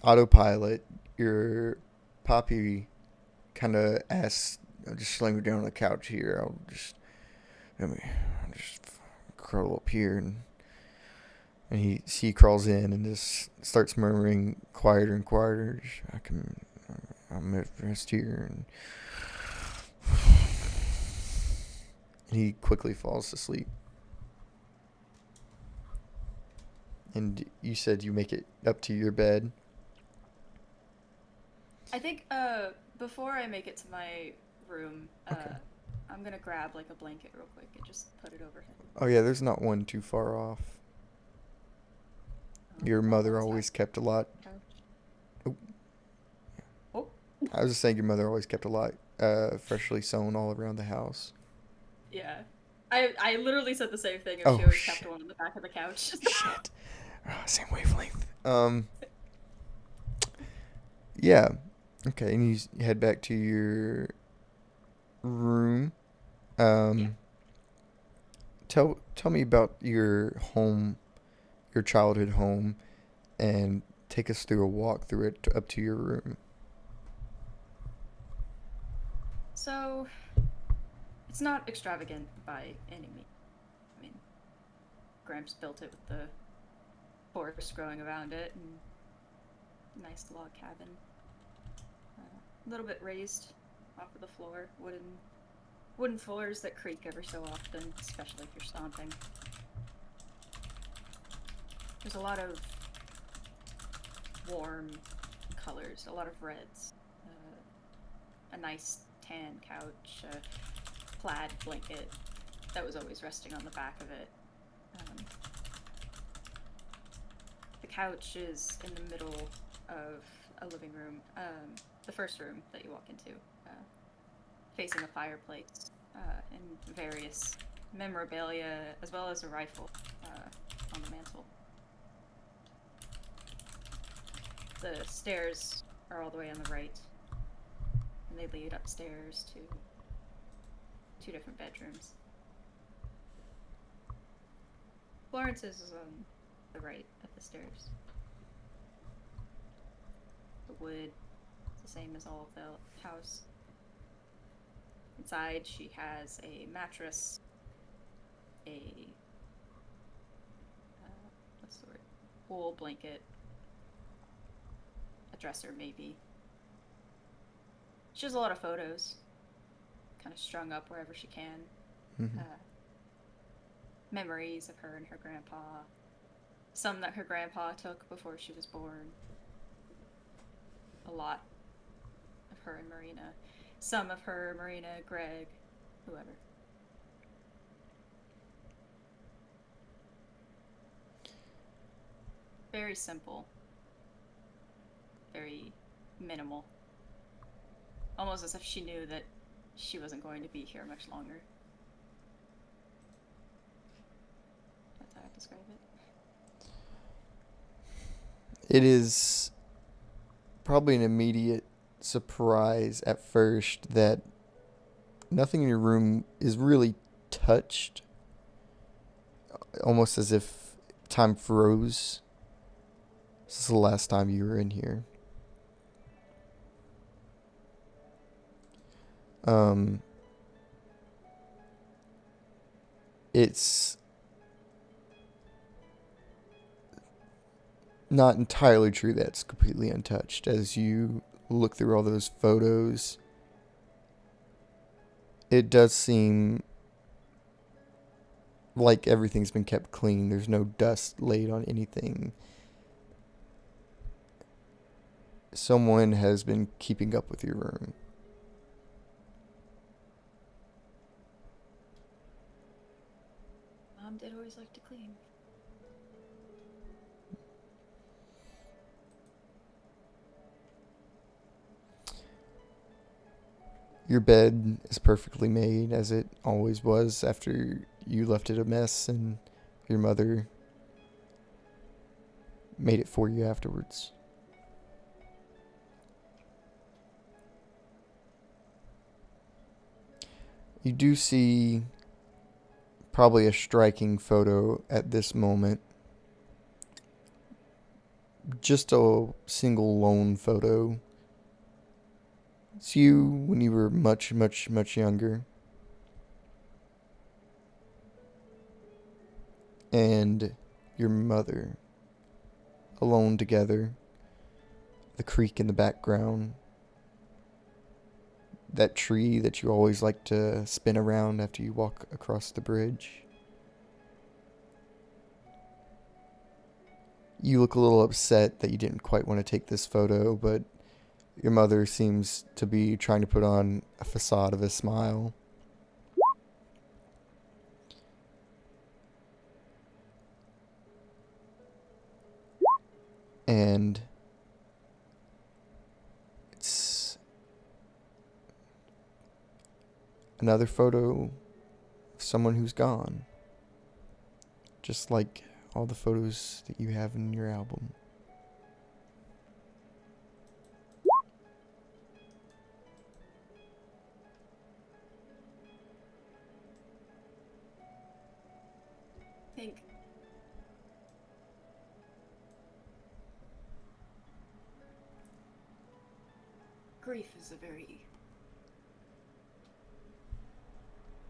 autopilot, your Poppy kind of asks, just slam me down on the couch here. I'll just curl up here, and he crawls in and just starts murmuring quieter and quieter. I'm at rest here, and he quickly falls asleep. And you said you make it up to your bed. I think before I make it to my room, Okay. I'm gonna grab like a blanket real quick and just put it over him. Oh yeah, there's not one too far off. Your mother always kept a lot. Oh. I was just saying your mother always kept a lot freshly sewn all around the house. Yeah. I literally said the same thing if Oh, she always shit. kept one on the back of the couch. Shit. Same wavelength. Yeah. Okay, and you head back to your room. Yeah. Tell me about your home, your childhood home, and take us through a walk through it up to your room. So, it's not extravagant by any means. I mean, Gramps built it with the forest growing around it, and nice log cabin. A little bit raised off of the floor. Wooden floors that creak ever so often, especially if you're stomping. There's a lot of warm colors, a lot of reds. A nice tan couch, a plaid blanket that was always resting on the back of it. The couch is in the middle of a living room, the first room that you walk into, facing a fireplace and various memorabilia, as well as a rifle on the mantle. The stairs are all the way on the right, and they lead upstairs to 2 different bedrooms. Florence's is on the right of the stairs. The wood is the same as all of the house. Inside, she has a mattress, a what's the word? Wool blanket, a dresser maybe. She has a lot of photos, kind of strung up wherever she can. Mm-hmm. Memories of her and her grandpa. Some that her grandpa took before she was born. A lot of her and Marina. Some of her, Marina, Greg, whoever. Very simple. Very minimal. Almost as if she knew that she wasn't going to be here much longer. That's how I describe it. It is probably an immediate surprise at first that nothing in your room is really touched. Almost as if time froze. This is the last time you were in here. It's not entirely true that it's completely untouched. As you look through all those photos, it does seem like everything's been kept clean. There's no dust laid on anything. Someone has been keeping up with your room. Mom did always like to clean. Your bed is perfectly made, as it always was after you left it a mess and your mother made it for you afterwards. You do see probably a striking photo at this moment. Just a single lone photo. It's you when you were much, much, much younger. And your mother. Alone together. The creek in the background. That tree that you always like to spin around after you walk across the bridge. You look a little upset that you didn't quite want to take this photo, but your mother seems to be trying to put on a facade of a smile. And it's another photo of someone who's gone. Just like all the photos that you have in your album. I think grief is a very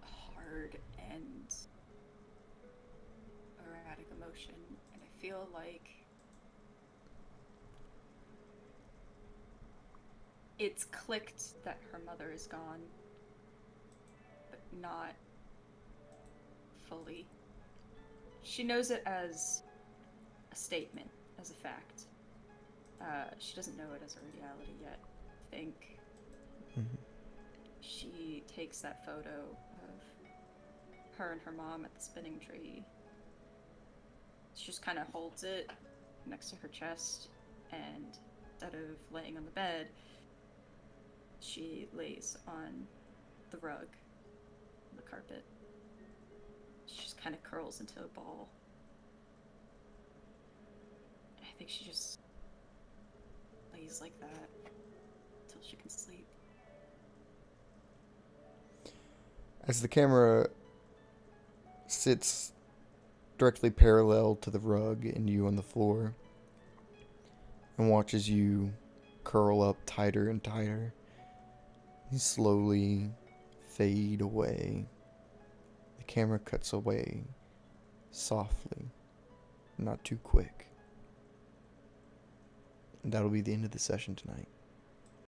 hard and erratic emotion, and I feel like it's clicked that her mother is gone, but not fully. She knows it as a statement, as a fact. She doesn't know it as a reality yet, I think. Mhm. She takes that photo of her and her mom at the spinning tree. She just kind of holds it next to her chest, and instead of laying on the bed, she lays on the rug, on the carpet. She just kind of curls into a ball. I think she just lays like that until she can sleep. As the camera sits directly parallel to the rug and you on the floor and watches you curl up tighter and tighter, you slowly fade away. The camera cuts away softly, not too quick. And that'll be the end of the session tonight.